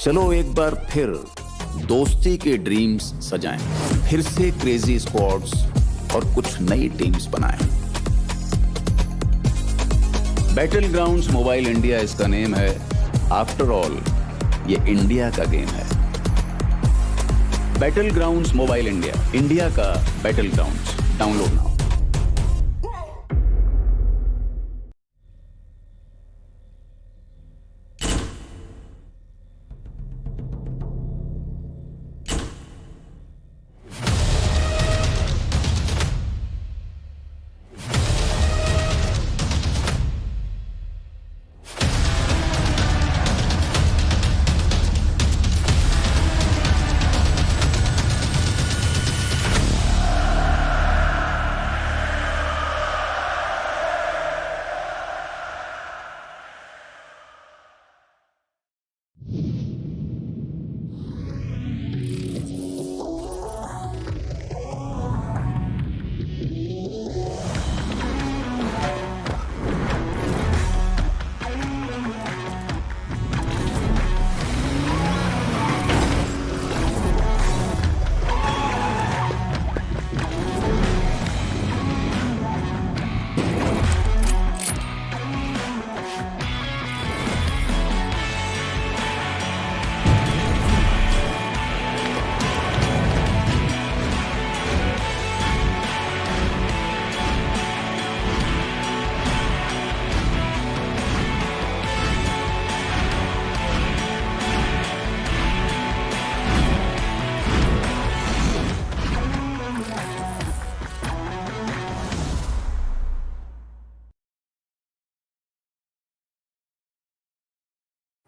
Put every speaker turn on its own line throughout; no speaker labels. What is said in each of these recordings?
चलो एक बार फिर दोस्ती के ड्रीम्स सजाएं, फिर से क्रेजी स्क्वाड्स और कुछ नई टीम्स बनाएं। बैटल ग्राउंड्स मोबाइल इंडिया इसका नेम है। आफ्टर ऑल ये इंडिया का गेम है। Battle grounds mobile India, India का battle grounds. Download now.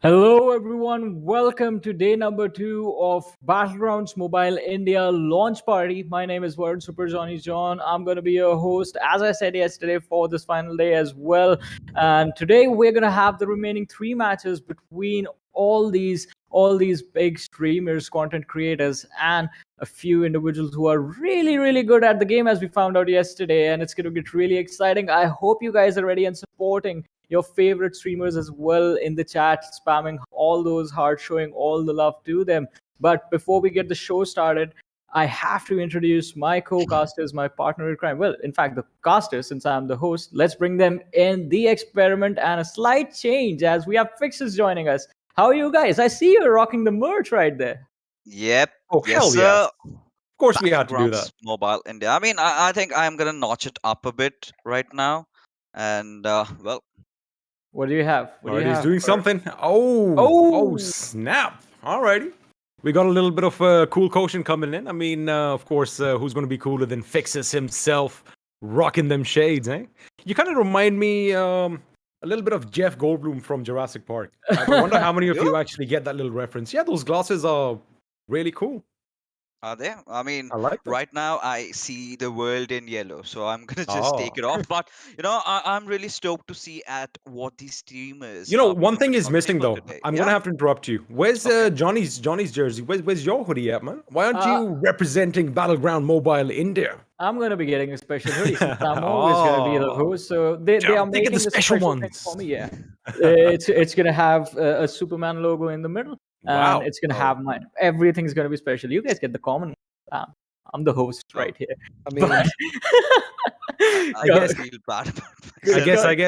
Hello everyone, welcome to day number 2 of Battlegrounds Mobile India launch party. My name is Word Super Johnny John. I'm going to be your host, as I said yesterday, for this final day as well. And today we're going to have the remaining 3 matches between all these big streamers, content creators, and a few individuals who are really good at the game, as we found out yesterday. And it's going to get really exciting. I hope you guys are ready and supporting your favorite streamers as well in the chat, spamming all those hearts, showing all the love to them. But before we get the show started, I have to introduce my co-casters, my partner in crime. Well, in fact, the casters, since I'm the host. Let's bring them in. The experiment and a slight change as we have Fixes joining us. How are you guys? I see you're rocking the merch right there.
Yep.
Oh,
Yes,
hell
sir.
yeah. Of course we had to do
Battlegrounds
that.
Mobile India. I mean, I think I'm gonna notch it up a bit right now, and well,
What do you have? What do you
Alright, he's
have?
doing something. Oh, snap. Alrighty. We got a little bit of cool quotient coming in. I mean, of course, who's going to be cooler than Fixes himself rocking them shades, eh? You kind of remind me a little bit of Jeff Goldblum from Jurassic Park. I wonder how many of you actually get that little reference. Yeah, those glasses are really cool.
are they? I mean,
I like them.
right now I see the world in yellow, so I'm gonna just take it off. But I'm really stoked to see at what these streamers.
You know, one
put
thing is
on the
missing
table
though.
today.
I'm
Yeah?
gonna have to interrupt you. Where's
Okay.
Johnny's jersey? Where's your hoodie at, man? Why aren't
Uh,
you representing Battleground Mobile India?
I'm gonna be getting a special hoodie since I'm always gonna be the
Oh.
host. So they are
I'm thinking
making
the
a
special
special thing
ones.
for me. Yeah, it's gonna have a Superman logo in the middle,
Wow.
and it's gonna have mine. Everything's gonna be special. You guys get the common. I'm the host right here.
I mean,
I
guess-
feel bad about myself
I
right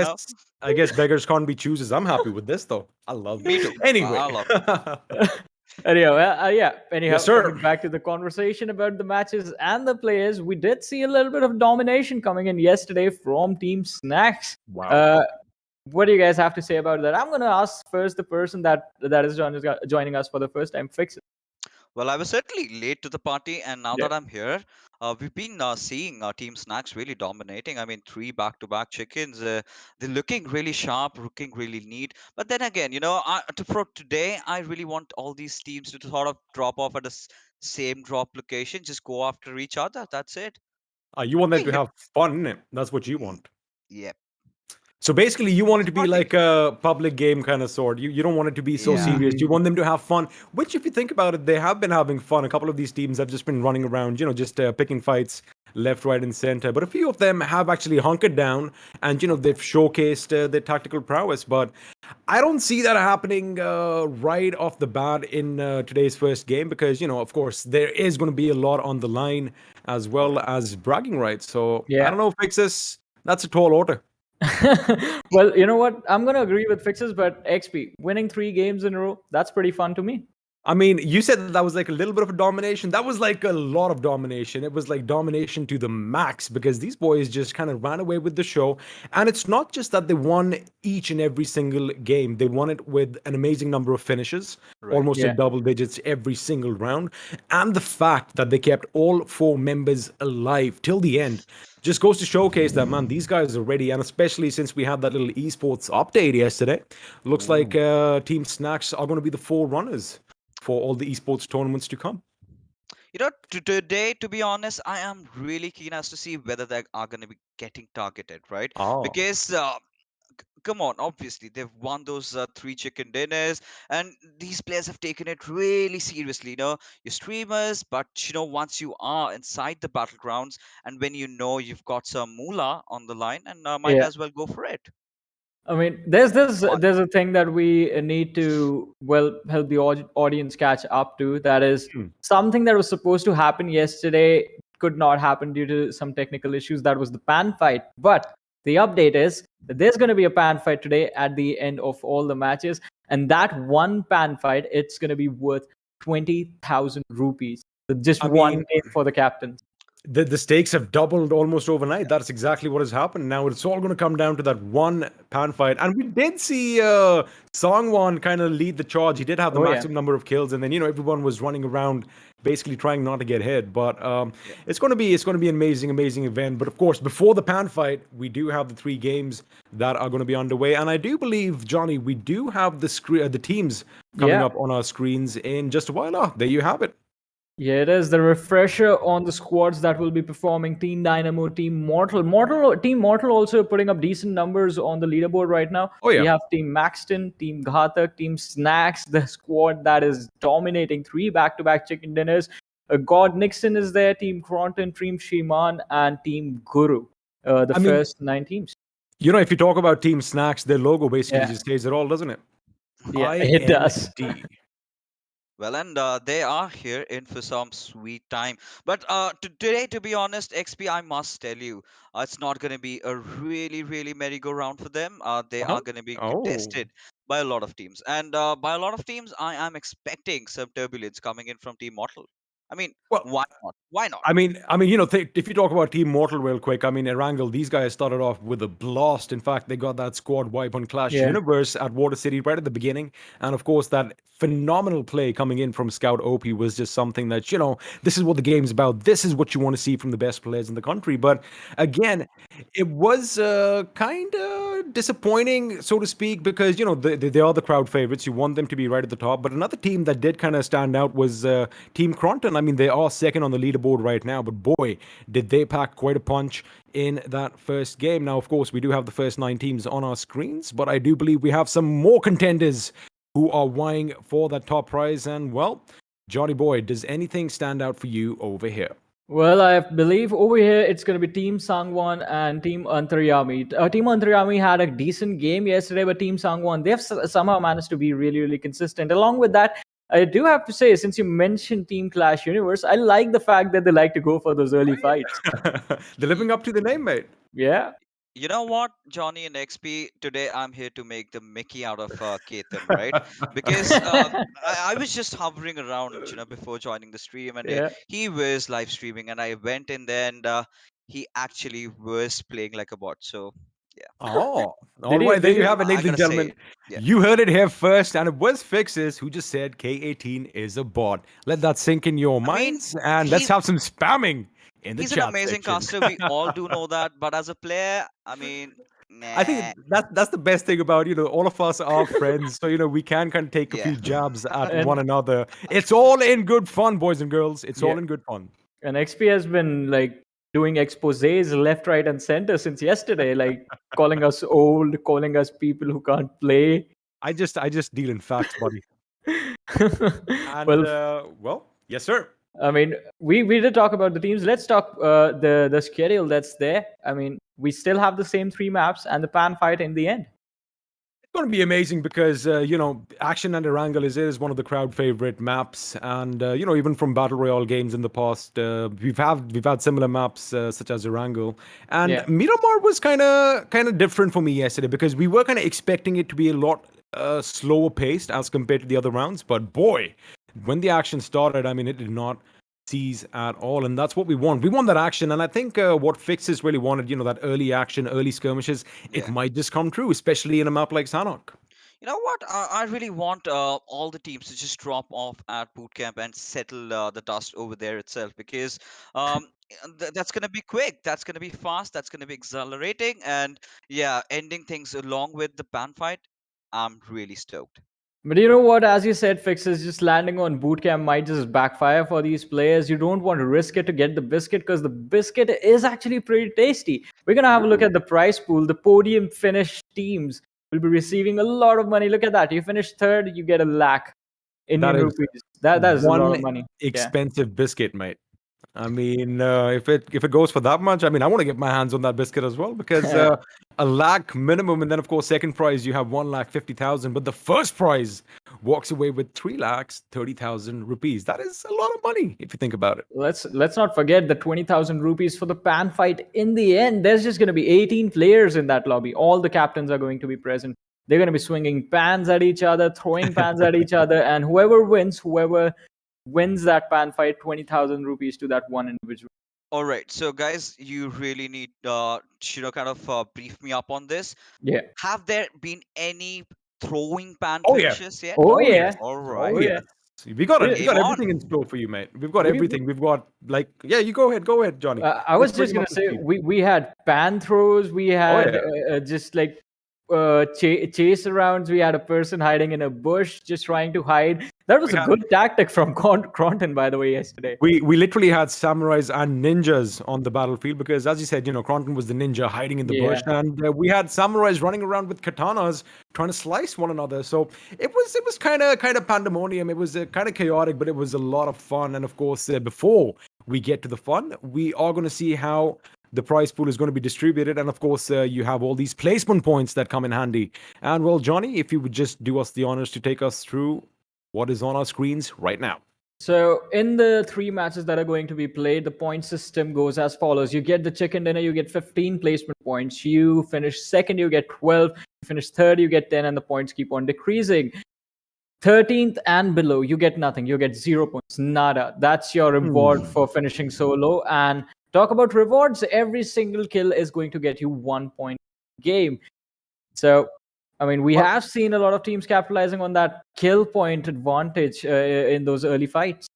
now.
guess beggars can't be choosers. I'm happy with this though. I love it.
Me too.
Anyway,
I love
Anyhow,
Yes, sir.
coming back to the conversation about the matches and the players, we did see a little bit of domination coming in yesterday from Team Snax.
wow.
What do you guys have to say about that? I'm gonna ask first the person that is joining us for the first time, Fix It.
Well, I was certainly late to the party, and now
Yeah.
that I'm here, we've been seeing Team Snacks really dominating. I mean, 3 back-to-back chickens. They're looking really sharp, looking really neat. But then again, for today, I really want all these teams to sort of drop off at the same drop location, just go after each other. That's it.
You want them to
Hey,
have fun, innit? That's what you want.
Yep.
So basically, you want it to be
Party.
like a public game kind of sort. You don't want it to be so
Yeah.
serious. You want them to have fun. Which, if you think about it, they have been having fun. A couple of these teams have just been running around, just picking fights left, right, and center. But a few of them have actually hunkered down, and they've showcased their tactical prowess. But I don't see that happening right off the bat in today's first game because, of course, there is going to be a lot on the line as well as bragging rights. So I don't
Yeah.
know, Fixes. That's a tall order.
Well, you know what? I'm gonna agree with Fixes, but XP winning 3 games in a row, that's pretty fun to me.
I mean, you said that was like a little bit of a domination. That was like a lot of domination. It was like domination to the max because these boys just kind of ran away with the show. And it's not just that they won each and every single game, they won it with an amazing number of finishes,
Right.
almost
Yeah.
in double digits every single round. And the fact that they kept all 4 members alive till the end just goes to showcase that, man, these guys are ready. And especially since we had that little esports update yesterday, looks like Team Snax are going to be the forerunners for all the esports tournaments to come.
Today, to be honest, I am really keen as to see whether they are going to be getting targeted, right?
Oh.
Because come on, obviously they've won those 3 chicken dinners, and these players have taken it really seriously. You're streamers, but once you are inside the battlegrounds, and when you've got some moolah on the line, and might
Yeah.
as well go for it.
I mean, there's
Fun.
there's a thing that we need to help the audience catch up to. That is
Hmm.
something that was supposed to happen yesterday could not happen due to some technical issues. That was the pan fight. But the update is that there's going to be a pan fight today at the end of all the matches, and that one pan fight, it's going to be worth 20,000 rupees. Just
I
one
mean,
game for the captains.
the stakes have doubled almost overnight. That's exactly what has happened. Now it's all going to come down to that one pan fight. And we did see Sangwan kind of lead the charge. He did have the
Oh, yeah.
maximum number of kills, and then everyone was running around basically trying not to get hit. But it's going to be an amazing event. But of course, before the pan fight, we do have the 3 games that are going to be underway, and I do believe, Johnny, we do have the teams coming
Yeah.
up on our screens in just a while. There you have it.
Yeah, it is the refresher on the squads that will be performing. Team Dynamo, Team Team Mortal also putting up decent numbers on the leaderboard right now.
Oh, yeah.
We have Team MAXTERN, Team GHATAK, Team Snax, the squad that is dominating 3 back-to-back chicken dinners. GODNIXON is there, Team KRONTEN, Team SHREEMAN, and Team Guru. The
I mean,
first 9 teams.
if you talk about Team Snacks, their logo basically
Yeah.
just says it all, doesn't it?
Yeah, it does.
IND.
Well, and they are here in for some sweet time. But today, to be honest, XP, I must tell you, it's not going to be a really, really merry-go-round for them. They
Uh-huh.
are going to be
Oh.
tested by a lot of teams. And by a lot of teams, I am expecting some turbulence coming in from Team Mortal. I mean,
Well,
why not? Why not?
I mean, if you talk about Team Mortal real quick, I mean, Erangel, these guys started off with a blast. In fact, they got that squad wipe on Clash
Yeah.
Universe at Water City right at the beginning. And of course, that phenomenal play coming in from Scout OP was just something that, this is what the game's about. This is what you want to see from the best players in the country. But again, it was kind of disappointing, so to speak, because, they are the crowd favorites. You want them to be right at the top. But another team that did kind of stand out was Team KRONTEN. I mean, they are second on the leaderboard right now, but boy, did they pack quite a punch in that first game. Now, of course, we do have the first 9 teams on our screens, but I do believe we have some more contenders who are vying for that top prize. And, well, Johnny boy, does anything stand out for you over here?
Well, I believe over here it's going to be Team Sangwan and Team ANTARYAMI. Team ANTARYAMI had a decent game yesterday, but Team Sangwan, they've somehow managed to be really, really consistent. Along with that, I do have to say, since you mentioned Team Clash Universe, I like the fact that they like to go for those early fights.
They're living up to the name, mate.
Yeah.
You know what, Johnny and XP, today I'm here to make the Mickey out of K18, right? Because I was just hovering around, before joining the stream, and
Yeah.
he was live streaming, and I went in there, and he actually was playing like a bot. So, yeah.
Oh, all
Did he-
right. There
did
you
he-
have it,
I
ladies and
gotta say,
gentlemen.
yeah.
You heard it here first, and it was Fixes who just said K18 is a bot. Let that sink in your
I mean,
minds, and let's
he's
have some spamming in the
he's an
chat
amazing
section.
caster. We all do know that, but as a player, I mean,
I
nah.
think that's the best thing about all of us are friends, so we can kind of take a
Yeah.
few jabs at
And-
one another. It's all in good fun, boys and girls. It's
Yeah.
all in good fun.
And XP has been doing exposés left, right, and center since yesterday, calling us old, calling us people who can't play.
I just deal in facts, buddy. And
Well,
yes, sir.
I mean, we did talk about the teams. Let's talk the schedule that's there. I mean, we still have the same 3 maps and the pan fight in the end.
Going to be amazing because Action and Erangel is one of the crowd favorite maps, and even from battle royale games in the past, we've had similar maps such as Erangel, and
Yeah.
Miramar was kind of different for me yesterday because we were kind of expecting it to be a lot slower paced as compared to the other rounds, but boy, when the action started, I mean, it did not cease at all, and that's what we want. We want that action, and I think what Fixes really wanted, that early action, early skirmishes, it
Yeah.
might just come true, especially in a map like Sanhok.
You know what? I really want all the teams to just drop off at boot camp and settle the dust over there itself, because that's going to be quick, that's going to be fast, that's going to be exhilarating, and yeah, ending things along with the ban fight. I'm really stoked.
But you know what? As you said, Fixes, just landing on bootcamp might just backfire for these players. You don't want to risk it to get the biscuit because the biscuit is actually pretty tasty. We're going to have a look at the prize pool. The podium finish teams will be receiving a lot of money. Look at that. You finish third, you get a lakh Indian
That is
rupees. That is a lot
one
of money. Yeah.
expensive biscuit, mate. I mean, if it goes for that much, I mean, I want to get my hands on that biscuit as well because a lakh minimum, and then of course, second prize you have 1,50,000, but the first prize walks away with 3,30,000 rupees. That is a lot of money if you think about it.
Let's not forget the 20,000 rupees for the pan fight. In the end, there's just going to be 18 players in that lobby. All the captains are going to be present. They're going to be swinging pans at each other, throwing pans at each other, and whoever wins that pan fight, 20,000 rupees to that one individual.
All right, so guys, you really need kind of brief me up on this.
Yeah.
Have there been any throwing pan
Oh, yeah.
finishes yet?
Oh, yeah.
yes.
All
Oh,
right.
yeah.
yes. We got
Game
everything
on.
in store for you, mate. We've got
We-
everything. We've got you go ahead, Johnny.
I was
Let's
just
bring
gonna
up the
say
speed.
we had pan throws, we had
yeah.
just like chase arounds. We had a person hiding in a bush, just trying to hide. That was
We
a
had-
good tactic from Kronten, by the way, yesterday.
We literally had samurais and ninjas on the battlefield because, as you said, Kronten was the ninja hiding in the bush,
Yeah.
and we had samurais running around with katanas trying to slice one another. So it was kind of pandemonium. It was kind of chaotic, but it was a lot of fun. And of course, before we get to the fun, we are going to see how the prize pool is going to be distributed, and of course, you have all these placement points that come in handy. And well, Johnny, if you would just do us the honors to take us through what is on our screens right now.
So in the 3 matches that are going to be played, the point system goes as follows. You get the chicken dinner, you get 15 placement points. You finish second, you get 12. You finish third, you get 10, and the points keep on decreasing. 13th and below, you get nothing. You get 0 points. Nada. That's your reward for finishing solo. And talk about rewards. Every single kill is going to get you 1 point game. So, I mean, we have seen a lot of teams capitalizing on that kill point advantage in those early fights.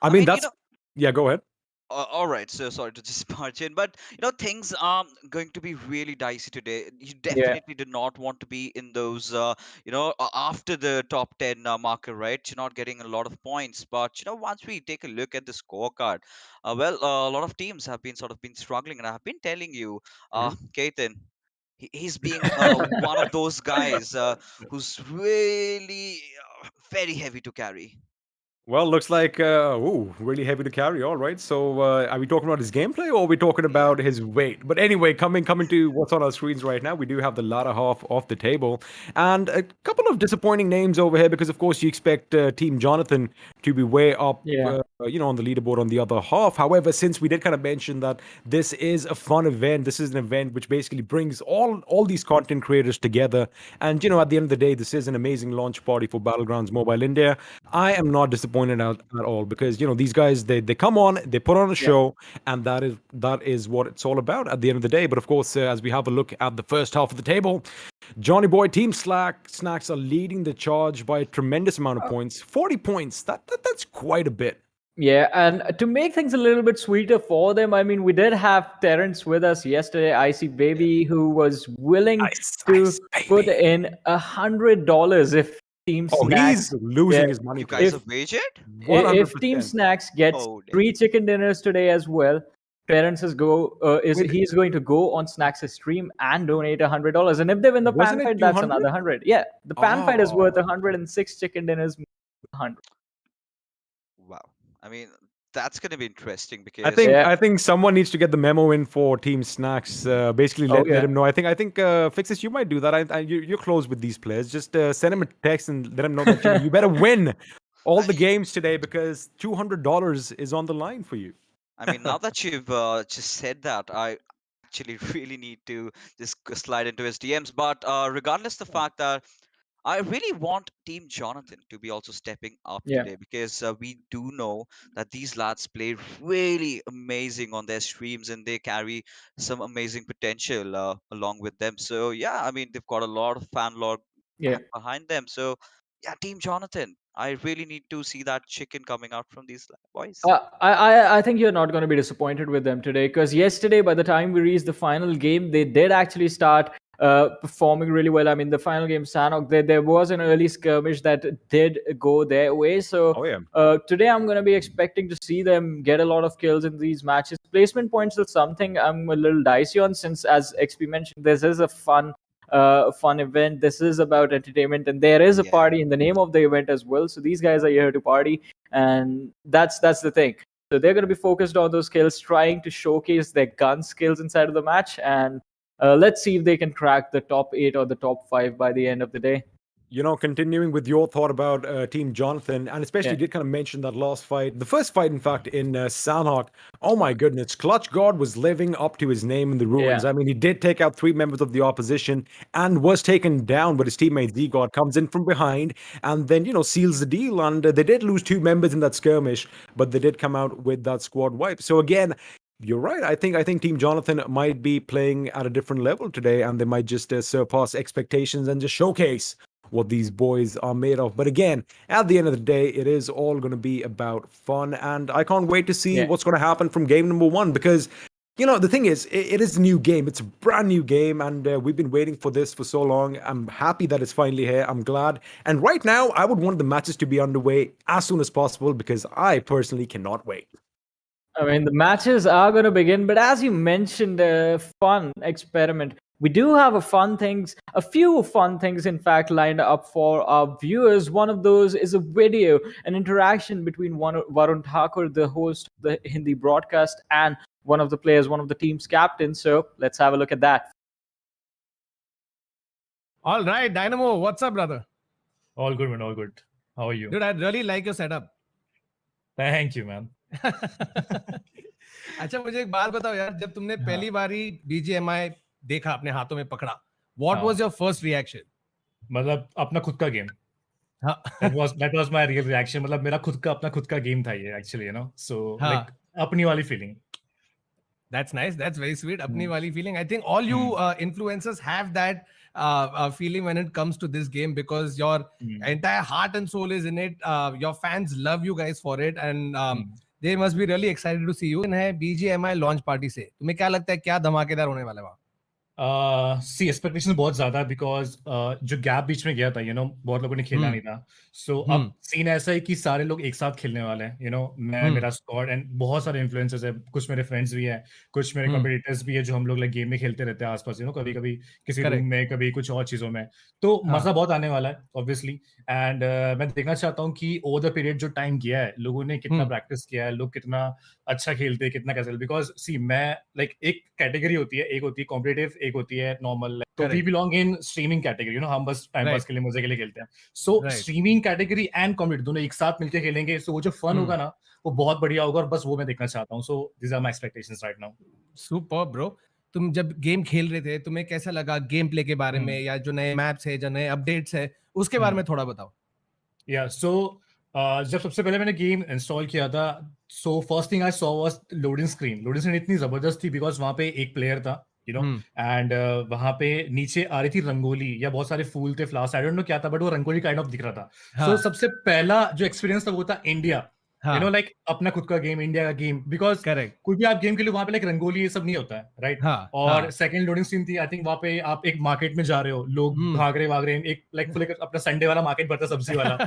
I mean,
mean,
that's yeah. Go ahead.
All right, so sorry to just barge in, but things are going to be really dicey today. You
Yeah.
definitely do not want to be in those, after the top 10 marker, right? You're not getting a lot of points, but once we take a look at the scorecard, a lot of teams have been struggling, and I've been telling you, Ketan, he's being one of those guys who's really very heavy to carry.
Well, looks like really heavy to carry. All right. So, are we talking about his gameplay or are we talking about his weight? But anyway, coming to what's on our screens right now, we do have the latter half of the table, and a couple of disappointing names over here because, of course, you expect Team Jonathan to be way up,
Yeah.
on the leaderboard on the other half. However, since we did kind of mention that this is a fun event, this is an event which basically brings all these content creators together, and at the end of the day, this is an amazing launch party for Battlegrounds Mobile India. I am not disappointed at all because these guys they come on, they put on a show, and that is what it's all about at the end of the day. But of course, as we have a look at the first half of the table, Johnny Boy Team Snax are leading the charge by a tremendous amount of points, 40 points. That's quite a bit.
Yeah, and to make things a little bit sweeter for them, I mean, we did have Terrence with us yesterday, Icy Baby, who was willing to put in $100 if Team Snax.
He's losing
Yeah.
his money.
You
for
guys
this.
have wagered?
If
100%.
Team Snax gets
Oh, damn.
3 chicken dinners today as well, Terrence he's going to go on Snax's stream and donate $100. And if they win the
Wasn't
pan
it
fight, that's
200?
another 100. Yeah, the pan fight is worth
Oh.
106 chicken dinners. 100.
Wow. I mean, that's going to be interesting
I
because
think
Yeah.
I think someone needs to get the memo in for Team Snax. Basically,
Oh,
let
yeah.
him know. I think Fixes, you might do that. You're close with these players. Just send him a text and let him know that you better win all the
I,
games today because $200 is on the line for you.
I mean, now that you've just said that, I actually really need to just slide into his DMs. But regardless the fact that I really want Team Jonathan to be also stepping up
Yeah.
today because we do know that these lads play really amazing on their streams and they carry some amazing potential along with them. So yeah, I mean they've got a lot of fan lore
Yeah.
back behind them. So yeah, Team Jonathan, I really need to see that chicken coming out from these boys.
I think you're not going to be disappointed with them today because yesterday, by the time we reached the final game, they did actually start performing really well. I mean, the final game, Sanok, there was an early skirmish that did go their way. So
Oh yeah.
today, I'm going to be expecting to see them get a lot of kills in these matches. Placement points is something I'm a little dicey on since, as XP mentioned, this is a fun event. This is about entertainment, and there is a
Yeah.
party in the name of the event as well. So these guys are here to party, and that's the thing. So they're going to be focused on those skills, trying to showcase their gun skills inside of the match, and let's see if they can crack the top 8 or the top 5 by the end of the day.
Continuing with your thought about Team Jonathan, and especially
Yeah.
you did kind of mention that last fight, the first fight, in fact, in Sanhok. Oh my goodness, Clutch God was living up to his name in the ruins.
Yeah.
I mean, he did take out 3 members of the opposition and was taken down, but his teammate Z-God comes in from behind and then, seals the deal. And they did lose 2 members in that skirmish, but they did come out with that squad wipe. So again, you're right. I think Team Jonathan might be playing at a different level today, and they might just surpass expectations and just showcase what these boys are made of. But again, at the end of the day, it is all going to be about fun, and I can't wait to see
Yeah.
what's going to happen from game number 1 because. The thing is, it is a new game. It's a brand new game, and we've been waiting for this for so long. I'm happy that it's finally here. I'm glad. And right now, I would want the matches to be underway as soon as possible because I personally cannot wait.
I mean, the matches are going to begin, but as you mentioned, fun experiment. We do have a few fun things, in fact, lined up for our viewers. One of those is a video, an interaction between Varun Thakur, the host of the Hindi broadcast, and one of the players, one of the team's captains. So let's have a look at that.
All right, Dynamo, what's up, brother?
All good, man. All good. How are you?
Dude, I really like your setup.
Thank you, man.
अच्छा मुझे एक बात बताओ यार, जब तुमने पहली बारी BGMI देखा, अपने हाथों में पकड़ा, what was your first reaction?
मतलब अपना खुद का गेम.
हाँ.
that was my real reaction. मतलब मेरा अपना खुद का गेम था ये actually, so
हाँ.
like अपनी वाली feeling.
That's nice. That's very sweet. अपनी वाली feeling. I think all you influencers have that feeling when it comes to this game because your entire heart and soul is in it. Your fans love you guys for it, and they must be really excited to see you. है BGMI launch party से तुम्हें क्या लगता है क्या धमाकेदार होने वाला है वहाँ?
सी एक्सपेक्टेशन बहुत ज्यादा बिकॉज जो गैप बीच में गया था बहुत लोगों ने खेला नहीं था सो अब सीन ऐसा है कि सारे लोग एक साथ खेलने वाले हैं मैं मेरा स्क्वाड एंड बहुत सारे इन्फ्लुएंसर्स है, कुछ मेरे फ्रेंड्स भी हैं, कुछ मेरे कॉम्पिटिटर्स भी है जो हम लोग गेम में खेलते रहते हैं आसपास कभी कभी किसी रूम में, कभी कुछ और चीजों में, तो मजा बहुत आने वाला है ऑब्वियसली. एंड मैं देखना चाहता हूँ कि ओवर द पीरियड जो टाइम किया है लोगों ने कितना प्रैक्टिस किया है, लोग कितना अच्छा खेलते हैं, कितना कैसे, बिकॉज सी मैं एक कैटेगरी होती है, एक होती है कॉम्पिटिटिव, एक होती है नॉर्मल, तो we belong in streaming category, हम बस टाइम पास के लिए मजे के लिए खेलते हैं. सो स्ट्रीमिंग कैटेगरी एंड कॉम्पिटिटिव दोनों एक साथ मिलकर खेलेंगे, सो वो जो फन होगा ना वो बहुत बढ़िया होगा और बस वो मैं देखना चाहता हूँ. So this are my expectations right now.
Super bro. तुम जब गेम खेल रहे थे तुम्हें कैसा लगा गेम प्ले के बारे में, या जो नए मैप्स है, जो नए अपडेट्स है, उसके बारे में थोड़ा बताओ.
या सो जब सबसे पहले मैंने गेम इंस्टॉल किया था, so first thing I saw was loading screen इतनी जबरदस्त थी बिकॉज वहां पे एक प्लेयर था एंड वहां पे नीचे आ रही थी रंगोली या बहुत सारे फूल थे, फ्लावर्स, आई डोंट नो क्या था, बट वो रंगोली काइंड ऑफ दिख रहा था. सो सबसे पहला जो एक्सपीरियंस था वो था इंडिया, अपना खुद का गेम, इंडिया का गेम, बिकॉज कोई भी आप गेम के लिए वहां पे रंगोली ये सब नहीं होता है, राइट? और सेकंड लोडिंग सीन थी, आई थिंक वहां पे आप एक मार्केट में जा रहे हो, लोग भाग रहे, एक फुल अपना संडे वाला मार्केट भरता सब्जी वाला.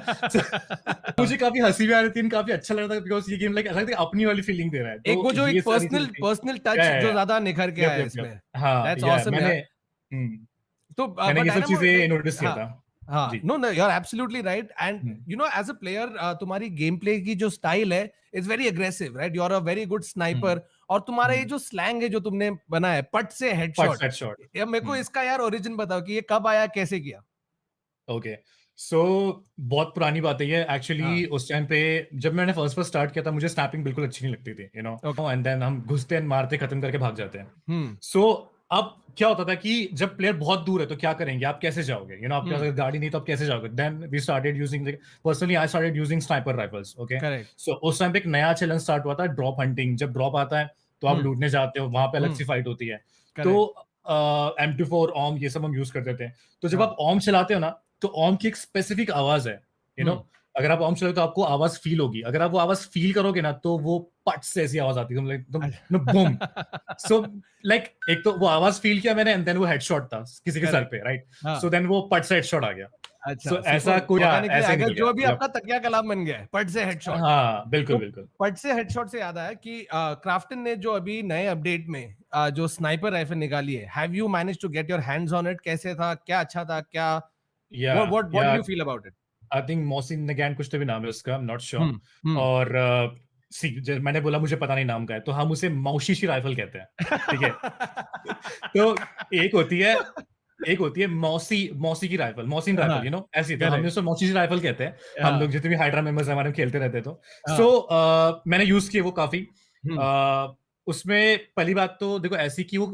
मुझे काफी हंसी भी आ रही थी, काफी अच्छा लग रहा था बिकॉज ये गेम ऐसा अपनी वाली फीलिंग दे रहा है.
एक वो जो एक पर्सनल टच जो ज्यादा निखर के आया है इसमें.
हाँ,
दैट्स ऑसम.
तो मैंने ये सब चीजें नोटिस किया था.
हाँ,
जी।
no, you're absolutely right. And
Hmm.
you know, as a player, तुम्हारी गेम प्ले की जो स्टाइल है is very aggressive, right? You are a very good sniper. और तुम्हारा ये जो स्लैंग है जो तुमने बनाया है, पट से
First
हेडशॉट,
headshot.
या मेरे को इसका यार ओरिजिन बताओ कि ये कब आया, कैसे किया?
ओके, सो बहुत पुरानी बात है ये एक्चुअली. उस टाइम पे जब मैंने फर्स्ट फर्स्ट स्टार्ट किया था मुझे स्नैपिंग बिल्कुल अच्छी नहीं लगती थी, यू नो, एंड देन हम घुसते हैं, मारते, खत्म करके भाग जाते हैं. सो अब क्या होता था कि जब प्लेयर बहुत दूर है तो क्या करेंगे, आप कैसे जाओगे, यू नो, आपके पास अगर गाड़ी नहीं तो आप कैसे जाओगे. Then we started using, personally I started using sniper rifles. Okay,
correct.
So उस टाइम पे एक नया चैलेंज स्टार्ट हुआ था, ड्रॉप हंटिंग. जब ड्रॉप आता है तो आप लूटने जाते हो, वहां पे अलग सी फाइट होती है. तो M24 ओम ये सब हम यूज करते थे. तो जब आप ओम चलाते हो ना तो ओम की एक स्पेसिफिक आवाज है, यू नो. अगर आप ओम चलाओगे तो आपको आवाज फील होगी. अगर आप वो आवाज फील करोगे ना तो वो पट से ऐसी आवाज आती है, तुम बूम. सो लाइक एक तो वो आवाज फील किया मैंने, एंड देन वो हेडशॉट था किसी के सर पे, राइट? सो देन वो पट से हेडशॉट आ गया.
अच्छा,
सो ऐसा कोई ऐसे निकल
जो
गया.
अभी आपका तकिया कलाम बन गया है, पट से हेडशॉट.
हाँ, बिल्कुल बिल्कुल.
पट से हेडशॉट से याद आया कि क्राफ्टन ने जो अभी नए अपडेट में जो स्नाइपर राइफल निकाली है, have you manage to get your hands on it? कैसे था, क्या अच्छा था, क्या what do you feel about it?
I think Mohsin नगैन कुछ तो भी नाम है उसका, आई एम नॉट श्योर. और मैंने बोला मुझे पता नहीं नाम का है, तो हम उसे मौशीशी राइफल कहते हैं, ठीक है? तो एक होती है मौसी की राइफल, मौसिन राइफल, यू नो, ऐसी. तो हमने उसको मौशीशी राइफल कहते हैं. हम लोग जितने भी हाइड्रा मेंबर्स हमारे खेलते रहते तो. सो मैंने यूज किया वो काफी. उसमें पहली बात तो देखो ऐसी की वो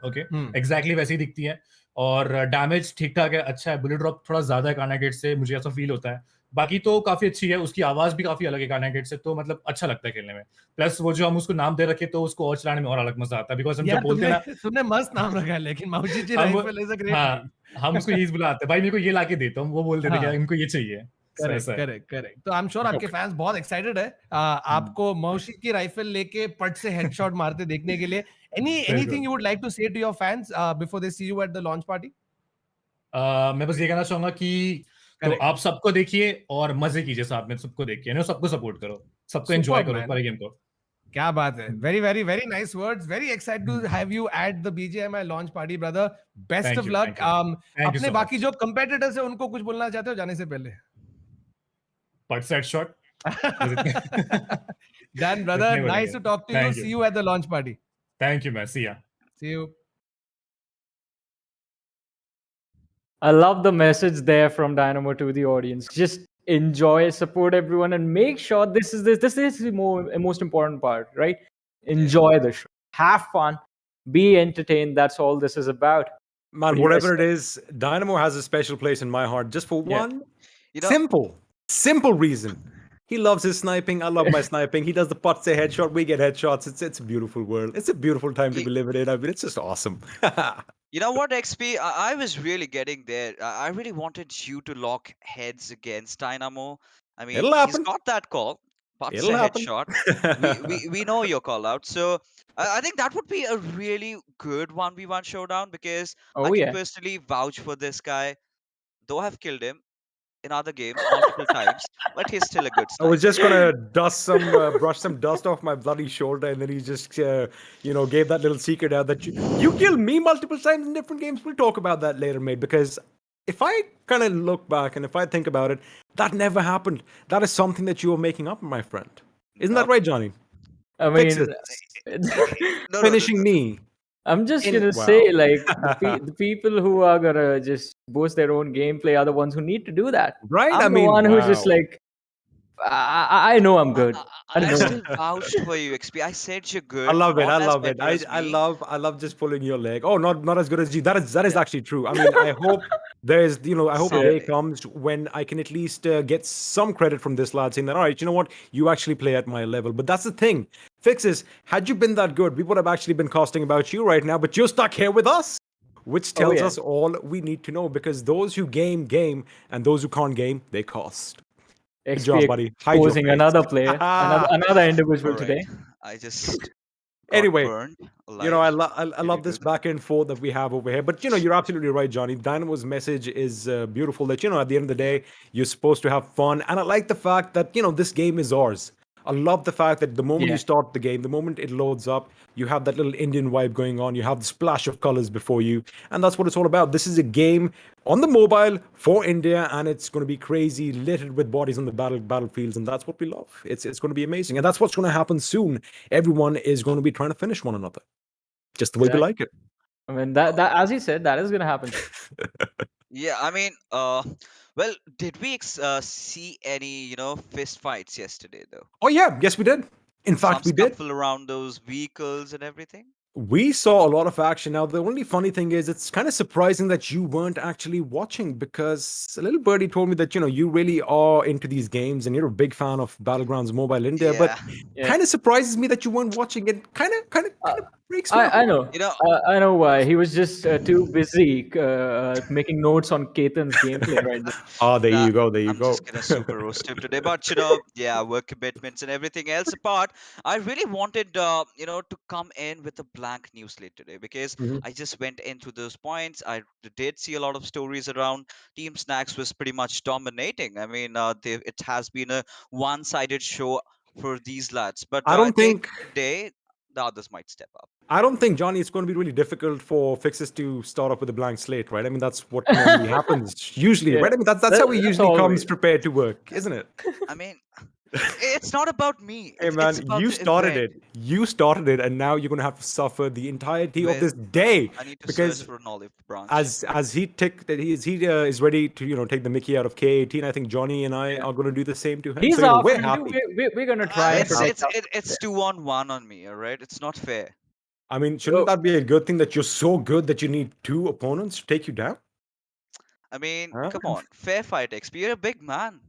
ओके एग्जैक्टली वैसी ही दिखती है, और डैमेज ठीक ठाक है, अच्छा है. बुलेट ड्रॉप थोड़ा ज्यादा है कार्नेगेट से, मुझे ऐसा फील होता है. बाकी तो काफी अच्छी है, उसकी आवाज भी काफी अलग है कार्नेगेट से, तो मतलब अच्छा लगता है खेलने में. प्लस वो जो हम उसको नाम दे रखे तो उसको और चलाने में और अलग मजा आता है, बिकॉज हम जब बोलते हैं ना,
तुमने मस्त नाम रखा है, लेकिन मौशीशी
हम
राइफल इज अ ग्रेट
हाँ
नेम.
हम उसको यही बुलाते हैं, भाई मेरे को ये लाके देता हूँ, वो बोल देते
हाँ.
कि इनको ये चाहिए. So, ऐसा है.
करेक्ट. तो आई एम श्योर आपके फैंस बहुत एक्साइटेड है आपको मौशी की राइफल लेके पट से हेडशॉट मारते देखने के लिए. Anything you would like to say to your fans before they see you at the launch party?
मैं बस ये कहना चाहूंगा कि तो
Correct.
आप सबको देखिए और मजे कीजिए साथ में, सबको देखिए, ना, सबको सपोर्ट करो, सबको एंजॉय
Superb,
करो
man.
पूरे गेम को.
क्या बात है. Very nice words. Very excited to have you at the BGMI launch party, brother. Best
Thank
of
you,
luck.
thank you
अपने
so
बाकी
much.
जो कंपेटिटर्स है उनको कुछ बोलना चाहते हो जाने से पहले?
But set shot.
Done, brother.
इतने
Nice
बोलेंगे.
to talk to you.
Thank
See
you.
you at the launch party.
Thank you, man. See ya.
See you.
I love the message there from Dynamo to the audience. Just enjoy, support everyone, and make sure this is the most important part, right? Enjoy the show, have fun, be entertained. That's all this is about. What
Man,
do you guys
whatever it
think?
is, Dynamo has a special place in my heart just for
Yeah.
one
You know,
simple reason. He loves his sniping. I love my sniping. He does the putts a headshot. We get headshots. It's a beautiful world. It's a beautiful time to be living in. I mean, it's just awesome.
you know what, XP? I was really getting there. I really wanted you to lock heads against Dynamo. I mean,
It'll
he's
happen.
got that call. Butts
It'll
a
happen.
headshot. We know your call out. So I think that would be a really good 1v1 showdown, because I
Oh
can
yeah.
personally vouch for this guy. Though I've killed him in other games multiple times, but he's still a good
I was
sniper.
just gonna brush some dust off my bloody shoulder, and then he just, gave that little secret out that you killed me multiple times in different games. We'll talk about that later, mate. Because if I kind of look back and if I think about it, that never happened. That is something that you are making up, my friend. Isn't that
Nope.
right, Johnny?
I
Fix
mean,
No,
Finishing me.
I'm just
In-
gonna
wow.
say, like, the people who are gonna just boost their own gameplay are the ones who need to do that.
Right?
I'm
I
the
mean,
one who's just
wow.
like, I know I'm good. I
I
know.
still vouched for you, XP. I said you're good.
I love it.
Not
I
as
love it.
better as
I
me.
love just pulling your leg. Oh, not as good as you. That is actually true. I mean, I hope there's I hope a day
Someday.
comes when I can at least get some credit from this lad saying that, all right, you know what, you actually play at my level. But that's the thing. Fixes, had you been that good, we would have actually been casting about you right now, but you're stuck here with us. Which tells
yeah.
us all we need to know, because those who game, and those who can't game, they cost. Good job,
XP
buddy. Hide your
exposing
face.
another player, another individual
All right.
today.
I just got
Anyway,
burned alive.
I love this back and forth that we have over here. But you're absolutely right, Johnny. Dynamo's message is beautiful. That at the end of the day, you're supposed to have fun, and I like the fact that this game is ours. I love the fact that the moment
Yeah.
you start the game, the moment it loads up, you have that little Indian vibe going on. You have the splash of colors before you, and that's what it's all about. This is a game on the mobile for India, and it's going to be crazy, littered with bodies on the battlefields, and that's what we love. It's going to be amazing, and that's what's going to happen soon. Everyone is going to be trying to finish one another, just the way we like it.
I mean, that as he said, that is gonna happen.
Yeah, I mean, well, did we see any, fist fights yesterday though?
Oh yeah, yes we did. In fact,
Some
we did.
scuffle around those vehicles and everything.
We saw a lot of action. Now, the only funny thing is, it's kind of surprising that you weren't actually watching, because a little birdie told me that, you really are into these games and you're a big fan of Battlegrounds Mobile India. But
Yeah.
kind of surprises me that you weren't watching it. Kind of breaks me up.
I know.
You know,
I know why. He was just too busy making notes on Ketan's gameplay right now.
Oh, there
Nah,
you go. There you
I'm
go.
just gonna super roast him today. But yeah, work commitments and everything else apart, I really wanted to come in with a blank news slate today, because
Mhm.
I just went into those points. I did see a lot of stories around Team Snacks was pretty much dominating. I mean, it has been a one-sided show for these lads, but
I
I
don't
think
think
today the others might step up.
I don't think, Johnny, it's going to be really difficult for Fixes to start off with a blank slate, right? I mean, that's what normally happens usually,
Yeah.
right? I mean, that's how he
That's
usually comes
always.
prepared to work, isn't it?
I mean, it's not about me.
Hey
It's
man,
about
you
the
started
event.
it. You started it, and now you're gonna have to suffer the entirety of
Well,
this day,
I need to search
because
for an olive branch.
as he is ready to take the Mickey out of K18. I think Johnny and I
Yeah.
are gonna do the same to him.
He's
So
after
we're
you.
happy.
We're gonna try and
It's
protect
it's
him.
it's 2-on-1 on me. All right, it's not fair.
I mean, shouldn't that be a good thing that you're so good that you need two opponents to take you down?
I mean,
Huh?
come on, fair fight, XP. You're a big man.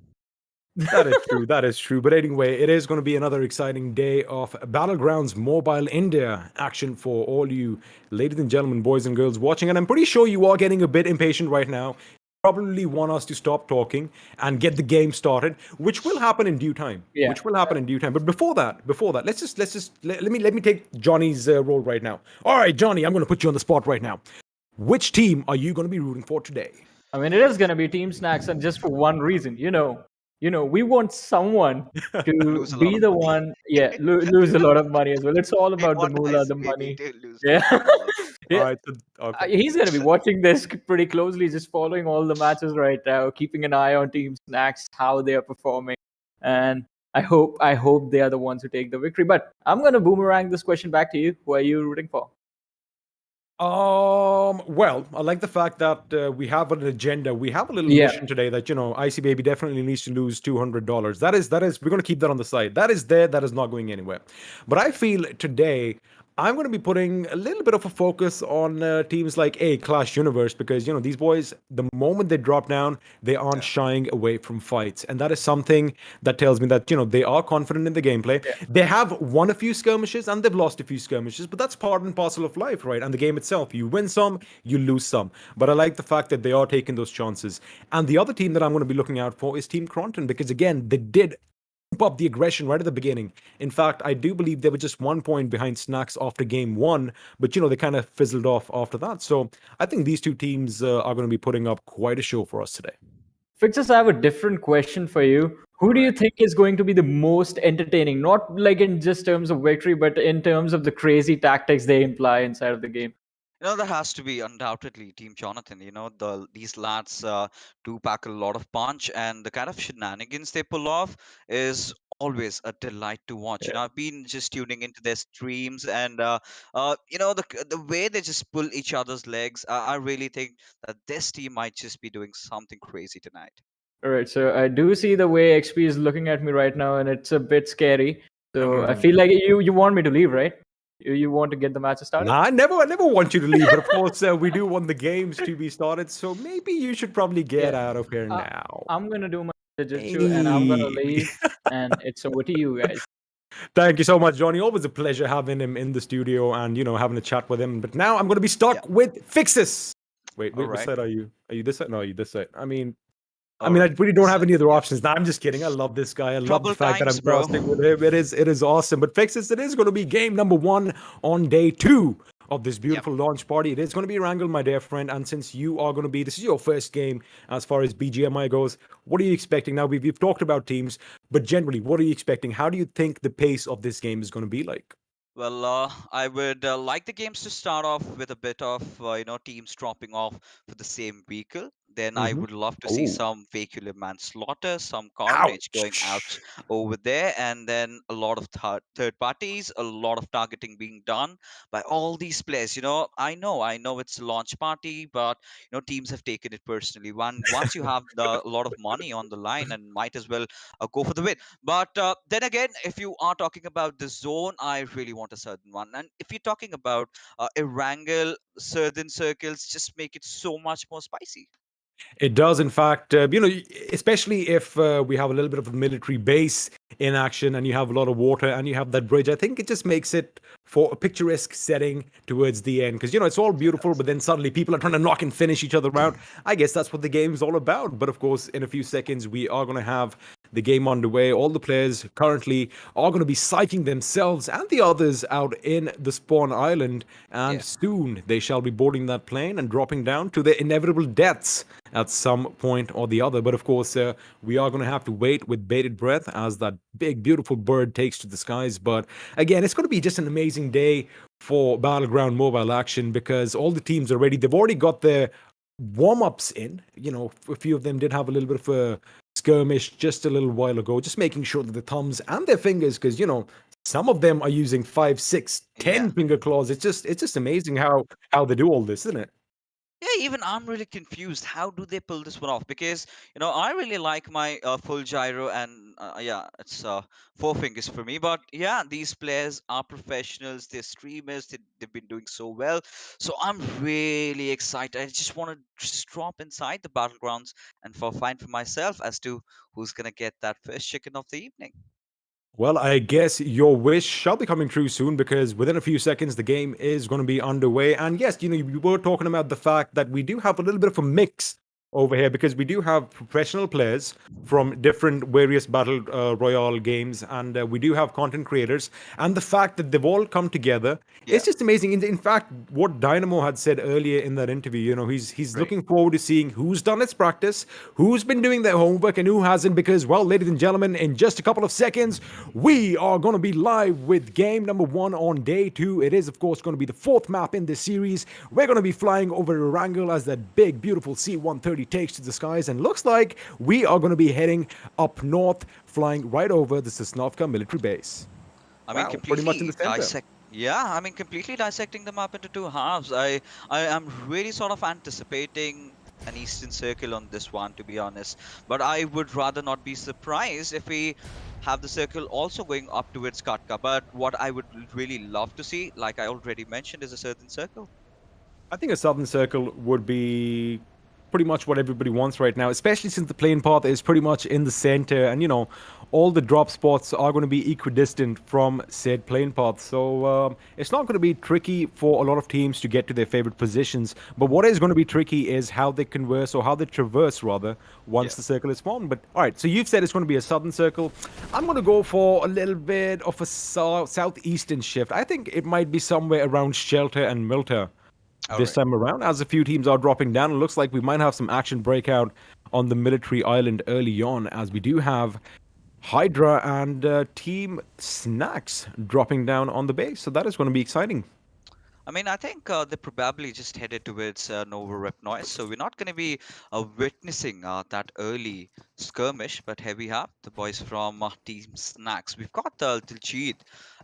That is true. That is true. But anyway, it is going to be another exciting day of Battlegrounds Mobile India action for all you ladies and gentlemen, boys and girls watching. And I'm pretty sure you are getting a bit impatient right now. Probably want us to stop talking and get the game started, which will happen in due time.
Yeah.
Which will happen in due time. But before that, let me take Johnny's role right now. All right, Johnny, I'm going to put you on the spot right now. Which team are you going to be rooting for today?
I mean, it is gonna be Team Snacks, and just for one reason, we want someone to
Lose a lot
be
of
the
money.
one, lose a lot of money as well. It's all
In
about the
one
moolah,
eyes,
the
we
money.
need to lose
Yeah.
$100.
Yeah.
All right. Okay.
He's gonna be watching this pretty closely, just following all the matches right now, keeping an eye on Team Snacks, how they are performing, and I hope they are the ones who take the victory. But I'm gonna boomerang this question back to you. Who are you rooting for?
Well, I like the fact that we have an agenda. We have a little
Yeah.
mission today that, Icy Baby definitely needs to lose $200. That is, we're going to keep that on the side. That is there. That is not going anywhere. But I feel today I'm going to be putting a little bit of a focus on teams like Clash Universe, because, these boys, the moment they drop down, they aren't shying away from fights. And that is something that tells me that, they are confident in the gameplay. They have won a few skirmishes and they've lost a few skirmishes, but that's part and parcel of life, right? And the game itself, you win some, you lose some. But I like the fact that they are taking those chances. And the other team that I'm going to be looking out for is Team KRONTEN, because again, they did up the aggression right at the beginning. In fact, I do believe they were just 1 point behind Snax after game one, but they kind of fizzled off after that. So I think these two teams are going to be putting up quite a show for us today.
Fixes, I have a different question for you. Who do you think is going to be the most entertaining? Not like in just terms of victory, but in terms of the crazy tactics they imply inside of the game.
There has to be undoubtedly Team Jonathan. These lads do pack a lot of punch, and the kind of shenanigans they pull off is always a delight to watch. I've been just tuning into their streams, and the way they just pull each other's legs. I really think that this team might just be doing something crazy tonight.
All right, so I do see the way XP is looking at me right now, and it's a bit scary. So I feel like you want me to leave, right? You want to get the match started?
Nah, I never want you to leave. But of course, we do want the games to be started. So maybe you should probably get out of here now.
I'm gonna do my jujitsu and I'm gonna leave, and it's over to you guys.
Thank you so much, Johnny. Always a pleasure having him in the studio and having a chat with him. But now I'm going to be stuck with Fixes. Wait, which side are you? Are you this side? No, are you this side? I really don't have any other options. Nah, I'm just kidding. I love this guy. I love the fact that I'm crossing with him. It is awesome. But Fixes, it is going to be game number 1 on day 2 of this beautiful launch party. It is going to be Wrangle, my dear friend. And since you are going to be, this is your first game as far as BGMI goes, what are you expecting? Now, we've talked about teams, but generally, what are you expecting? How do you think the pace of this game is going to be like?
Well, I would like the games to start off with a bit of teams dropping off for the same vehicle. Then I
Mm-hmm.
would love to see
Oh,
some vehicular manslaughter, some carnage going out
ouch.
over there, and then a lot of third parties, a lot of targeting being done by all these players. I know it's a launch party, but teams have taken it personally. Once you have a lot of money on the line, and might as well go for the win. But then again, if you are talking about the zone, I really want a certain one. And if you're talking about a wrangle, certain circles, just make it so much more spicy.
It does, in fact, especially if we have a little bit of a military base in action and you have a lot of water and you have that bridge. I think it just makes it for a picturesque setting towards the end because, it's all beautiful, but then suddenly people are trying to knock and finish each other out. I guess that's what the game is all about. But of course, in a few seconds, we are going to have the game underway. All the players currently are going to be psyching themselves and the others out in the spawn island. And
Yeah.
soon they shall be boarding that plane and dropping down to their inevitable deaths at some point or the other. But of course, we are going to have to wait with bated breath as that big, beautiful bird takes to the skies. But again, it's going to be just an amazing day for Battleground Mobile action because all the teams are ready. They've already got their warm-ups in. A few of them did have a little bit of a skirmish just a little while ago, just making sure that the thumbs and their fingers, because some of them are using 5, 6, 10
Yeah.
finger claws. It's just amazing how they do all this, isn't it?
Yeah, even I'm really confused. How do they pull this one off? Because I really like my full gyro, and yeah, it's four fingers for me. But yeah, these players are professionals. They're streamers. They've been doing so well. So I'm really excited. I just want to just drop inside the battlegrounds and find for myself as to who's gonna get that first chicken of the evening.
Well, I guess your wish shall be coming true soon because within a few seconds the game is going to be underway. And yes, you were talking about the fact that we do have a little bit of a mix over here because we do have professional players from different various battle royale games, and we do have content creators. And the fact that they've all come together,
Yeah,
it's just amazing. In fact, what Dynamo had said earlier in that interview, he's
right.
looking forward to seeing who's done its practice, who's been doing their homework, and who hasn't. Because, well, ladies and gentlemen, in just a couple of seconds, we are going to be live with game number 1 on day 2. It is, of course, going to be the 4th map in this series. We're going to be flying over Erangel as that big, beautiful C-130 takes to the skies, and looks like we are going to be heading up north, flying right over the Sosnovka military base.
I mean,
Wow, pretty much in the
completely
center.
dissect. Yeah, I mean, completely dissecting them up into two halves. I am really sort of anticipating an Eastern Circle on this one, to be honest. But I would rather not be surprised if we have the circle also going up towards Katka. But what I would really love to see, like I already mentioned, is a certain circle.
I think a southern circle would be pretty much what everybody wants right now, especially since the plane path is pretty much in the center, and all the drop spots are going to be equidistant from said plane path. So it's not going to be tricky for a lot of teams to get to their favorite positions. But what is going to be tricky is how they converse, or how they traverse rather, once
Yeah.
the circle is formed. But all right, so you've said it's going to be a southern circle. I'm going to go for a little bit of a southeastern shift. I think it might be somewhere around Shelter and Milta
All
this
right.
time around, as a few teams are dropping down. It looks like we might have some action breakout on the military island early on, as we do have Hydra and Team Snax dropping down on the base. So that is going to be exciting.
I mean, I think they probably just headed towards Nova Rep Noise, so we're not going to be witnessing that early skirmish. But here we have the boys from Team Snacks. We've got Diljit.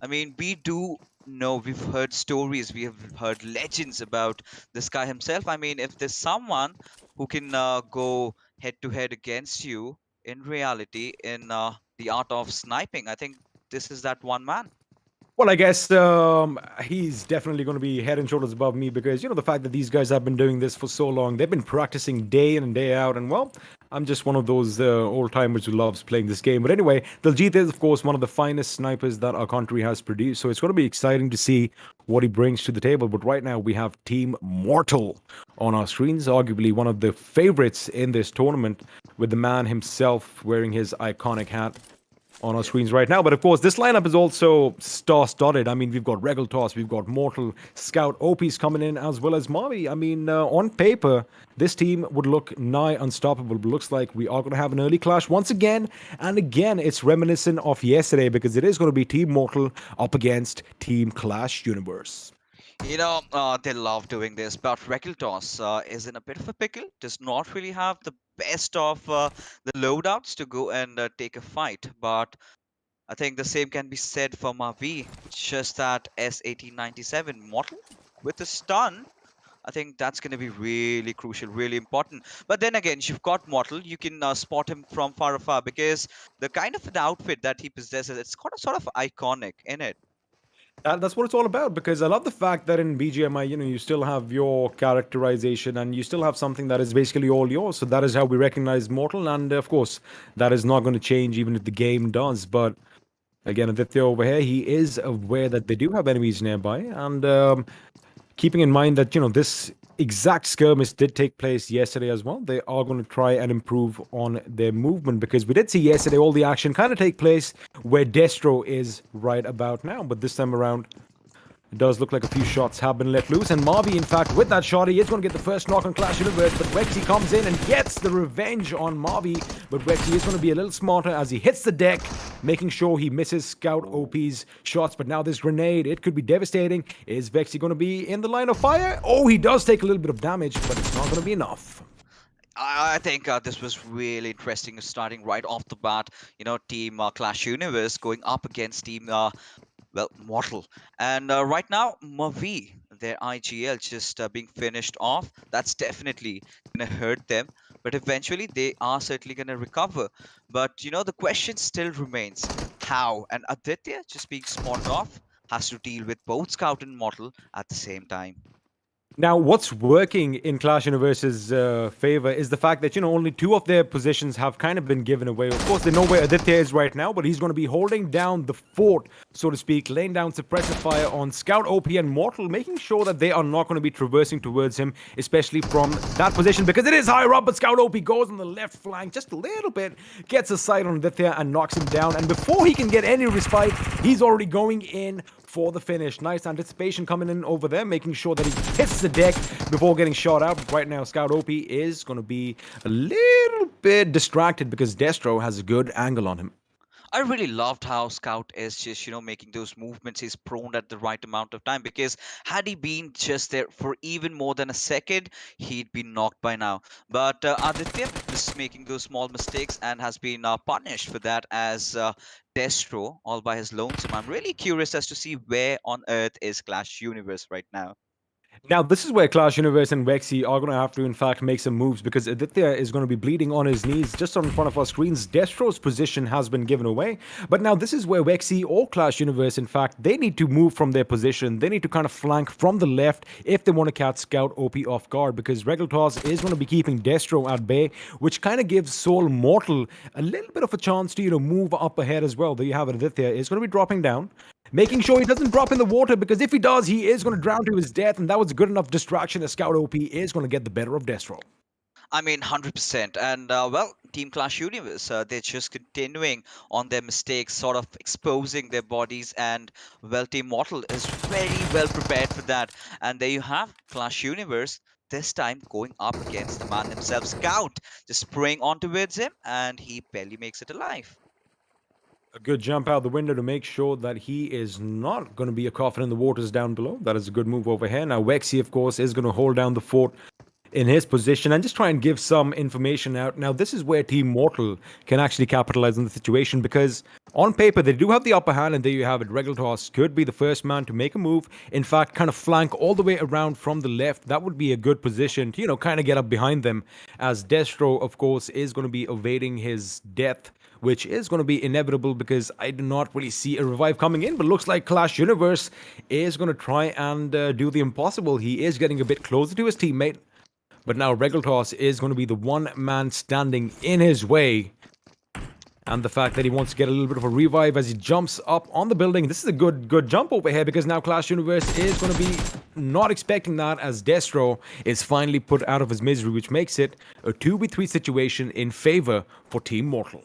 I mean, we do know, we've heard stories, we have heard legends about this guy himself. I mean, if there's someone who can go head to head against you in reality in the art of sniping, I think this is that one man.
Well, I guess he's definitely going to be head and shoulders above me because, the fact that these guys have been doing this for so long, they've been practicing day in and day out. And, well, I'm just one of those old timers who loves playing this game. But anyway, Diljit is, of course, one of the finest snipers that our country has produced. So it's going to be exciting to see what he brings to the table. But right now, we have Team Mortal on our screens, arguably one of the favorites in this tournament, with the man himself wearing his iconic hat. on our screens right now. But of course, this lineup is also star-studded. I mean, we've got Regaltos, we've got Mortal, Scout, OP's coming in, as well as Mavi. I mean, on paper, this team would look nigh unstoppable, but looks like we are going to have an early clash once again. And again, it's reminiscent of yesterday because it is going to be Team Mortal up against Team Clash Universe.
They love doing this, but Regaltos is in a bit of a pickle. Does not really have the best of the loadouts to go and take a fight. But I think the same can be said for Mavi. Just that S1897 model with a stun. I think that's going to be really crucial, really important. But then again, you've got Mortal. You can spot him from far afar because the kind of an outfit that he possesses, it's kind of sort of iconic, in it.
That's what it's all about, because I love the fact that in BGMI, you still have your characterization and you still have something that is basically all yours. So that is how we recognize Mortal, and of course, that is not going to change even if the game does. But again, Aditya over here, he is aware that they do have enemies nearby, and keeping in mind that, this exact skirmish did take place yesterday as well, they are going to try and improve on their movement, because we did see yesterday all the action kind of take place where Destro is right about now. But this time around, it does look like a few shots have been let loose, and Mavi, in fact, with that shot, he is going to get the first knock on Clash Universe, but Wexy comes in and gets the revenge on Mavi, but Wexy is going to be a little smarter as he hits the deck, making sure he misses Scout OP's shots. But now this grenade, it could be devastating. Is Wexy going to be in the line of fire? Oh, he does take a little bit of damage, but it's not going to be enough.
I think this was really interesting, starting right off the bat. Team Clash Universe going up against Team Mortal. And right now, Mavi, their IGL just being finished off. That's definitely going to hurt them. But eventually, they are certainly going to recover. But, the question still remains, how? And Aditya, just being spawned off, has to deal with both Scout and Mortal at the same time.
Now, what's working in Clash Universe's favor is the fact that, only 2 of their positions have kind of been given away. Of course, they know where Aditya is right now, but he's going to be holding down the fort, so to speak, laying down suppressive fire on Scout, OP, and Mortal, making sure that they are not going to be traversing towards him, especially from that position, because it is higher up. But Scout OP goes on the left flank just a little bit, gets a sight on Aditya and knocks him down. And before he can get any respite, he's already going in for the finish. Nice anticipation coming in over there, making sure that he hits the deck before getting shot out. Right now, Scout OP is going to be a little bit distracted because Destro has a good angle on him.
I really loved how Scout is just, making those movements. He's prone at the right amount of time, because had he been just there for even more than a second, he'd be knocked by now. But Aditya is making those small mistakes and has been punished for that as Destro all by his lonesome. I'm really curious as to see where on earth is Clash Universe right now.
Now, this is where Clash Universe and Wexy are going to have to, in fact, make some moves, because Aditya is going to be bleeding on his knees just in front of our screens. Destro's position has been given away. But now this is where Wexy or Clash Universe, in fact, they need to move from their position. They need to kind of flank from the left if they want to catch Scout OP off guard, because Regaltos is going to be keeping Destro at bay, which kind of gives Soul Mortal a little bit of a chance to, move up ahead as well. There you have it. Aditya is going to be dropping down, making sure he doesn't drop in the water, because if he does, he is going to drown to his death, and that was a good enough distraction as Scout OP is going to get the better of Destro.
I mean, 100%. And, Team Clash Universe, they're just continuing on their mistakes, sort of exposing their bodies, and, Team Mortal is very well prepared for that. And there you have Clash Universe, this time going up against the man himself, Scout, just spraying on towards him, and he barely makes it alive.
A good jump out the window to make sure that he is not going to be a coffin in the waters down below. That is a good move over here. Now, Wexy, of course, is going to hold down the fort in his position and just try and give some information out. Now, this is where Team Mortal can actually capitalize on the situation, because on paper, they do have the upper hand, and there you have it. Regaltos could be the first man to make a move. In fact, kind of flank all the way around from the left. That would be a good position to, kind of get up behind them, as Destro, of course, is going to be evading his death, which is going to be inevitable, because I do not really see a revive coming in. But looks like Clash Universe is going to try and do the impossible. He is getting a bit closer to his teammate, but now Regaltos is going to be the one man standing in his way. And the fact that he wants to get a little bit of a revive as he jumps up on the building. This is a good jump over here, because now Clash Universe is going to be not expecting that, as Destro is finally put out of his misery, which makes it a 2v3 situation in favor for Team Mortal.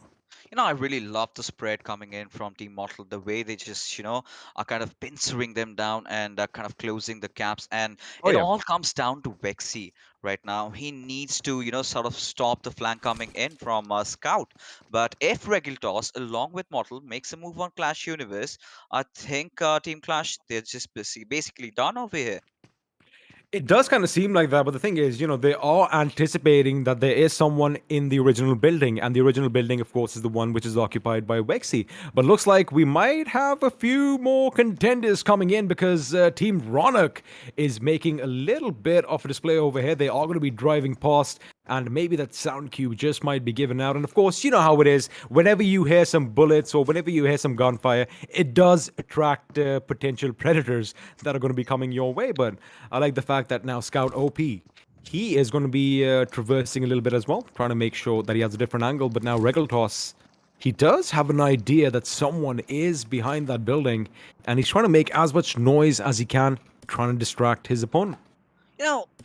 I really love the spread coming in from Team Mortal, the way they just, are kind of pincering them down and kind of closing the gaps. And
Oh
it
yeah.
all comes down to Vexy right now. He needs to, sort of stop the flank coming in from Scout. But if Regiltos, along with Mortal, makes a move on Clash Universe, I think Team Clash, they're just basically done over here.
It does kind of seem like that, but the thing is, they are anticipating that there is someone in the original building, and the original building, of course, is the one which is occupied by Vexy. But looks like we might have a few more contenders coming in because Team Ronak is making a little bit of a display over here. They are going to be driving past, and maybe that sound cue just might be given out. And of course, you know how it is. Whenever you hear some bullets or whenever you hear some gunfire, it does attract potential predators that are going to be coming your way. But I like the fact that now Scout OP, he is going to be traversing a little bit as well, trying to make sure that he has a different angle. But now Regaltos, he does have an idea that someone is behind that building, and he's trying to make as much noise as he can, trying to distract his opponent.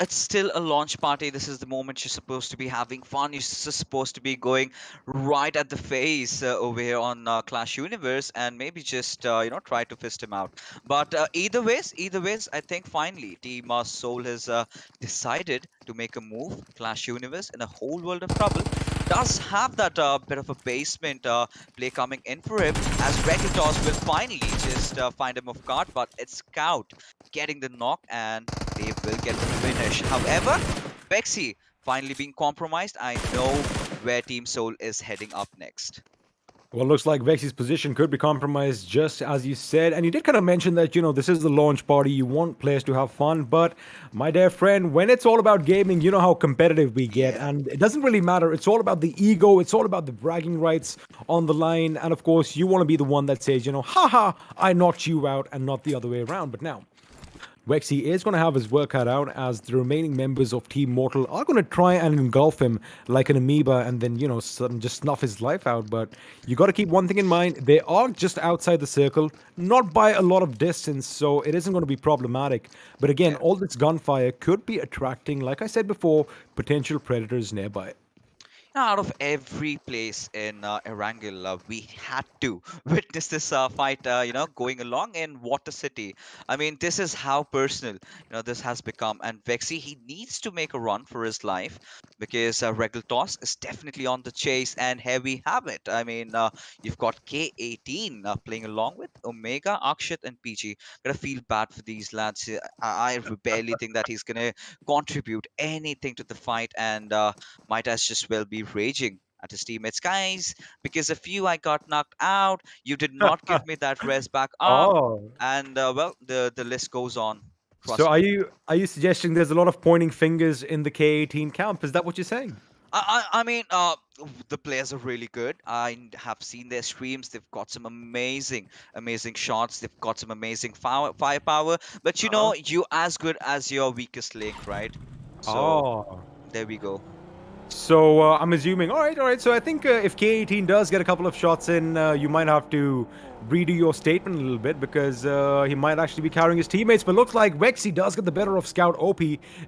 It's still a launch party. This is the moment you're supposed to be having fun. You're supposed to be going right at the face over here on Clash Universe, and maybe just try to fist him out. But either ways, I think finally Team Soul has decided to make a move. Clash Universe in a whole world of trouble does have that bit of a basement play coming in for him, as Rekitos will finally just find him off guard, but it's Scout getting the knock, and they will get the finish. However, Bexy finally being compromised. I know where Team Soul is heading up next.
Well, looks like Vexy's position could be compromised, just as you said. And you did kind of mention that, this is the launch party. You want players to have fun. But, my dear friend, when it's all about gaming, you know how competitive we get. And it doesn't really matter. It's all about the ego. It's all about the bragging rights on the line. And, of course, you want to be the one that says, haha, I knocked you out, and not the other way around. But now, Vexy is going to have his work cut out, as the remaining members of Team Mortal are going to try and engulf him like an amoeba and then, just snuff his life out. But you got to keep one thing in mind. They are just outside the circle, not by a lot of distance, so it isn't going to be problematic. But again, all this gunfire could be attracting, like I said before, potential predators nearby.
Out of every place in Erangel, we had to witness this fight, going along in Water City. I mean, this is how personal, this has become. And Vexy, he needs to make a run for his life, because Regaltos is definitely on the chase, and here we have it. I mean, you've got K18 playing along with Omega, Akshat, and PG. Gonna feel bad for these lads. I barely think that he's gonna contribute anything to the fight, and might as just well be raging at his teammates. Guys, because of you I got knocked out. You did not give me that res back up.
Oh.
And well, the list goes on. Trust
So
me.
are you suggesting there's a lot of pointing fingers in the K18 camp? Is that what you're saying?
I mean, the players are really good. Have seen their streams. They've got some amazing shots. They've got some amazing firepower. But you as good as your weakest link, right? So there we go.
So I'm assuming, all right. So I think if K18 does get a couple of shots in, you might have to redo your statement a little bit, because he might actually be carrying his teammates. But looks like Vexy does get the better of Scout OP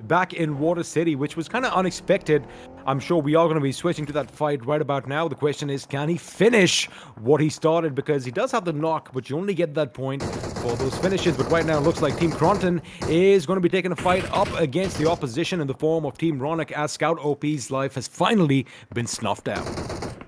back in Water City, which was kind of unexpected. I'm sure we are going to be switching to that fight right about now. The question is, can he finish what he started? Because he does have the knock, but you only get that point for those finishes. But right now, it looks like Team KRONTEN is going to be taking a fight up against the opposition in the form of Team Ronak, as Scout OP's life has finally been snuffed out.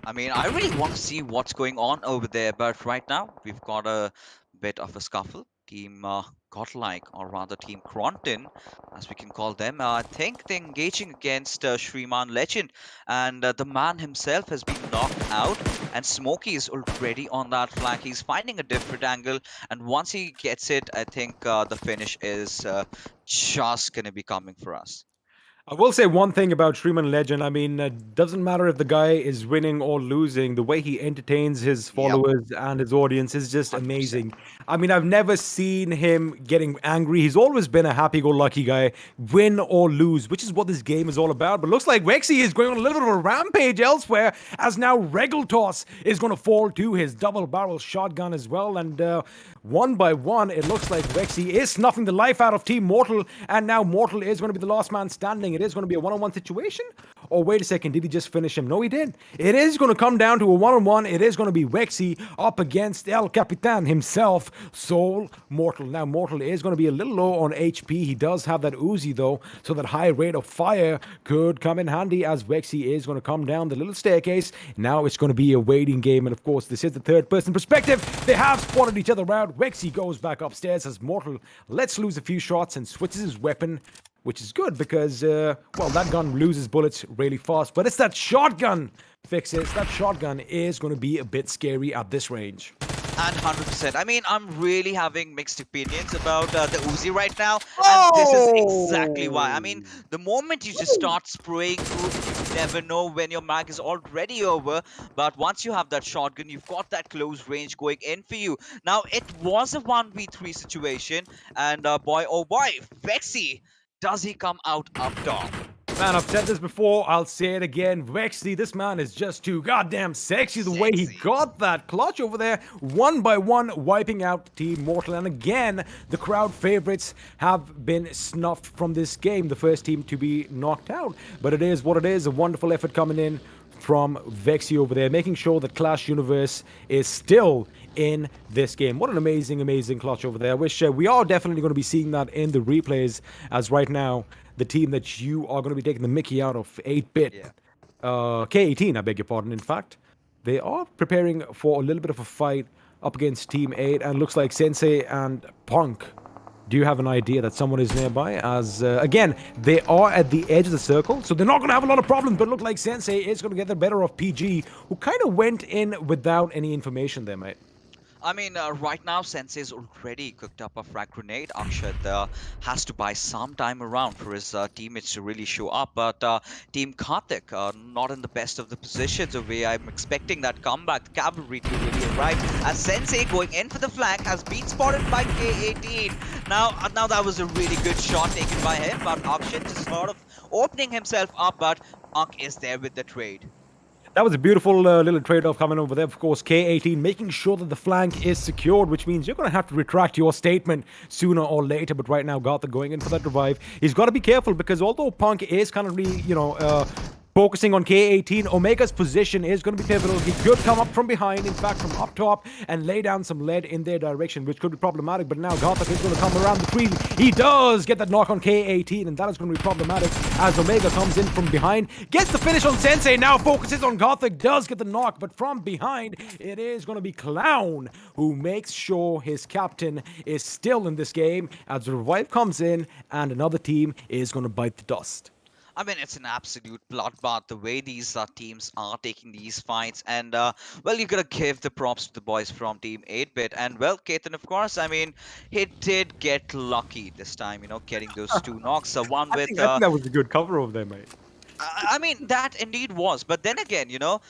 I mean, I really want to see what's going on over there, but right now we've got a bit of a scuffle. Team Godlike, or rather Team KRONTEN, as we can call them. I think they're engaging against SHREEMAN Legend, and the man himself has been knocked out, and Smokey is already on that flank. He's finding a different angle, and once he gets it, I think the finish is just going to be coming for us.
I will say one thing about SHREEMAN Legend. I mean, doesn't matter if the guy is winning or losing, the way he entertains his followers and his audience is just
100%.
amazing. I mean, I've never seen him getting angry. He's always been a happy-go-lucky guy, win or lose, which is what this game is all about. But looks like Vexy is going on a little bit of a rampage elsewhere, as now Regaltos is going to fall to his double-barrel shotgun as well. And one by one, it looks like Vexy is snuffing the life out of Team Mortal, and now Mortal is going to be the last man standing. It is going to be a one-on-one situation, Oh, wait a second, did he just finish him? No, he did. It is going to come down to a one-on-one. It is going to be Wexy up against El Capitan himself, Soul Mortal. Now, Mortal is going to be a little low on HP. He does have that Uzi, though, so that high rate of fire could come in handy as Wexy is going to come down the little staircase. Now it's going to be a waiting game, and of course, this is the third-person perspective. They have spotted each other out. Wexy goes back upstairs as Mortal lets loose a few shots and switches his weapon, which is good because, well, that gun loses bullets really fast. But it's that shotgun, Fixes. That shotgun is going to be a bit scary at this range.
And 100%. I mean, I'm really having mixed opinions about the Uzi right now. And this is exactly why. I mean, the moment you just start spraying through, you never know when your mag is already over. But once you have that shotgun, you've got that close range going in for you. Now, it was a 1v3 situation. And boy, oh boy, Vexy, does he come out up top?
Man, I've said this before, I'll say it again. Vexy, this man is just too goddamn sexy. The way he got that clutch over there, one by one, wiping out Team Mortal. And again, the crowd favorites have been snuffed from this game, the first team to be knocked out. But it is what it is, a wonderful effort coming in from Vexy over there, making sure that Clash Universe is still in this game. What an amazing, amazing clutch over there. I wish we are definitely going to be seeing that in the replays, as right now, the team that you are going to be taking the mickey out of, 8-bit, K18, I beg your pardon, in fact, they are preparing for a little bit of a fight up against Team 8, and looks like Sensei and Punk. Do you have an idea that someone is nearby? As, again, they are at the edge of the circle, so they're not going to have a lot of problems, but look like Sensei is going to get the better of PG, who kind of went in without any information there, mate.
I mean, right now, Sensei's already cooked up a frag grenade. Akshat has to buy some time around for his teammates to really show up. But Team GHATAK, not in the best of the positions, the way I'm expecting that comeback, the cavalry to really arrive. As Sensei going in for the flank has been spotted by K18. Now that was a really good shot taken by him, but Akshat just sort of opening himself up, but Unk is there with the trade.
That was a beautiful little trade-off coming over there. Of course, K18 making sure that the flank is secured, which means you're going to have to retract your statement sooner or later. But right now, GHATAK going in for that revive. He's got to be careful because although Punk is currently, you know, focusing on K18, Omega's position is going to be pivotal. He could come up from behind, in fact, from up top, and lay down some lead in their direction, which could be problematic. But now GHATAK is going to come around the tree. He does get that knock on K18, and that is going to be problematic as Omega comes in from behind. Gets the finish on Sensei, now focuses on GHATAK, does get the knock, but from behind, it is going to be Clown who makes sure his captain is still in this game as the revive comes in, and another team is going to bite the dust.
I mean, it's an absolute bloodbath, the way these teams are taking these fights. And, well, you gotta give the props to the boys from Team 8-bit. And, well, Ketan, of course, I mean, he did get lucky this time, you know, getting those two knocks. One with...
I think that was a good cover over there, mate.
I mean, that indeed was. But then again, you know,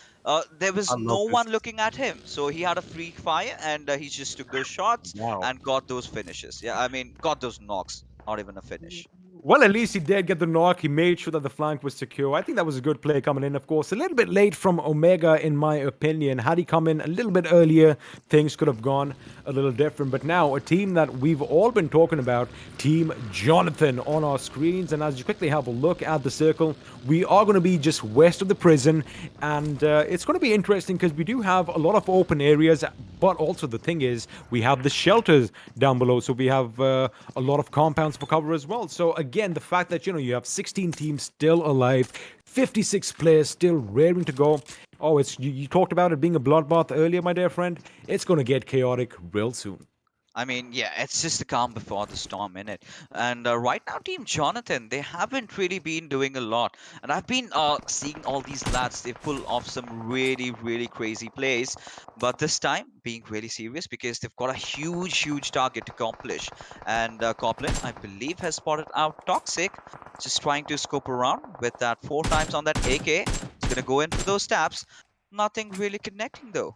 there was no one looking at him. So he had a free fire, and he just took those shots and got those finishes. Yeah, I mean, got those knocks. Not even a finish.
Well, at least he did get the knock. He made sure that the flank was secure. I think that was a good play coming in, of course. A little bit late from Omega, in my opinion. Had he come in a little bit earlier, things could have gone a little different. But now, a team that we've all been talking about, Team Jonathan, on our screens. And as you quickly have a look at the circle, we are going to be just west of the prison. And it's going to be interesting because we do have a lot of open areas. But also the thing is, we have the shelters down below. So we have a lot of compounds for cover as well. So again, the fact that, you know, you have 16 teams still alive, 56 players still raring to go. Oh, it's you talked about it being a bloodbath earlier, my dear friend. It's going to get chaotic real soon.
I mean, yeah, it's just the calm before the storm, innit? And right now, Team Jonathan, they haven't really been doing a lot. And I've been seeing all these lads, they pull off some really, really crazy plays. But this time, being really serious because they've got a huge, huge target to accomplish. And Coplin, I believe, has spotted out Toxic. Just trying to scope around with that 4 times on that AK. He's going to go in for those taps. Nothing really connecting, though.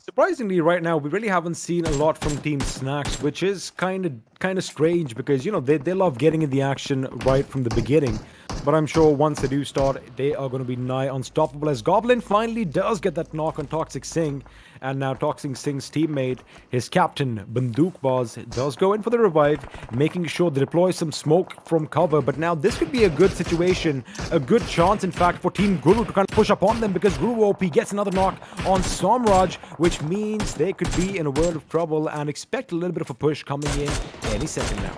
Surprisingly, right now, we really haven't seen a lot from Team Snax, which is kind of kind of strange because, you know, they love getting in the action right from the beginning. But I'm sure once they do start, they are going to be nigh unstoppable as Goblin finally does get that knock on Toxic Singh. And now Toxic Singh's teammate, his captain, BandookBaaz, does go in for the revive, making sure they deploy some smoke from cover. But now this could be a good situation, a good chance, in fact, for Team Guru to kind of push up on them because Guru OP gets another knock on Somraj, which means they could be in a world of trouble and expect a little bit of a push coming in any second now.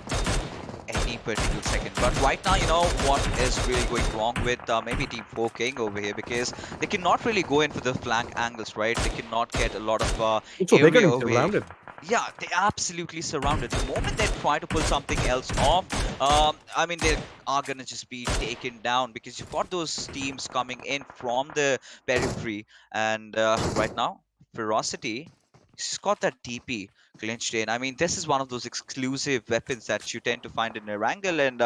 Any particular second. But right now, you know what is really going wrong with maybe Team 4 King over here, because they cannot really go in for the flank angles, right? They cannot get a lot of
So they're
area
getting
over here.
surrounded.
Yeah, they absolutely surrounded. The moment they try to pull something else off, I mean, they are gonna just be taken down because you've got those teams coming in from the periphery, and right now, Ferocity, she's got that DP clinched in. I mean, this is one of those exclusive weapons that you tend to find in Erangel, and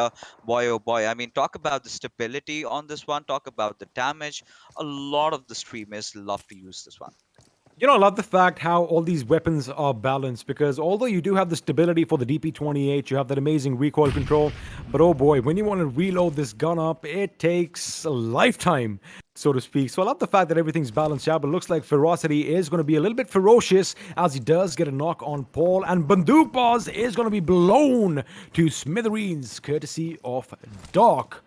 boy, oh boy, I mean, talk about the stability on this one, talk about the damage. A lot of the streamers love to use this one.
You know, I love the fact how all these weapons are balanced because although you do have the stability for the DP28, you have that amazing recoil control, but oh boy, when you want to reload this gun up, it takes a lifetime, so to speak. So I love the fact that everything's balanced out, but it looks like Ferocity is going to be a little bit ferocious as he does get a knock on Paul, and BandookBaaz is going to be blown to smithereens, courtesy of Doc.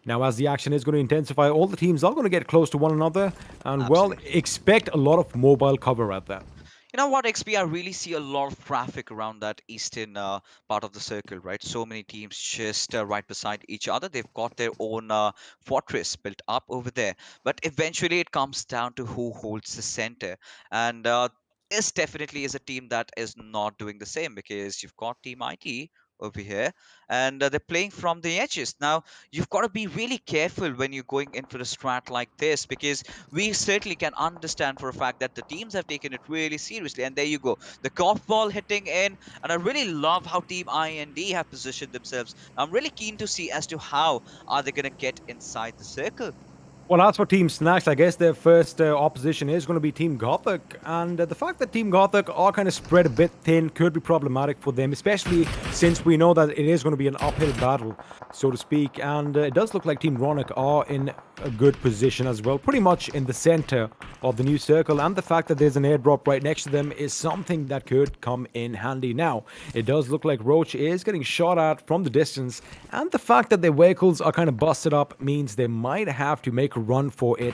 Now, as the action is going to intensify, all the teams are going to get close to one another, and well, expect a lot of mobile cover at that.
You know what, XP, I really see a lot of traffic around that eastern part of the circle, right? So many teams just right beside each other. They've got their own fortress built up over there. But eventually it comes down to who holds the center. And this definitely is a team that is not doing the same because you've got Team IT over here, and they're playing from the edges. Now, you've got to be really careful when you're going in for a strat like this, because we certainly can understand for a fact that the teams have taken it really seriously. And there you go, the golf ball hitting in, and I really love how Team IND have positioned themselves. I'm really keen to see as to how are they going to get inside the circle.
Well, as for Team Snax, I guess their first opposition is going to be Team GHATAK, and the fact that Team GHATAK are kind of spread a bit thin could be problematic for them, especially since we know that it is going to be an uphill battle, so to speak, and it does look like Team Ronak are in a good position as well, pretty much in the center of the new circle, and the fact that there's an airdrop right next to them is something that could come in handy. Now, it does look like Roach is getting shot at from the distance, and the fact that their vehicles are kind of busted up means they might have to make a run for it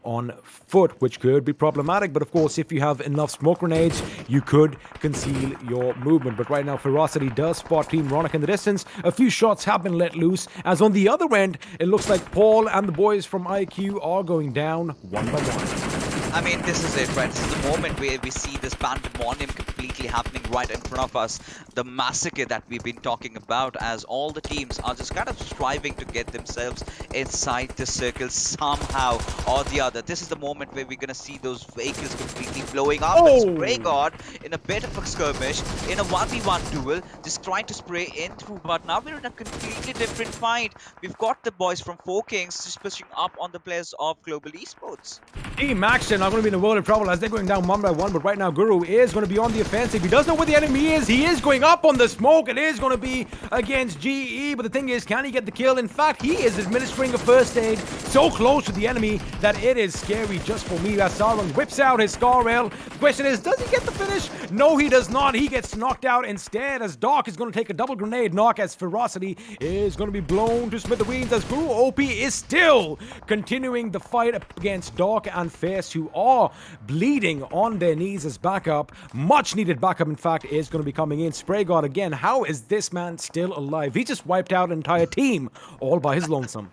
on foot, which could be problematic. But of course, if you have enough smoke grenades, you could conceal your movement. But right now, Ferocity does spot Team Ronak in the distance. A few shots have been let loose, as on the other end, it looks like Paul and the boys from IQ are going down one by one.
I mean, this is it, right? This is the moment where we see this pandemonium completely happening right in front of us. The massacre that we've been talking about, as all the teams are just kind of striving to get themselves inside the circle somehow or the other. This is the moment where we're going to see those vehicles completely blowing up. And Spray God in a bit of a skirmish, in a 1v1 duel, just trying to spray in through. But now we're in a completely different fight. We've got the boys from 4 Kings just pushing up on the players of Global Esports.
Team MAXTERN are going to be in a world of trouble as they're going down one by one, but right now Guru is going to be on the offensive. He does know where the enemy is. He is going up on the smoke. It is going to be against GE, but the thing is, can he get the kill? In fact, he is administering a first aid so close to the enemy that it is scary just for me as Sangwan whips out his scar rail. The question is, does he get the finish? No, he does not. He gets knocked out instead as Doc is going to take a double grenade knock as Ferocity is going to be blown to smithereens as Guru OP is still continuing the fight against Doc and Fierce, who are bleeding on their knees as backup. Much needed backup, in fact, is going to be coming in. Spray God again. How is this man still alive? He just wiped out an entire team all by his lonesome.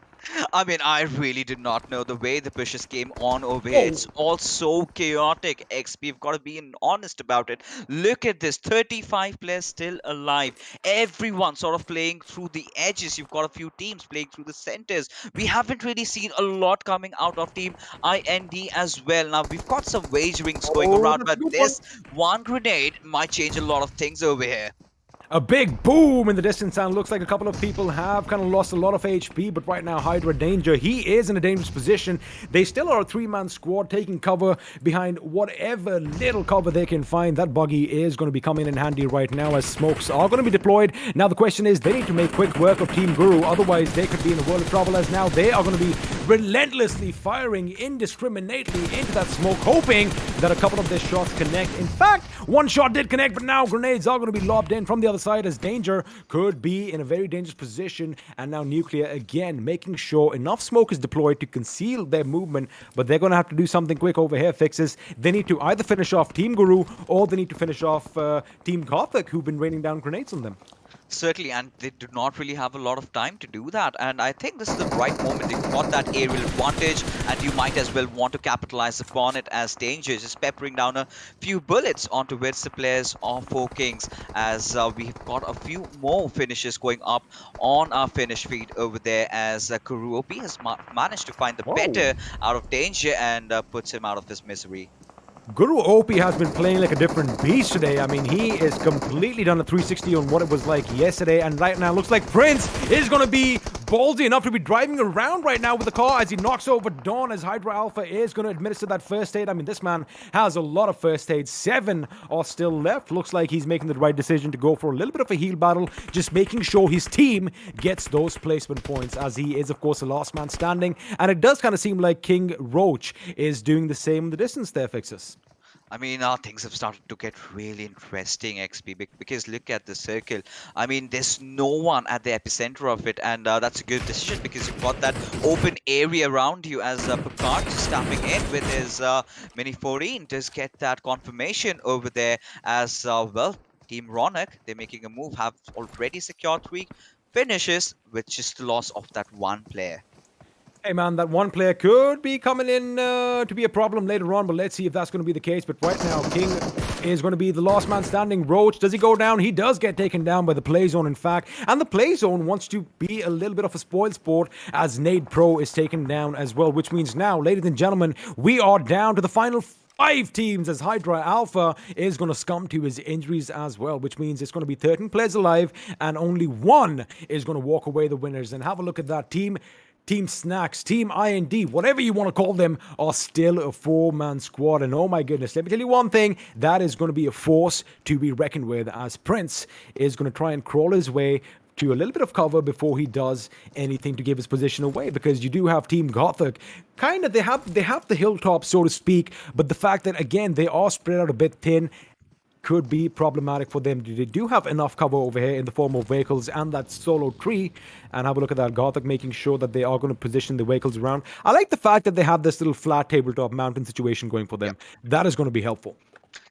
I mean, I really did not know the way the pushes came on over here. It's all so chaotic, XP. We've got to be honest about it. Look at this, 35 players still alive. Everyone sort of playing through the edges. You've got a few teams playing through the centers. We haven't really seen a lot coming out of Team IND as well. Now, we've got some wagerings going around, but this one grenade might change a lot of things over here.
A big boom in the distance, and looks like a couple of people have kind of lost a lot of HP, but right now Hydra Danger, he is in a dangerous position. They still are a 3-man squad taking cover behind whatever little cover they can find. That buggy is going to be coming in handy right now as smokes are going to be deployed. Now the question is, they need to make quick work of Team Guru, otherwise they could be in a world of trouble, as now they are going to be relentlessly firing indiscriminately into that smoke, hoping that a couple of their shots connect. In fact, one shot did connect, but now grenades are going to be lobbed in from the other side, as Danger could be in a very dangerous position. And now Nuclear again making sure enough smoke is deployed to conceal their movement, but they're going to have to do something quick over here, Fixes. They need to either finish off Team Guru or they need to finish off Team GHATAK, who've been raining down grenades on them.
Certainly, and they do not really have a lot of time to do that. And I think this is the right moment. They've got that aerial advantage, and you might as well want to capitalize upon it, as Danger is just peppering down a few bullets onto which the players are focusing, as we've got a few more finishes going up on our finish feed over there, as Kuruopi has managed to find the better out of Danger and puts him out of his misery.
Guru OP has been playing like a different beast today. I mean, he is completely done a 360 on what it was like yesterday. And right now, looks like Prince is going to be ballsy enough to be driving around right now with the car as he knocks over Dawn, as Hydra Alpha is going to administer that first aid. I mean, this man has a lot of first aid. 7 are still left. Looks like he's making the right decision to go for a little bit of a heal battle, just making sure his team gets those placement points, as he is, of course, the last man standing. And it does kind of seem like King Roach is doing the same in the distance there, Fixes.
I mean, things have started to get really interesting, XP, because look at the circle. I mean, there's no one at the epicenter of it, and that's a good decision because you've got that open area around you, as Picard just tapping in with his Mini 14 does get that confirmation over there, as well. Team Ronak, they're making a move, have already secured 3 finishes with just the loss of that one player.
Hey man, that one player could be coming in to be a problem later on, but let's see if that's going to be the case. But right now, King is going to be the last man standing. Roach, does he go down? He does get taken down by the play zone, in fact. And the play zone wants to be a little bit of a spoil sport, as Nade Pro is taken down as well, which means now, ladies and gentlemen, we are down to the final 5 teams, as Hydra Alpha is going to succumb to his injuries as well, which means it's going to be 13 players alive and only 1 is going to walk away the winners. And have a look at that team. Team Snax, Team IND, whatever you want to call them, are still a 4-man squad. And oh my goodness, let me tell you one thing, that is going to be a force to be reckoned with, as Prince is going to try and crawl his way to a little bit of cover before he does anything to give his position away, because you do have Team GHATAK. Kind of, they have the hilltop, so to speak, but the fact that, again, they are spread out a bit thin could be problematic for them. They do have enough cover over here in the form of vehicles and that solo tree. And have a look at that. GHATAK making sure that they are going to position the vehicles around. I like the fact that they have this little flat tabletop mountain situation going for them. Yeah. That is going to be helpful.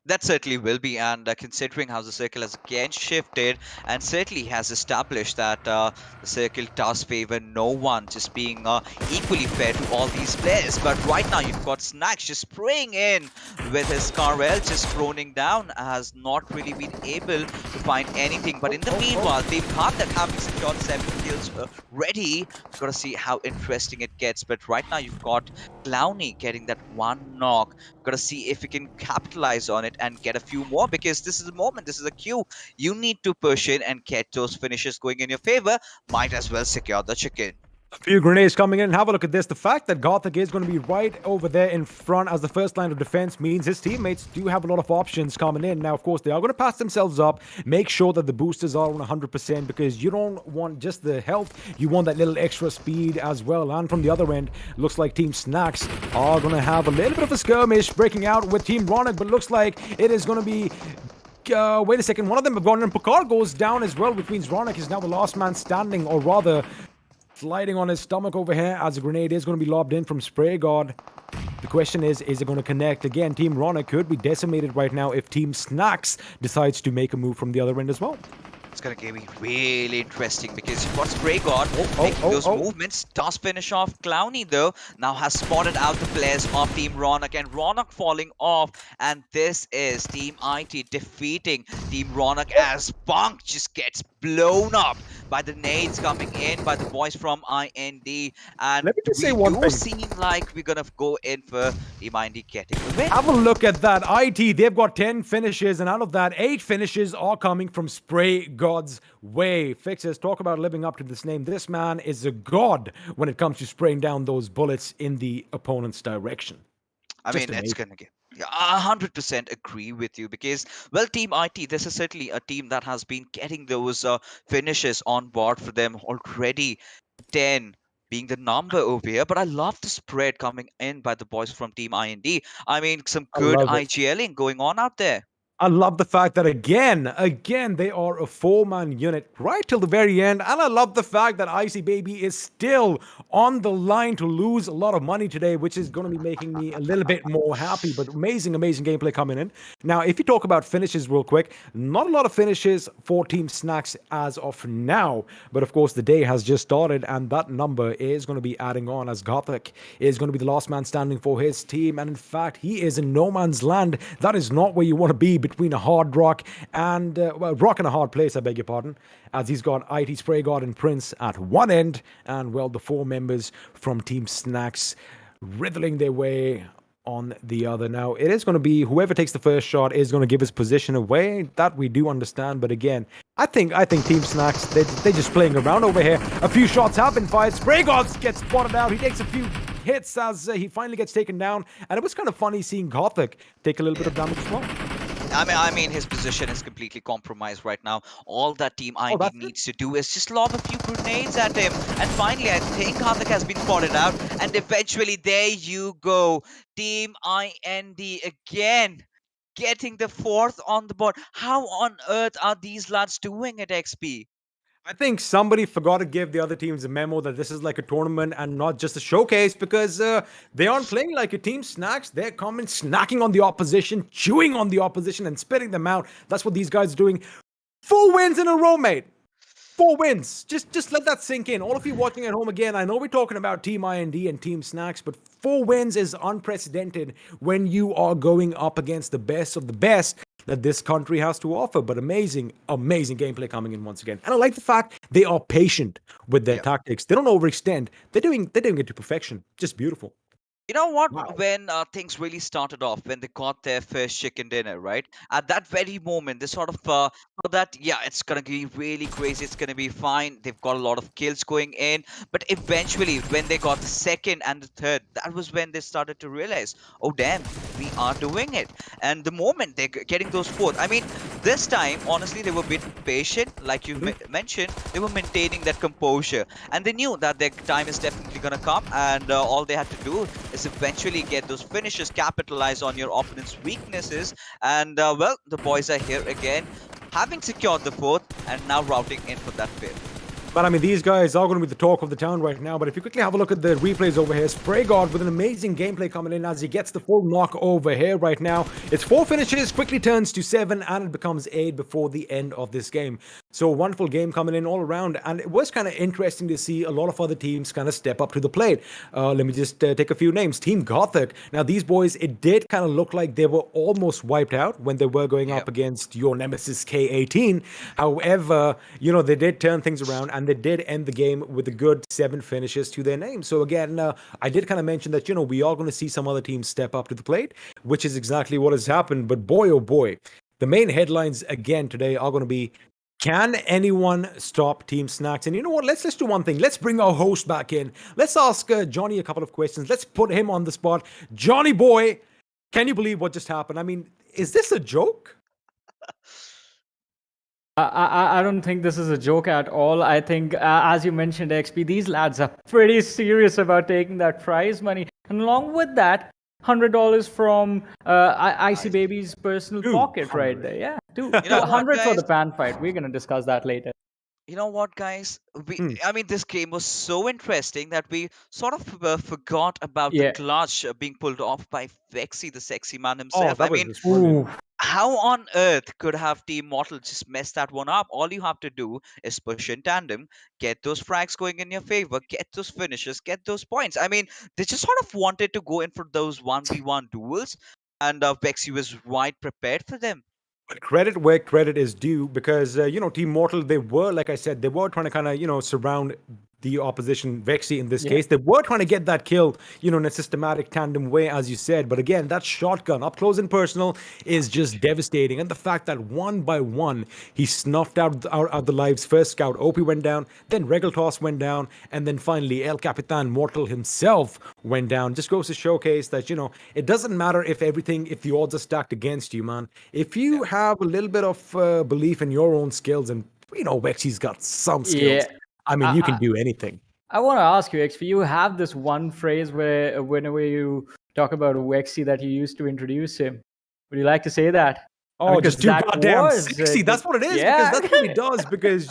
That certainly will be, and considering how the circle has again shifted and certainly has established that the circle does favor no one, just being equally fair to all these players. But right now you've got Snax just spraying in with his Carvel, just droning down, has not really been able to find anything. But in the meanwhile, Team GHATAK having secured 7 kills ready. We've got to see how interesting it gets. But right now you've got Clowny getting that 1 knock. We've got to see if he can capitalize on it and get a few more, because this is the moment, this is a cue. You need to push in and get those finishes going in your favor. Might as well secure the chicken.
A few grenades coming in. Have a look at this. The fact that GHATAK is going to be right over there in front as the first line of defense means his teammates do have a lot of options coming in. Now, of course, they are going to pass themselves up. Make sure that the boosters are on 100%, because you don't want just the health. You want that little extra speed as well. And from the other end, looks like Team Snax are going to have a little bit of a skirmish breaking out with Team Ronak, but looks like it is going to be... wait a second. One of them have gone, and Picard goes down as well, which means Ronak is now the last man standing, or rather... sliding on his stomach over here, as a grenade is going to be lobbed in from Spray God. The question is it going to connect? Again, Team Ronak could be decimated right now if Team Snax decides to make a move from the other end as well.
It's going to get me really interesting, because you've got Spray God making those movements. Does finish off Clowny, though. Now has spotted out the players of Team Ronak, and Ronak falling off. And this is Team IT defeating Team Ronak, as Bunk just gets blown up by the nades coming in by the boys from IND. And
Let me just say
we
one
do
thing.
seem like we're gonna go in for Team IND getting the win.
Have a look at that. IT, they've got 10 finishes, and out of that, 8 finishes are coming from Spray God's way. Fixers, talk about living up to this name. This man is a god when it comes to spraying down those bullets in the opponent's direction.
I
Just
mean, it's
amazing.
gonna get. Yeah, 100% agree with you because, well, Team IT, this is certainly a team that has been getting those finishes on board for them already. 10 being the number over here, but I love the spread coming in by the boys from Team IND. I mean, some
I
good
love it.
IGLing going on out there.
I love the fact that again, they are a 4-man unit right till the very end. And I love the fact that Icy Baby is still on the line to lose a lot of money today, which is going to be making me a little bit more happy. But amazing gameplay coming in. Now, if you talk about finishes real quick, not a lot of finishes for Team Snax as of now. But of course, the day has just started, and that number is going to be adding on as GHATAK is going to be the last man standing for his team. And in fact, he is in no man's land. That is not where you want to be between a hard rock and rock and a hard place, I beg your pardon, as he's got IT Spray God and Prince at one end, and well, the 4 members from Team Snax riddling their way on the other. Now, it is going to be whoever takes the first shot is going to give his position away. That we do understand, but again, I think Team Snax, they're just playing around over here. A few shots have been fired. Spray God gets spotted out. He takes a few hits as he finally gets taken down, and it was kind of funny seeing GHATAK take a little bit of damage as well.
I mean, his position is completely compromised right now. All that Team IND needs to do is just lob a few grenades at him. And finally, I think GHATAK has been spotted out. And eventually, there you go. Team IND again getting the 4th on the board. How on earth are these lads doing it, XP?
I think somebody forgot to give the other teams a memo that this is like a tournament and not just a showcase, because they aren't playing like a team. Snax, they're coming, snacking on the opposition, chewing on the opposition and spitting them out. That's what these guys are doing. 4 wins in a row, mate. 4 wins. Just let that sink in. All of you watching at home again, I know we're talking about Team IND and Team Snax, but 4 wins is unprecedented when you are going up against the best of the best that this country has to offer. But amazing gameplay coming in once again. And I like the fact they are patient with their tactics. They don't overextend. They're doing it to perfection. Just beautiful.
You know what?
Wow.
When things really started off, when they got their first chicken dinner, right? At that very moment, they sort of thought that, yeah, it's going to be really crazy. It's going to be fine. They've got a lot of kills going in. But eventually, when they got the second and the third, that was when they started to realize, oh, damn, we are doing it. And the moment they're getting those fourth, I mean, this time, honestly, they were a bit patient. Like you mentioned, they were maintaining that composure. And they knew that their time is definitely going to come. And all they had to do is eventually get those finishes, capitalize on your opponent's weaknesses, and well, the boys are here again, having secured the 4th and now routing in for that 5th.
But I mean, these guys are going to be the talk of the town right now. But if you quickly have a look at the replays over here, Spray God with an amazing gameplay coming in as he gets the full knock over here right now. It's 4 finishes, quickly turns to 7, and it becomes 8 before the end of this game. So a wonderful game coming in all around. And it was kind of interesting to see a lot of other teams kind of step up to the plate. Let me just take a few names. Team GHATAK. Now, these boys, it did kind of look like they were almost wiped out when they were going up against your nemesis K18. However, you know, they did turn things around and they did end the game with a good 7 finishes to their name. So again, I did kind of mention that, you know, we are going to see some other teams step up to the plate, which is exactly what has happened. But boy, oh boy, the main headlines again today are going to be, can anyone stop Team Snax? And you know what? Let's do one thing. Let's bring our host back in. Let's ask Johnny a couple of questions. Let's put him on the spot. Johnny boy, can you believe what just happened? I mean, is this a joke?
I don't think this is a joke at all. I think, as you mentioned, XP, these lads are pretty serious about taking that prize money. And along with that, $100 from Icy Baby's personal pocket right there. Yeah,
You know what,
100 for
guys?
the pan fight. We're going to discuss that later.
You know what, guys? I mean, this game was so interesting that we sort of forgot about the
Yeah.
clutch being pulled off by Vexy, the sexy man
Oh,
himself.
that
I
was
mean,
just brilliant.
how on earth could have Team Mortal just messed that one up? All you have to do is push in tandem, get those frags going in your favor, get those finishes, get those points. I mean, they just sort of wanted to go in for those 1v1 duels, and Vexy was right prepared for them.
But credit where credit is due, because Team Mortal, they were, like I said, they were trying to kind of surround the opposition, Vexy in this
Yeah.
case. They were trying to get that kill, in a systematic tandem way, as you said. But again, that shotgun up close and personal is just devastating. And the fact that one by one he snuffed out the lives. First scout OP went down, then Regaltos went down, and then finally El Capitan Mortal himself went down. Just goes to showcase that it doesn't matter if the odds are stacked against you, man. If you have a little bit of belief in your own skills, and Vexy's got some skills.
Yeah.
I mean, you can do anything.
I want to ask you, XP, you have this one phrase where whenever you talk about Vexy that you used to introduce him. Would you like to say that?
Oh,
Because
just too
that
goddamn
was,
sexy. That's what it is.
yeah.
Because that's what he does. Because,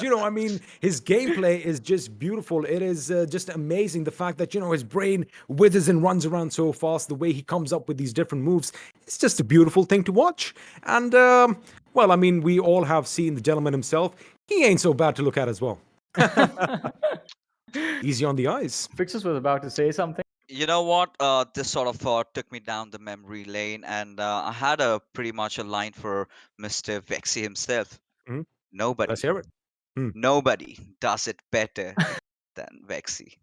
his gameplay is just beautiful. It is just amazing. The fact that, his brain withers and runs around so fast, the way he comes up with these different moves, it's just a beautiful thing to watch. And, we all have seen the gentleman himself. He ain't so bad to look at as well. Easy on the eyes.
Fixus was about to say something.
You know what? This sort of took me down the memory lane, and I had pretty much a line for Mr. Vexy himself.
Mhm.
Nobody,
Let's hear it.
nobody does it better than Vexy.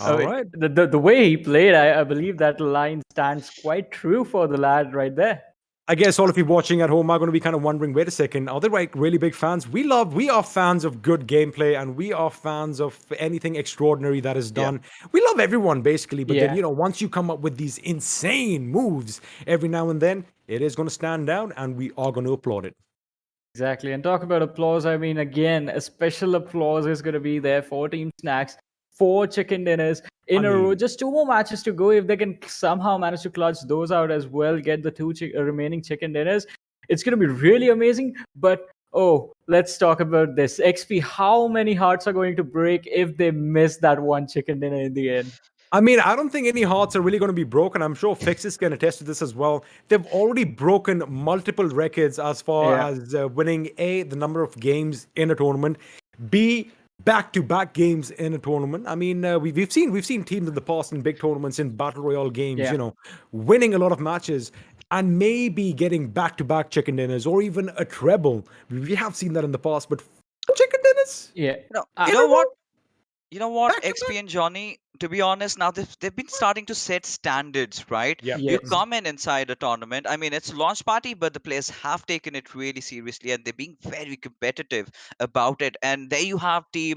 All right.
The way he played, I believe that line stands quite true for the lad right there.
I guess all of you watching at home are going to be kind of wondering, wait a second, are they like really big fans? We are fans of good gameplay, and we are fans of anything extraordinary that is done. We love everyone basically, but then, once you come up with these insane moves every now and then, it is going to stand down, and we are going to applaud it.
Exactly. And talk about applause. I mean, again, a special applause is going to be there for Team Snax. 4 chicken dinners in a row. Just 2 more matches to go. If they can somehow manage to clutch those out as well, get the 2 remaining chicken dinners, it's going to be really amazing. But let's talk about this. XP, how many hearts are going to break if they miss that 1 chicken dinner in the end?
I mean, I don't think any hearts are really going to be broken. I'm sure Fixes can attest to this as well. They've already broken multiple records as far as winning the number of games in a tournament, B, back-to-back games in a tournament. I mean, we've seen teams in the past in big tournaments, in battle royale games, winning a lot of matches and maybe getting back-to-back chicken dinners or even a treble. We have seen that in the past, but chicken dinners?
Yeah.
You know what,
Back to
XP and Johnny, to be honest, now they've been starting to set standards, right?
Yeah.
You come inside a tournament. I mean, it's launch party, but the players have taken it really seriously, and they're being very competitive about it. And there you have Team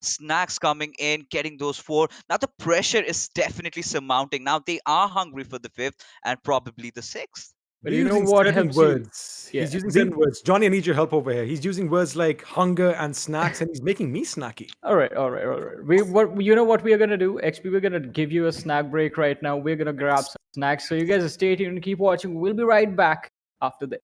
Snax coming in, getting those 4. Now the pressure is definitely surmounting. Now they are hungry for the 5th and probably the 6th.
But you know what helps
words.
you?
He's using certain words. Johnny, I need your help over here. He's using words like hunger and snacks, and he's making me snacky.
All right. You know what we are gonna do? XP, we're gonna give you a snack break right now. We're gonna grab some snacks. So you guys stay tuned and keep watching. We'll be right back after this.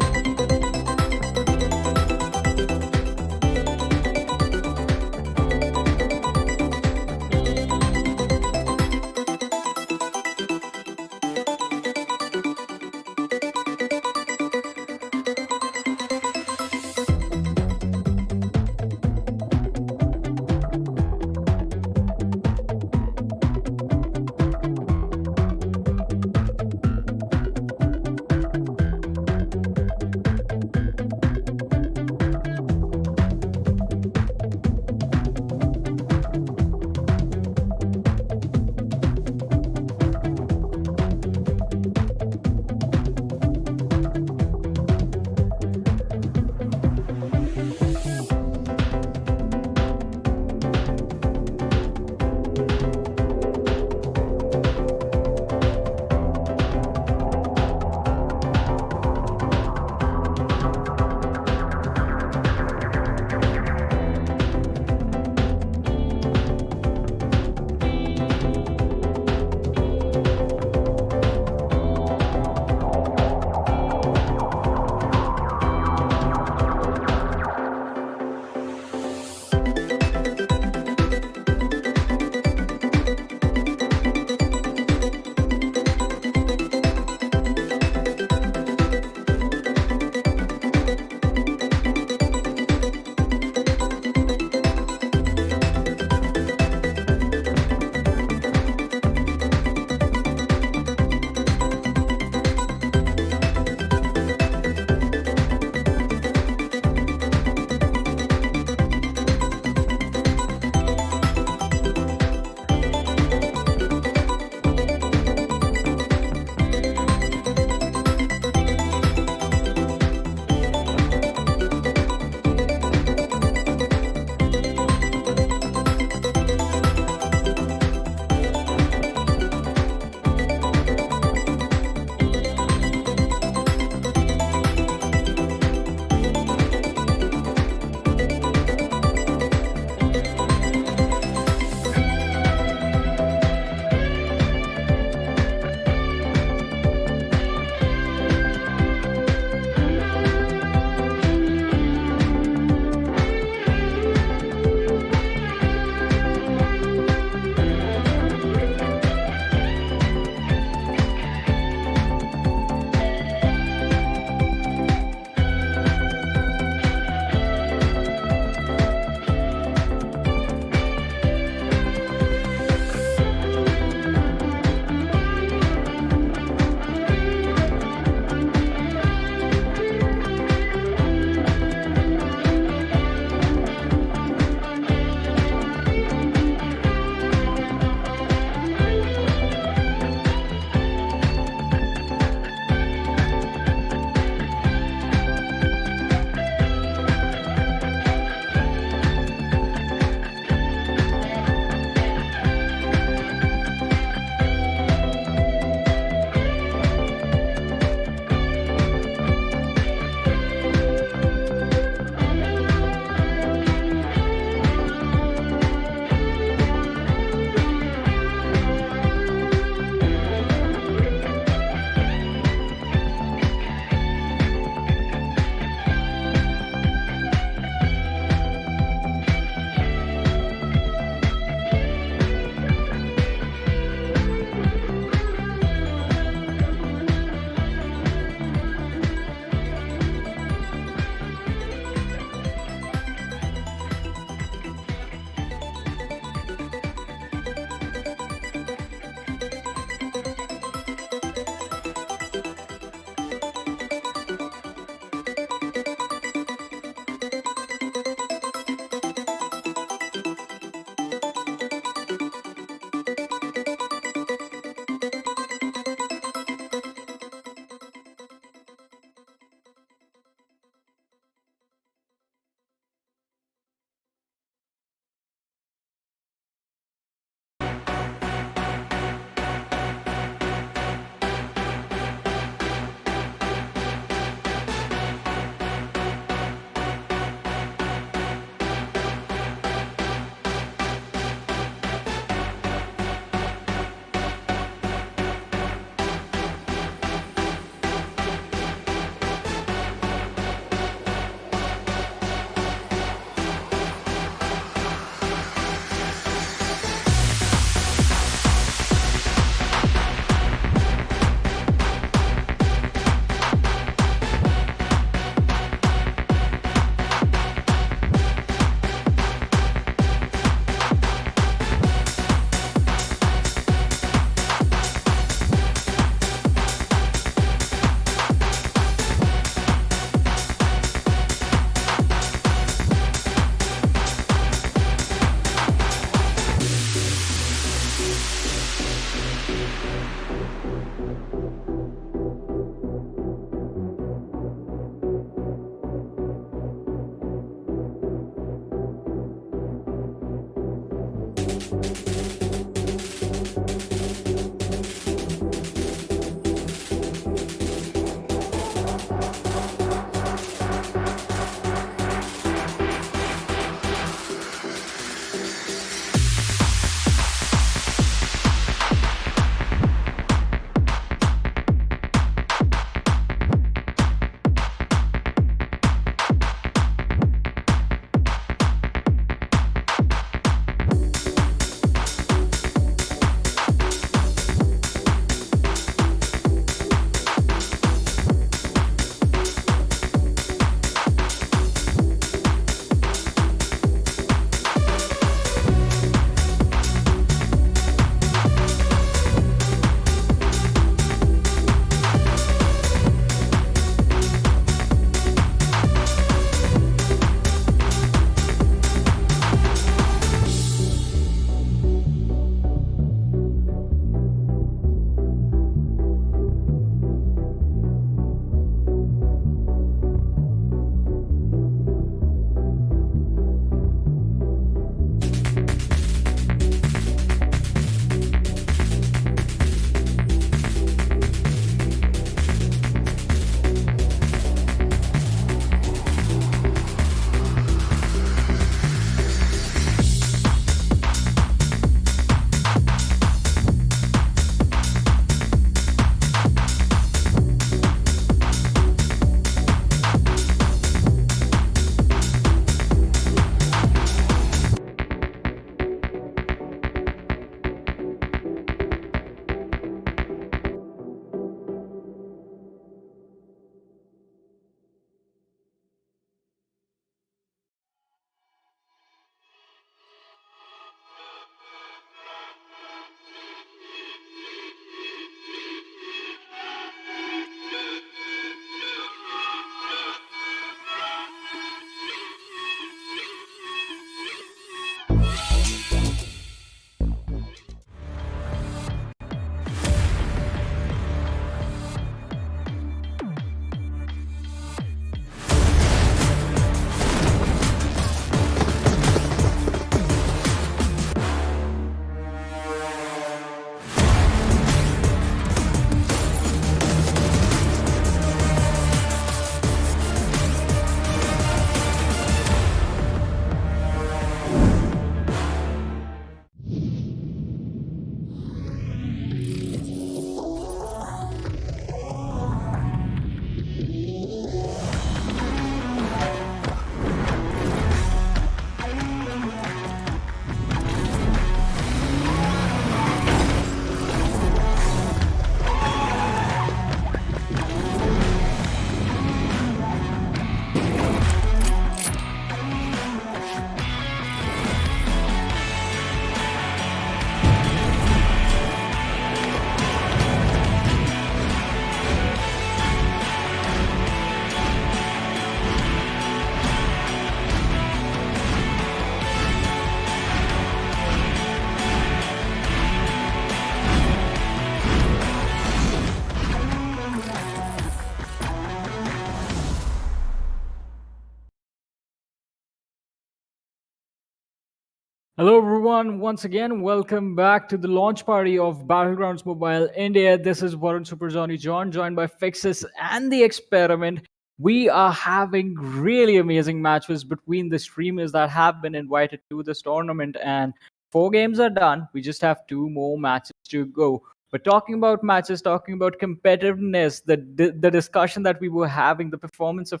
Hello, everyone. Once again, welcome back to the launch party of Battlegrounds Mobile India. This is Warren Super Johnny John, joined by Fixes and the Experiment. We are having really amazing matches between the streamers that have been invited to this tournament, and 4 games are done. We just have 2 more matches to go. But talking about matches, talking about competitiveness, the discussion that we were having, the performance of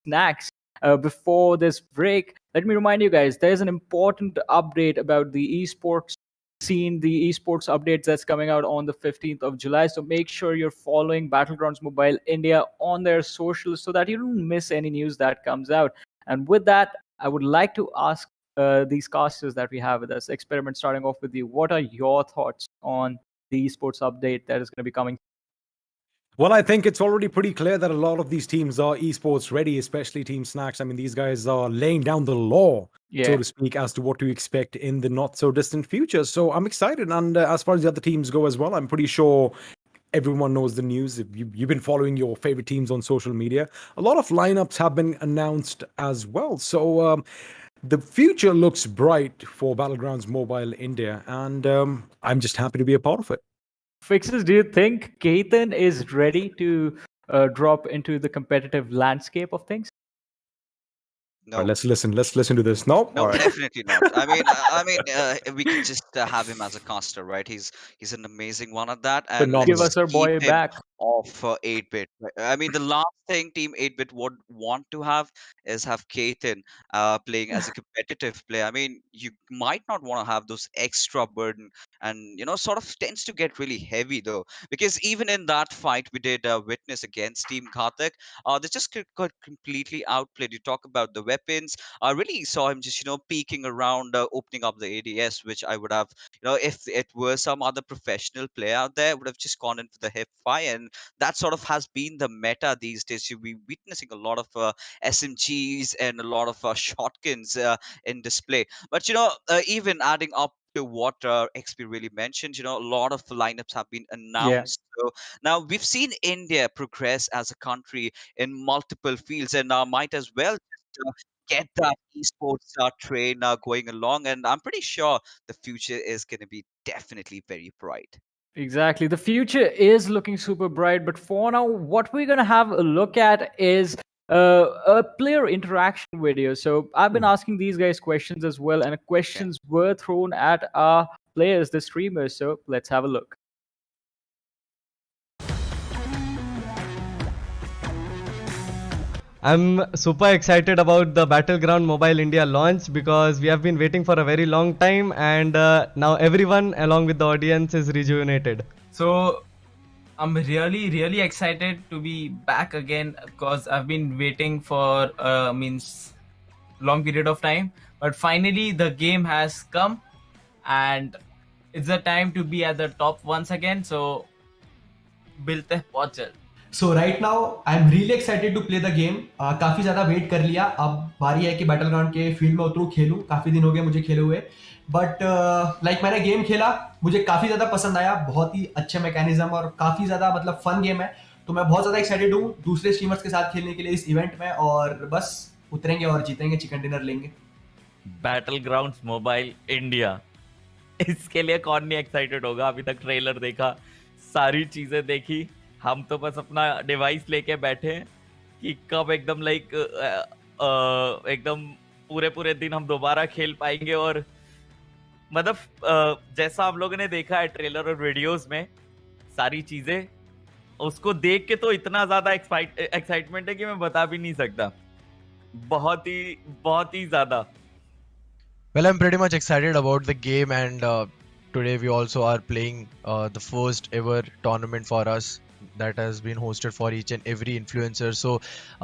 Snax before this break, let me remind you guys there's an important update about the esports scene, the esports updates that's coming out on the 15th of July. So make sure you're following Battlegrounds Mobile India on their socials so that you don't miss any news that comes out. And with that, I would like to ask these casters that we have with us, Experiment, starting off with you. What are your thoughts on the esports update that is going to be coming?
Well, I think it's already pretty clear that a lot of these teams are esports ready, especially Team Snax. I mean, these guys are laying down the law, so to speak, as to what to expect in the not so distant future. So I'm excited. And as far as the other teams go as well, I'm pretty sure everyone knows the news. If you've been following your favorite teams on social media, a lot of lineups have been announced as well. So the future looks bright for Battlegrounds Mobile India, and I'm just happy to be a part of it.
Fixes, do you think K18 is ready to drop into the competitive landscape of things?
No.
All right, let's listen to this. No,
No,
all right.
definitely not. We can just have him as a caster, right? He's an amazing one at that, and
Phenomenal.
Give
let's
us our
keep
boy
him
back.
off 8-bit. I mean, the last thing Team 8-bit would want to have is have Keaton playing as a competitive player. I mean, you might not want to have those extra burden, and sort of tends to get really heavy though, because even in that fight we did witness against Team GHATAK, they just got completely outplayed. You talk about the weapons. I really saw him just peeking around, opening up the ADS, which I would have, if it were some other professional player out there, would have just gone in for the hip fire, and that sort of has been the meta these days. You'll be witnessing a lot of SMGs and a lot of shotguns in display. But even adding up to what XP really mentioned, a lot of lineups have been announced. So now we've seen India progress as a country in multiple fields, and might as well just get that esports train going along. And I'm pretty sure the future is going to be definitely very bright.
Exactly. The future is looking super bright, but for now, what we're going to have a look at is a player interaction video. So I've been asking these guys questions as well, and questions were thrown at our players, the streamers. So let's have a look.
I'm super excited about the Battleground Mobile India launch because we have been waiting for a very long time, and now everyone along with the audience is rejuvenated.
So I'm really excited to be back again because I've been waiting for long period of time, but finally the game has come and it's the time to be at the top once again. So मिलते हैं बहुत जल्द.
So right now I am really excited to play the game. काफी ज्यादा wait कर लिया. अब बारी है कि बैटल ग्राउंड के फील्ड में उतरूं, खेलूं. काफी दिन हो गए मुझे खेले हुए, बट मैंने गेम खेला, मुझे काफी ज्यादा पसंद आया. बहुत ही अच्छे मैकेनिज्म और काफी ज्यादा मतलब फन गेम है. तो मैं बहुत ज्यादा एक्साइटेड हूँ दूसरे स्ट्रीमर्स के साथ खेलने के लिए इस इवेंट में, और बस उतरेंगे और जीतेंगे, चिकन डिनर लेंगे.
बैटलग्राउंड्स मोबाइल इंडिया, इसके लिए कौन नहीं एक्साइटेड होगा. अभी तक ट्रेलर देखा, सारी चीजें देखी, हम तो बस अपना डिवाइस लेके बैठे हैं कि कब एकदम एकदम पूरे दिन हम दोबारा खेल पाएंगे. और मतलब जैसा हम लोगों ने देखा है ट्रेलर और वीडियोस में, सारी चीजें उसको देख के तो इतना ज्यादा एक्साइटमेंट है कि मैं बता भी नहीं सकता. बहुत ही ज्यादा.
Well, I'm pretty much excited about the game, and today we also are playing the first ever tournament for us that has been hosted for each and every influencer. So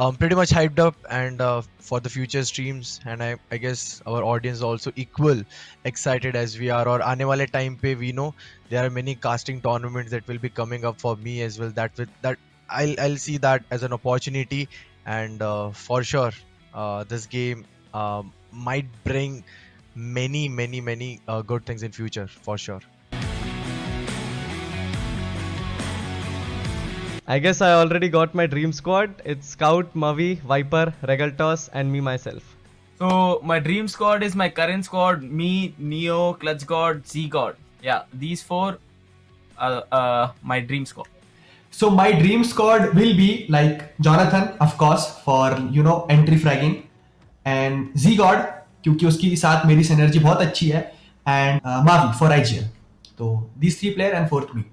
I'm pretty much hyped up, and for the future streams, and I guess our audience is also equal excited as we are. Or aane wale time pe we know there are many casting tournaments that will be coming up for me as well. That I'll see that as an opportunity, and for sure this game might bring many good things in future for sure.
I guess I already got my dream squad. It's Scout, Mavi, Viper, Regaltos, and me myself.
So my dream squad is my current squad: me, Neo, Clutch God, Z God. Yeah, these four are my dream squad.
So my dream squad will be like Jonathan, of course, for entry fragging, and Z God क्योंकि उसकी साथ मेरी synergy बहुत अच्छी है, and Mavi for IGL. तो these three player and fourth me.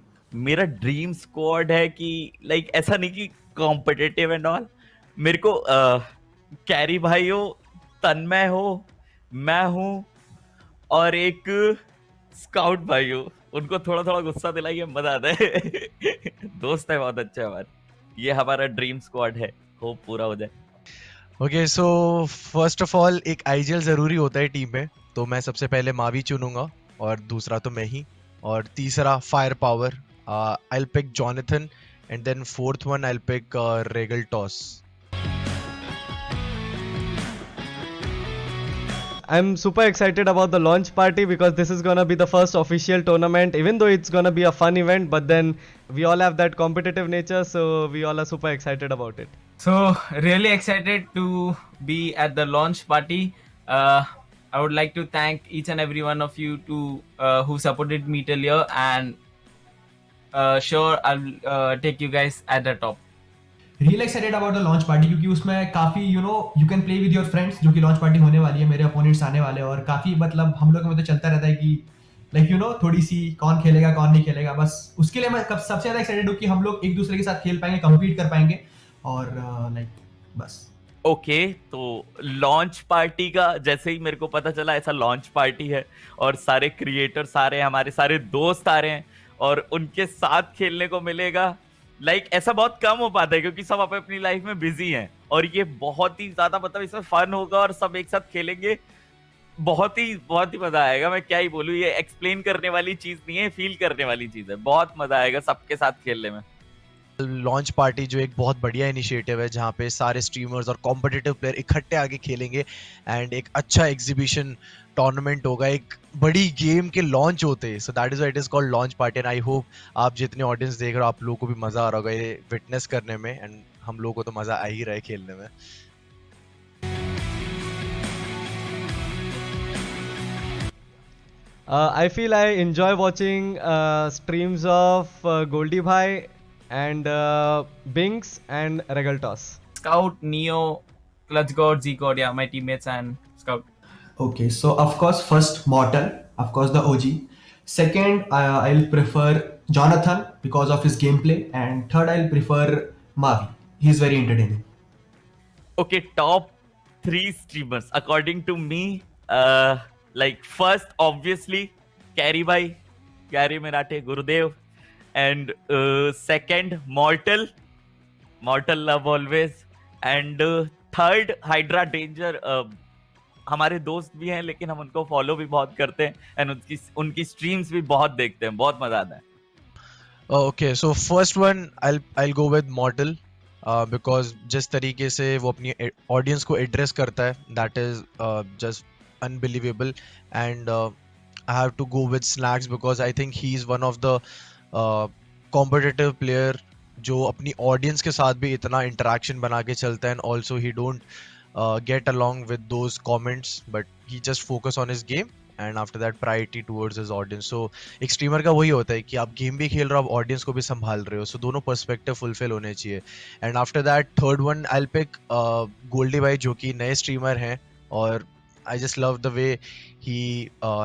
मेरा dream squad है कि लाइक ऐसा नहीं कि कॉम्पिटिटिव एंड ऑल, मेरे को कैरी भाई हो, तन्मय हो, मैं हूँ और एक स्काउट भाई हो, उनको थोड़ा थोड़ा गुस्सा दिलाइए, मजा आता है। दोस्त है बहुत अच्छा हमारा, ये हमारा ड्रीम स्क्वाड है, होप पूरा हो जाए।
Okay so first of all एक आईजीएल जरूरी होता है टीम में, तो मैं सबसे पहले मावी चुनूंगा और दूसरा तो मैं ही, और तीसरा fire power I will pick Jonathan, and then fourth one I will pick Regaltos.
I'm super excited about the launch party because this is gonna be the first official tournament, even though it's gonna be a fun event, but then we all have that competitive nature, so we all are super excited about it.
So really excited to be at the launch party. I would like to thank each and every one of you who supported me till here, and sure I'll take you guys at the top.
Real excited about the launch party क्योंकि उसमें काफी you can play with your friends, जो कि launch party होने वाली है, मेरे opponents आने वाले हैं, और काफी मतलब हम लोग में तो चलता रहता है कि लाइक थोड़ी सी कौन खेलेगा कौन नहीं खेलेगा, बस उसके लिए मैं सबसे ज्यादा एक्साइटेड हूँ कि हम लोग एक दूसरे के साथ खेल पाएंगे, कम्पीट कर पाएंगे, और लाइक बस।
ओके तो लॉन्च पार्टी का जैसे ही मेरे को पता चला ऐसा लॉन्च पार्टी है और सारे क्रिएटर्स आ रहे हैं, हमारे सारे दोस्त आ रहे हैं और उनके साथ खेलने को मिलेगा, लाइक ऐसा बहुत कम हो पाता है क्योंकि सब अपनी लाइफ में बिजी हैं, और ये बहुत ही ज्यादा मतलब इसमें फन होगा और सब एक साथ खेलेंगे, बहुत ही मजा आएगा। मैं क्या ही बोलूं, ये एक्सप्लेन करने वाली चीज नहीं है, फील करने वाली चीज है, बहुत मजा आएगा सबके साथ खेलने में।
लॉन्च पार्टी जो एक बहुत बढ़िया इनिशिएटिव है जहाँ पे सारे स्ट्रीमर्स और कॉम्पिटिटिव प्लेयर इकट्ठे आके खेलेंगे, एंड एक अच्छा एग्जीबिशन टूर्नामेंट होगा, एक बड़ी गेम के लॉन्च होते हैं, सो that is why it is called launch party. And I hope आप जितने ऑडियंस देख रहे हो आप लोगों को भी मजा आ रहा होगा ये विटनेस करने में, एंड हम लोगों को तो मजा आ ही रहा है खेलने में।
I feel I enjoy watching streams of Goldie Bhai and Binks and Regal Toss.
Scout, Neo, Clutch God, Z God, yeah, my teammates and Scout.
Okay, so of course first Mortal, of course the OG. Second, I'll prefer Jonathan because of his gameplay, and third I'll prefer Mavi. He's very entertaining.
Okay, top 3 streamers according to me, like first obviously Carry Bhai, Gary Mirate, Gurudev, and second Mortal love always, and third Hydra Danger, हमारे दोस्त भी हैं लेकिन हम उनको follow भी बहुत करते हैं, एंड उनकी स्ट्रीम्स भी बहुत देखते हैं, बहुत मजा आता है।
Okay so first one I'll go with Mortal because जिस तरीके से वो अपनी ऑडियंस को एड्रेस करता है that is just unbelievable, and I have to go with Snax because I think he is one of the competitive player जो अपनी ऑडियंस के साथ भी इतना इंटरेक्शन बना के चलता है, and also he don't get along with those comments but he just focus on his game and after that priority towards his audience. So एक स्ट्रीमर का वही होता है कि आप गेम भी खेल रहे हो, आप ऑडियंस को भी संभाल रहे हो, so दोनों पर्सपेक्टिव फुलफिल होने चाहिए। And after that third one I will pick Goldy भाई जो कि नए स्ट्रीमर हैं, और I just love the way he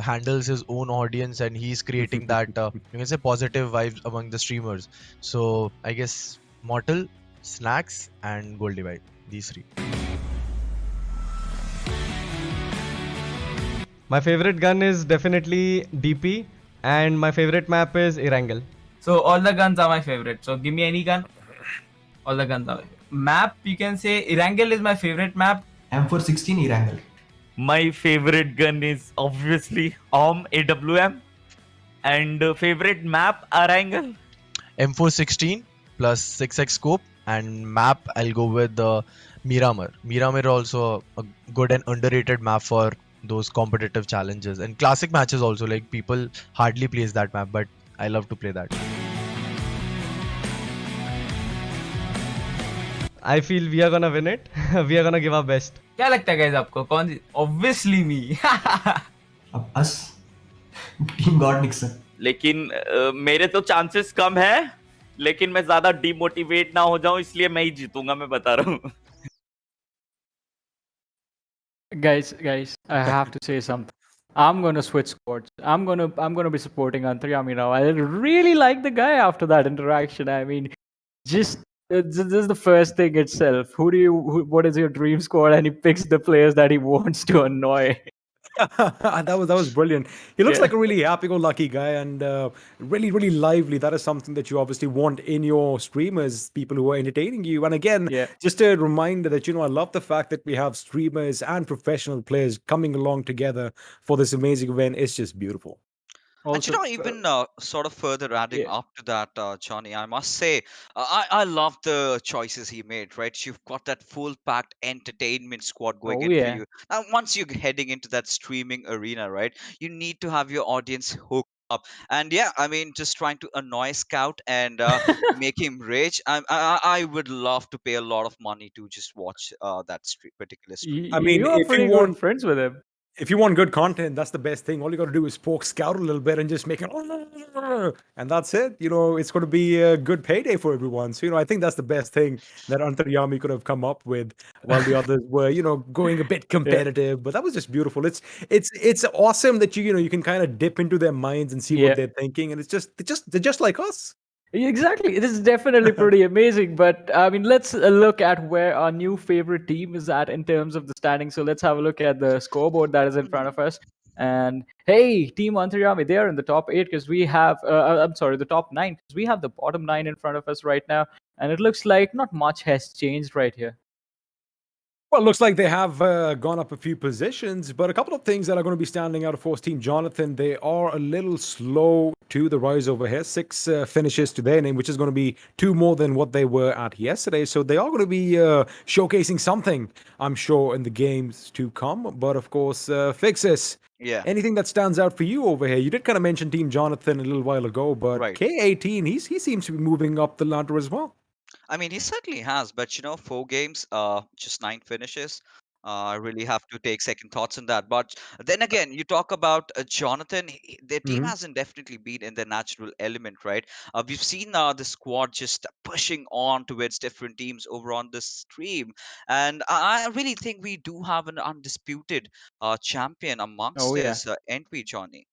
handles his own audience and he's creating that you can say positive vibes among the streamers. So I guess Mortal, Snax and Goldie Bhai, these 3.
My favorite gun is definitely DP and my favorite map is Erangel.
So all the guns are my favorite, so give me any gun, all the guns are my favorite. Map, you can say Erangel is my favorite map.
M416 Erangel.
My favorite gun is obviously AWM, and favorite map Erangel.
M416 plus 6x scope, and map I'll go with Miramar. Miramar also a good and underrated map for those competitive challenges and classic matches also, like people hardly plays that map but I love to play that.
I feel we are gonna win it. We are gonna give our best.
क्या लगता है guys आपको कौन सी? Obviously me.
अब अस team God Nixon.
लेकिन मेरे तो chances कम है, लेकिन मैं ज्यादा डिमोटिवेट ना हो जाऊं, इसलिए मैं ही जीतूंगा, मैं बता रहा हूँ।
Guys, I have to say something. I'm gonna switch squads. I'm gonna be supporting Antaryami now. I really like the guy after that interaction. I mean, just this is the first thing itself. What is your dream squad? And he picks the players that he wants to annoy.
That was brilliant. He looks
Yeah.
like a really happy-go-lucky guy and really lively. That is something that you obviously want in your streamers, people who are entertaining you. And again,
Yeah.
just a reminder that I love the fact that we have streamers and professional players coming along together for this amazing event. It's just beautiful.
And
Also,
even sort of further adding
yeah.
up to that, Johnny, I must say, I love the choices he made, right? You've got that full packed entertainment squad going
Oh
in for
yeah.
you. Now, once you're heading into that streaming arena, right, you need to have your audience hooked up. And yeah, I mean, just trying to annoy Scout and make him rage. I would love to pay a lot of money to just watch that particular stream.
I mean,
You are pretty good friends with him.
if you want good content, that's the best thing. All you got to do is poke Scout a little bit and just make it, and that's it. It's going to be a good payday for everyone. So, I think that's the best thing that Antaryami could have come up with, while the others were, going a bit competitive. But that was just beautiful. It's awesome that you can kind of dip into their minds and see
Yeah.
what they're thinking, and they're just like us.
Exactly. It is definitely pretty amazing. But I mean, let's look at where our new favorite team is at in terms of the standings. So let's have a look at the scoreboard that is in front of us. And hey, Team Antaryami, they are in the top 8 because we have, I'm sorry, the top 9 because we have the bottom 9 in front of us right now. And it looks like not much has changed right here.
Well, it looks like they have gone up a few positions, but a couple of things that are going to be standing out, of course, Team Jonathan, they are a little slow to the rise over here. 6 finishes to their name, which is going to be 2 more than what they were at yesterday. So they are going to be showcasing something, I'm sure, in the games to come. But of course, Fixes,
Yeah.
anything that stands out for you over here? You did kind of mention Team Jonathan a little while ago, but
Right.
K18, he seems to be moving up the ladder as well.
I mean, he certainly has, but 4 games, just 9 finishes. I really have to take second thoughts on that. But then again, you talk about Jonathan. Their team
Mhm.
hasn't definitely been in their natural element, right? We've seen the squad just pushing on towards different teams over on this stream, and I really think we do have an undisputed champion amongst
Oh, yeah.
this NP, Johnny.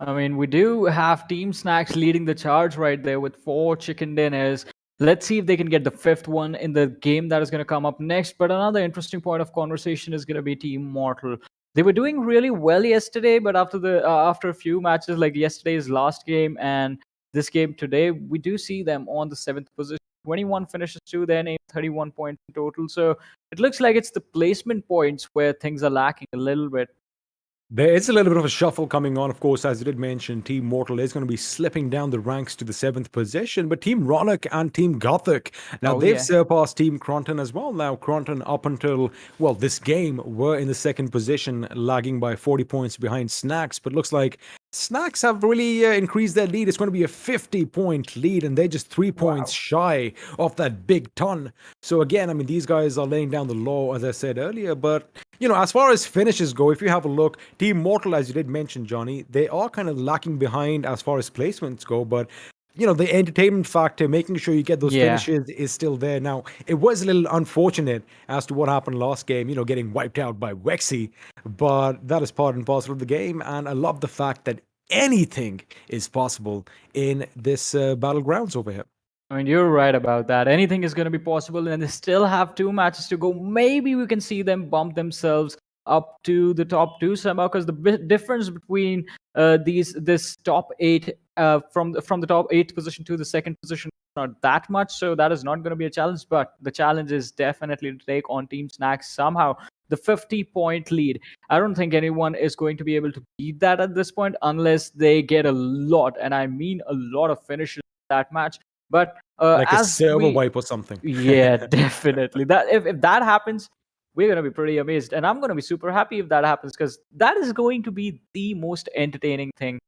I mean, we do have Team Snacks leading the charge right there with 4 chicken dinners. Let's see if they can get the 5th one in the game that is going to come up next. But another interesting point of conversation is going to be Team Mortal. They were doing really well yesterday, but after a few matches like yesterday's last game and this game today, we do see them on the 7th position. 21 finishes to their name, 31 points in total. So it looks like it's the placement points where things are lacking a little bit.
There is a little bit of a shuffle coming on, of course, as you did mention. Team Mortal is going to be slipping down the ranks to the 7th position, but Team Ronak and Team GHATAK, now
Oh,
they've
yeah.
surpassed Team KRONTEN as well. Now, KRONTEN, up until, well, this game, were in the 2nd position, lagging by 40 points behind Snax, but looks like Snax have really increased their lead. It's going to be a 50-point lead, and they're just 3 points shy of that big ton. So again, I mean, these guys are laying down the law, as I said earlier, but as far as finishes go, if you have a look, Team Mortal, as you did mention, Johnny, they are kind of lacking behind as far as placements go, but the entertainment factor, making sure you get those
Yeah.
finishes is still there. Now, it was a little unfortunate as to what happened last game, getting wiped out by Wexy, but that is part and parcel of the game, and I love the fact that anything is possible in this Battlegrounds over here.
I mean, you're right about that. Anything is going to be possible, and they still have 2 matches to go. Maybe we can see them bump themselves up to the top 2 somehow, because the difference between this top 8 from the top 8th position to the 2nd position is not that much. So that is not going to be a challenge. But the challenge is definitely to take on Team Snacks somehow. The 50-point lead. I don't think anyone is going to be able to beat that at this point unless they get a lot, and I mean a lot of finishes in that match. But
Like a
as
server
we,
wipe or something.
yeah, definitely. That if that happens, we're gonna be pretty amazed, and I'm gonna be super happy if that happens because that is going to be the most entertaining thing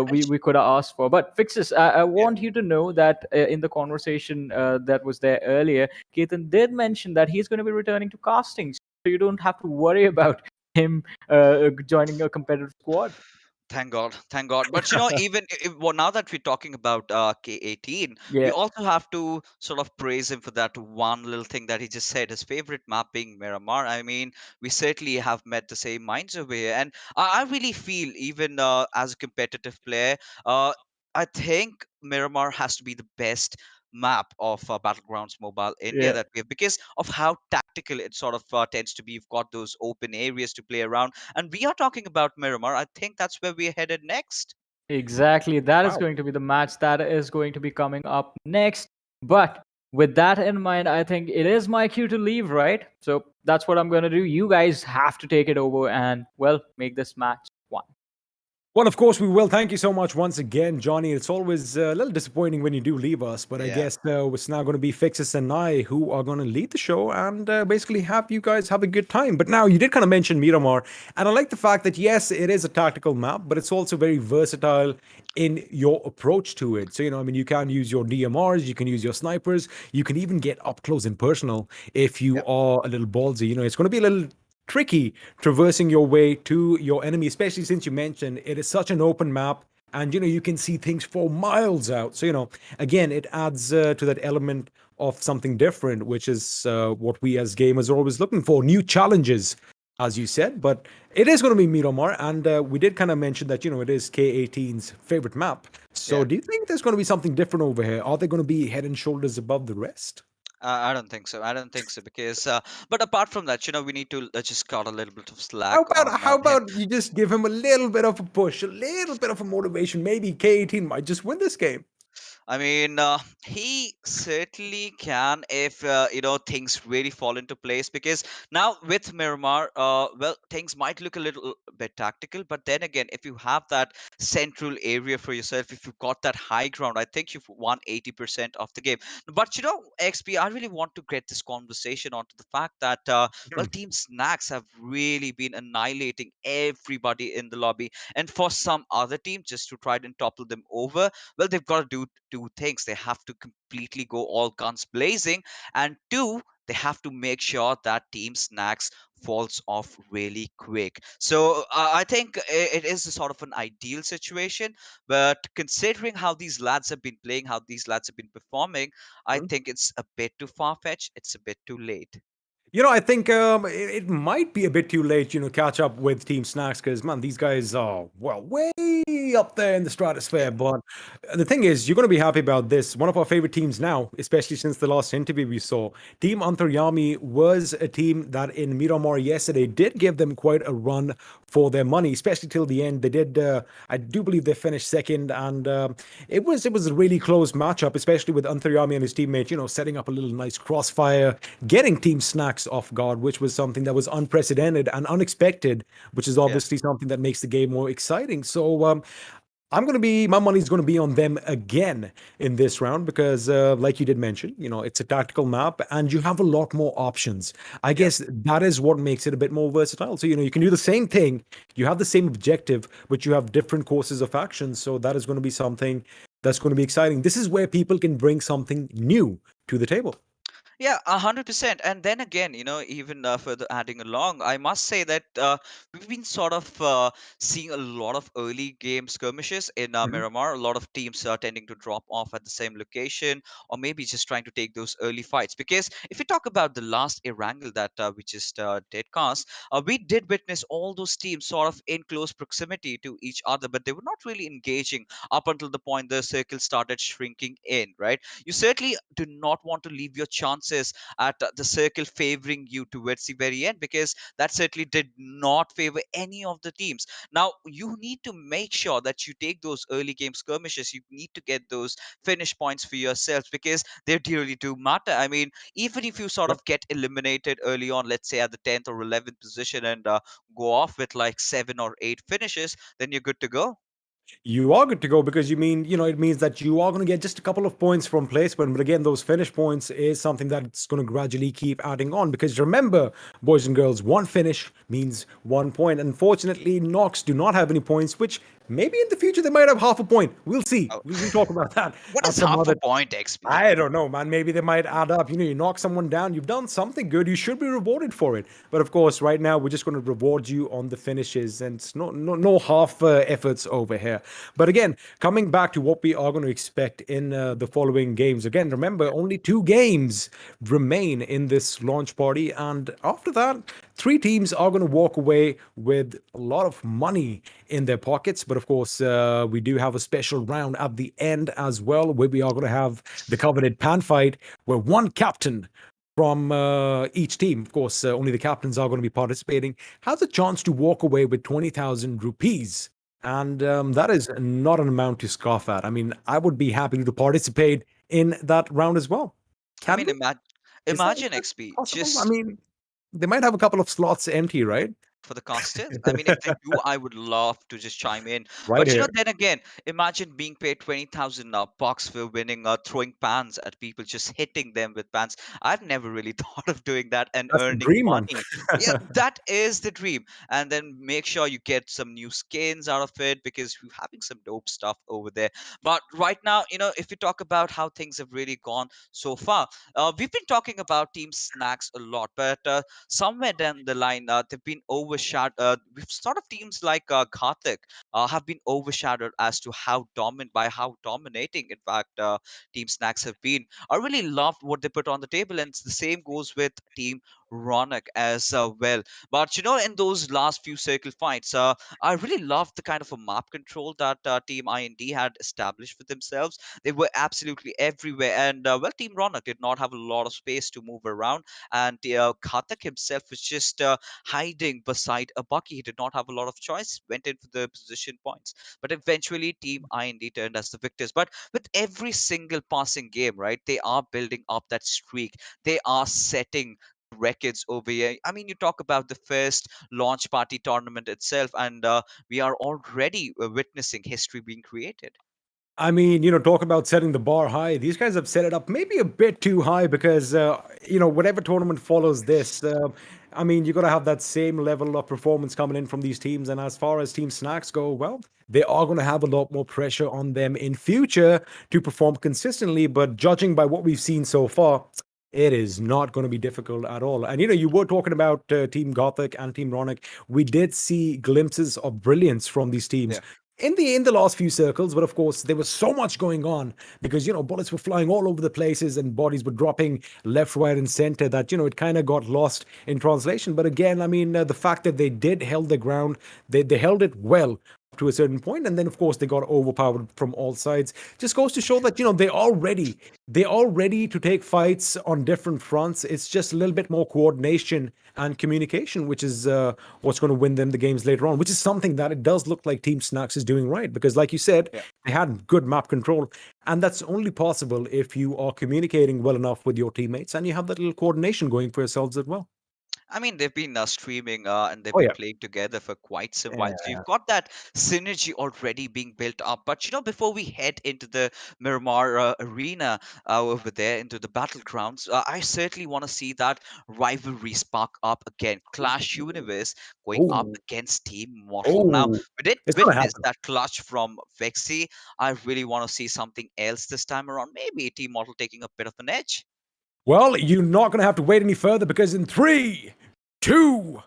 we could have asked for. But Fixes, I want you to know that in the conversation that was there earlier, Ketan did mention that he's going to be returning to castings. so you don't have to worry about him joining a competitive squad.
Thank God, thank God. But even well, now that we're talking about K18, we
Yeah,
also have to sort of praise him for that one little thing that he just said. His favorite map being Miramar. I mean, we certainly have met the same minds over here, and I really feel even as a competitive player, I think Miramar has to be the best map of Battlegrounds Mobile India
yeah.
that we have because of how tactical it sort of tends to be. You've got those open areas to play around, and we are talking about Miramar. I think that's where we're headed next.
Exactly. That is
Wow.
going to be the match that is going to be coming up next. But with that in mind, I think it is my cue to leave, right? So that's what I'm going to do. You guys have to take it over and, well, make this match one.
Well, of course we will. Thank you so much once again, Johnny. It's always a little disappointing when you do leave us, but I
Yeah.
guess it's now going to be Fixus and I who are going to lead the show and basically have you guys have a good time. But now you did kind of mention Miramar, and I like the fact that yes, it is a tactical map, but it's also very versatile in your approach to it. So, I mean, you can use your DMRs, you can use your snipers, you can even get up close and personal if you are a little ballsy. It's going to be a little tricky traversing your way to your enemy, especially since you mentioned it is such an open map and you can see things for miles out. So again, it adds to that element of something different, which is what we as gamers are always looking for, new challenges, as you said. But it is going to be Miramar, and we did kind of mention that it is K18's favorite map. So
Yeah.
do you think there's going to be something different over here? Are they going to be head and shoulders above the rest?
I don't think so. I don't think so because, but apart from that, we need to just cut a little bit of slack
How
on
about how
him.
about you just give him a little bit of a push, a little bit of a motivation? Maybe K18 might just win this game.
I mean, he certainly can if things really fall into place. Because now with Miramar, well, things might look a little bit tactical, but then again, if you have that central area for yourself, if you've got that high ground, I think you've won 80% of the game. But XP, I really want to get this conversation onto the fact that well, Team Snacks have really been annihilating everybody in the lobby, and for some other team just to try and topple them over, well, they've got to do two things. They have to completely go all guns blazing, and two, they have to make sure that Team Snacks falls off really quick. So I think it is a sort of an ideal situation, but considering how these lads have been playing, how these lads have been performing, I think it's a bit too far-fetched, it's a bit too late.
I think it might be a bit too late, catch up with Team Snacks because, man, these guys are, well, way up there in the stratosphere.
Yeah.
But the thing is, you're going to be happy about this. One of our favorite teams now, especially since the last interview we saw, Team ANTARYAMI was a team that in Miramar yesterday did give them quite a run for their money, especially till the end. They did, I do believe they finished second, and it was a really close matchup, especially with ANTARYAMI and his teammate, setting up a little nice crossfire, getting Team Snacks off guard, which was something that was unprecedented and unexpected, which is obviously something that makes the game more exciting. So my money's going to be on them again in this round because, like you did mention, it's a tactical map and you have a lot more options. I guess that is what makes it a bit more versatile. So, you can do the same thing, you have the same objective, but you have different courses of action. So that is going to be something that's going to be exciting. This is where people can bring something new to the table.
Yeah, 100%. And then again, even further adding along, I must say that we've been sort of seeing a lot of early game skirmishes in Miramar. A lot of teams are tending to drop off at the same location, or maybe just trying to take those early fights. Because if you talk about the last Erangel that we just did cast, we did witness all those teams sort of in close proximity to each other, but they were not really engaging up until the point the circle started shrinking in, right? You certainly do not want to leave your chances at the circle favoring you towards the very end, because that certainly did not favor any of the teams. Now you need to make sure that you take those early game skirmishes. You need to get those finish points for yourselves, because they really do matter. I mean, even if you sort of get eliminated early on, let's say at the 10th or 11th position, and go off with like 7 or 8 finishes, then you're good to go.
You are good to go because it means that you are going to get just a couple of points from placement. But again, those finish points is something that's going to gradually keep adding on. Because remember, boys and girls, one finish means 1 point. Unfortunately, Nox do not have any points, which Maybe in the future they might have half a point. We'll see.
Oh.
We'll talk about that.
What
at
is
some
half a
other
point, XP?
I don't know, man. Maybe they might add up. You knock someone down, you've done something good. You should be rewarded for it. But of course, right now we're just going to reward you on the finishes, and it's no half efforts over here. But again, coming back to what we are going to expect in the following games. Again, remember, only 2 games remain in this launch party, and after that, 3 teams are going to walk away with a lot of money in their pockets. But of course, we do have a special round at the end as well, where we are going to have the coveted pan fight, where one captain from each team, of course, only the captains are going to be participating, has a chance to walk away with 20,000 rupees. And that is not an amount to scoff at. I mean, I would be happy to participate in that round as well.
I mean,
Is that
imagine XP.
possible? I
Just
mean, they might have a couple of slots empty, right?
for the casters. I mean, if they do, I would love to just chime in.
Right
But
here.
then again, imagine being paid 20,000 bucks for winning, throwing pans at people, just hitting them with pans. I've never really thought of doing that and
That's the
earning
dream, man.
money. Yeah, that is the dream. And then make sure you get some new skins out of it, because we're having some dope stuff over there. But right now, if you talk about how things have really gone so far, we've been talking about Team Snax a lot, but somewhere down the line, they've been overshadowed. We've sort of teams like GHATAK have been overshadowed as to how dominating, in fact, Team Snacks have been. I really loved what they put on the table, and the same goes with Team Ronak as well. But in those last few circle fights, I really loved the kind of a map control that Team IND had established for themselves. They were absolutely everywhere, and Team Ronak did not have a lot of space to move around, and Ghatak himself was just hiding beside a Bucky. He did not have a lot of choice, went in for the position points. But eventually, Team IND turned as the victors. But with every single passing game, right, they are building up that streak. They are setting records over here. I mean, you talk about the first launch party tournament itself, and we are already witnessing history being created.
I mean, talk about setting the bar high. These guys have set it up maybe a bit too high because, whatever tournament follows this, I mean, you got to have that same level of performance coming in from these teams. And as far as Team Snacks go, well, they are going to have a lot more pressure on them in future to perform consistently. But judging by what we've seen so far, it is not going to be difficult at all. And you were talking about Team Gothic and Team Ronak. We did see glimpses of brilliance from these teams.
Yeah.
In the last few circles, but of course there was so much going on because bullets were flying all over the places and bodies were dropping left, right, and center that it kind of got lost in translation. But again, I mean, the fact that they did held their ground, they held it well to a certain point, and then of course they got overpowered from all sides. Just goes to show that they are ready to take fights on different fronts. It's just a little bit more coordination and communication, which is what's going to win them the games later on, which is something that it does look like Team Snacks is doing right, because like you said, they had good map control, and that's only possible if you are communicating well enough with your teammates and you have that little coordination going for yourselves as well.
I mean, they've been streaming and they've
Oh
been
yeah.
playing together for quite some while. So
Yeah.
you've got that synergy already being built up. But before we head into the Miramar arena over there, into the battlegrounds, I certainly want to see that rivalry spark up again. Clash Universe going up
Oh,
against Team Mortal. Now,
oh,
we did
it's gonna
witness
happen.
that clutch from Vexy. I really want to see something else this time around. Maybe Team Mortal taking a bit of an edge.
Well, you're not going to have to wait any further because in 3, 2,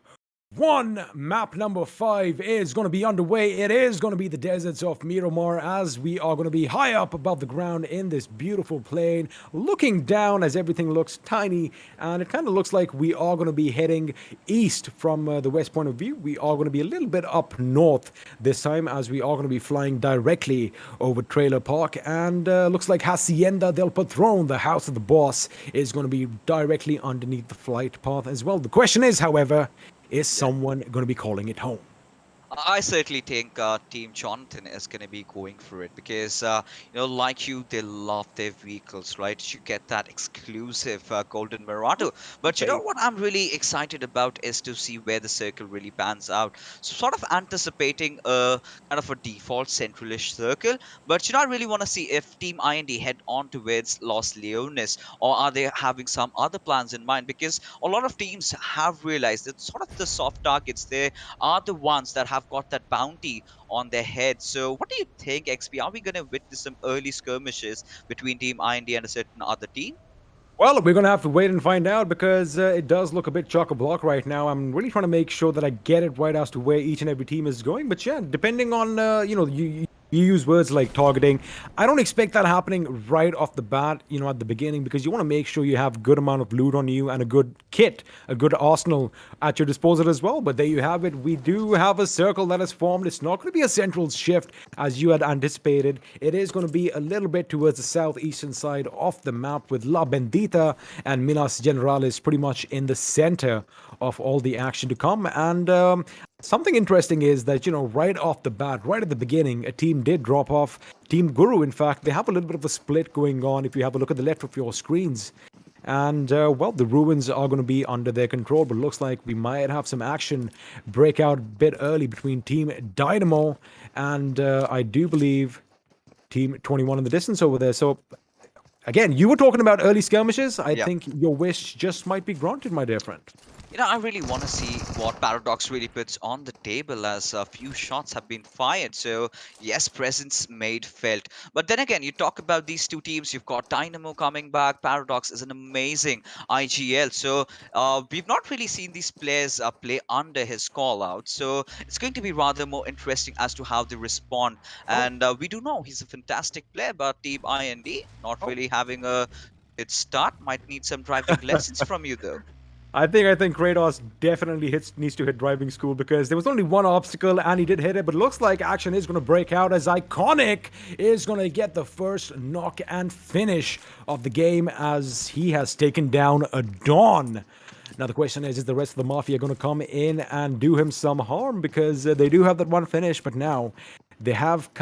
1, map number 5 is going to be underway. It is going to be the deserts of Miramar, as we are going to be high up above the ground in this beautiful plain, looking down as everything looks tiny, and it kind of looks like we are going to be heading east from the west point of view. We are going to be a little bit up north this time, as we are going to be flying directly over Trailer Park, and looks like Hacienda del Patron, the house of the boss, is going to be directly underneath the flight path as well. The question is, however, is someone going to be calling it home?
I certainly think Team Jonathan is going to be going for it because, like you, they love their vehicles, right? You get that exclusive Golden Murado. But you know what I'm really excited about is to see where the circle really pans out. So, sort of anticipating a kind of a default centralish circle. But I really want to see if Team IND head on towards Los Leones, or are they having some other plans in mind? Because a lot of teams have realized that sort of the soft targets there are the ones that have have got that bounty on their head. So what do you think, XP? Are we going to witness some early skirmishes between Team IND and a certain other team?
Well, we're gonna have to wait and find out because it does look a bit chock-a-block right now. I'm really trying to make sure that I get it right as to where each and every team is going. But yeah, depending on you use words like targeting. I don't expect that happening right off the bat, at the beginning, because you want to make sure you have good amount of loot on you and a good kit, a good arsenal at your disposal as well. But there you have it. We do have a circle that is formed. It's not going to be a central shift as you had anticipated. It is going to be a little bit towards the southeastern side of the map with La Bendita and Minas Generalis pretty much in the center of all the action to come. And something interesting is that, right off the bat, right at the beginning, a team did drop off. Team Guru, in fact, they have a little bit of a split going on if you have a look at the left of your screens. And, well, the ruins are going to be under their control, but it looks like we might have some action break out a bit early between Team DYNAMO and I do believe Team 21 in the distance over there. So, again, you were talking about early skirmishes. I think your wish just might be granted, my dear friend.
I really want to see what Paradox really puts on the table, as a few shots have been fired. So, yes, presence made felt. But then again, you talk about these two teams. You've got DYNAMO coming back. Paradox is an amazing IGL. So, we've not really seen these players play under his call out. So, it's going to be rather more interesting as to how they respond. And we do know he's a fantastic player, but Team IND not really having a good start. Might need some driving lessons from you, though.
I think Kratos definitely needs to hit driving school, because there was only one obstacle and he did hit it, but it looks like action is going to break out as Iconic is going to get the first knock and finish of the game as he has taken down a Dawn. Now the question is the rest of the Mafia going to come in and do him some harm, because they do have that one finish, but now they have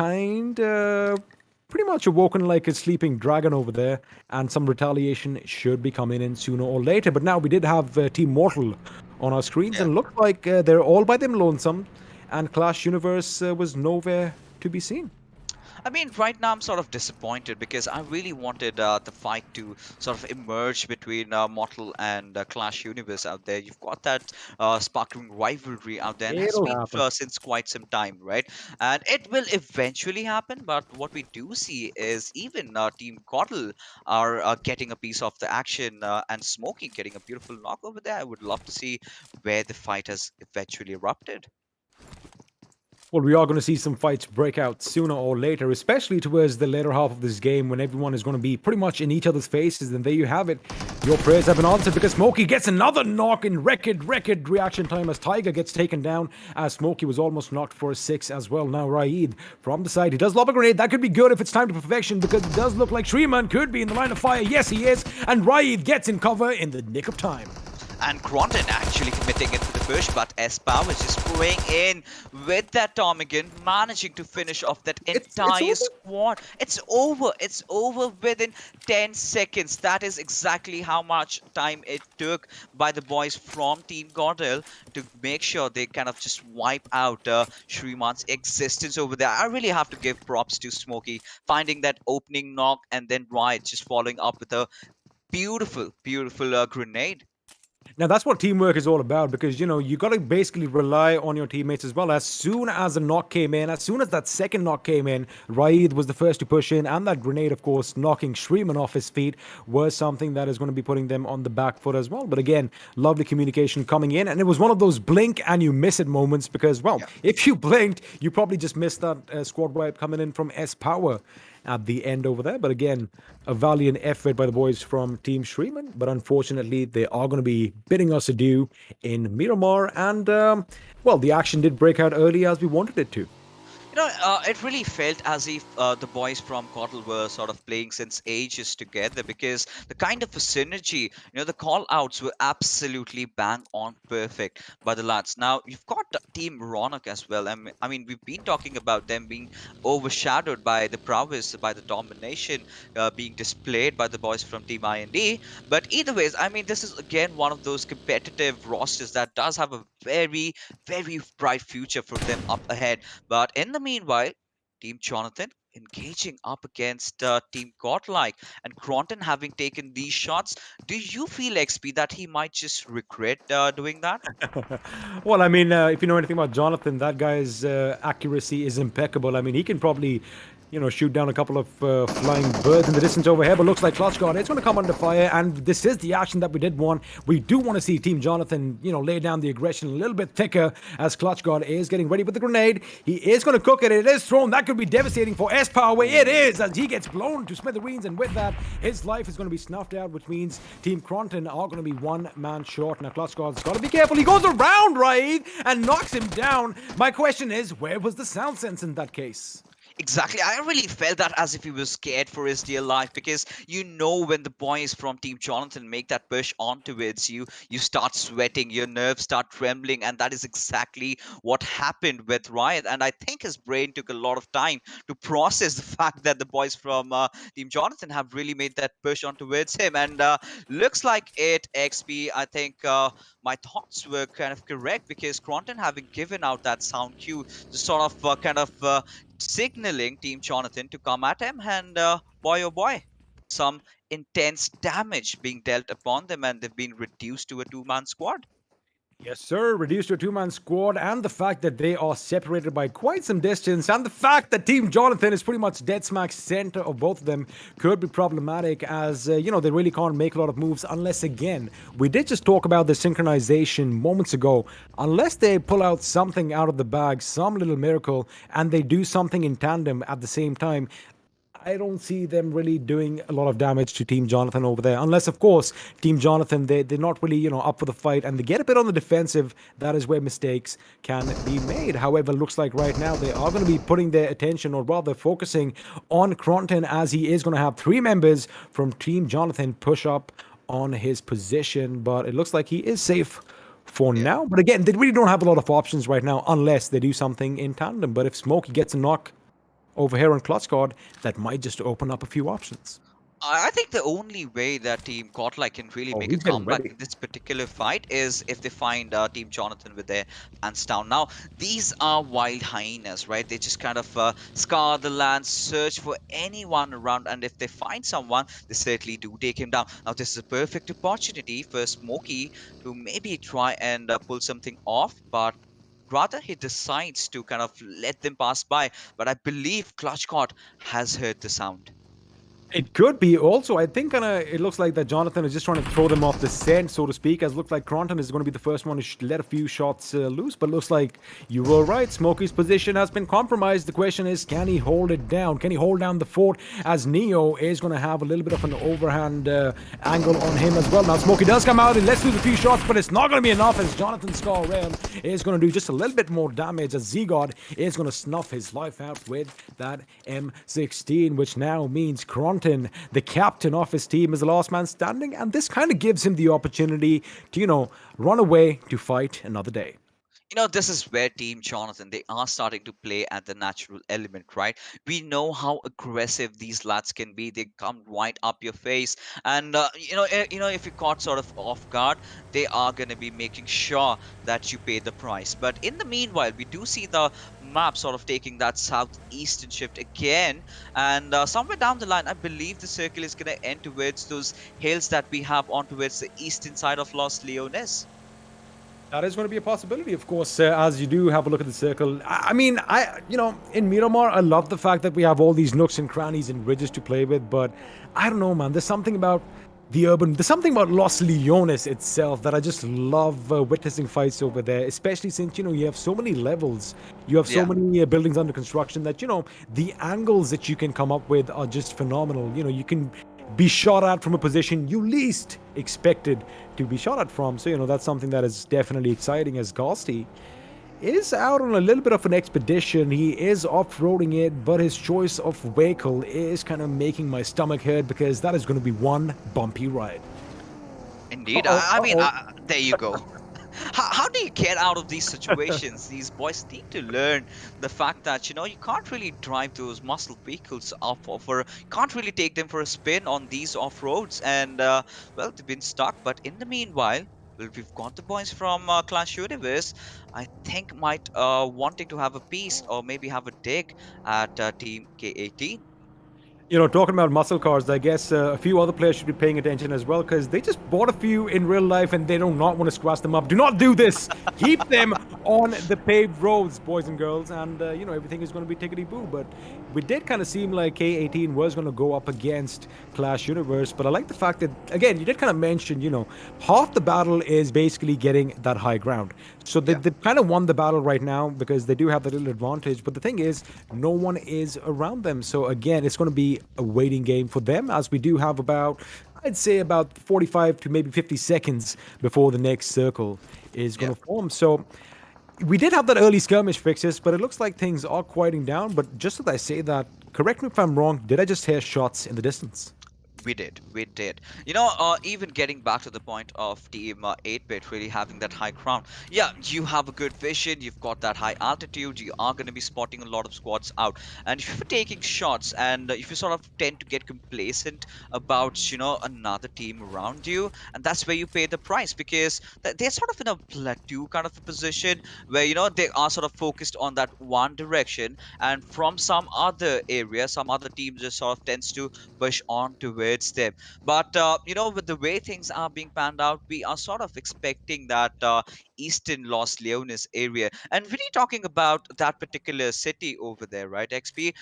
pretty much awoken like a sleeping dragon over there, and some retaliation should be coming in sooner or later. But now we did have Team Mortal on our screens, and looked like they're all by them lonesome, and Clash Universe was nowhere to be seen.
I mean, right now I'm sort of disappointed, because I really wanted the fight to sort of emerge between Mortal and Clash Universe out there. You've got that sparkling rivalry out there, and it's been since quite some time, right? And it will eventually happen, but what we do see is even Team Coddle are getting a piece of the action, and Smokey getting a beautiful knock over there. I would love to see where the fight has eventually erupted.
Well, we are going to see some fights break out sooner or later, especially towards the later half of this game when everyone is going to be pretty much in each other's faces. And there you have it. Your prayers have been answered, because Smokey gets another knock in record reaction time as Tiger gets taken down, as Smokey was almost knocked for a 6 as well. Now Raid from the side, he does lob a grenade. That could be good if it's time to perfection, because it does look like SHREEMAN could be in the line of fire. Yes, he is. And Raid gets in cover in the nick of time.
And KRONTEN actually committing it to the push, but S-Power is just going in with that Ptarmigan, managing to finish off that entire squad. It's over. It's over within 10 seconds. That is exactly how much time it took by the boys from Team Godel to make sure they kind of just wipe out SHREEMAN's existence over there. I really have to give props to Smokey, finding that opening knock, and then Riot just following up with a beautiful grenade.
Now, that's what teamwork is all about, because, you got to basically rely on your teammates as well. As soon as the knock came in, as soon as that second knock came in, Raid was the first to push in, and that grenade, of course, knocking SHREEMAN off his feet was something that is going to be putting them on the back foot as well. But again, lovely communication coming in, and it was one of those blink and you miss it moments, because, well, if you blinked, you probably just missed that squad wipe coming in from S-Power at the end over there. But again, a valiant effort by the boys from Team SHREEMAN, but unfortunately they are going to be bidding us adieu in Miramar, and well, the action did break out early as we wanted it to.
It really felt as if the boys from Coddle were sort of playing since ages together, because the kind of a synergy, the call outs were absolutely bang on perfect by the lads. Now, you've got Team Ronak as well. I mean, we've been talking about them being overshadowed by the prowess, by the domination being displayed by the boys from Team IND. But either ways, I mean, this is again one of those competitive rosters that does have a very, very bright future for them up ahead. But in the meanwhile, Team Jonathan engaging up against Team Godlike, and KRONTEN having taken these shots. Do you feel, XP, that he might just regret doing that?
Well, I mean, if you know anything about Jonathan, that guy's accuracy is impeccable. I mean, he can probably, shoot down a couple of flying birds in the distance over here, but looks like ClutchGuard is going to come under fire, and this is the action that we did want. We do want to see Team Jonathan, lay down the aggression a little bit thicker as ClutchGuard is getting ready with the grenade. He is going to cook it. It is thrown. That could be devastating for S-Power. It is, as he gets blown to smithereens, and with that, his life is going to be snuffed out, which means Team KRONTEN are going to be one man short. Now, ClutchGuard's got to be careful. He goes around, right, and knocks him down. My question is, where was the sound sense in that case?
Exactly. I really felt that as if he was scared for his dear life, because when the boys from Team Jonathan make that push onto it, you start sweating, your nerves start trembling, and that is exactly what happened with Riot. And I think his brain took a lot of time to process the fact that the boys from Team Jonathan have really made that push on towards him. And looks like it, XP. I think my thoughts were kind of correct, because KRONTEN having given out that sound cue to sort of signaling Team Jonathan to come at him, and boy oh boy, some intense damage being dealt upon them, and they've been reduced to a two-man squad.
Yes, sir. Reduced to a two-man squad, and the fact that they are separated by quite some distance, and the fact that Team Jonathan is pretty much dead smack center of both of them could be problematic, as, they really can't make a lot of moves unless, again, we did just talk about the synchronization moments ago. Unless they pull out something out of the bag, some little miracle, and they do something in tandem at the same time, I don't see them really doing a lot of damage to Team Jonathan over there. Unless, of course, Team Jonathan, they're not really, up for the fight, and they get a bit on the defensive. That is where mistakes can be made. However, looks like right now they are going to be putting their attention, or rather focusing on KRONTEN, as he is going to have 3 members from Team Jonathan push up on his position. But it looks like he is safe for now. But again, they really don't have a lot of options right now unless they do something in tandem. But if Smokey gets a knock over here on ClutchGuard, that might just open up a few options.
I think the only way that Team Godlike can really make a comeback in this particular fight is if they find Team Jonathan with their hands down. Now, these are wild hyenas, right? They just kind of scour the land, search for anyone around, and if they find someone, they certainly do take him down. Now, this is a perfect opportunity for Smokey to maybe try and pull something off, but rather he decides to kind of let them pass by. But I believe ClutchGuard has heard the sound.
It could be also. I think it looks like that Jonathan is just trying to throw them off the scent, so to speak, as it looks like KRONTEN is going to be the first one to let a few shots loose. But looks like you were right. Smokey's position has been compromised. The question is, can he hold it down? Can he hold down the fort, as Neo is going to have a little bit of an overhand angle on him as well. Now, Smokey does come out and lets lose a few shots, but it's not going to be enough, as Jonathan Scar Realm is going to do just a little bit more damage, as Z-God is going to snuff his life out with that M16, which now means KRONTEN, the captain of his team, is the last man standing, and this kind of gives him the opportunity to, run away to fight another day.
This is where Team Jonathan, they are starting to play at the natural element, right? We know how aggressive these lads can be. They come right up your face, and if you caught sort of off guard, they are going to be making sure that you pay the price. But in the meanwhile, we do see the map sort of taking that southeastern shift again, and somewhere down the line, I believe the circle is going to end towards those hills that we have on towards the eastern side of Los Leones.
That is going to be a possibility, of course, as you do have a look at the circle. I mean, in Miramar, I love the fact that we have all these nooks and crannies and ridges to play with, but I don't know, man. There's something about there's something about Los Leones itself that I just love witnessing fights over there, especially since, you have so many levels. You have so many buildings under construction that, the angles that you can come up with are just phenomenal. You can be shot at from a position you least expected to be shot at from. So, that's something that is definitely exciting, as Ghosty is out on a little bit of an expedition. He is off-roading it, but his choice of vehicle is kind of making my stomach hurt, because that is going to be one bumpy ride.
Indeed. I mean, there you go. How do you get out of these situations? These boys need to learn the fact that, you can't really drive those muscle vehicles off you can't really take them for a spin on these off-roads, and, well, they've been stuck. But in the meanwhile, Well, we've got the boys from Clash Universe. I think might wanting to have a piece or maybe have a dig at Team K18.
You know, talking about muscle cars, I guess a few other players should be paying attention as well because they just bought a few in real life and they do not want to squash them up. Do not do this. Keep them on the paved roads, boys and girls, and you know, everything is going to be tickety-boo. But we did kind of seem like K18 was going to go up against Clash Universe, but I like the fact that, again, you did kind of mention, you know, half the battle is basically getting that high ground. So they kind of won the battle right now because they do have that little advantage. But the thing is, no one is around them. So again, it's going to be a waiting game for them, as we do have about, I'd say, about 45 to maybe 50 seconds before the next circle is going to form. So we did have that early skirmish fixes, but it looks like things are quieting down. But just as I say that, correct me if I'm wrong, did I just hear shots in the distance?
We did. You know, even getting back to the point of Team 8-bit really having that high ground. Yeah, you have a good vision, you've got that high altitude, you are going to be spotting a lot of squads out. And if you're taking shots and if you sort of tend to get complacent about, you know, another team around you, and that's where you pay the price because they're sort of in a plateau kind of a position where, you know, they are sort of focused on that one direction, and from some other area, some other team just sort of tends to push on towards them. But you know, with the way things are being panned out, we are sort of expecting that eastern Los Leones area, and really talking about that particular city over there, right, XP?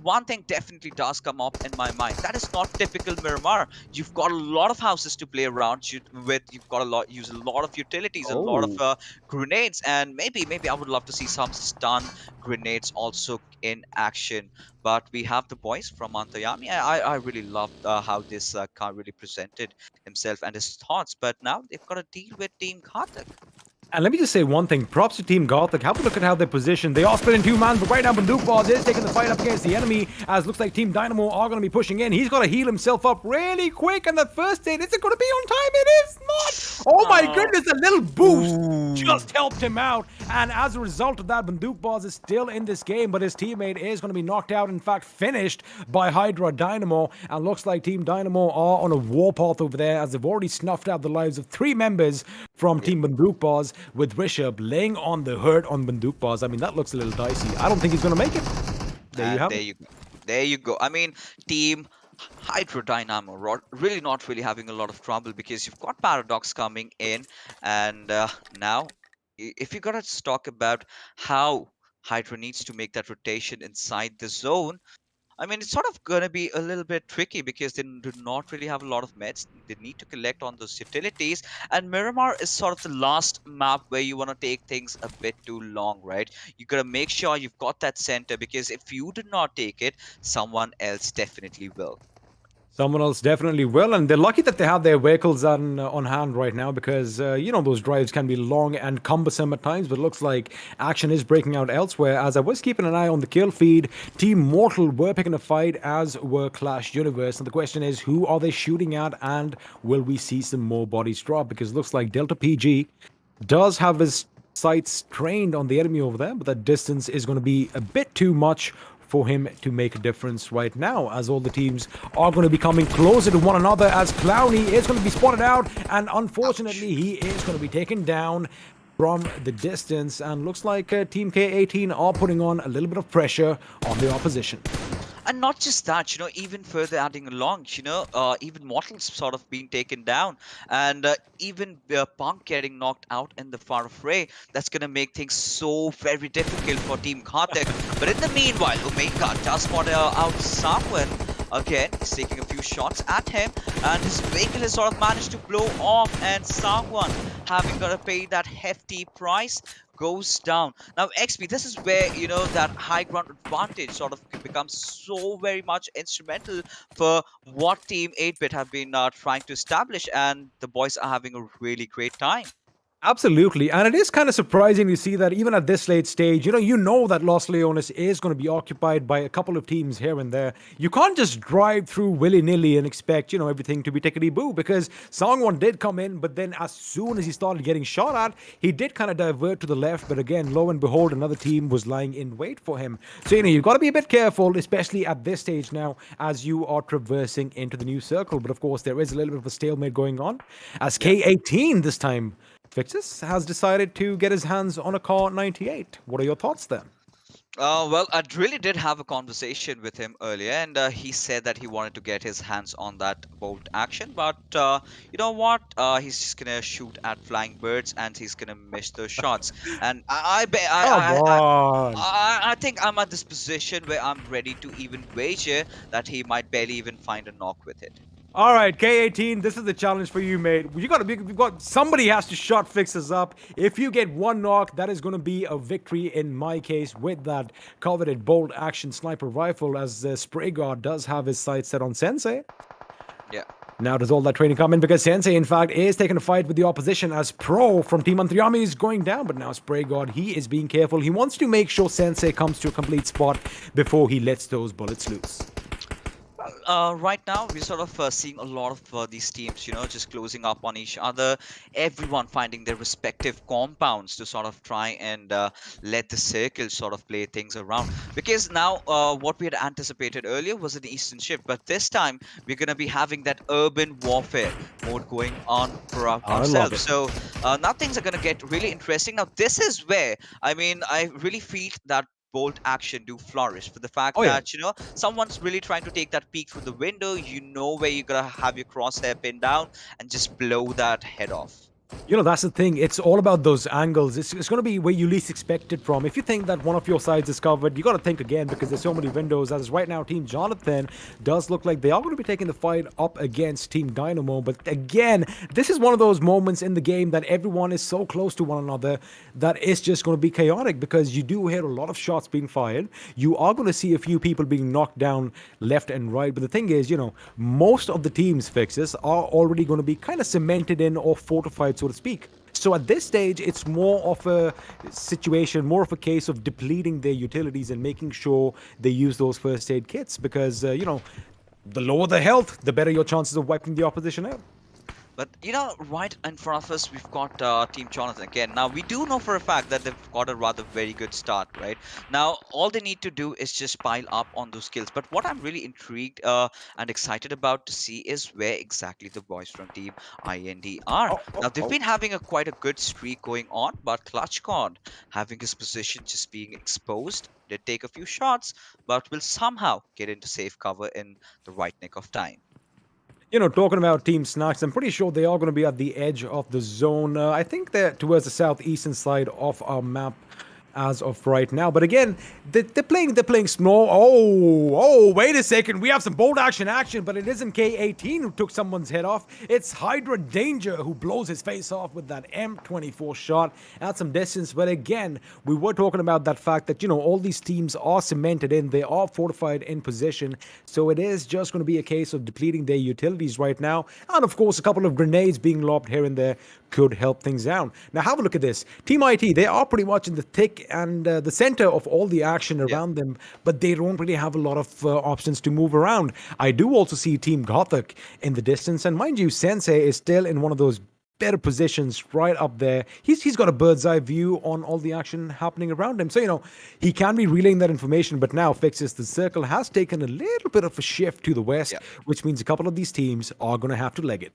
One thing definitely does come up in my mind. That is not typical Miramar. You've got a lot of houses to play around with. You've got use a lot of utilities, a lot of grenades, and maybe I would love to see some stun grenades also in action. But we have the boys from ANTARYAMI. I really loved how this car really presented himself and his thoughts. But now they've got to deal with Team GHATAK.
And let me just say one thing. Props to Team GHATAK. Have a look at how they're positioned. They are split in two man, but right now BandookBaaz is taking the fight up against the enemy, as looks like Team DYNAMO are going to be pushing in. He's got to heal himself up really quick, and that first aid, is it going to be on time? It is not! Oh my goodness, a little boost just helped him out. And as a result of that, BandookBaaz is still in this game, but his teammate is going to be knocked out, in fact, finished by Hydra DYNAMO. And looks like Team DYNAMO are on a warpath over there, as they've already snuffed out the lives of 3 members from Team BandookBaaz, with Rishabh laying on the hurt on BandookBaaz. I mean, that looks a little dicey. I don't think he's going to make it. There you have it.
There you go. I mean, Team Hydro Dynamo really not really having a lot of trouble because you've got Paradox coming in, and now if you got to talk about how Hydra needs to make that rotation inside the zone, I mean, it's sort of going to be a little bit tricky because they do not really have a lot of meds. They need to collect on those utilities. And Miramar is sort of the last map where you want to take things a bit too long, right? You got to make sure you've got that center, because if you do not take it, someone else definitely will.
Someone else definitely will, and they're lucky that they have their vehicles on hand right now, because you know, those drives can be long and cumbersome at times. But it looks like action is breaking out elsewhere. As I was keeping an eye on the kill feed, Team Mortal were picking a fight, as were Clash Universe. And the question is, who are they shooting at, and will we see some more bodies drop? Because it looks like Delta PG does have his sights trained on the enemy over there, but that distance is going to be a bit too much for him to make a difference right now, as all the teams are going to be coming closer to one another, as Clowny is going to be spotted out, and unfortunately he is going to be taken down from the distance. And looks like Team K18 are putting on a little bit of pressure on the opposition.
And not just that, you know, even further adding along, you know, even Mortal's sort of being taken down, and even Punk getting knocked out in the far fray. That's going to make things so very difficult for Team GHATAK. But in the meanwhile, Omega does spot out Sangwan. Again, he's taking a few shots at him, and his vehicle has sort of managed to blow off, and Sangwan, having got to pay that hefty price, goes down. Now, XP, this is where, you know, that high ground advantage sort of becomes so very much instrumental for what Team 8-bit have been trying to establish, and the boys are having a really great time.
Absolutely. And it is kind of surprising to see that even at this late stage, you know that Los Leones is going to be occupied by a couple of teams here and there. You can't just drive through willy-nilly and expect, everything to be tickety-boo, because Sangwan did come in, but then as soon as he started getting shot at, he did kind of divert to the left. But again, lo and behold, another team was lying in wait for him. So, you've got to be a bit careful, especially at this stage now, as you are traversing into the new circle. But of course, there is a little bit of a stalemate going on, as K18 this time, Fixus, has decided to get his hands on a K98. What are your thoughts then?
Well, I really did have a conversation with him earlier, and he said that he wanted to get his hands on that bolt action. But you know what? He's just gonna shoot at flying birds, and he's gonna miss those shots. And I think I'm at this position where I'm ready to even wager that he might barely even find a knock with it.
All right, K18, this is the challenge for you, mate. Somebody has to shot Fixes up. If you get one knock, that is going to be a victory in my case with that coveted bolt action sniper rifle, as Spray Guard does have his sights set on Sensei.
Yeah.
Now does all that training come in, because Sensei, in fact, is taking a fight with the opposition, as Pro from Team ANTARYAMI is going down. But now Spray God, he is being careful. He wants to make sure Sensei comes to a complete spot before he lets those bullets loose.
Right now, we're sort of seeing a lot of these teams, just closing up on each other. Everyone finding their respective compounds to sort of try and let the circle sort of play things around. Because now, what we had anticipated earlier was an Eastern shift, but this time we're going to be having that urban warfare mode going on for ourselves. So now things are going to get really interesting. Now, this is where, I really feel that bolt action do flourish, for the fact that someone's really trying to take that peek through the window. Where you're gonna have your crosshair pinned down and just blow that head off.
That's the thing. It's all about those angles. It's going to be where you least expect it from. If you think that one of your sides is covered, you got to think again, because there's so many windows. As right now, Team Jonathan does look like they are going to be taking the fight up against Team Dynamo. But again, this is one of those moments in the game that everyone is so close to one another that it's just going to be chaotic, because you do hear a lot of shots being fired. You are going to see a few people being knocked down left and right. But the thing is, most of the team's fixes are already going to be kind of cemented in or fortified, so to speak. So at this stage, it's more of a situation, more of a case of depleting their utilities and making sure they use those first aid kits, because, the lower the health, the better your chances of wiping the opposition out.
But, right in front of us, we've got Team Jonathan again. Now, we do know for a fact that they've got a rather very good start, right? Now, all they need to do is just pile up on those kills. But what I'm really intrigued and excited about to see is where exactly the boys from Team IND are. Now, they've been having quite a good streak going on, but ClutchCon, having his position just being exposed, did take a few shots, but will somehow get into safe cover in the right nick of time.
Talking about Team Snax, I'm pretty sure they are going to be at the edge of the zone. I think they're towards the southeastern side of our map as of right now. But again, they're playing small. Oh, wait a second. We have some bold action, but it isn't K18 who took someone's head off. It's Hydra Danger who blows his face off with that M24 shot at some distance. But again, we were talking about that fact that, all these teams are cemented in. They are fortified in position. So it is just going to be a case of depleting their utilities right now. And of course, a couple of grenades being lobbed here and there could help things down. Now, have a look at this. Team IT, they are pretty much in the thick and the center of all the action around them, but they don't really have a lot of options to move around. I do also see Team GHATAK in the distance, and mind you, Sensei is still in one of those better positions right up there. He's got a bird's eye view on all the action happening around him. So, he can be relaying that information, but now Fixes, the circle has taken a little bit of a shift to the west, which means a couple of these teams are going to have to leg it.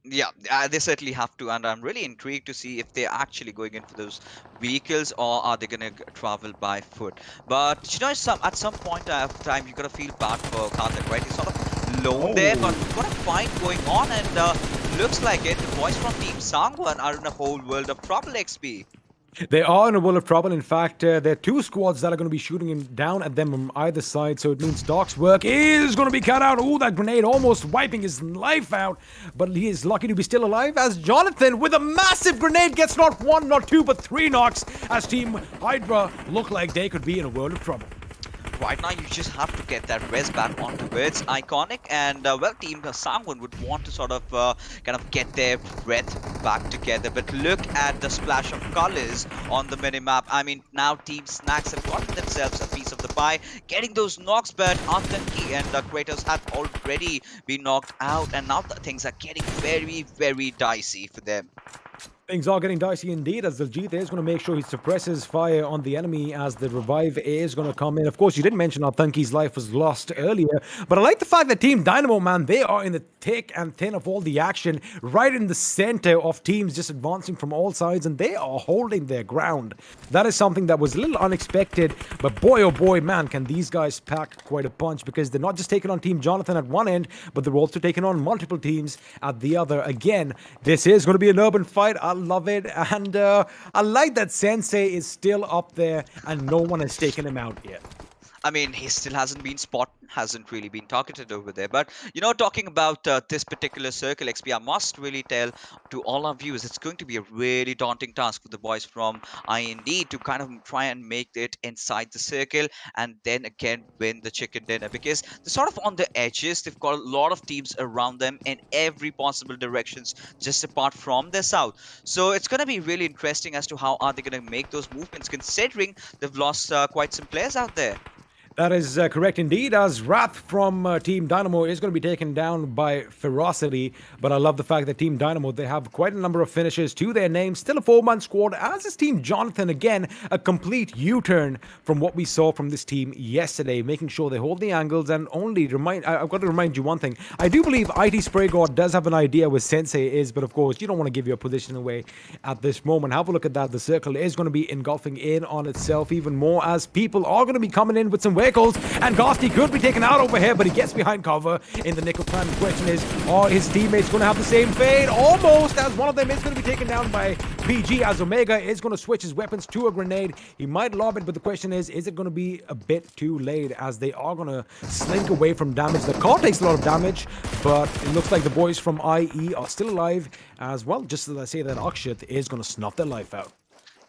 Yeah, they certainly have to, and I'm really intrigued to see if they're actually going in for those vehicles, or are they going to travel by foot. But at some point of time, you got to feel bad for KRONTEN, right? He's sort of alone there, but we've got a fight going on, and looks like it. The boys from Team Sangwan are in a whole world of trouble, XP.
They are in a world of trouble. In fact, there are two squads that are going to be shooting him down at them from either side. So it means Doc's work is going to be cut out. Ooh, that grenade almost wiping his life out. But he is lucky to be still alive, as Jonathan, with a massive grenade, gets not one, not two, but three knocks, as Team Hydra look like they could be in a world of trouble.
right now you just have to get that res back onto it's iconic, and well, team Sangwan would want to sort of kind of get their breath back together. But look at the splash of colors on the minimap. I mean, now Team Snax have gotten themselves a piece of the pie, getting those knocks, but Antanki and Kratos have already been knocked out, and now things are getting very, very dicey for them.
Things are getting dicey indeed, as Diljit is going to make sure he suppresses fire on the enemy as the revive is going to come in. Of course, you didn't mention how Thunky's life was lost earlier, but I like the fact that Team Dynamo, man, they are in the thick and thin of all the action, right in the center of teams just advancing from all sides, and they are holding their ground. That is something that was a little unexpected, but boy, oh boy, man, can these guys pack quite a punch, because they're not just taking on Team Jonathan at one end, but they're also taking on multiple teams at the other. Again, this is going to be an urban fight. I love it, and I like that Sensei is still up there and no one has taken him out yet.
I mean, he still hasn't been spotted, hasn't really been targeted over there. But, you know, talking about this particular circle, XP, I must really tell to all our viewers, it's going to be a really daunting task for the boys from IND to kind of try and make it inside the circle and then again win the chicken dinner, because they're sort of on the edges. They've got a lot of teams around them in every possible directions, just apart from the south. So it's going to be really interesting as to how are they going to make those movements, considering they've lost quite some players out there.
That is correct indeed, as Wrath from Team Dynamo is going to be taken down by Ferocity. But I love the fact that Team Dynamo, they have quite a number of finishes to their name. Still a 4-man squad, as is Team Jonathan. Again, a complete U-turn from what we saw from this team yesterday, making sure they hold the angles. And only I've got to remind you one thing. I do believe IT Spray God does have an idea where Sensei is, but of course, you don't want to give your position away at this moment. Have a look at that. The circle is going to be engulfing in on itself even more, as people are going to be coming in with some vehicles, and Ghosty could be taken out over here, but he gets behind cover in the nick of time. The question is, are his teammates going to have the same fate? Almost, as one of them is going to be taken down by PG, as Omega is going to switch his weapons to a grenade. He might lob it, but the question is it going to be a bit too late, as they are going to slink away from damage. The car takes a lot of damage, but it looks like the boys from IE are still alive as well. Just as I say that, Akshat is going to snuff their life out.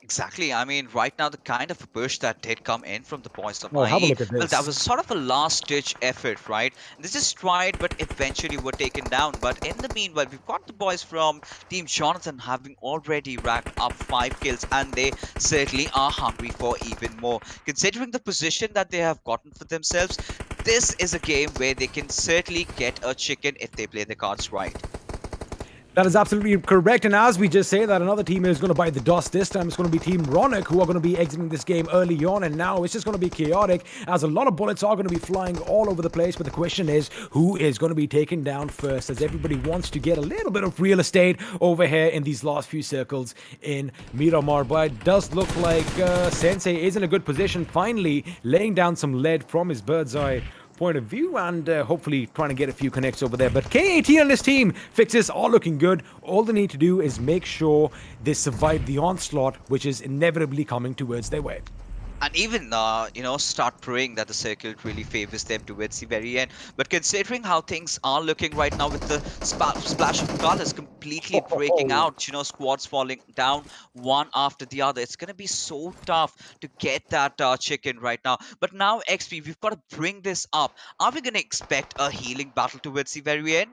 Exactly. I mean, right now, the kind of push that did come in from the boys of
have a
IE,
look at this.
well, that was sort of a last-ditch effort, right? They just tried, but eventually were taken down. But in the meanwhile, we've got the boys from Team Jonathan having already racked up 5 kills, and they certainly are hungry for even more. Considering the position that they have gotten for themselves, this is a game where they can certainly get a chicken if they play the cards right.
That is absolutely correct, and as we just say that, another team is going to bite the dust. This time it's going to be Team Ronak, who are going to be exiting this game early on, and now it's just going to be chaotic, as a lot of bullets are going to be flying all over the place. But the question is, who is going to be taken down first, as everybody wants to get a little bit of real estate over here in these last few circles in Miramar. But it does look like Sensei is in a good position, finally laying down some lead from his bird's eye point of view, and hopefully trying to get a few connects over there. But K18 and his team, Fixes are looking good. All they need to do is make sure they survive the onslaught, which is inevitably coming towards their way.
And even, you know, start praying that the circle really favors them towards the very end. But considering how things are looking right now, with the splash of colors completely breaking out, you know, squads falling down one after the other, it's going to be so tough to get that chicken right now. But now, XP, we've got to bring this up. Are we going to expect a healing battle towards the very end?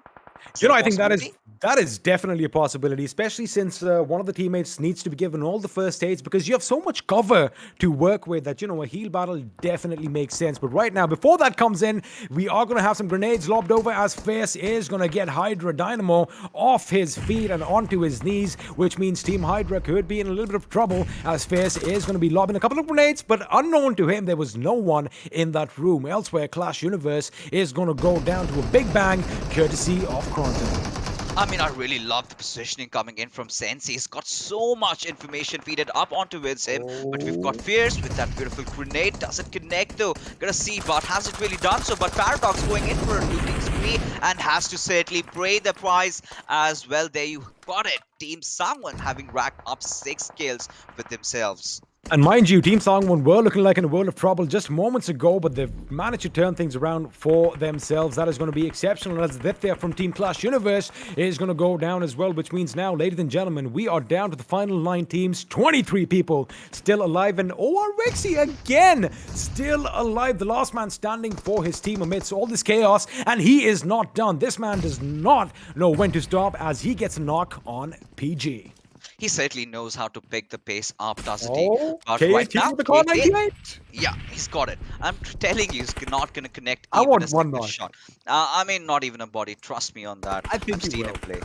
You know, I think that is definitely a possibility, especially since one of the teammates needs to be given all the first aids, because you have so much cover to work with that, you know, a heal battle definitely makes sense. But right now, before that comes in, we are going to have some grenades lobbed over, as Fierce is going to get Hydra Dynamo off his feet and onto his knees, which means Team Hydra could be in a little bit of trouble, as Fierce is going to be lobbing a couple of grenades, but unknown to him, there was no one in that room. Elsewhere, Clash Universe is going to go down to a big bang, courtesy of KRONTEN.
I mean, I really love the positioning coming in from Sensei. He's got so much information feeded up onto him. But we've got Fierce with that beautiful grenade. Doesn't connect though. Gonna see, but hasn't really done so. But Paradox going in for a looting spree and has to certainly pay the price as well. There you got it. Team Sangwan having racked up 6 kills with themselves.
And mind you, Team Sangwan were looking like in a world of trouble just moments ago, but they've managed to turn things around for themselves. That is going to be exceptional, as Ditya from Team Clash Universe is going to go down as well, which means now, ladies and gentlemen, we are down to the final 9 teams. 23 people still alive, and Rexy again still alive. The last man standing for his team amidst all this chaos, and he is not done. This man does not know when to stop as he gets a knock on PG.
He certainly knows how to pick the pace up, doesn't he?
Oh,
But
K18
right now,
with the K18?
yeah, he's got it. I'm telling you, he's not going to connect
I
even
want
a
one
single
knock.
shot. I mean, not even a body. Trust me on that.
I think
I've
he
seen
will.
him play.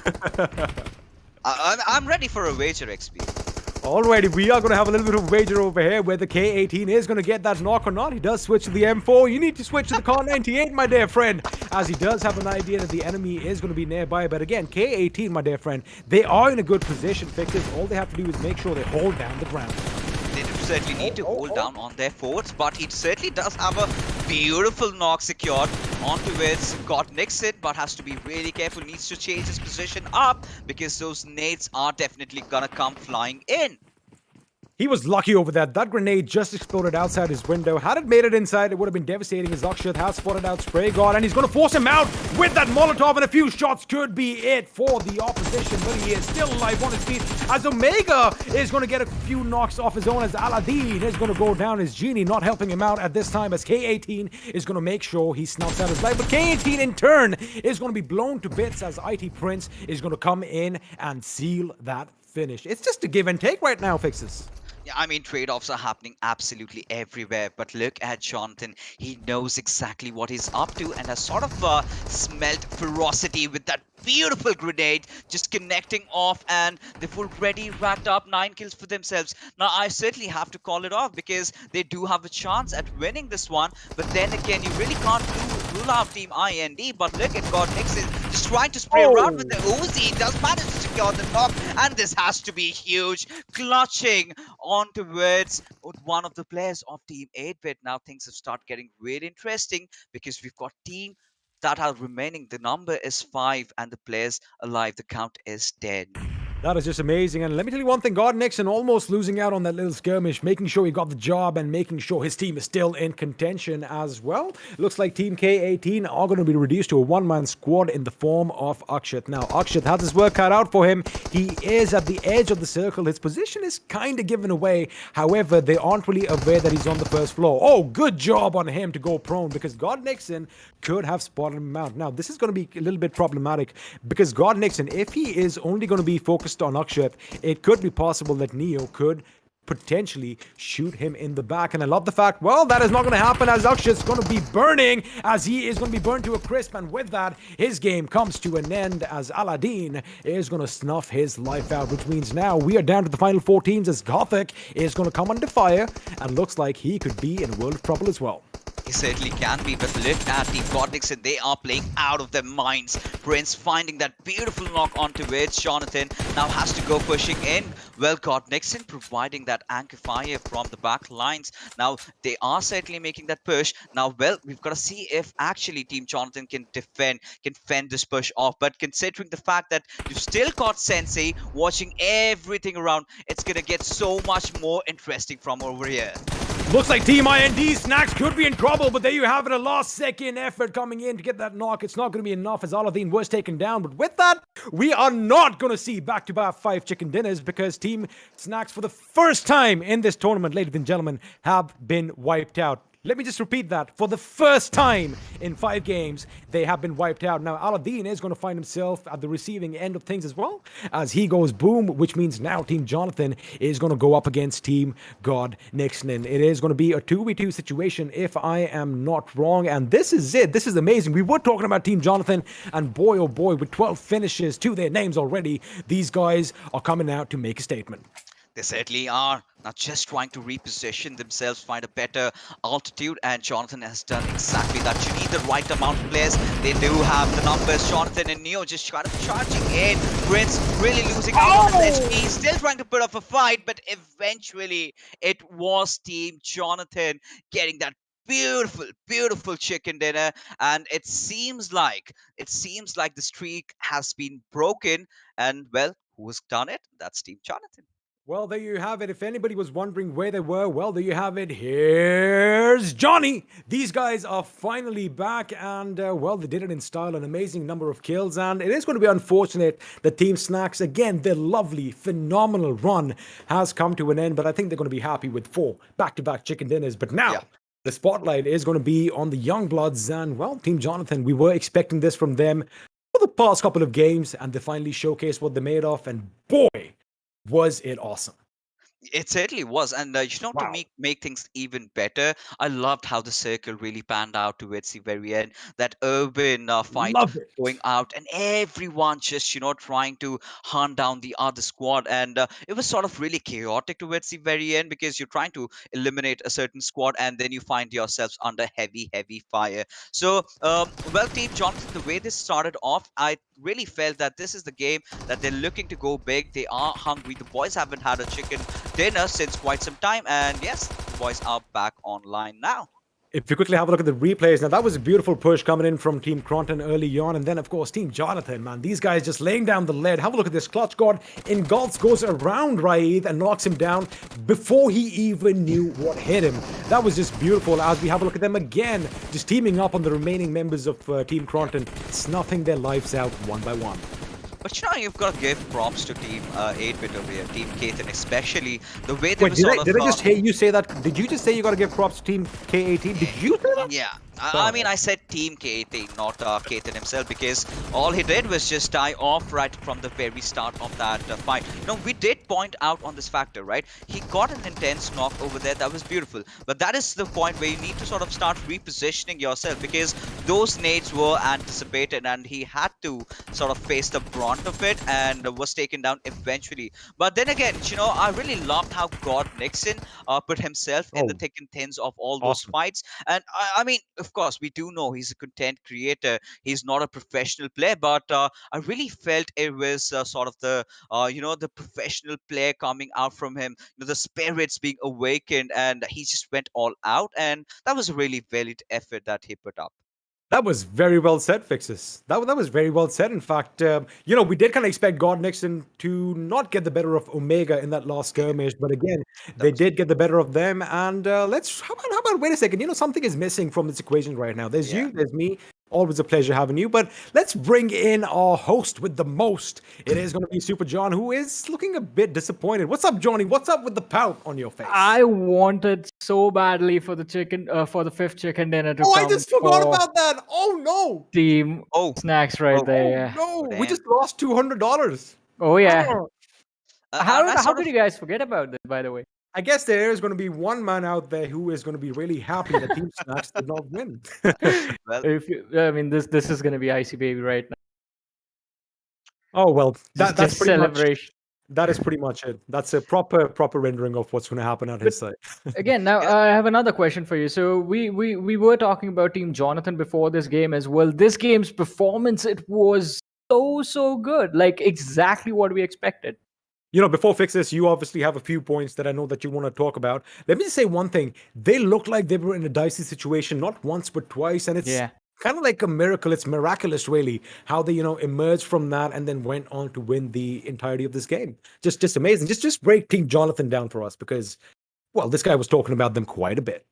I'm ready for a wager, XP.
Alrighty, we are going to have a little bit of wager over here whether K18 is going to get that knock or not. He does switch to the M4. You need to switch to the K98, my dear friend, as he does have an idea that the enemy is going to be nearby. But again, K18, my dear friend, they are in a good position, Fixes. All they have to do is make sure they hold down the ground.
They do certainly need to hold down on their forts, but he certainly does have a beautiful knock secured onto its GODNIXON, but has to be really careful, needs to change his position up because those nades are definitely gonna come flying in.
He was lucky over that. That grenade just exploded outside his window. Had it made it inside, it would have been devastating, as Akshat has spotted out Spray God, and he's going to force him out with that Molotov, and a few shots could be it for the opposition, but he is still alive on his feet, as Omega is going to get a few knocks off his own, as Aladdin is going to go down, as Genie not helping him out at this time, as K18 is going to make sure he snuffs out his life, but K18 in turn is going to be blown to bits, as IT Prince is going to come in and seal that finish. It's just a give and take right now, Fixes.
Yeah, I mean, trade-offs are happening absolutely everywhere, but look at Jonathan. He knows exactly what he's up to and has sort of smelt ferocity with that beautiful grenade just connecting off, and they've already racked up 9 kills for themselves. Now, I certainly have to call it off because they do have a chance at winning this one, but then again, you really can't rule out Team IND, but look at GODNIXON just trying to spray around with the Uzi. He does manage to secure the knock, and this has to be huge. Clutching on towards one of the players of Team 8-Bit. Now things have started getting really interesting because we've got team that are remaining. The number is 5 and the players alive. The count is 10.
That is just amazing. And let me tell you one thing, GODNIXON almost losing out on that little skirmish, making sure he got the job and making sure his team is still in contention as well. Looks like Team K18 are going to be reduced to a one-man squad in the form of Akshat. Now, Akshat has his work cut out for him. He is at the edge of the circle. His position is kind of given away. However, they aren't really aware that he's on the first floor. Oh, good job on him to go prone, because GODNIXON could have spotted him out. Now, this is going to be a little bit problematic because GODNIXON, if he is only going to be focused on Akshat, it could be possible that Neo could potentially shoot him in the back. And I love the fact, well, that is not going to happen, as Akshat's going to be burning, as he is going to be burned to a crisp. And with that, his game comes to an end, as Aladdin is going to snuff his life out, which means now we are down to the final 4 teams, as GHATAK is going to come under fire and looks like he could be in a world of trouble as well.
He certainly can be, but look at Team GODNIXON. They are playing out of their minds. Prince finding that beautiful knock onto it. Jonathan now has to go pushing in. Well, GODNIXON providing that anchor fire from the back lines. Now, they are certainly making that push. Now, well, we've got to see if actually Team Jonathan can fend this push off. But considering the fact that you've still got Sensei watching everything around, it's going to get so much more interesting from over here.
Looks like Team IND Snax could be in trouble, but there you have it, a last-second effort coming in to get that knock. It's not going to be enough, as Aladdin was taken down, but with that, we are not going to see back-to-back 5 chicken dinners, because Team Snax, for the first time in this tournament, ladies and gentlemen, have been wiped out. Let me just repeat that. For the first time in 5 games, they have been wiped out. Now, Aladdin is going to find himself at the receiving end of things as well, as he goes boom, which means now Team Jonathan is going to go up against Team GODNIXON. It is going to be a 2v2 situation, if I am not wrong, and this is it. This is amazing. We were talking about Team Jonathan, and boy, oh boy, with 12 finishes to their names already, these guys are coming out to make a statement.
They certainly are. Now just trying to reposition themselves, find a better altitude, and Jonathan has done exactly that. You need the right amount of players. They do have the numbers. Jonathan and Neo just kind of charging in. Prince really losing out on his HP. He's still trying to put up a fight, but eventually it was Team Jonathan getting that beautiful chicken dinner, and it seems like the streak has been broken, and well, who's done it? That's Team Jonathan.
Well, there you have it. If anybody was wondering where they were, well, there you have it. Here's Johnny. These guys are finally back, and well, they did it in style, an amazing number of kills. And it is going to be unfortunate that Team Snax, again, their lovely, phenomenal run has come to an end. But I think they're going to be happy with 4 back-to-back chicken dinners. But now, the spotlight is going to be on the young bloods, and well, Team Jonathan. We were expecting this from them for the past couple of games, and they finally showcased what they're made of. And boy, was it awesome.
It certainly was, and to make things even better, I loved how the circle really panned out towards the very end. That urban fight
Love it.
going out, and everyone just trying to hunt down the other squad, and it was sort of really chaotic towards the very end because you're trying to eliminate a certain squad, and then you find yourselves under heavy fire. So, well, Team Jonathan, the way this started off, I really felt that this is the game that they're looking to go big. They are hungry. The boys haven't had a chicken dinner since quite some time, and yes, the boys are back online now.
If you quickly have a look at the replays, now that was a beautiful push coming in from Team KRONTEN early on, and then of course Team Jonathan, man, these guys just laying down the lead. Have a look at this. Clutch God engulfs, goes around Raid and knocks him down before he even knew what hit him. That was just beautiful as we have a look at them again, just teaming up on the remaining members of Team KRONTEN, snuffing their lives out one by one.
But you've got to give props to Team 8-bit over here, Team K18, especially the way they were
Did I just hear you say that? Did you just say you got to give props to Team K18? Did you say that?
Yeah. I mean, I said Team K18, not K18 himself, because all he did was just die off right from the very start of that fight. We did point out on this factor, right? He got an intense knock over there. That was beautiful. But that is the point where you need to sort of start repositioning yourself, because those nades were anticipated and he had to sort of face the brunt of it and was taken down eventually. But then again, I really loved how GODNIXON put himself in the thick and thins of all those fights. And I mean, of course, we do know he's a content creator. He's not a professional player, but I really felt it was sort of the the professional player coming out from him, the spirits being awakened, and he just went all out, and that was a really valid effort that he put up.
That was very well said, Fixes. That was very well said. In fact, we did kind of expect GODNIXON to not get the better of Omega in that last skirmish, but again, they did get the better of them. And how about wait a second? Something is missing from this equation right now. There's you, there's me. Always a pleasure having you. But let's bring in our host with the most. It is going to be Super John, who is looking a bit disappointed. What's up, Johnny? What's up with the pout on your face?
I wanted so badly for the fifth chicken dinner to come.
Oh, I just forgot about that. Oh no.
Team Snax right there.
No, we just lost $200.
Oh yeah. How
did
you guys forget about this, by the way?
I guess there is going to be one man out there who is going to be really happy that Team Snax did not win.
Well, this is going to be icy baby right now.
Oh well, that's pretty
celebration.
That is pretty much it. That's a proper rendering of what's going to happen at his side. Again,
now I have another question for you. So we were talking about Team Jonathan before this game as well. This game's performance, it was so good, like exactly what we expected.
Before Fixes, you obviously have a few points that I know that you want to talk about. Let me just say one thing. They look like they were in a dicey situation, not once, but twice. And it's kind of like a miracle. It's miraculous, really, how they, emerged from that and then went on to win the entirety of this game. Just amazing. Just break Team Jonathan down for us because, well, this guy was talking about them quite a bit.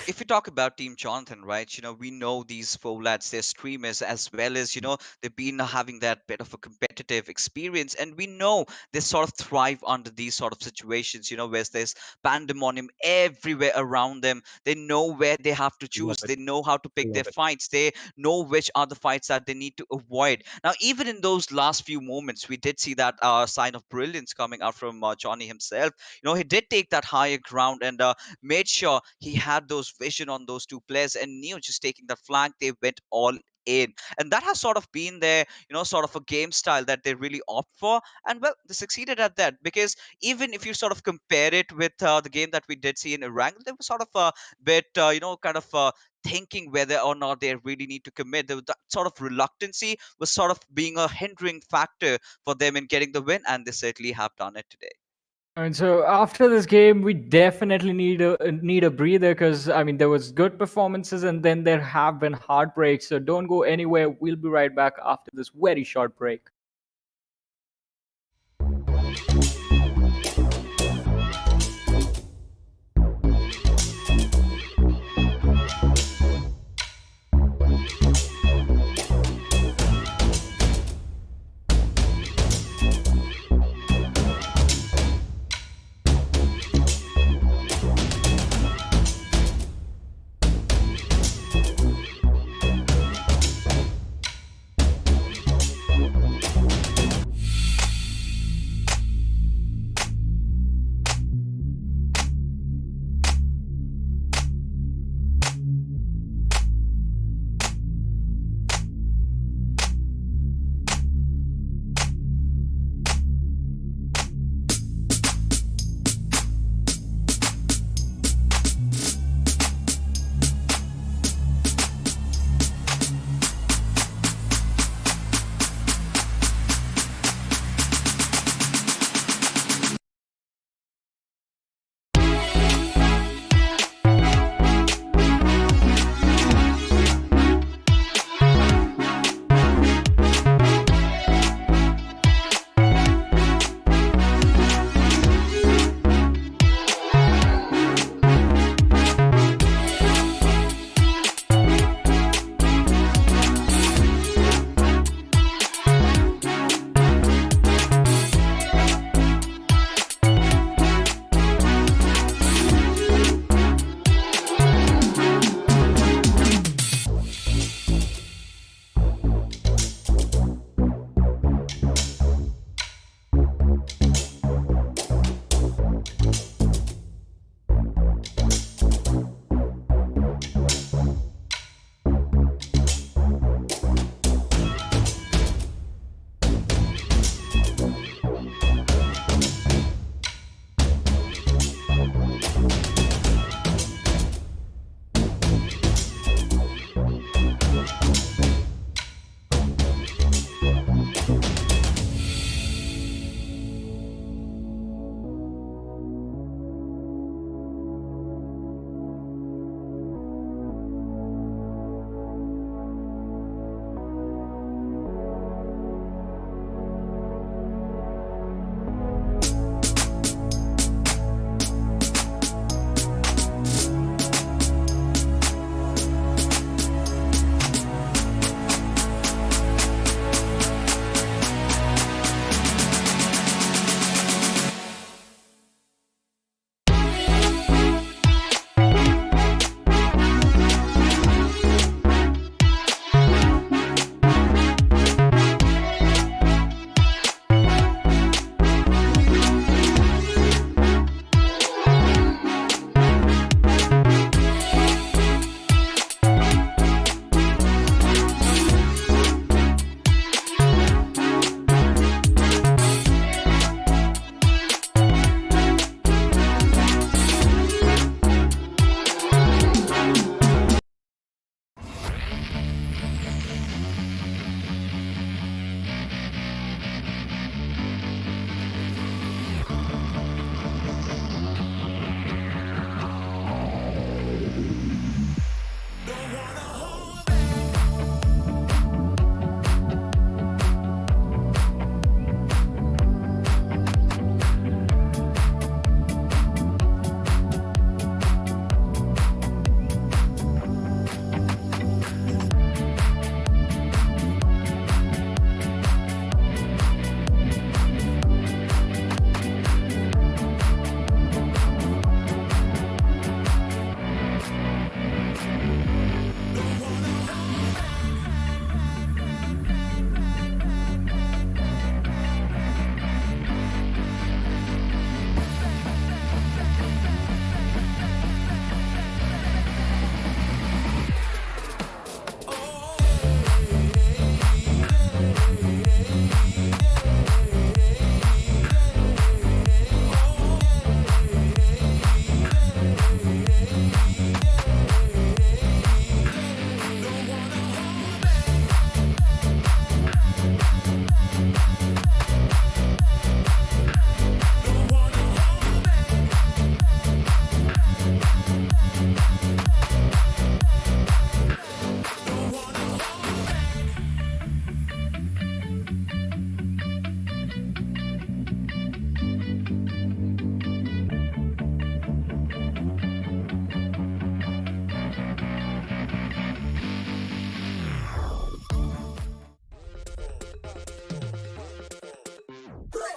If you talk about Team Jonathan, right, we know these four lads, they're streamers as well as, they've been having that bit of a competitive experience. And we know they sort of thrive under these sort of situations, where there's pandemonium everywhere around them. They know where they have to choose. They know how to pick their fights. They know which are the fights that they need to avoid. Now, even in those last few moments, we did see that sign of brilliance coming out from Johnny himself. He did take that higher ground and made sure he had those vision on those two players, and just taking that flank, they went all in, and that has sort of been their sort of a game style that they really opt for. And well, they succeeded at that, because even if you sort of compare it with the game that we did see in Iran, they were sort of a bit thinking whether or not they really need to commit. That sort of reluctancy was sort of being a hindering factor for them in getting the win, and they certainly have done it today.
And so after this game, we definitely need a breather, because there was good performances and then there have been heartbreaks. So don't go anywhere. We'll be right back after this very short break.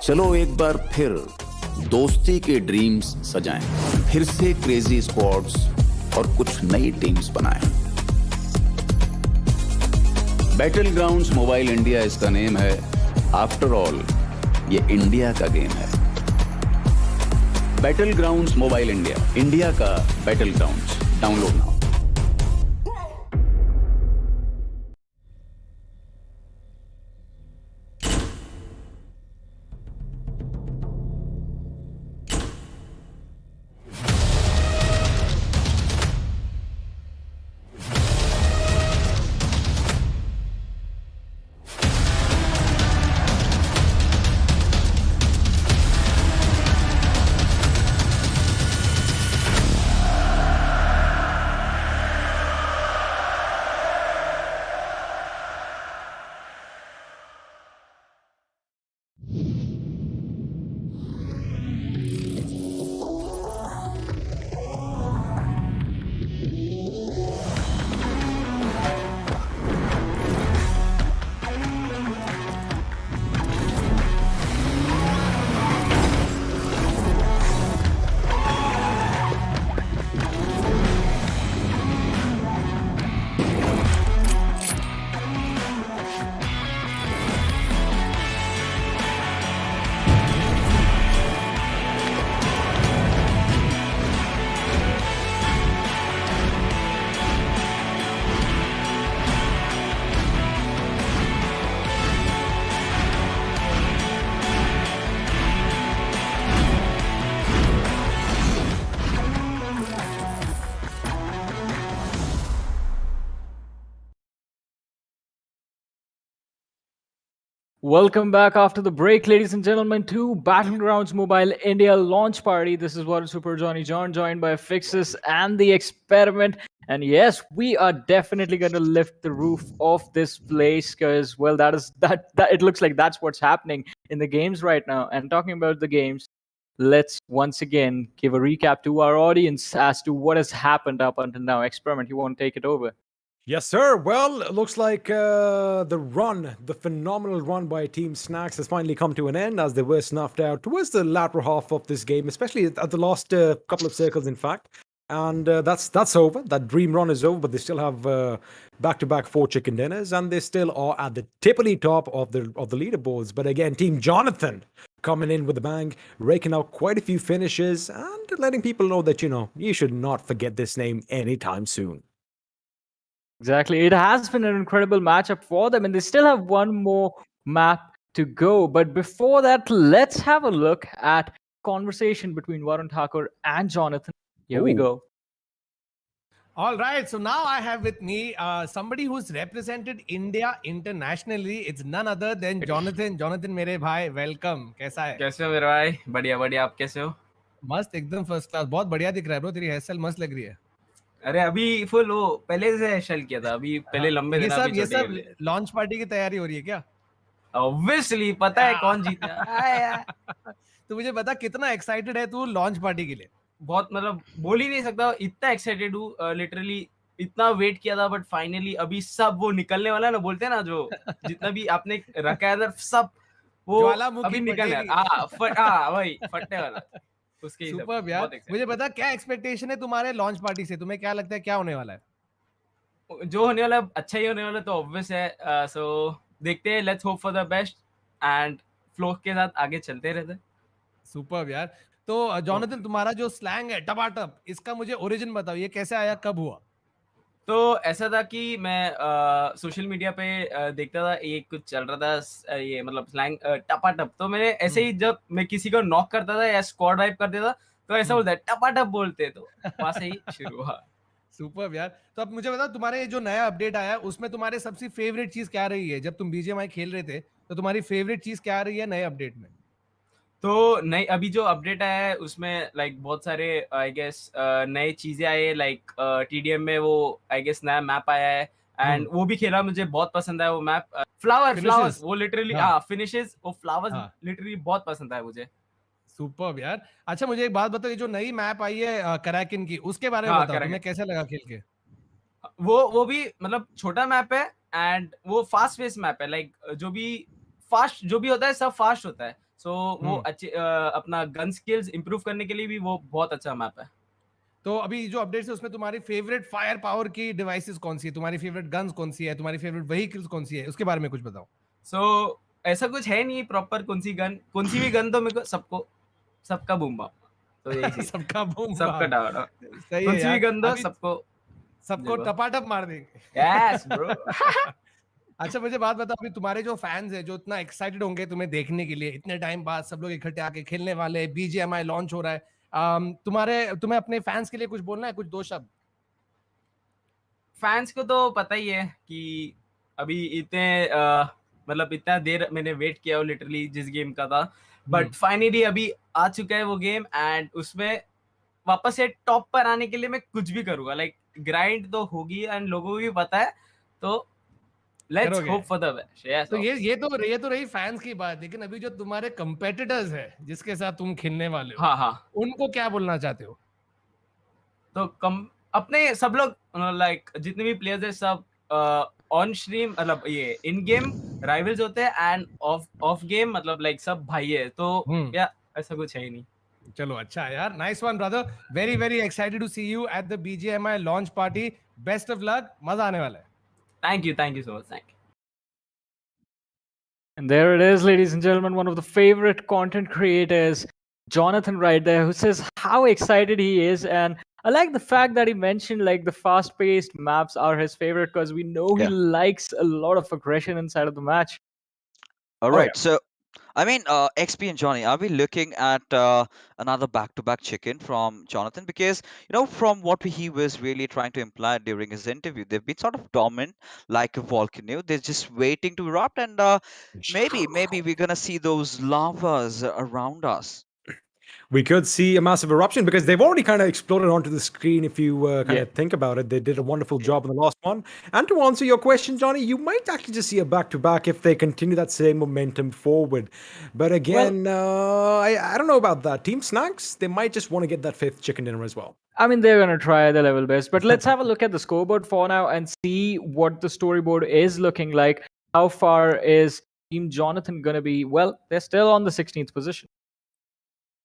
चलो एक बार फिर दोस्ती के dreams सजाएं, फिर से crazy squads और कुछ नई टीम्स बनाएं। बैटल ग्राउंड्स मोबाइल इंडिया इसका नेम है। आफ्टर ऑल ये इंडिया का गेम है। Battle grounds mobile India, India का battle grounds. Download now.
Welcome back after the break, ladies and gentlemen, to Battlegrounds Mobile India launch party. This is Warren Super Johnny John, joined by Fixes and the Experiment. And yes, we are definitely going to lift the roof of this place because, well, that it looks like that's what's happening in the games right now. And talking about the games, let's once again give a recap to our audience as to what has happened up until now. Experiment, you want to take it over?
Yes, sir. Well, it looks like the phenomenal run by Team Snax has finally come to an end as they were snuffed out towards the latter half of this game, especially at the last couple of circles, in fact. And that's over. That dream run is over, but they still have back-to-back 4 chicken dinners, and they still are at the tippity top of the leaderboards. But again, Team Jonathan coming in with a bang, raking out quite a few finishes, and letting people know that, you should not forget this name anytime soon.
Exactly. It has been an incredible matchup for them, and they still have one more map to go. But before that, let's have a look at conversation between Varun Thakur and Jonathan. Here we
Ooh.
go.
All right, so now I have with me somebody who's represented India internationally. It's none other than Jonathan. Jonathan, मेरे भाई, welcome. कैसा है?
कैसे हो मेरे भाई? बढ़िया बढ़िया, आप कैसे हो?
मस्त, एकदम फर्स्ट क्लास. बहुत बढ़िया दिख रहा है ब्रो, तेरी हेयर स्टाइल मस्त लग रही है.
अरे अभी फुल वो पहले से शेल किया था, अभी पहले लंबे दिन अभी
ये सब लॉन्च पार्टी की तैयारी हो रही है क्या?
ऑब्वियसली पता है कौन जीता.
तो मुझे बता कितना एक्साइटेड है तू लॉन्च पार्टी के लिए?
बहुत, मतलब बोल ही नहीं सकता, इतना एक्साइटेड हूँ. लिटरली इतना वेट किया था, बट फाइनली अभी सब वो निकलने वाला है ना, बोलते हैं ना, जो जितना भी आपने रखा है सब वो अभी निकलने वाला. वही फटने वाला. उसके
सुपर्ब यार. मुझे बता क्या एक्सपेक्टेशन है तुम्हारे लॉन्च पार्टी से? तुम्हें क्या लगता है क्या होने वाला है?
जो होने वाला है अच्छा ही होने वाला, तो ऑब्वियस है. सो देखते हैं, let's hope for the best and flow के साथ आगे चलते रहते.
सुपर्ब यार. तो जॉनथन, तुम्हारा जो स्लैंग है टपाटप, इसका मुझे ओरिजिन बताओ, ये कैसे आया, कब हुआ?
तो ऐसा था कि मैं सोशल मीडिया पे देखता था, ये कुछ चल रहा था, ये मतलब स्लैंग टपाटप. तो मैंने ऐसे ही जब मैं किसी को नॉक करता था या स्क्वाड वाइप कर देता, तो ऐसा बोलता है टपाटप बोलते, तो वहां से ही शुरू हुआ.
सुपर्ब यार. तो अब मुझे बताओ, तुम्हारे जो नया अपडेट आया उसमें तुम्हारे सबसे फेवरेट चीज क्या रही है? जब तुम बीजीएमआई खेल रहे थे तो तुम्हारी फेवरेट चीज क्या रही है नए अपडेट में?
तो नई अभी जो अपडेट आया है उसमें लाइक बहुत सारे आई गेस नए चीजें आए हैं. लाइक टीडीएम में वो आई गेस नया मैप आया है, एंड वो भी खेला, मुझे बहुत पसंद आया वो मैप. फ्लावर्स वो लिटरली फिनिशेस, वो फ्लावर्स लिटरली बहुत पसंद आया मुझे.
सुपर्ब यार. अच्छा मुझे एक बात बताओ, ये जो नई मैप आई है कराकिन की, उसके बारे में बताओ, तुम्हें कैसा लगा खेल के?
वो भी मतलब छोटा मैप है, एंड वो फास्ट पेस मैप है. लाइक जो भी होता है सब फास्ट होता है. सो वो अच्छे अपना गन स्किल्स इंप्रूव करने के लिए भी वो बहुत अच्छा मैप है.
तो अभी जो अपडेट्स है उसमें तुम्हारी फेवरेट फायर पावर की डिवाइसेस कौन सी है, तुम्हारी फेवरेट गन्स कौन सी है, तुम्हारी फेवरेट व्हीकल्स कौन सी है, उसके बारे में कुछ बताओ.
सो ऐसा कुछ है नहीं प्रॉपर कौन सी भी गन तो मेरे को सबका बूम बाप. तो यही चीज
सबका बूम
सबका डाउन.
सही
कौन
है
सी भी
यार.
गन दो
अभी सबको
देखो.
टपाटप मार देंगे.
Yes bro.
अच्छा मुझे बात बताओ, अभी तुम्हारे जो फैंस है जो इतना एक्साइटेड होंगे तुम्हें देखने के लिए, इतने टाइम बाद सब लोग इकट्ठे आके खेलने वाले, बीजीएमआई लॉन्च हो रहा है, तुम्हें अपने फैंस के लिए कुछ बोलना है, कुछ दो शब्द.
फैंस को तो पता ही है कि अभी मतलब इतना देर मैंने वेट किया हो लिटरली जिस गेम का था, बट फाइनली अभी आ चुका है वो गेम, एंड उसमें वापस से टॉप पर आने के लिए मैं कुछ भी करूंगा. लाइक ग्राइंड तो होगी एंड लोगों को भी पता है, तो लेट्स
करोगे.
Hope for the best. Yes.
तो ये तो रही फैंस की बात, लेकिन अभी जो तुम्हारे कंपेटिटर्स है जिसके साथ तुम खेलने वाले हो,
हाँ हाँ.
उनको क्या बोलना चाहते हो.
तो अपने सब लोग लाइक जितने भी प्लेयर्स है सब ऑन स्ट्रीम मतलब ये इन गेम राइवल्स होते हैं, एंड ऑफ गेम मतलब लाइक सब भाई है. तो या ऐसा कुछ है ही नहीं.
चलो अच्छा है यार. Nice one brother. Very very excited to see you at the BGMI launch party. Best of luck. मजा आने वाला है.
Thank you so much. Thank you.
And there it is, ladies and gentlemen, one of the favorite content creators, Jonathan, right there, who says how excited he is. And I like the fact that he mentioned like the fast-paced maps are his favorite, because we know he likes a lot of aggression inside of the match.
All right. So, I mean, XP and Johnny, are we looking at another back-to-back chicken from Jonathan? Because, from what he was really trying to imply during his interview, they've been sort of dormant like a volcano. They're just waiting to erupt, and maybe we're going to see those lavas around us.
We could see a massive eruption because they've already kind of exploded onto the screen. If you kind of think about it, they did a wonderful job in the last one. And to answer your question, Johnny, you might actually just see a back-to-back if they continue that same momentum forward. But again, I don't know about that. Team Snax, they might just want to get that fifth chicken dinner as well.
I mean, they're going to try their level best. But let's have a look at the scoreboard for now and see what the storyboard is looking like. How far is Team Jonathan going to be? Well, they're still on the 16th position.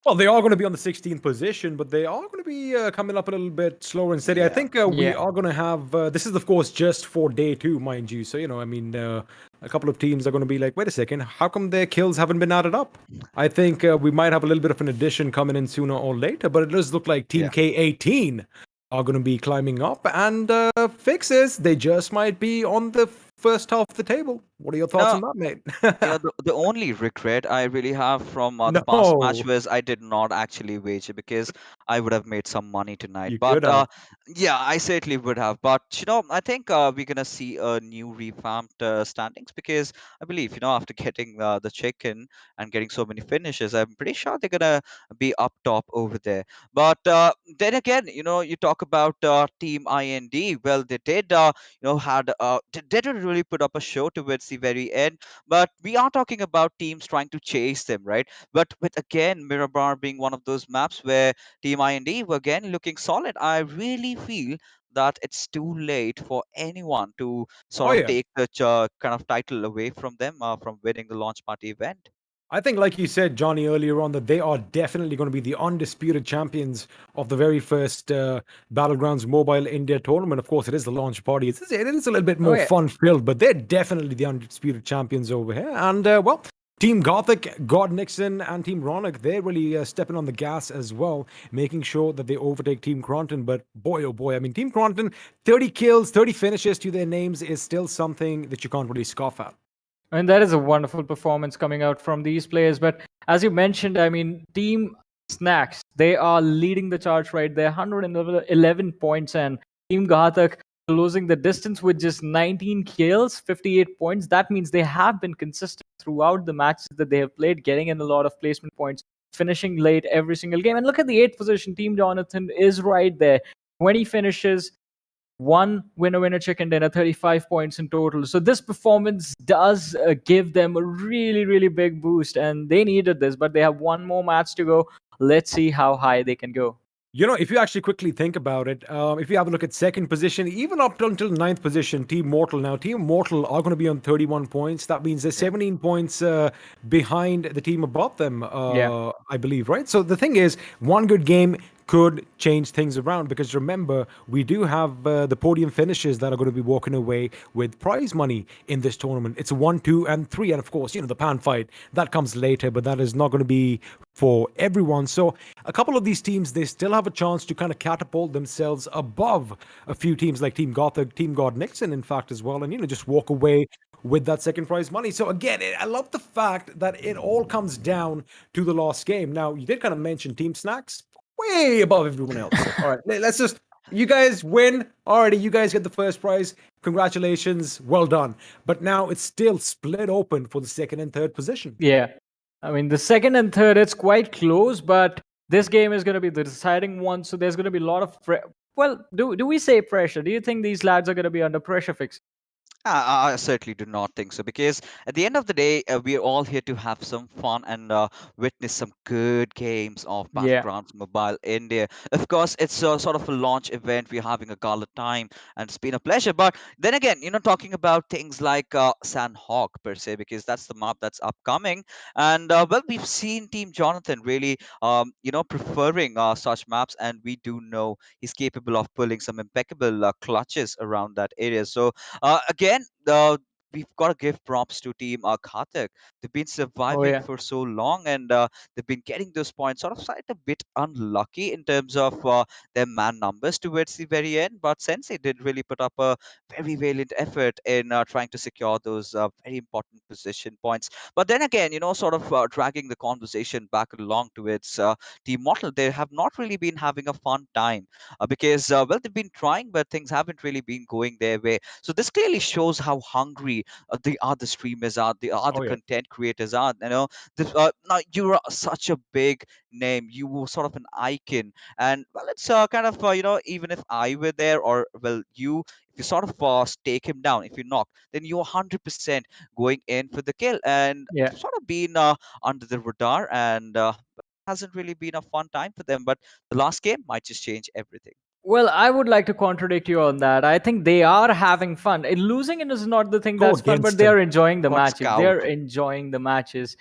Well, they are going to be on the 16th position, but they are going to be coming up a little bit slower and steady. I think we are going to have... this is, of course, just for day 2, mind you. So, I mean, a couple of teams are going to be like, wait a second, how come their kills haven't been added up? I think we might have a little bit of an addition coming in sooner or later, but it does look like Team K18 are going to be climbing up. And Fixes, they just might be on the first half of the table. What are your thoughts on that, mate?
The only regret I really have from the past match was I did not actually wager, because I would have made some money tonight.
You
but
could have.
yeah, I certainly would have. But I think we're gonna see a new revamped standings, because I believe after getting the chicken and getting so many finishes, I'm pretty sure they're gonna be up top over there. But then again, you talk about Team IND. Well, they did they didn't really put up a show towards the very end, but we are talking about teams trying to chase them, right? But with again Mirabar being one of those maps where Team IND were again looking solid, I really feel that it's too late for anyone to sort of take the kind of title away from them from winning the launch party event.
I think, like you said, Johnny, earlier on, that they are definitely going to be the undisputed champions of the very first Battlegrounds Mobile India tournament. Of course, it is the launch party. It is a little bit more fun-filled, but they're definitely the undisputed champions over here. And, well, Team GHATAK, GODNIXON, and Team Ronak, they're really stepping on the gas as well, making sure that they overtake Team KRONTEN. But boy, oh boy, I mean, Team KRONTEN, 30 kills, 30 finishes to their names is still something that you can't really scoff at.
And that is a wonderful performance coming out from these players. But as you mentioned, I mean, Team Snax, they are leading the charge right there, 111 points, and Team GHATAK closing the distance with just 19 kills, 58 points. That means they have been consistent throughout the matches that they have played, getting in a lot of placement points, finishing late every single game. And look at the 8th position. Team Jonathan is right there, 20 finishes, 1 winner chicken dinner, 35 points in total. So this performance does give them a really big boost, and they needed this, but they have one more match to go. Let's see how high they can go.
If you actually quickly think about it, if you have a look at second position, even up until ninth position, Team Mortal now, Team Mortal are going to be on 31 points. That means they're 17 points behind the team above them, I believe, right? So the thing is, one good game could change things around because remember, we do have the podium finishers that are going to be walking away with prize money in this tournament. It's a 1, 2, and 3. And of course, the pan fight that comes later, but that is not going to be for everyone. So a couple of these teams, they still have a chance to kind of catapult themselves above a few teams like Team GHATAK, Team GODNIXON, in fact, as well, and just walk away with that second prize money. So again, I love the fact that it all comes down to the last game. Now, you did kind of mention Team Snax, way above everyone else. All right, let's just, you guys win. Alrighty, you guys get the first prize. Congratulations, well done. But now it's still split open for the second and third position.
Yeah. I mean, the second and third, it's quite close, but this game is going to be the deciding one. So there's going to be a lot of, well, do we say pressure? Do you think these lads are going to be under pressure, Fix?
I certainly do not think so because at the end of the day, we're all here to have some fun and witness some good games of
Yeah.
Battlegrounds Mobile India. Of course, it's a sort of a launch event. We're having a gala time, and it's been a pleasure. But then again, talking about things like Sandhawk per se, because that's the map that's upcoming. And well, we've seen Team Jonathan really, preferring such maps, and we do know he's capable of pulling some impeccable clutches around that area. So again, we've got to give props to Team GHATAK. They've been surviving
yeah.
for so long, and they've been getting those points. Sort of side a bit unlucky in terms of their man numbers towards the very end, but Sensei did really put up a very valiant effort in trying to secure those very important position points. But then again, sort of dragging the conversation back along to its Team Mortal, they have not really been having a fun time because well, they've been trying, but things haven't really been going their way. So this clearly shows how hungry the other streamers are, the other
yeah.
content creators are. Now you're such a big name, you were sort of an icon, and well, it's kind of even if I were there, or well, if you sort of stake him down, if you knock, then you're 100% going in for the kill, and
Yeah.
sort of been under the radar, and hasn't really been a fun time for them. But the last game might just change everything.
Well, I would like to contradict you on that. I think they are having fun. Losing it is not the thing
Go
that's fun, but
against
they
him.
are enjoying the
Got
matches. They're
Scout.
enjoying the matches.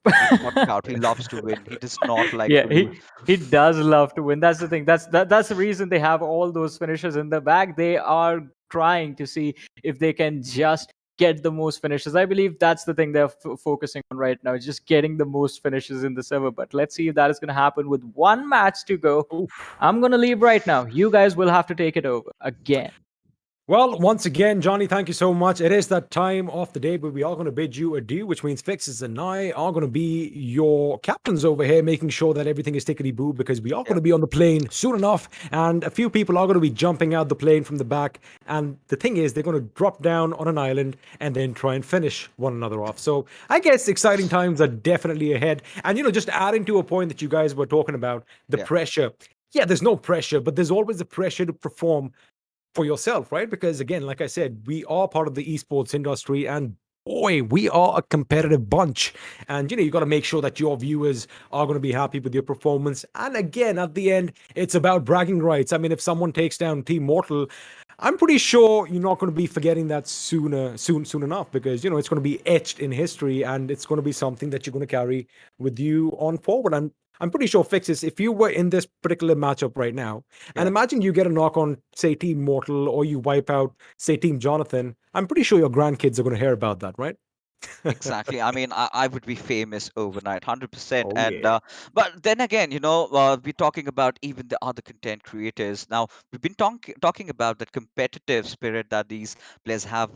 He's got Scout. He loves to win. He does not like
Yeah,
to lose.
he does love to win. That's the thing. That's the reason they have all those finishes in the bag. They are trying to see if they can just get the most finishes. I believe that's the thing they're focusing on right now, just getting the most finishes in the server. But let's see if that is going to happen with one match to go.
Oof.
I'm going to leave right now. You guys will have to take it over again.
Well, once again, Johnny, thank you so much. It is that time of the day where we are going to bid you adieu, which means Fixes and I are going to be your captains over here, making sure that everything is tickety-boo, because we are going to be on the plane soon enough, and a few people are going to be jumping out the plane from the back, and the thing is, they're going to drop down on an island and then try and finish one another off. So I guess exciting times are definitely ahead. And, just adding to a point that you guys were talking about, the pressure. Yeah, there's no pressure, but there's always the pressure to perform for yourself, right? Because again, like I said, we are part of the esports industry, and boy, we are a competitive bunch. And you got to make sure that your viewers are going to be happy with your performance. And again, at the end, it's about bragging rights. I mean, if someone takes down Team Mortal, I'm pretty sure you're not going to be forgetting that soon enough, because it's going to be etched in history, and it's going to be something that you're going to carry with you on forward. And I'm pretty sure, Fixes, if you were in this particular matchup right now, and imagine you get a knock on, say, Team Mortal, or you wipe out, say, Team Jonathan, I'm pretty sure your grandkids are going to hear about that, right?
Exactly. I mean, I would be famous overnight, 100%.
Oh,
And
yeah.
but then again, we're talking about even the other content creators. Now, we've been talking about that competitive spirit that these players have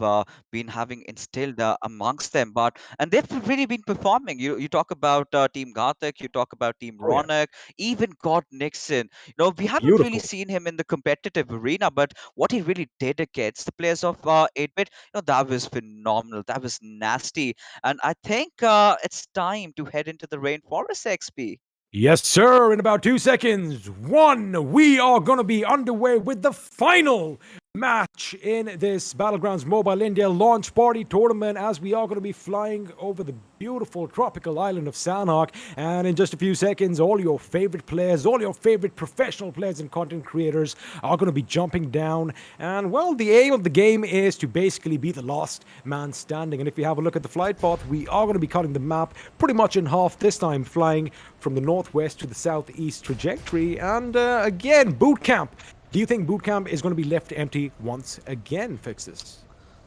been having instilled amongst them. And they've really been performing. You talk about Team GHATAK, you talk about Team
Oh, yeah.
Ronak, even GODNIXON. We haven't really
Beautiful.
seen him in the competitive arena, but what he really did against the players of 8-bit, that was phenomenal. That was nasty. And I think it's time to head into the rainforest, XP.
Yes, sir. In about 2 seconds, we are going to be underway with the final match in this Battlegrounds Mobile India launch party tournament, as we are going to be flying over the beautiful tropical island of Sanhok. And in just a few seconds, all your favorite players, all your favorite professional players and content creators are going to be jumping down. And well, the aim of the game is to basically be the last man standing. And if you have a look at the flight path, we are going to be cutting the map pretty much in half this time, flying from the northwest to the southeast trajectory. And again, boot camp. Do you think boot camp is going to be left empty once again, Fixes?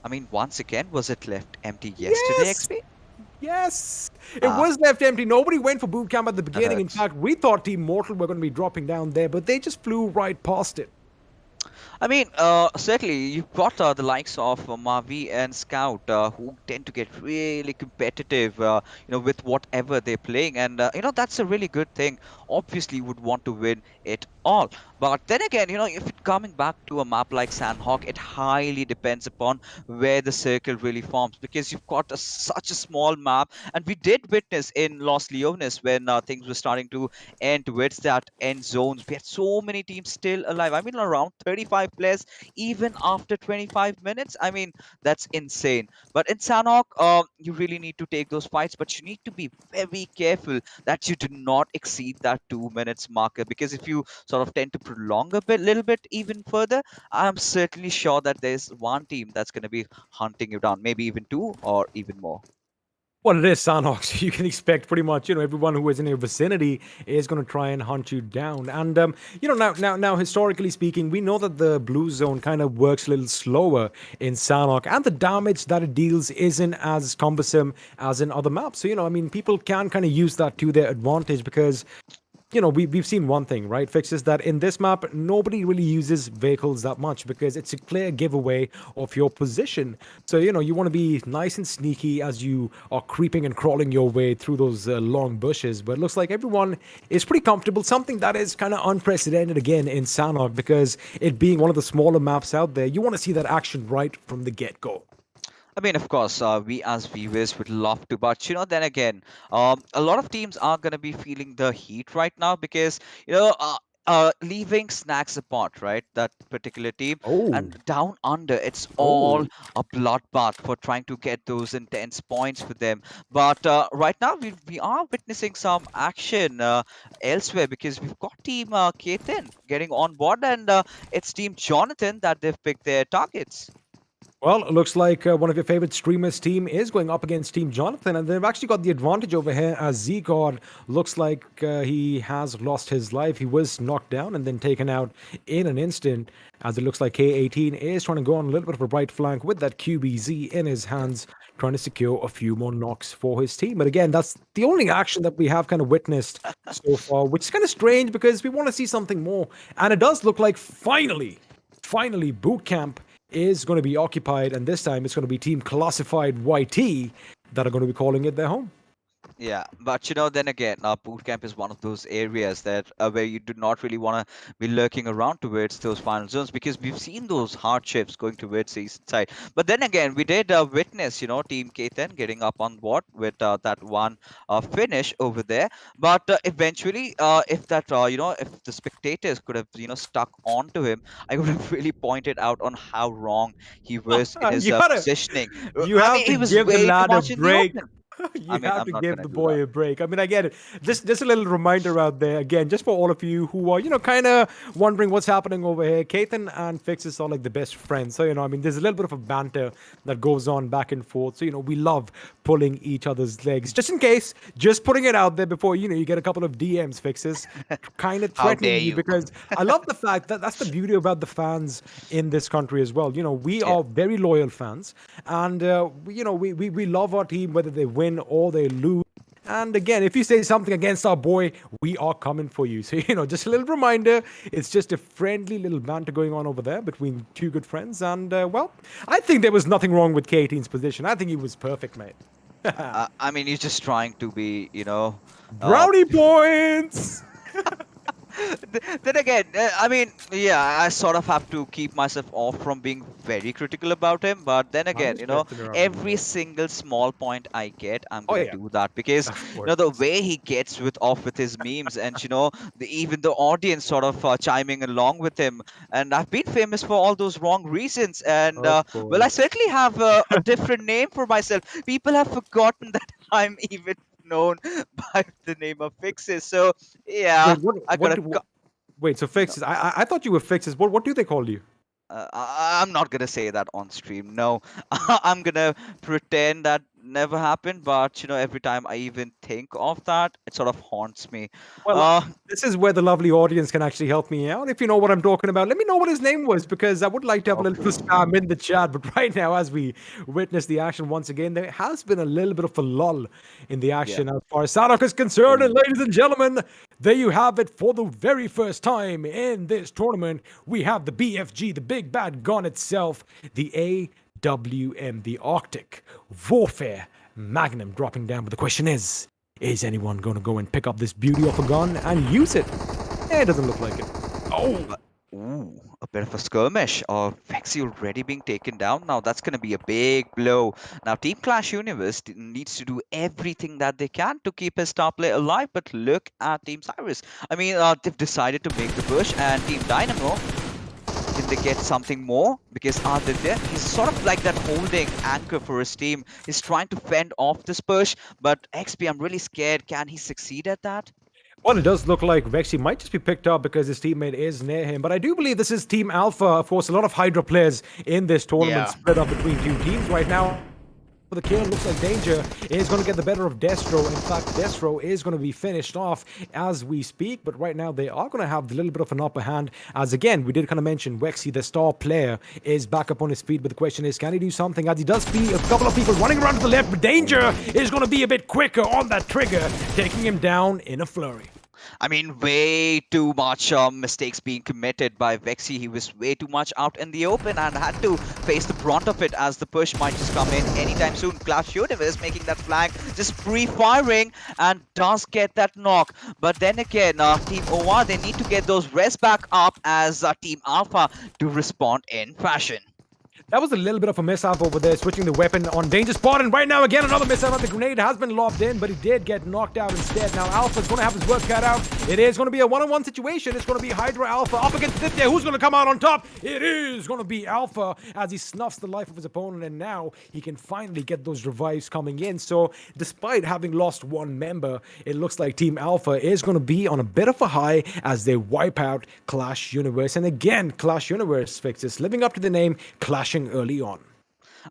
I mean, once again, was it left empty yesterday,
Yes!
XP?
Yes, it was left empty. Nobody went for boot camp at the beginning. In
hurts.
fact, we thought Team Mortal were going to be dropping down there, but they just flew right past it.
I mean, certainly you've got the likes of Mavi and Scout, who tend to get really competitive, with whatever they're playing, and that's a really good thing. Obviously, you would want to win it all, but then again, if it coming back to a map like Sanhok, it highly depends upon where the circle really forms, because you've got such a small map, and we did witness in Los Leones when things were starting to end towards that end zones. We had so many teams still alive. I mean, around 35 players even after 25 minutes. I mean, that's insane. But in Sanhok, you really need to take those fights, but you need to be very careful that you do not exceed that 2 minutes marker, because if you sort of tend to prolong little bit even further, I'm certainly sure that there's one team that's going to be hunting you down, maybe even two or even more.
Well, it is Sanhok, so you can expect pretty much, everyone who is in your vicinity is going to try and hunt you down. And, now, historically speaking, we know that the blue zone kind of works a little slower in Sanhok, and the damage that it deals isn't as cumbersome as in other maps. So, people can kind of use that to their advantage, because we've seen one thing, right? Fixes that in this map, nobody really uses vehicles that much, because it's a clear giveaway of your position. So, you want to be nice and sneaky as you are creeping and crawling your way through those long bushes. But it looks like everyone is pretty comfortable, something that is kind of unprecedented again in Sanhok, because it being one of the smaller maps out there, you want to see that action right from the get-go.
I mean, of course, we as viewers would love to, but then again, a lot of teams are going to be feeling the heat right now, because leaving Snax apart, right? That particular team, and down under, it's all a bloodbath for trying to get those intense points for them. But right now, we are witnessing some action elsewhere, because we've got Team K18 getting on board, and it's Team Jonathan that they've picked their targets.
Well, it looks like one of your favorite streamers' team is going up against Team Jonathan, and they've actually got the advantage over here, as Zgod looks like he has lost his life. He was knocked down and then taken out in an instant, as it looks like K18 is trying to go on a little bit of a right flank with that QBZ in his hands, trying to secure a few more knocks for his team. But again, that's the only action that we have kind of witnessed so far, which is kind of strange, because we want to see something more. And it does look like finally, boot camp is going to be occupied, and this time it's going to be Team Classified YT that are going to be calling it their home.
Yeah, but then again, boot camp is one of those areas that where you do not really want to be lurking around towards those final zones, because we've seen those hardships going towards the east side. But then again, we did witness, Team K10 getting up on board with that one finish over there. But eventually, if that, if the spectators could have, stuck onto him, I would have really pointed out on how wrong he was in his positioning.
You have to give the lad a break. You have to give the boy a break. I mean, I get it. Just a little reminder out there, again, just for all of you who are, kind of wondering what's happening over here. Kathan and Fixes are like the best friends. So, there's a little bit of a banter that goes on back and forth. So, we love pulling each other's legs. Just in case, just putting it out there before, you get a couple of DMs, Fixes, kind of threatening you, because I love the fact that that's the beauty about the fans in this country as well. We are very loyal fans, and, we love our team, whether they win or they lose. And again, if you say something against our boy, we are coming for you. So, just a little reminder, it's just a friendly little banter going on over there between two good friends. And, well, I think there was nothing wrong with K18's position. I think he was perfect, mate.
I mean, he's just trying to be,
brownie points!
Then again, I mean, yeah, I sort of have to keep myself off from being very critical about him. But then again, every single small point I get, I'm
Oh
gonna
yeah,
do that because
of course.
the way he gets off with his memes, and even the audience sort of chiming along with him. And I've been famous for all those wrong reasons. And
Of
well, I
course.
certainly have a different name for myself. People have forgotten that I'm even known by the name of Fixes. So yeah,
Wait, what?
I
What?
gotta.
Wait, so fixes. I thought you were fixes. What do they call you?
I'm not gonna say that on stream. No, I'm gonna pretend that never happened. But every time I even think of that, it sort of haunts me.
Well,
Uh,
this is where the lovely audience can actually help me out. If you know what I'm talking about, let me know what his name was because I would like to have a little bit of spam in the chat. But right now, as we witness the action once again, there has been a little bit of a lull in the action as far as Sadok is concerned. And ladies and gentlemen, there you have it for the very first time in this tournament. We have the BFG, the big bad gun itself, the AWM, the Arctic Warfare Magnum dropping down. But the question is anyone going to go and pick up this beauty of a gun and use it? It doesn't look like it. Oh!
Ooh, a bit of a skirmish. Vexy already being taken down. Now that's going to be a big blow. Now Team Clash Universe needs to do everything that they can to keep his star player alive. But look at Team Cyrus. I mean, they've decided to make the push, and Team Dynamo, can they get something more? Because Aditya, he's sort of like that holding anchor for his team. He's trying to fend off this push. But XP, I'm really scared. Can he succeed at that?
Well, it does look like Vexy might just be picked up because his teammate is near him. But I do believe this is Team Alpha. Of course, a lot of Hydra players in this tournament split up between two teams right now. The kill looks like Danger is going to get the better of Destro. In fact, Destro is going to be finished off as we speak. But right now, they are going to have a little bit of an upper hand. As again, we did kind of mention Vexy, the star player, is back up on his feet. But the question is, can he do something? As he does see a couple of people running around to the left. But Danger is going to be a bit quicker on that trigger, taking him down in a flurry.
I mean, way too much mistakes being committed by Vexy. He was way too much out in the open and had to face the brunt of it as the push might just come in anytime soon. Clash Universe making that flag, just pre-firing and does get that knock. But then again, Team OR, they need to get those res back up as Team Alpha to respond in fashion.
That was a little bit of a mishap over there, switching the weapon on Danger Spot. And right now, again, another mishap. The grenade has been lobbed in, but he did get knocked out instead. Now, Alpha's going to have his work cut out. It is going to be a one-on-one situation. It's going to be Hydra Alpha up against Ditya. Who's going to come out on top? It is going to be Alpha as he snuffs the life of his opponent. And now he can finally get those revives coming in. So, despite having lost one member, it looks like Team Alpha is going to be on a bit of a high as they wipe out Clash Universe. And again, Clash Universe Fixes living up to the name, clashing early on.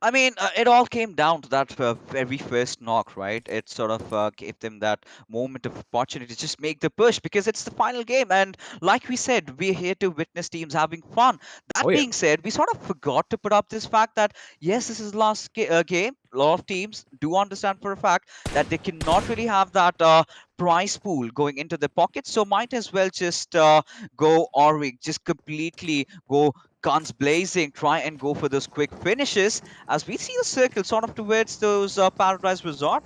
I mean, it all came down to that very first knock, right? It sort of gave them that moment of opportunity to just make the push because it's the final game. And like we said, we're here to witness teams having fun. That being said, we sort of forgot to put up this fact that, yes, this is the last game. A lot of teams do understand for a fact that they cannot really have that prize pool going into their pockets. So might as well just go Oric, just completely go guns blazing, try and go for those quick finishes as we see the circle sort of towards those Paradise Resort.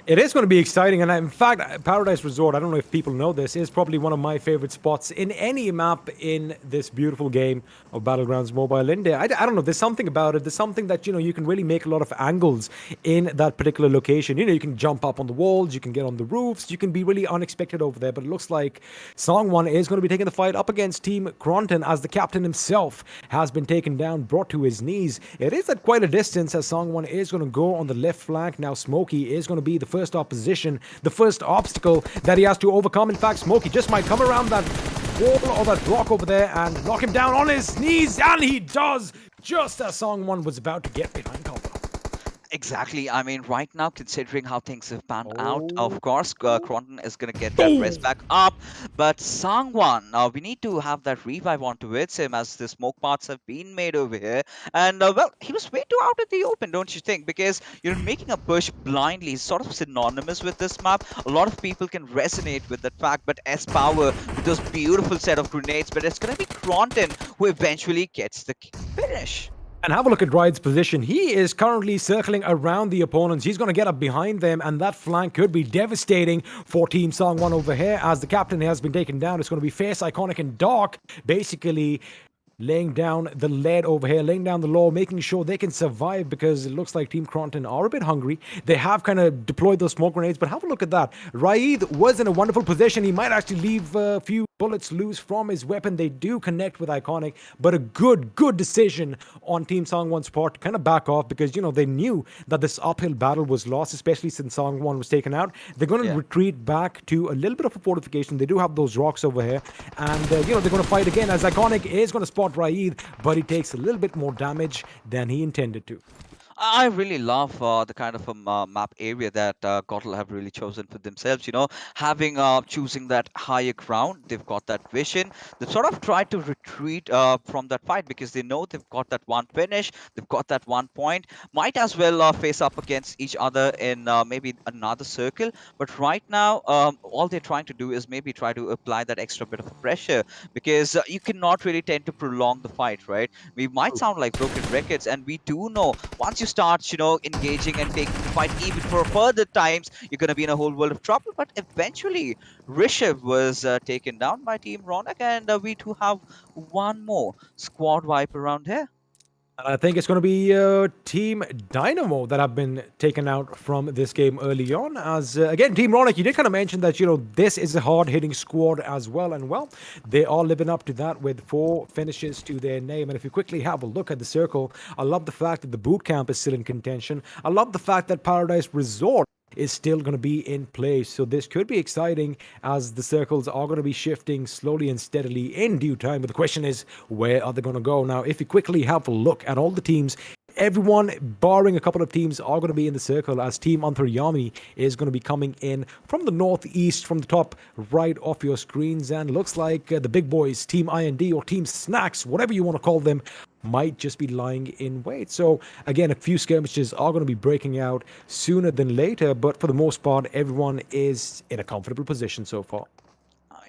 It is going to be exciting, and in fact, Paradise Resort, I don't know if people know this, is probably one of my favorite spots in any map in this beautiful game of Battlegrounds Mobile India. I don't know, there's something about it. There's something that, you can really make a lot of angles in that particular location. You can jump up on the walls, you can get on the roofs, you can be really unexpected over there, but it looks like Sangwan is going to be taking the fight up against Team KRONTEN as the captain himself has been taken down, brought to his knees. It is at quite a distance as Sangwan is going to go on the left flank. Now Smokey is going to be the first opposition, the first obstacle that he has to overcome. In fact, Smokey just might come around that wall or that block over there and knock him down on his knees, and he does, just as Sangwan was about to get behind cover.
Exactly. I mean, right now, considering how things have panned out, of course, KRONTEN is going to get that res back up. But Sangwan, we need to have that revive on towards him as the smoke parts have been made over here. And, well, he was way too out in the open, don't you think? Because you're making a push blindly is sort of synonymous with this map. A lot of people can resonate with that fact. But S-Power with those beautiful set of grenades. But it's going to be KRONTEN who eventually gets the finish.
And have a look at Ride's position. He is currently circling around the opponents. He's going to get up behind them, and that flank could be devastating for Team Sangwan over here, as the captain has been taken down. It's going to be Face, Iconic, and Dark, basically laying down the lead over here, laying down the law, making sure they can survive, because it looks like Team KRONTEN are a bit hungry. They have kind of deployed those smoke grenades, but have a look at that. Raid was in a wonderful position. He might actually leave a few bullets loose from his weapon. They do connect with Iconic, but a good decision on Team Sangwan's part to kind of back off, because, you know, they knew that this uphill battle was lost, especially since Sangwan was taken out. They're going to retreat back to a little bit of a fortification. They do have those rocks over here, and, you know, they're going to fight again, as Iconic is going to spot Raid, but he takes a little bit more damage than he intended to.
I really love the kind of a map area that GOTL have really chosen for themselves. You know, having choosing that higher ground, they've got that vision. They've sort of tried to retreat from that fight, because they know they've got that one finish, they've got that 1 point. Might as well face up against each other in maybe another circle. But right now, all they're trying to do is maybe try to apply that extra bit of pressure, because you cannot really tend to prolong the fight, right? We might sound like broken records, and we do know once you start, you know, engaging and taking the fight even for further times, you're going to be in a whole world of trouble. But eventually, Rishabh was taken down by Team Ronak, and we do have one more squad wipe around here.
I think it's going to be Team DYNAMO that have been taken out from this game early on. As again, Team Ronak, you did kind of mention that, you know, this is a hard-hitting squad as well, and well, they are living up to that with 4 finishes to their name. And if you quickly have a look at the circle, I love the fact that the boot camp is still in contention. I love the fact that Paradise Resort is still going to be in place. So this could be exciting, as the circles are going to be shifting slowly and steadily in due time. But the question is, where are they going to go? Now, if you quickly have a look at all the teams, everyone barring a couple of teams are going to be in the circle, as Team ANTARYAMI is going to be coming in from the northeast, from the top right of your screens. And looks like the big boys, Team IND or Team Snax, whatever you want to call them, might just be lying in wait. So again, a few skirmishes are going to be breaking out sooner than later, but for the most part, everyone is in a comfortable position so far.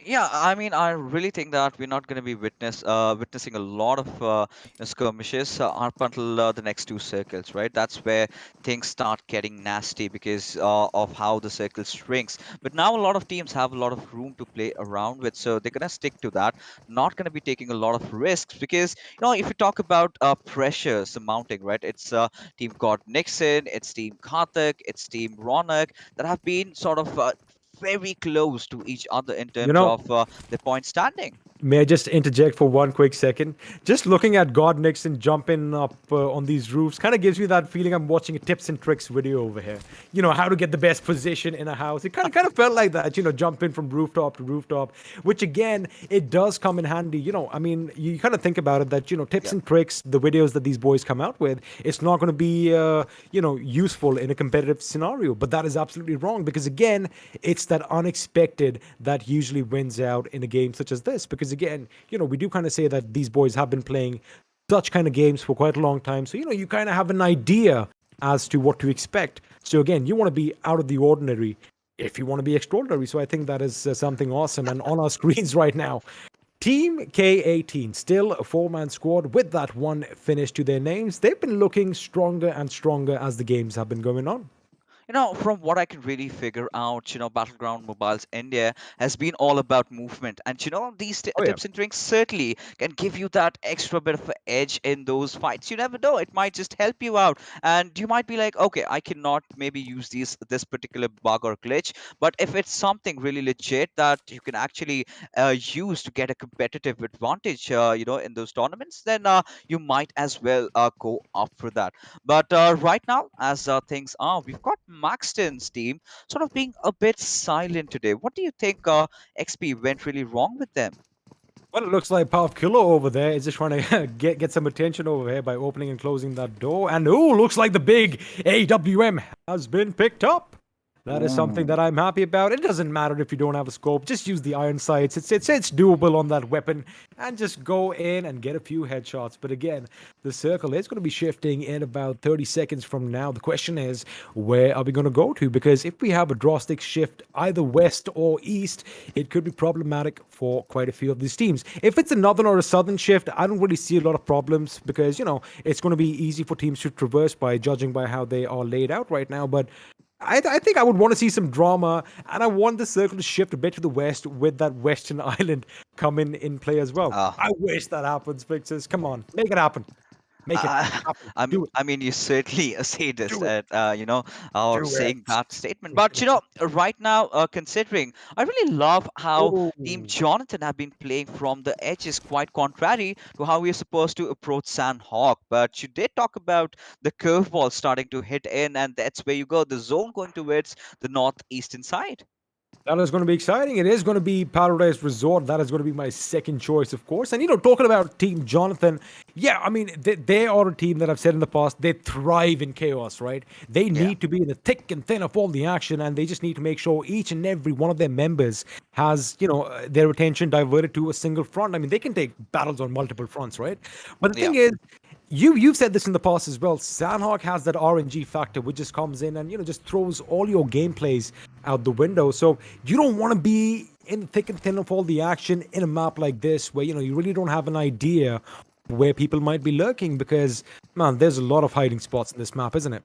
Yeah, I mean, I really think that we're not going to be witnessing a lot of skirmishes up until the next 2 circles, right? That's where things start getting nasty, because of how the circle shrinks. But now a lot of teams have a lot of room to play around with, so they're going to stick to that. Not going to be taking a lot of risks, because, you know, if you talk about pressures mounting, right? It's Team GODNIXON, it's Team GHATAK, it's Team Ronak that have been sort of very close to each other in terms of the point standing.
May I just interject for one quick second? Just looking at GODNIXON jumping up on these roofs kind of gives me that feeling I'm watching a tips and tricks video over here. You know, how to get the best position in a house. It kind of felt like that, you know, jumping from rooftop to rooftop, which again, it does come in handy. You know, I mean, you kind of think about it that, you know, tips and tricks, the videos that these boys come out with, it's not going to be, you know, useful in a competitive scenario. But that is absolutely wrong, because again, it's that unexpected that usually wins out in a game such as this. Because again, you know, we do kind of say that these boys have been playing such kind of games for quite a long time. So, you know, you kind of have an idea as to what to expect. So again, you want to be out of the ordinary if you want to be extraordinary. So I think that is something awesome. And on our screens right now, Team K18, still a 4-man squad with that 1 finish to their names. They've been looking stronger and stronger as the games have been going on.
You know, from what I can really figure out, you know, Battleground Mobiles India has been all about movement. And, you know, these tips and tricks certainly can give you that extra bit of an edge in those fights. You never know. It might just help you out. And you might be like, okay, I cannot maybe use this particular bug or glitch. But if it's something really legit that you can actually use to get a competitive advantage, you know, in those tournaments, then you might as well go up for that. But right now, as things are, we've got MAXTERN's team sort of being a bit silent today. What do you think XP went really wrong with them?
Well, it looks like Pav Killer over there is just trying to get some attention over here by opening and closing that door. And looks like the big AWM has been picked up. That is something that I'm happy about. It doesn't matter if you don't have a scope. Just use the iron sights. It's doable on that weapon, and just go in and get a few headshots. But again, the circle is going to be shifting in about 30 seconds from now. The question is, where are we going to go to? Because if we have a drastic shift either west or east, it could be problematic for quite a few of these teams. If it's a northern or a southern shift, I don't really see a lot of problems because, it's going to be easy for teams to traverse by judging by how they are laid out right now. But I think I would want to see some drama, and I want the circle to shift a bit to the west with that western island come in play as well. I wish that happens, Fixes. Come on, make it happen. Make it happen. Do it.
I mean, you certainly say this,
Do it.
or
Do
saying
it.
that statement. But right now, considering, I really love how Team Jonathan have been playing from the edges, quite contrary to how we're supposed to approach Sandhawk. But you did talk about the curveball starting to hit in, and that's where you go. The zone going towards the northeastern side.
That is going to be exciting. It is going to be Paradise Resort. That is going to be my second choice, of course. And, talking about Team Jonathan, yeah, I mean, they are a team that I've said in the past, they thrive in chaos, right? They need to be in the thick and thin of all the action, and they just need to make sure each and every one of their members has, their attention diverted to a single front. I mean, they can take battles on multiple fronts, right? But the thing is, you've said this in the past as well. Sandhawk has that RNG factor, which just comes in and just throws all your gameplays out the window. So you don't want to be in the thick and thin of all the action in a map like this, where you really don't have an idea where people might be lurking, because man, there's a lot of hiding spots in this map, isn't it?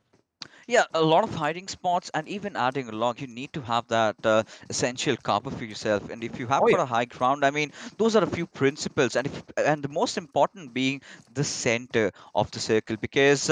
Yeah, a lot of hiding spots, and even adding a log, you need to have that essential cover for yourself. And if you have got a high ground, I mean, those are a few principles, and the most important being the center of the circle. Because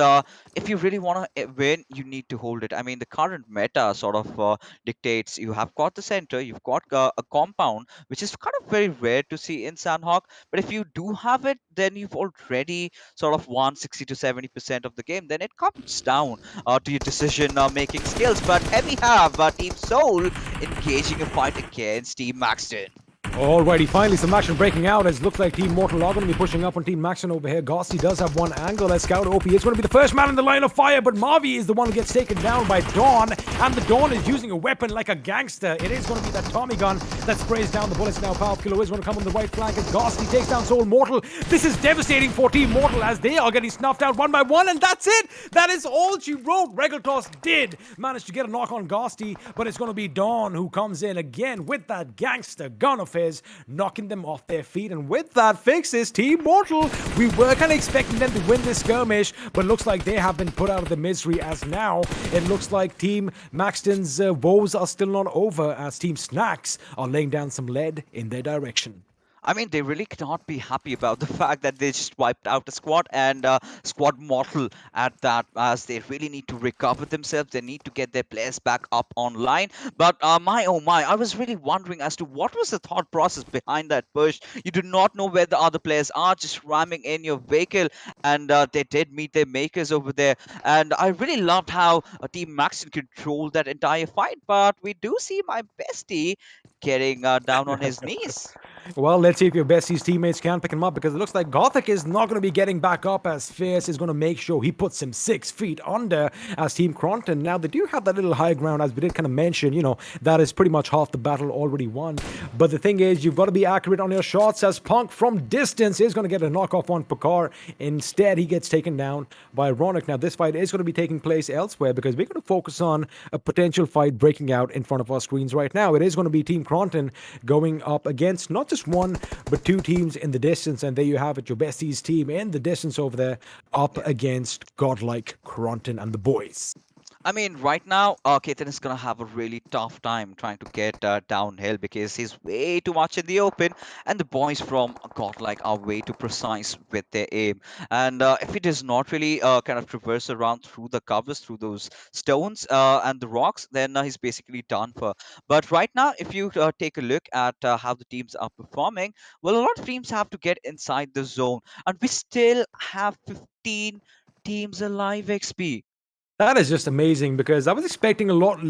if you really want to win, you need to hold it. I mean, the current meta sort of dictates you have got the center, you've got a compound, which is kind of very rare to see in Sandhawk. But if you do have it, then you've already sort of won 60 to 70% of the game. Then it comes down to your decision making skills. But here we have Team Soul engaging a fight against Team Maxton.
Alrighty, finally some action breaking out as it looks like Team Mortal are going to be pushing up on Team Maxton over here. Ghosty does have one angle as Scout OP is going to be the first man in the line of fire, but Mavi is the one who gets taken down by Dawn, and the Dawn is using a weapon like a gangster. It is going to be that Tommy gun that sprays down the bullets now. Power Killer is going to come on the right flank as Ghosty takes down Soul Mortal. This is devastating for Team Mortal as they are getting snuffed out one by one, and that's it. That is all she wrote. Regaltos did manage to get a knock on Ghosty, but it's going to be Dawn who comes in again with that gangster gun of his, knocking them off their feet. And with that, Fixes Team Mortal. We were kind of expecting them to win this skirmish, but looks like they have been put out of the misery, as now it looks like Team Maxton's woes are still not over, as Team Snax are laying down some lead in their direction.
I mean, they really cannot be happy about the fact that they just wiped out a squad, and squad Mortal at that, as they really need to recover themselves. They need to get their players back up online. But my oh my, I was really wondering as to what was the thought process behind that push. You do not know where the other players are, just ramming in your vehicle, and they did meet their makers over there. And I really loved how Team Maxton controlled that entire fight. But we do see my bestie getting down on his knees.
Well, let's see if your bestie's teammates can pick him up, because it looks like GHATAK is not going to be getting back up, as Fierce is going to make sure he puts him 6 feet under as Team KRONTEN. Now, they do have that little high ground, as we did kind of mention, that is pretty much half the battle already won. But the thing is, you've got to be accurate on your shots, as Punk from distance is going to get a knockoff on Pakar. Instead, he gets taken down by Ronak. Now, this fight is going to be taking place elsewhere, because we're going to focus on a potential fight breaking out in front of our screens right now. It is going to be Team KRONTEN going up against not just one, but 2 teams in the distance. And there you have it, your besties team in the distance over there, up against godlike KRONTEN and the boys.
I mean, right now, K18 is going to have a really tough time trying to get downhill, because he's way too much in the open, and the boys from Godlike are way too precise with their aim. And if he does not really kind of traverse around through the covers, through those stones and the rocks, then he's basically done for. But right now, if you take a look at how the teams are performing, well, a lot of teams have to get inside the zone, and we still have 15 teams alive, XP.
That is just amazing, because I was expecting a lot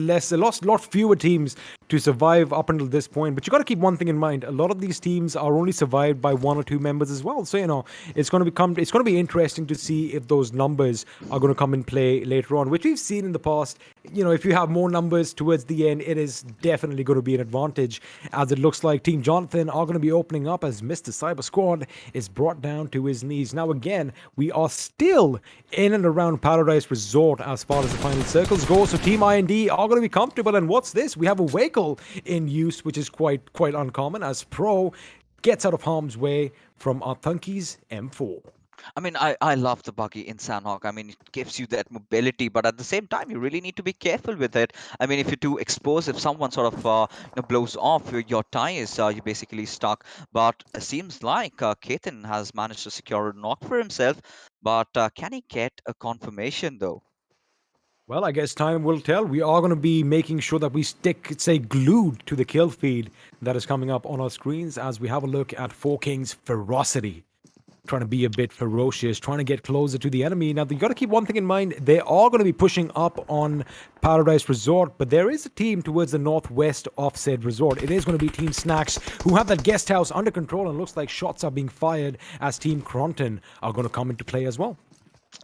fewer teams to survive up until this point. But you got to keep one thing in mind: a lot of these teams are only survived by one or two members as well. So it's going to be interesting to see if those numbers are going to come in play later on, which we've seen in the past. If you have more numbers towards the end, it is definitely going to be an advantage, as it looks like Team Jonathan are going to be opening up as Mr. Cyber Squad is brought down to his knees. Now again, we are still in and around Paradise Resort as far as the final circles go. So Team IND are going to be comfortable. And what's this? We have a vehicle in use, which is quite uncommon, as Pro gets out of harm's way from Arthunki's M4.
I mean, I love the buggy in Sanhok. I mean, it gives you that mobility, but at the same time, you really need to be careful with it. I mean, if you're too exposed, if someone sort of blows off your tires, you're basically stuck. But it seems like K18 has managed to secure a knock for himself. But can he get a confirmation, though?
Well, I guess time will tell. We are going to be making sure that we stay glued to the kill feed that is coming up on our screens as we have a look at Four Kings' ferocity. Trying to be a bit ferocious, trying to get closer to the enemy. Now, you got to keep one thing in mind. They are going to be pushing up on Paradise Resort, but there is a team towards the northwest of said resort. It is going to be Team Snax, who have that guest house under control, and looks like shots are being fired as Team KRONTEN are going to come into play as well.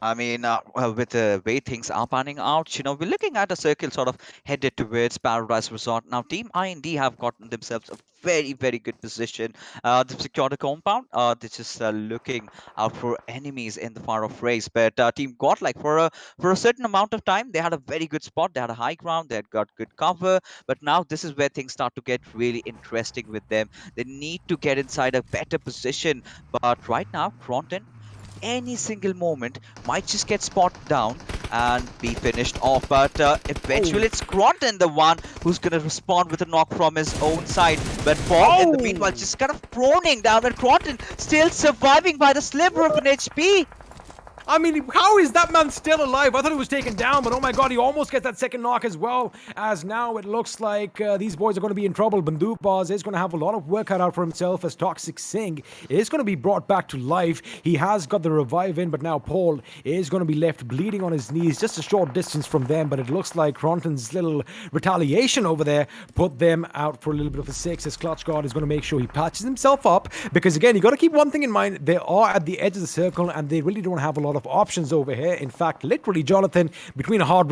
I mean, well, with the way things are panning out, we're looking at a circle sort of headed towards Paradise Resort. Now, Team IND have gotten themselves a very, very good position. They've secured a compound. They're just looking out for enemies in the far-off race. But Team Godlike, for a certain amount of time, they had a very good spot. They had a high ground. They had got good cover. But now this is where things start to get really interesting with them. They need to get inside a better position. But right now, KRONTEN, any single moment might just get spotted down and be finished off, but eventually it's KRONTEN the one who's going to respond with a knock from his own side. But Paul in the meanwhile just kind of proning down, and KRONTEN still surviving by the sliver of an HP.
I mean, how is that man still alive? I thought he was taken down, but oh my god, he almost gets that second knock as well, as now it looks like these boys are going to be in trouble. BandookBaaz is going to have a lot of work cut out for himself, as Toxic Singh is going to be brought back to life. He has got the revive in, but now Paul is going to be left bleeding on his knees, just a short distance from them, but it looks like KRONTEN's little retaliation over there put them out for a little bit of a 6, as Clutch Guard is going to make sure he patches himself up, because again, you got to keep one thing in mind. They are at the edge of the circle, and they really don't have a lot of options over here. In fact, literally Jonathan, between a hard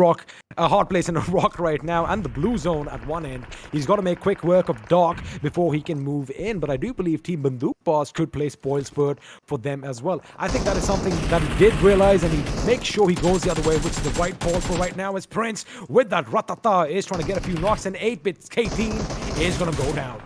place and a rock right now, and the blue zone at one end, he's got to make quick work of Dark before he can move in. But I do believe Team BandookBaaz could play spoil spurt for them as well. I think that is something that he did realize, and he makes sure he goes the other way, which is the right call for right now, as Prince with that ratata is trying to get a few knocks, and 8-bit K18 is going to go down.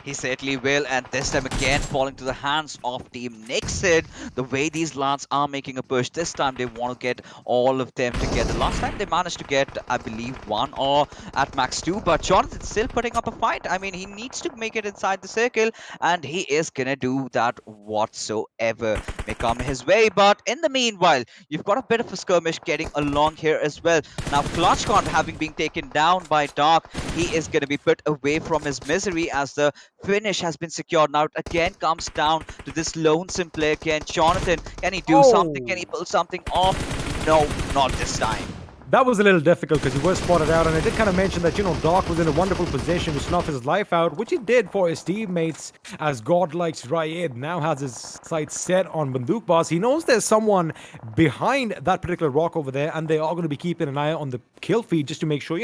He certainly will, and this time again falling to the hands of Team Nixon. The way these lads are making a push, this time they want to get all of them together. Last time they managed to get, I believe, 1 or at max 2, but Jonathan's still putting up a fight. I mean, he needs to make it inside the circle, and he is gonna do that whatsoever may come his way. But in the meanwhile, you've got a bit of a skirmish getting along here as well. Now, ClutchCon having been taken down by Dark, he is gonna be put away from his misery as the finish has been secured. Now it again comes down to this lonesome player again. Jonathan, can he do something? Can he pull something off? No, not this time.
That was a little difficult because he was spotted out, and I did kind of mention that, Dark was in a wonderful position to snuff his life out, which he did for his teammates, as Godlike's Raid now has his sights set on BandookBaaz. He knows there's someone behind that particular rock over there, and they are going to be keeping an eye on the kill feed just to make sure,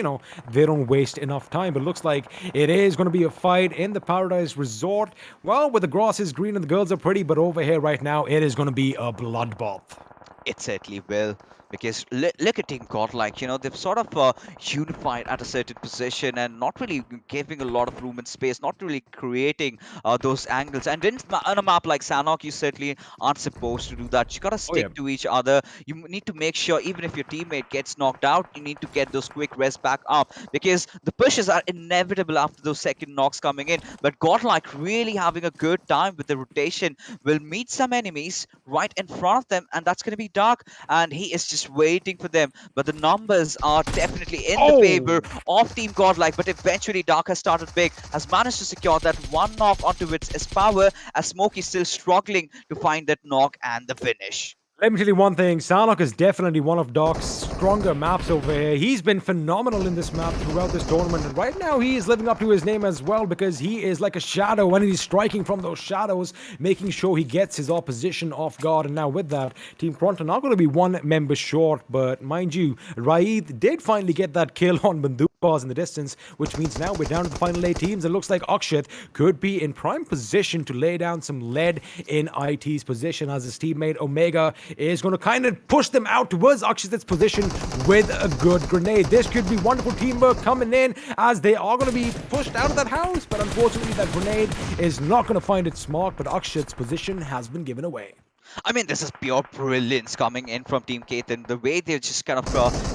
they don't waste enough time. But it looks like it is going to be a fight in the Paradise Resort. Well, where the grass is green and the girls are pretty, but over here right now, it is going to be a bloodbath.
It certainly will. Because look at Team Godlike, they've sort of unified at a certain position and not really giving a lot of room and space, not really creating those angles. And on a map like Sanhok, you certainly aren't supposed to do that. You gotta stick to each other. You need to make sure, even if your teammate gets knocked out, you need to get those quick rests back up, because the pushes are inevitable after those second knocks coming in. But Godlike really having a good time with the rotation, will meet some enemies right in front of them, and that's going to be Dark, and he is just waiting for them. But the numbers are definitely in the favor of Team Godlike, but eventually Dark has started big, has managed to secure that one knock onto its power, as Smokey's still struggling to find that knock and the finish.
Let me tell you one thing, Sanok is definitely one of Doc's stronger maps over here. He's been phenomenal in this map throughout this tournament, and right now he is living up to his name as well because he is like a shadow and he's striking from those shadows, making sure he gets his opposition off guard. And now with that, Team KRONTEN are going to be one member short, but mind you, Raid did finally get that kill on BandookBaaz in the distance, which means now we're down to the final 8 teams. It looks like Akshat could be in prime position to lay down some lead in IT's position as his teammate Omega is going to kind of push them out towards Akshat's position with a good grenade. This could be wonderful teamwork coming in as they are going to be pushed out of that house, but unfortunately that grenade is not going to find its mark, but Akshat's position has been given away.
I mean, this is pure brilliance coming in from Team K18. The way they're just kind of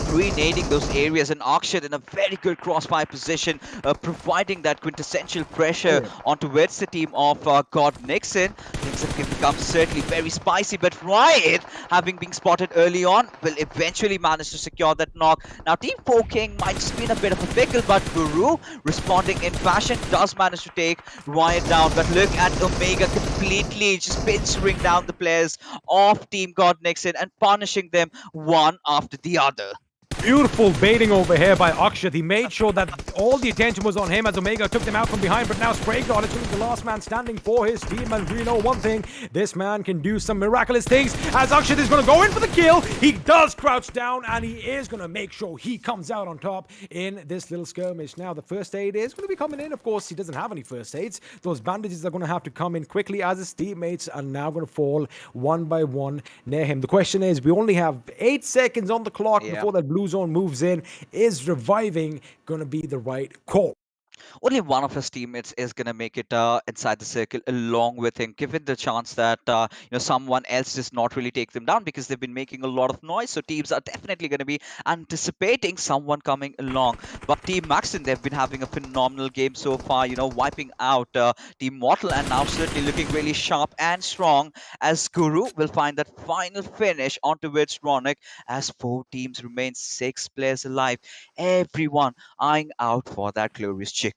grenading those areas, and Akshat in a very good crossfire position, providing that quintessential pressure onto the team of GODNIXON. Things have become certainly very spicy, but Riot, having been spotted early on, will eventually manage to secure that knock. Now, Team 4 King might just be in a bit of a pickle, but Guru, responding in fashion, does manage to take Riot down. But look at Omega completely just pincering down the players of Team GODNIXON and punishing them one after the other.
Beautiful baiting over here by Akshat. He made sure that all the attention was on him as Omega took them out from behind, but now Spray God is going to be the last man standing for his team, and we know one thing, this man can do some miraculous things as Akshat is going to go in for the kill. He does crouch down, and he is going to make sure he comes out on top in this little skirmish. Now, the first aid is going to be coming in. Of course, he doesn't have any first aids. Those bandages are going to have to come in quickly as his teammates are now going to fall one by one near him. The question is, we only have 8 seconds on the clock before that blue zone moves in. Is reviving going to be the right call?
Only one of his teammates is going to make it inside the circle along with him, given the chance that someone else does not really take them down because they've been making a lot of noise. So teams are definitely going to be anticipating someone coming along. But Team MAXTERN, they've been having a phenomenal game so far, wiping out Team Mortal, and now certainly looking really sharp and strong as Guru will find that final finish onto its Ronak as 4 teams remain 6 players alive. Everyone eyeing out for that glorious chicken.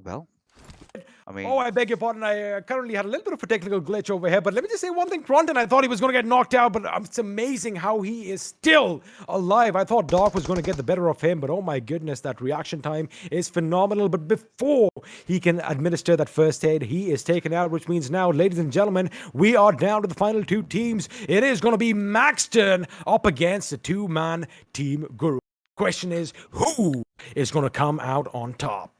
Well, I mean...
Oh, I beg your pardon. I currently had a little bit of a technical glitch over here, but let me just say one thing. KRONTEN, I thought he was going to get knocked out, but it's amazing how he is still alive. I thought Doc was going to get the better of him, but oh my goodness, that reaction time is phenomenal. But before he can administer that first aid, he is taken out, which means now, ladies and gentlemen, we are down to the final 2 teams. It is going to be MAXTERN up against a 2-man Team Guru. Question is, who is going to come out on top?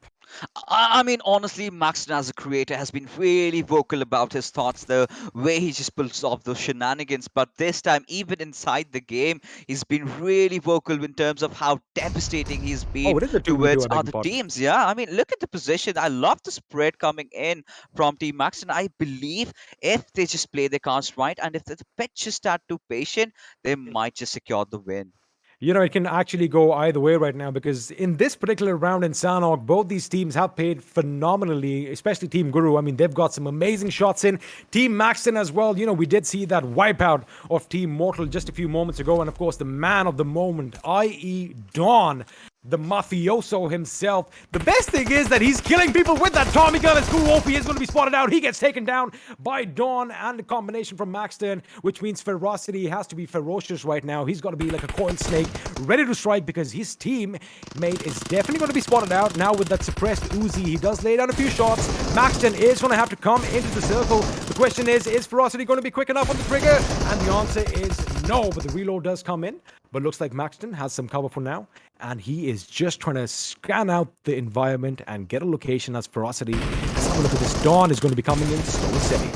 I mean, honestly, MAXTERN as a creator has been really vocal about his thoughts, the way he just pulls off those shenanigans. But this time, even inside the game, he's been really vocal in terms of how devastating he's been towards other teams. Yeah, I mean, look at the position. I love the spread coming in from Team MAXTERN. I believe if they just play their cards right, and if the pitch just start too patient, they might just secure the win.
It can actually go either way right now because in this particular round in Sanok, both these teams have played phenomenally, especially Team Guru. I mean, they've got some amazing shots in. Team MAXTERN as well. We did see that wipeout of Team Mortal just a few moments ago. And of course, the man of the moment, i.e. Dawn, the mafioso himself. The best thing is that he's killing people with that Tommy gun. It's cool. OP is going to be spotted out. He gets taken down by Dawn and the combination from MAXTERN, which means ferocity has to be ferocious right now. He's got to be like a coiled snake, ready to strike because his teammate is definitely going to be spotted out. Now with that suppressed Uzi, he does lay down a few shots. MAXTERN is going to have to come into the circle. The question is ferocity going to be quick enough on the trigger? And the answer is no, but the reload does come in. But looks like MAXTERN has some cover for now, and he is just trying to scan out the environment and get a location as ferocity. Let's have a look at this. Dawn is going to be coming in slow and steady.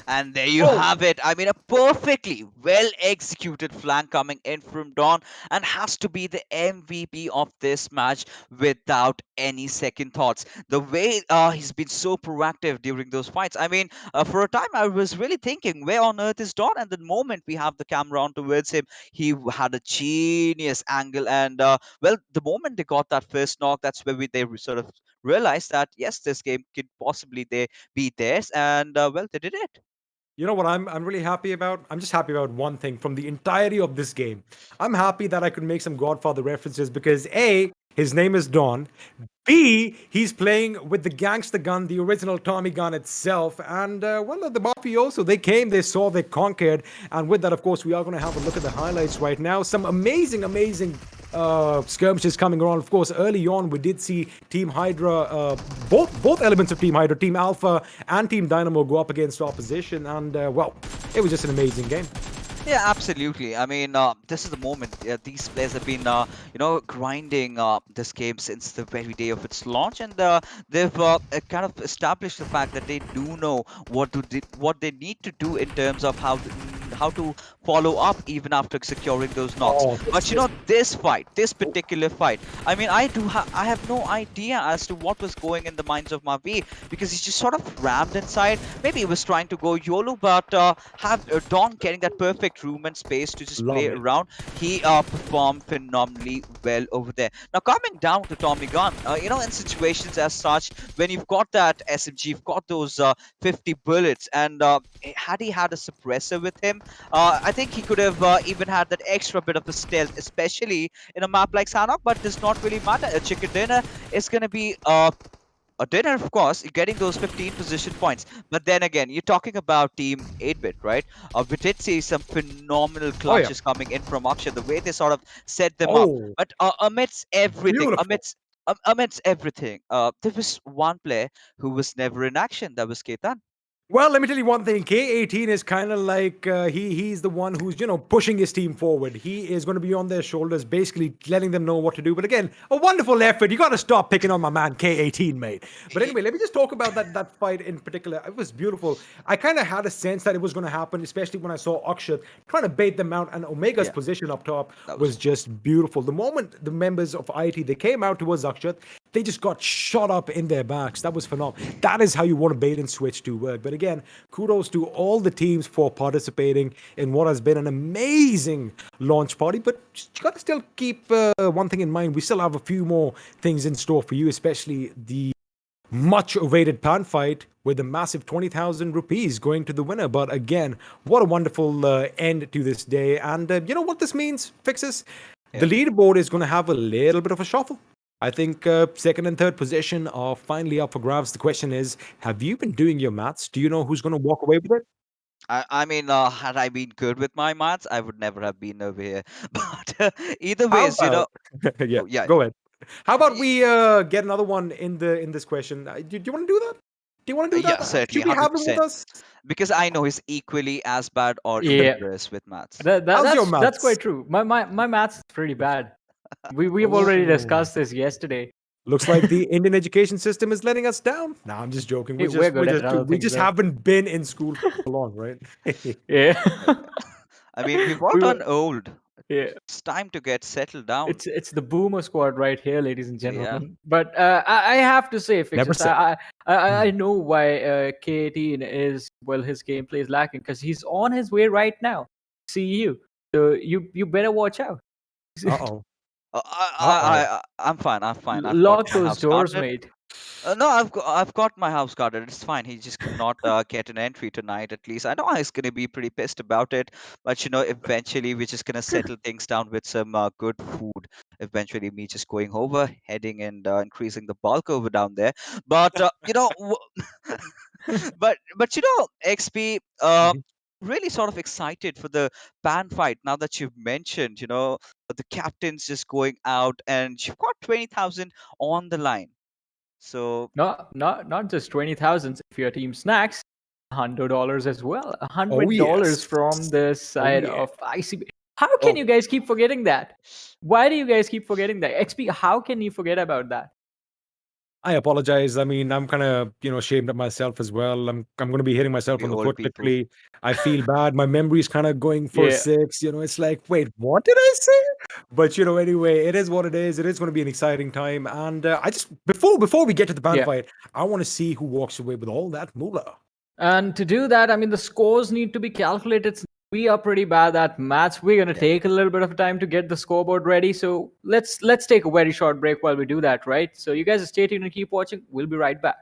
And there you have it. I mean, a perfectly well-executed flank coming in from Dawn, and has to be the MVP of this match without any second thoughts. The way he's been so proactive during those fights. I mean, for a time I was really thinking, where on earth is Dawn? And the moment we have the camera on towards him, he had a genius angle. And well, the moment they got that first knock, that's where they sort of realized that yes, this game could possibly be theirs. And well, they did it.
You know what I'm really happy about? I'm just happy about one thing from the entirety of this game. I'm happy that I could make some Godfather references because A, his name is Don. B, he's playing with the gangster gun, the original Tommy gun itself. And, well, the mafioso, they came, they saw, they conquered. And with that, of course, we are going to have a look at the highlights right now. Some amazing skirmishes coming around. Of course, early on, we did see Team Hydra, both elements of Team Hydra, Team Alpha and Team Dynamo go up against opposition. And, well, it was just an amazing game.
Yeah, absolutely. I mean, this is the moment. These players have been, grinding this game since the very day of its launch, and they've kind of established the fact that they do know what they need to do in terms of how to follow up even after securing those knocks. But you know, this particular fight, I mean, I have no idea as to what was going in the minds of Mavi, because he's just sort of rammed inside. Maybe he was trying to go YOLO, but have Don getting that perfect room and space to just play around. He performed phenomenally well over there. Now coming down to Tommy Gun, you know, in situations as such, when you've got that SMG, you've got those 50 bullets, and had he had a suppressor with him, I think he could have even had that extra bit of a stealth, especially in a map like Sanok, but does not really matter. A chicken dinner is going to be a dinner, of course, you're getting those 15 position points. But then again, you're talking about Team 8-Bit, right? We did see some phenomenal clutches coming in from Akshay, the way they sort of set them up. But amidst everything, amidst everything, there was one player who was never in action. That was K18.
Well, let me tell you one thing. K18 is kind of like he's the one who's, you know, pushing his team forward. He is going to be on their shoulders, basically letting them know what to do. But again, a wonderful effort. You got to stop picking on my man K18, mate. But anyway, let me just talk about that fight in particular. It was beautiful. I kind of had a sense that it was going to happen, especially when I saw Akshat trying to bait them out, and Omega's position up top was just beautiful. The moment the members of IT, they came out towards Akshat, they just got shot up in their backs. That was phenomenal. That is how you want a bait and switch to work. But again, kudos to all the teams for participating in what has been an amazing launch party. But you got to still keep one thing in mind. We still have a few more things in store for you, especially the much-awaited pan fight with a massive 20,000 rupees going to the winner. But again, what a wonderful end to this day. And you know what this means, Fixes? The leaderboard is going to have a little bit of a shuffle. I think second and third position are finally up for grabs. The question is, have you been doing your maths? Do you know who's going to walk away with it?
I mean, had I been good with my maths, I would never have been over here. But either ways, you know.
Yeah, go ahead. How about we get another one in this question? Do you want to do that? Do you want to do that?
Yeah, certainly,
Should we have him with
100%.
us?
Because I know he's equally as bad or even worse with maths.
How's your maths?
That's quite true. My maths is pretty bad. We've already discussed this yesterday.
Looks like the Indian education system is letting us down. No, I'm just joking. We just haven't been in school for long, right?
Yeah.
I mean, we've all gone old.
Yeah.
It's time to get settled down.
It's the boomer squad right here, ladies and gentlemen. But I have to say, Fixes, I know why K18 is, well, his gameplay is lacking, because he's on his way right now. See you. So you better watch out.
Uh-oh.
I'm fine.
Lock those doors, mate.
No, I've got my house guarded. It's fine. He just could not get an entry tonight. At least I know he's gonna be pretty pissed about it. But you know, eventually we're just gonna settle things down with some good food. Eventually, me just going over, heading and increasing the bulk over down there. But you know, but you know, XP. Really sort of excited for the pan fight now that you've mentioned, you know, the captain's just going out and you've got 20,000 on the line. So
not just 20,000 if you're Team Snax, $100 as well. $100 from the side of ICB. How can you guys keep forgetting that? Why do you guys keep forgetting that? XP, how can you forget about that?
I apologize. I mean, I'm kind of, you know, ashamed of myself as well. I'm going to be hitting myself on the foot quickly. I feel bad. My memory's kind of going for 6. You know, it's like, wait, what did I say? But you know, anyway, it is what it is. It is going to be an exciting time. And I just before we get to the band fight, I want to see who walks away with all that moolah.
And to do that, I mean, the scores need to be calculated. We are pretty bad at maths. We're going to take a little bit of time to get the scoreboard ready. So let's take a very short break while we do that, right? So you guys stay tuned and keep watching. We'll be right back.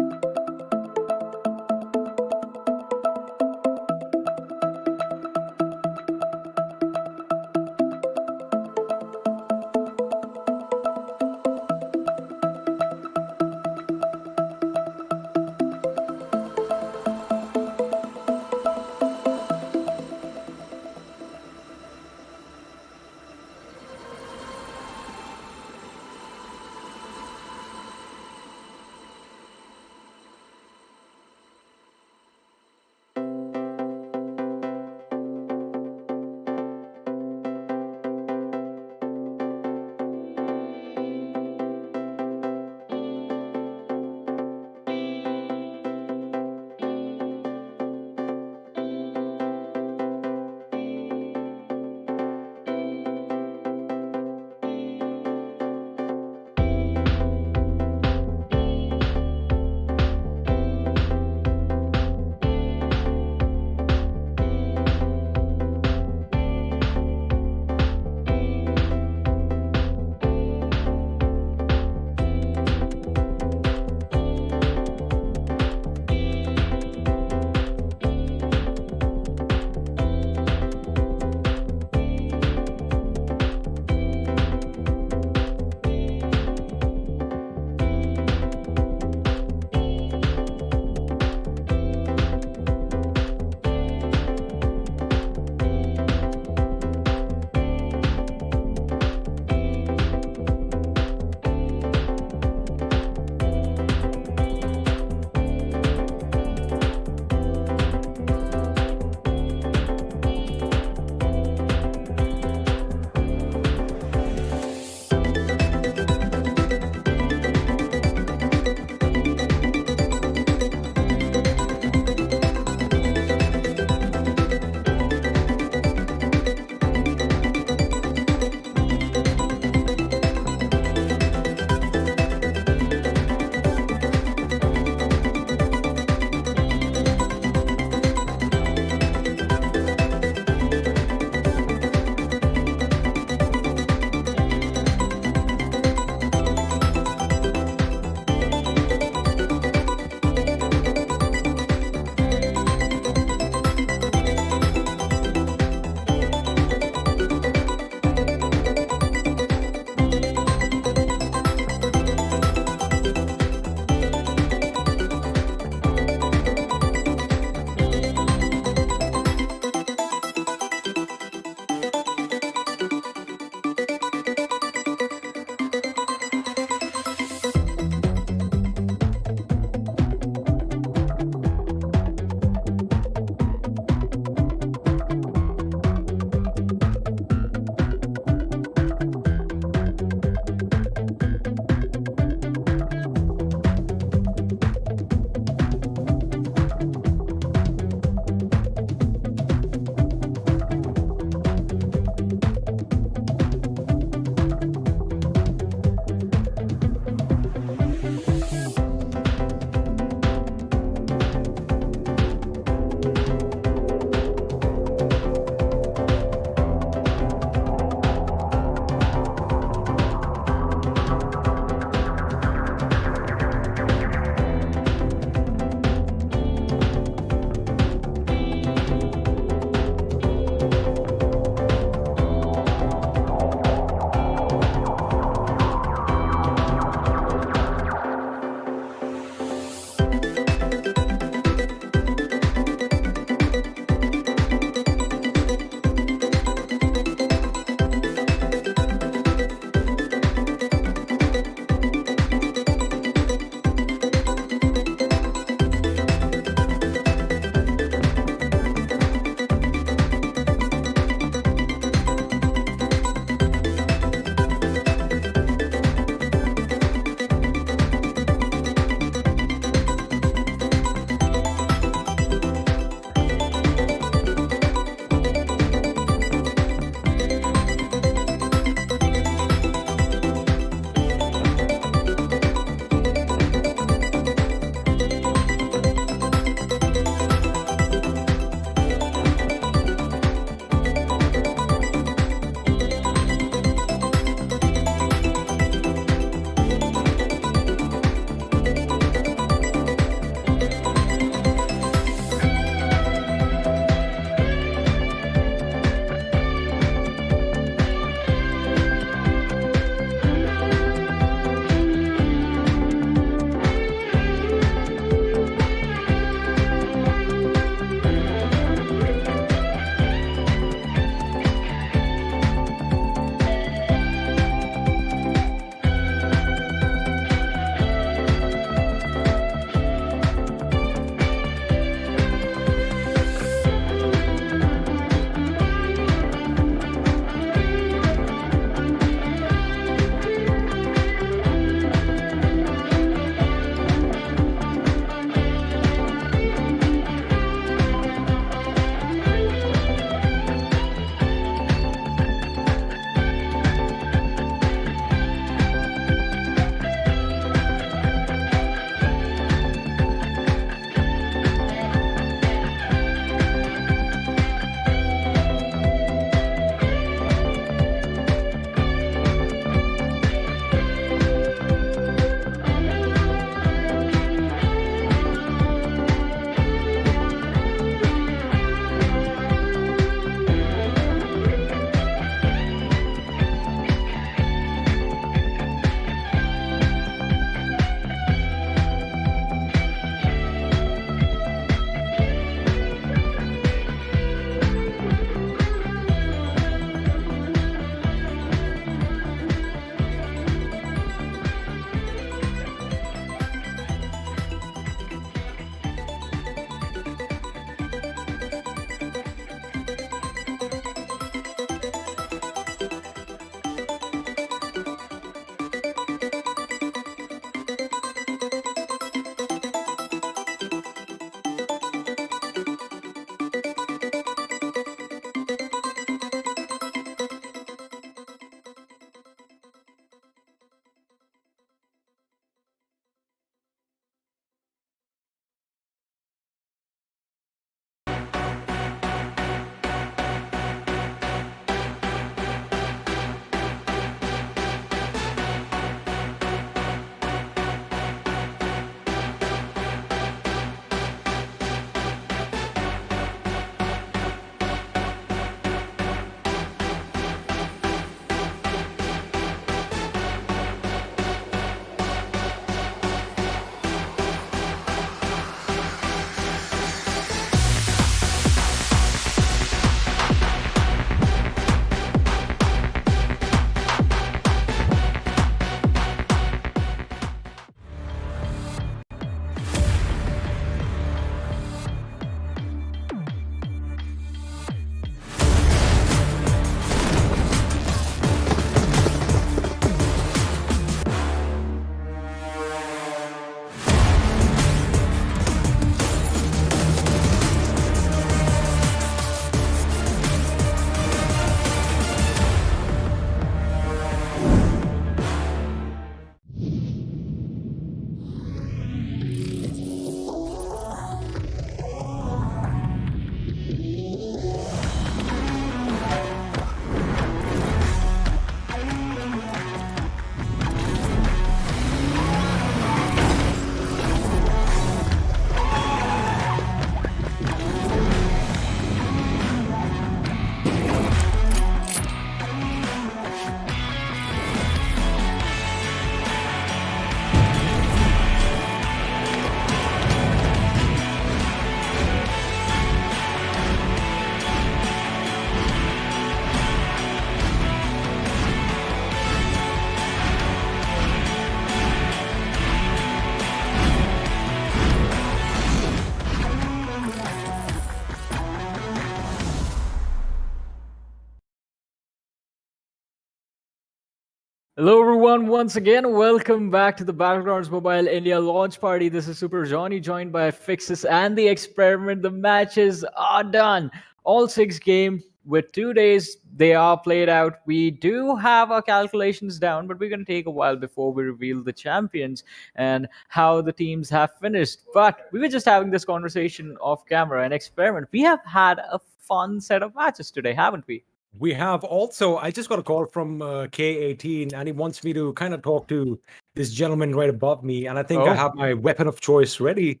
Hello, everyone. Once again, welcome back to the Battlegrounds Mobile India launch party. This is Super Johnny, joined by Fixes and the Experiment. The matches are done. All 6 games with 2 days, they are played out. We do have our calculations down, but we're going to take a while before we reveal the champions and how the teams have finished. But we were just having this conversation off camera and Experiment. We have had a fun set of matches today, haven't we?
We have also, I just got a call from K18, and he wants me to kind of talk to this gentleman right above me, and I think I have my weapon of choice ready.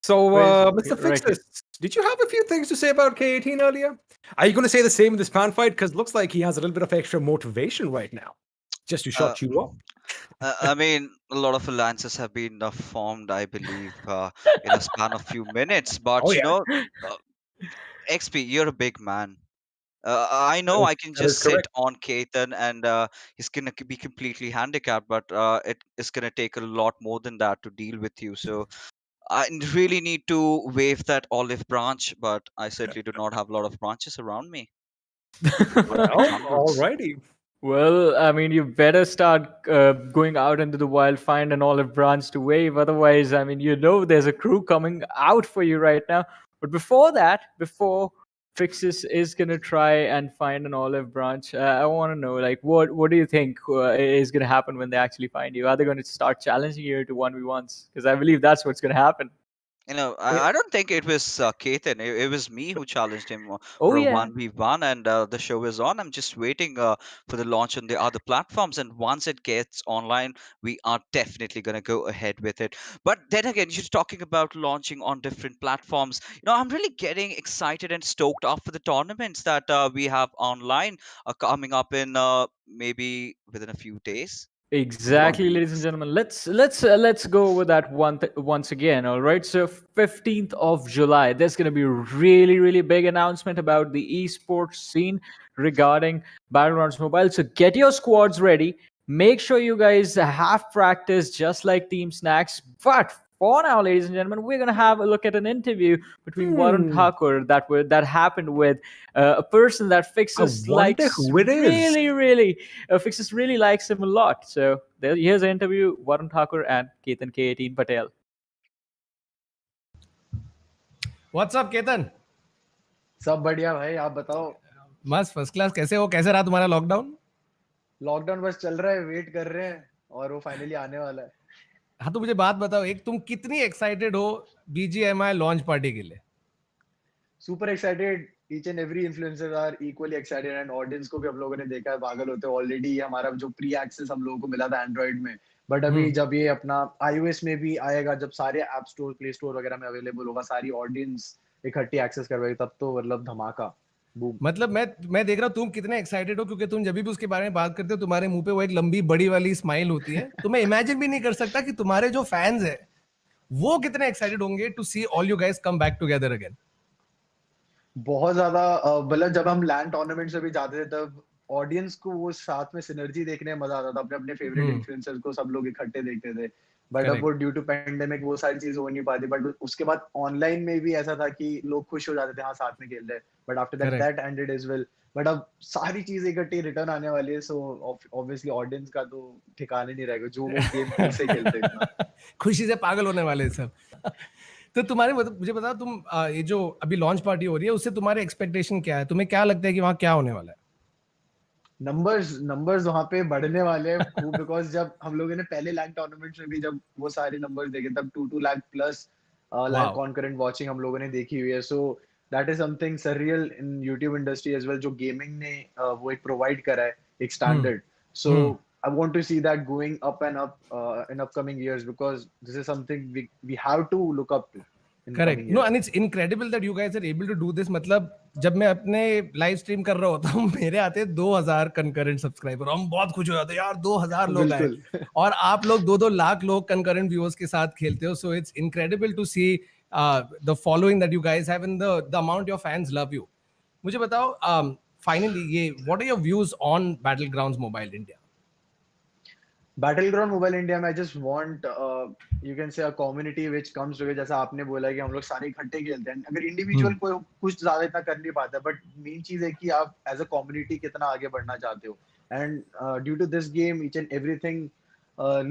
So, Mr. Fixes, did you have a few things to say about K18 earlier? Are you going to say the same in this pan fight? Because looks like he has a little bit of extra motivation right now, just to shut you up.
I mean, a lot of alliances have been formed, I believe, in a span of few minutes. But
Oh,
you
yeah.
know, XP, you're a big man. I know I can
That is
just sit
correct.
on Ketan and he's gonna be completely handicapped, but it is gonna take a lot more than that to deal with you. So I really need to wave that olive branch, but I certainly do not have a lot of branches around me. But
Well,
hundreds.
alrighty.
Well, I mean, you better start going out into the wild, find an olive branch to wave. Otherwise, I mean, there's a crew coming out for you right now. But before that, before Fixes is gonna try and find an olive branch, I want to know, like, what do you think is gonna happen when they actually find you? Are they going to start challenging you to 1v1s? Because I believe that's what's gonna happen.
You know, I don't think it was Ketan. It was me who challenged him
Oh
for a
yeah.
1v1, and the show is on. I'm just waiting for the launch on the other platforms, and once it gets online, we are definitely going to go ahead with it. But then again, you're talking about launching on different platforms. You know, I'm really getting excited and stoked up for the tournaments that we have online coming up in maybe within a few days.
Exactly, ladies and gentlemen. Let's go over that once again. All right. So 15th of July, there's going to be a really big announcement about the esports scene regarding Battlegrounds Mobile. So get your squads ready. Make sure you guys have practice just like Team Snax. But for now, ladies and gentlemen, we're gonna have a look at an interview between Varun Thakur that happened with a person that Fixes
wonder
likes
who it is.
really Fixes really likes him a lot. So here's an interview: Varun Thakur and Ketan K18 Patel.
What's up, Ketan?
सब बढ़िया भाई, आप बताओ।
मस्त, first class. कैसे हो? कैसे रहा तुम्हारा लॉकडाउन?
लॉकडाउन बस चल रहा है, वेट कर रहे हैं और वो फाइनली आने वाला है।
हाँ, तो मुझे बात बताओ, एक तुम कितनी एक्साइटेड हो BGMI लॉन्च पार्टी के लिए?
Super excited. Each and every influencer are equally excited and audience को भी हम लोगों ने देखा है, पागल होते हैं। ऑलरेडी हमारा जो प्री एक्सेस हम लोगों को मिला था एंड्रॉइड में, बट अभी जब ये अपना iOS में भी आएगा, जब सारे ऐप स्टोर, प्ले स्टोर वगैरह में अवेलेबल होगा, सारी ऑडियंस इकट्ठी एक्सेस करवाएगी, तब तो मतलब धमाका।
मतलब मैं देख रहा हूँ तुम कितने एक्साइटेड हो, क्योंकि तुम जब भी उसके बारे में बात करते हो तुम्हारे मुंह पे वो एक लंबी बड़ी वाली स्माइल होती है। तो मैं इमेजिन भी नहीं कर सकता कि तुम्हारे जो फैंस है वो कितने एक्साइटेड होंगे to see all you guys come back together again.
बहुत ज्यादा। मतलब जब हम लैंड टूर्नामेंट से भी जाते थे, तब ऑडियंस को वो साथ में सिनर्जी देखने में मजा आता था। अपने अपने फेवरेट इन्फ्लुएंसर्स को सब लोग इकट्ठे देखते थे, बट अब वो ड्यू टू पेंडेमिक वो सारी चीजें हो नहीं पाती। बट उसके बाद ऑनलाइन में भी ऐसा था कि लोग खुश हो जाते थे, हाँ साथ में खेल रहे, but after that ended as well. But अब सारी चीजें इकट्ठी रिटर्न आने वाली है, सो ऑब्वियसली ऑडियंस का तो ठिकाने नहीं रहेगा, जो वो गेम फिर से खेलते हैं।
खुशी से पागल होने वाले सब। तो तुम्हारे मुझे बताओ, तुम ये जो अभी लॉन्च पार्टी हो रही है उससे तुम्हारे एक्सपेक्टेशन क्या है? तुम्हें क्या लगता है कि वहाँ क्या होने वाला है?
नंबर्स वहां पे बढ़ने वाले हैं खूब, बिकॉज जब हम लोगों ने पहले लैंड टूर्नामेंट्स में भी जब वो सारे नंबर्स देखे, तब 2 lakh plus live concurrent watching हम लोगों ने देखी हुई है। So that is something surreal in YouTube industry as well, जो गेमिंग ने वो एक प्रोवाइड करा है, एक standard. So I want to see that going up and up in upcoming years, because this is something we have to look up to.
Correct. No, and it's incredible that you guys are able to do this. मतलब जब मैं अपने live stream कर रहा होता हूँ, मेरे आते 2000 कंकरेंट सब्सक्राइबर, हम बहुत खुश हो जाते हैं, यार 2000 लोग आए, और आप लोग 2-2 लाख लोग कंकरेंट व्यूअर्स के साथ खेलते हो। So it's incredible to see the following that you guys have and the amount your fans love you. मुझे बताओ, finally ये what are your views on Battlegrounds Mobile India?
Battleground Mobile India में I just want you can say a community which comes together। जैसा आपने बोला कि हम लोग सारे इकट्ठे खेलते हैं, अगर इंडिविजुअल कोई कुछ ज्यादा इतना कर नहीं पाता, बट मेन चीज है कि आप एज अ कम्युनिटी कितना आगे बढ़ना चाहते हो। And due to this game, each and everything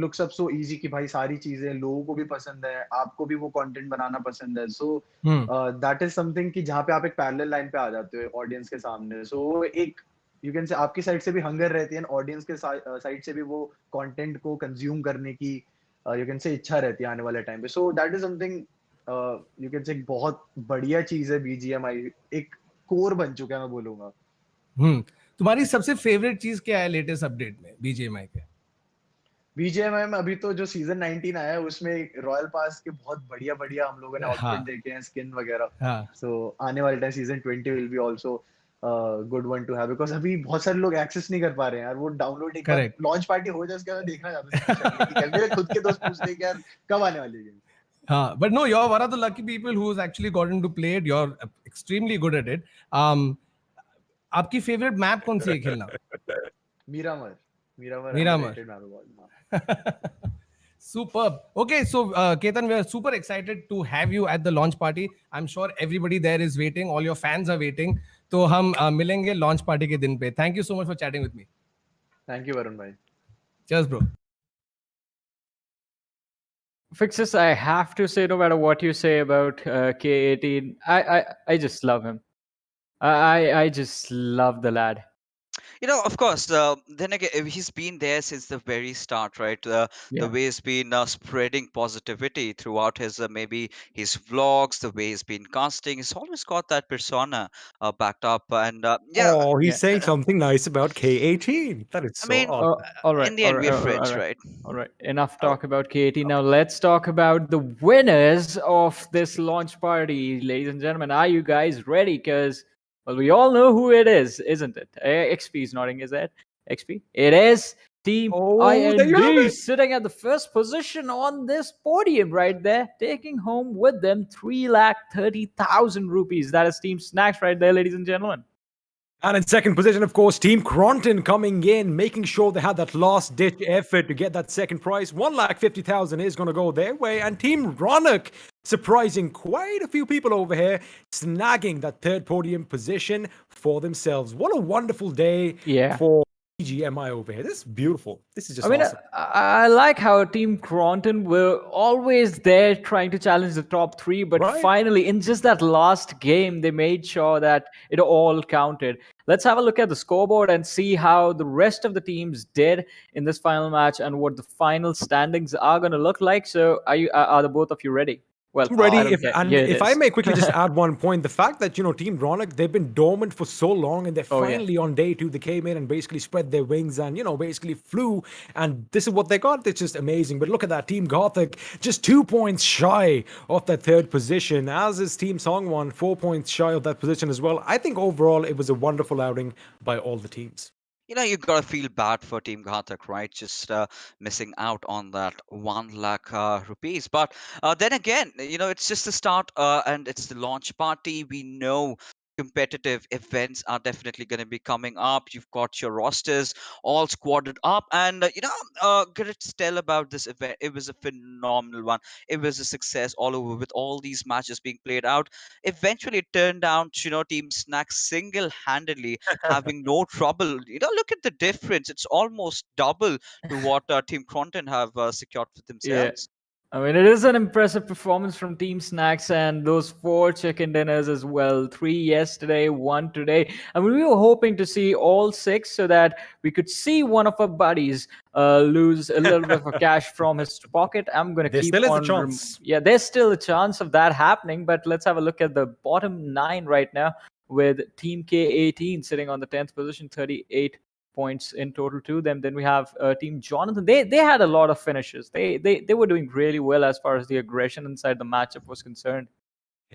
looks up so easy कि भाई सारी चीजें लोगों को भी पसंद है, आपको भी वो कंटेंट बनाना पसंद है. So that is something कि जहाँ पे आप एक पैरेलल लाइन पे आ जाते हो ऑडियंस के सामने. So एक यू कैन से आपकी साइड से भी हंगर रहती है, ऑडियंस के साइड से भी वो कंटेंट को कंज्यूम करने की यू कैन से इच्छा रहती है आने वाले टाइम पे. सो that is something you can say बहुत बढ़िया चीज है. बीजीएमआई एक कोर बन चुका है, मैं बोलूंगा.
तुम्हारी सबसे फेवरेट चीज क्या है लेटेस्ट अपडेट में बीजीएमआई के?
बीजीएमआई में अभी तो जो सीजन 19 आया है उसमें रॉयल पास के बहुत बढ़िया बढ़िया हम लोगों ने आउटफिट देखे हैं, स्किन वगैरह. सो आने वाले time season 20 will be also good one two have, because अभी बहुत सारे लोग एक्सेस नहीं कर पा रहे हैं यार. वो डाउनलोड एक बार लॉन्च पार्टी हो जाए उसके बाद देखना चाहते हैं. मेरे खुद के दोस्त पूछते हैं कि यार कब आने वाली है गेम.
हाँ, but no, you're one of the lucky people who's actually gotten to play it. You're extremely good at it. आपकी फेवरेट मैप कौन सी है खेलना?
Miramar.
Superb. Okay, so Ketan, we are super excited to have you at the launch party. I'm sure everybody there is waiting. All your fans are waiting. तो हम मिलेंगे launch party के दिन पे. Thank you so much for chatting with me.
Thank you, Varun bhai.
Cheers, bro.
Fixes, I have to say, no matter what you say about K18, I just love him. I just love the lad.
You know, of course, then again, he's been there since the very start, right? The way he's been spreading positivity throughout his maybe his vlogs, the way he's been casting. He's always got that persona backed up. And
Oh, he's saying something nice about K18. That is so awesome.
All right.
in the end, we're friends, right?
All right. Enough talk about K18. Now let's talk about the winners of this launch party, ladies and gentlemen. Are you guys ready? Because, well, we all know who it is, isn't it? XP is nodding his head. XP. It is Team IND sitting at the first position on this podium right there, taking home with them 330,000 rupees. That is Team Snax right there, ladies and gentlemen.
And in second position, of course, Team KRONTEN coming in, making sure they had that last-ditch effort to get that second prize. 150,000 is going to go their way. And Team Ronak, surprising quite a few people over here, snagging that third podium position for themselves. What a wonderful day for BGMI over here. This is beautiful. This is just awesome.
I like how Team KRONTEN were always there trying to challenge the top three, but finally, in just that last game, they made sure that it all counted. Let's have a look at the scoreboard and see how the rest of the teams did in this final match and what the final standings are going to look like. So, are the both of you ready? Well,
ready. If I may quickly just add one point, the fact that, Team Ronak, they've been dormant for so long and they're finally on day 2, they came in and basically spread their wings and, basically flew. And this is what they got. It's just amazing. But look at that. Team GHATAK, just 2 points shy of that third position, as is Team Sangwan, 4 points shy of that position as well. I think overall it was a wonderful outing by all the teams.
You gotta feel bad for Team GHATAK, right? Just missing out on that 1 lakh rupees. But then again, it's just the start and it's the launch party. We know competitive events are definitely going to be coming up. You've got your rosters all squadded up, and let's tell about this event. It was a phenomenal one. It was a success all over, with all these matches being played out. Eventually it turned down to Team Snax single-handedly having no trouble. Look at the difference. It's almost double to what Team KRONTEN have secured for themselves.
I mean, it is an impressive performance from Team Snax and those 4 chicken dinners as well. 3 yesterday, 1 today. I mean, we were hoping to see all 6 so that we could see one of our buddies lose a little bit of cash from his pocket. I'm going to keep on...
There still is a chance.
Yeah, there's still a chance of that happening, but let's have a look at the bottom 9 right now with Team K18 sitting on the 10th position, 38 points in total to them. Then we have Team Jonathan. They had a lot of finishes. They were doing really well as far as the aggression inside the matchup was concerned.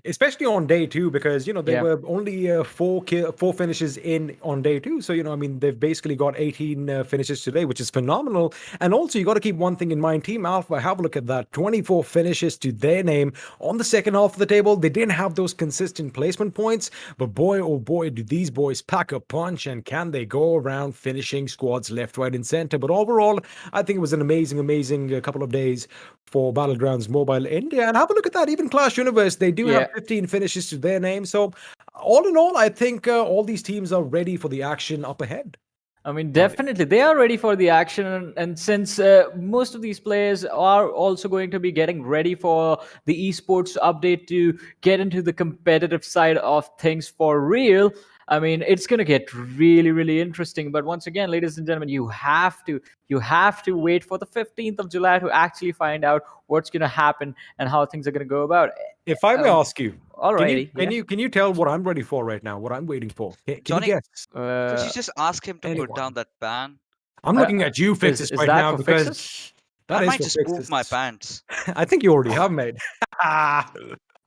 Especially on day 2, because there were only 4 finishes in on day 2. So they've basically got 18 finishes today, which is phenomenal. And also you got to keep one thing in mind. Team Alpha, have a look at that, 24 finishes to their name on the second half of the table. They didn't have those consistent placement points, but boy oh boy do these boys pack a punch, and can they go around finishing squads left, right and center. But overall, I think it was an amazing couple of days for Battlegrounds Mobile India. And have a look at that, even Clash Universe, they do have 15 finishes to their name. So all in all, I think all these teams are ready for the action up ahead.
I mean, definitely, they are ready for the action, and since most of these players are also going to be getting ready for the esports update to get into the competitive side of things for real, I mean, it's going to get really, really interesting. But once again, ladies and gentlemen, you have to wait for the 15th of July to actually find out what's going to happen and how things are going to go about.
If I may ask you,
Alrighty,
can you tell what I'm ready for right now? What I'm waiting for? Can
Johnny,
you guess?
could you just ask him to put
anyone.
down that ban?
I'm looking at you, Fixes,
is
right
that
now
for
because
Fixes?
that
I
is
might
for
just poop
Fixes.
my pants.
I think you already have, mate.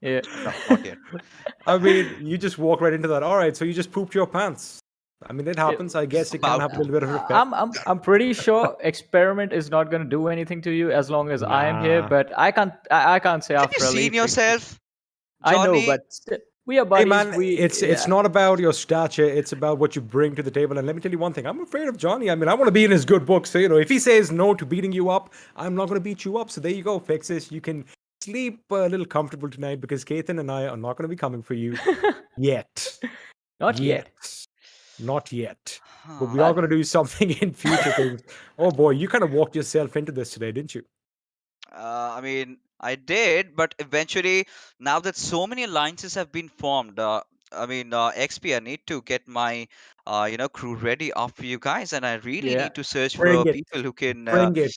Yeah.
No, not yet.
I mean, you just walk right into that. All right, so you just pooped your pants. I mean, it happens. I guess it can
About
have a little bit of an effect.
I'm pretty sure experiment is not going to do anything to you as long as I am here.
Nah.
But I can't say
Have you
after a
seen
late
yourself,
I know,
Johnny?
but still, we are
Hey
buddies.
man,
it's
it's not about your stature. It's about what you bring to the table. And let me tell you one thing. I'm afraid of Johnny. I mean, I want to be in his good books. So if he says no to beating you up, I'm not going to beat you up. So there you go, Fixes. You can sleep a little comfortable tonight because K18 and I are not going to be coming for you yet.
Not yet.
Not yet. But we are going to do something in future things. Oh boy, you kind of walked yourself into this today, didn't you?
I mean, I did, but eventually, now that so many alliances have been formed, XP, I need to get my, crew ready after you guys, and I really
Yeah.
need to search
Bring
for
it.
people who can.
Bring it.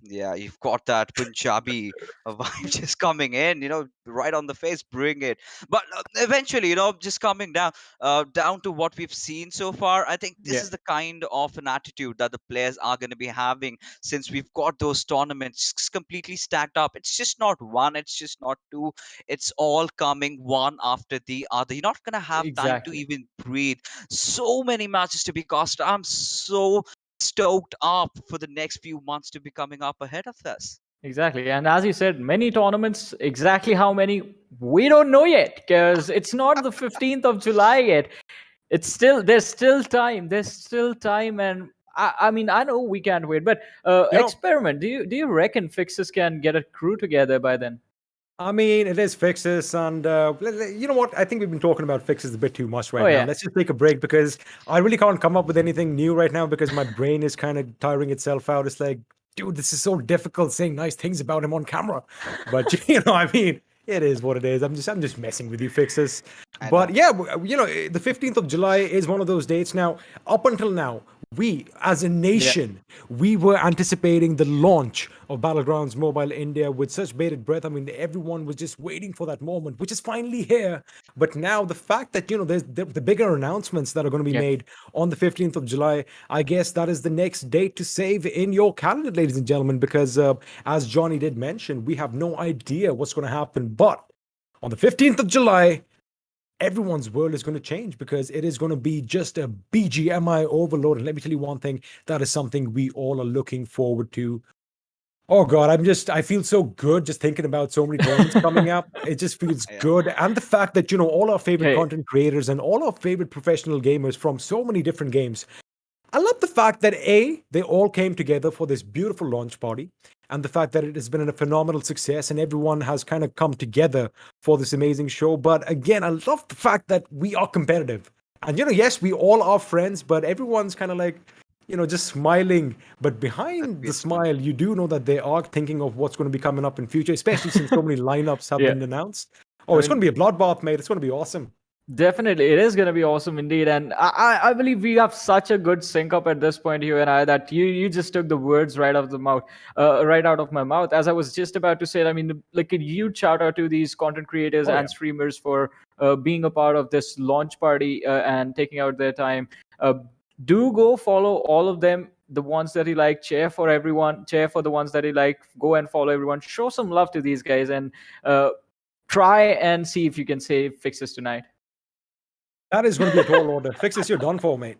Yeah, you've got that Punjabi vibe just coming in, right on the face. Bring it. But eventually, just coming down to what we've seen so far, I think this
Yeah.
is the kind of an attitude that the players are going to be having, since we've got those tournaments completely stacked up. It's just not one, it's just not two, it's all coming one after the other. You're not going to have time to
Exactly.
even breathe. So many matches to be cast. I'm so stoked up for the next few months to be coming up ahead of us.
Exactly. And as you said, many tournaments, exactly how many, we don't know yet because it's not the 15th of July yet. There's still time. There's still time. And I mean, I know we can't wait, but experiment. Do you reckon Fixes can get a crew together by then?
I mean, it is Fixes, and you know what? I think we've been talking about Fixes a bit too much right now.
Yeah.
Let's just take a break because I really can't come up with anything new right now because my brain is kind of tiring itself out. It's like, dude, this is so difficult saying nice things about him on camera. But I mean, it is what it is. I'm just messing with you, Fixes. But yeah, the 15th of July is one of those dates. Now, up until now, we as a nation, we were anticipating the launch of Battlegrounds Mobile India with such bated breath. I mean, everyone was just waiting for that moment, which is finally here. But now the fact that, there's the bigger announcements that are going to be made on the 15th of July, I guess that is the next date to save in your calendar, ladies and gentlemen, because as Johnny did mention, we have no idea what's going to happen. But on the 15th of July, everyone's world is going to change because it is going to be just a BGMI overload. And let me tell you one thing, that is something we all are looking forward to. Oh God, I feel so good just thinking about so many tournaments coming up. It just feels good. And the fact that, all our favorite content creators and all our favorite professional gamers from so many different games, I love the fact that they all came together for this beautiful launch party, and the fact that it has been a phenomenal success and everyone has kind of come together for this amazing show. But again, I love the fact that we are competitive. And yes, we all are friends, but everyone's kind of like, just smiling. But behind the smile, you do know that they are thinking of what's going to be coming up in future, especially since so many lineups have been announced. Oh, it's going to be a bloodbath, mate. It's going to be awesome.
Definitely, it is going to be awesome indeed, and I believe we have such a good sync up at this point, you and I, that you just took the words right out of my mouth. As I was just about to say, I mean, like a huge shout out to these content creators and streamers for being a part of this launch party and taking out their time. Do go follow all of them. The ones that you like, cheer for everyone, cheer for the ones that you like. Go and follow everyone. Show some love to these guys and try and see if you can save Fixes tonight.
That is going to be a tall order. Fixes, you're done for, mate.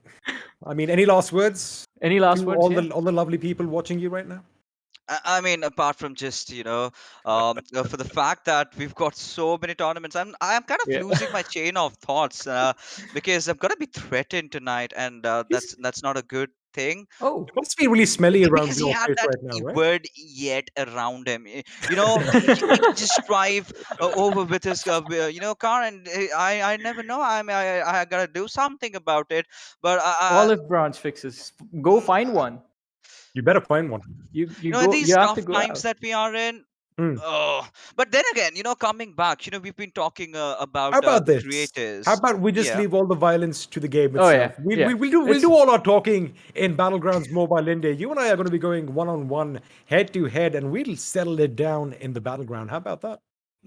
I mean, any last words?
Any last words?
All the lovely people watching you right now.
I mean, apart from just for the fact that we've got so many tournaments, I'm kind of losing my chain of thoughts because I'm gonna be threatened tonight, and that's not a good thing.
Oh,
It must be really smelly around
Because he
your
had
face
that
right now, right?
word yet around him. He can just drive over with his car, and I never know. I gotta do something about it. But
olive branch fixes. Go find one.
You better find one.
You
in
go. You
these
have to
tough
go
times
out.
that we are in.
Hmm.
Oh, but then again, coming back, we've been talking about
How about
the
this? How
creators.
about we just
Yeah.
leave all the violence to the game
Oh yeah,
itself? We,
yeah.
we, we'll do we'll
It's
do all our talking in Battlegrounds Mobile India. You and I are going to be going one-on-one, head-to-head, and we'll settle it down in the battleground. How about that?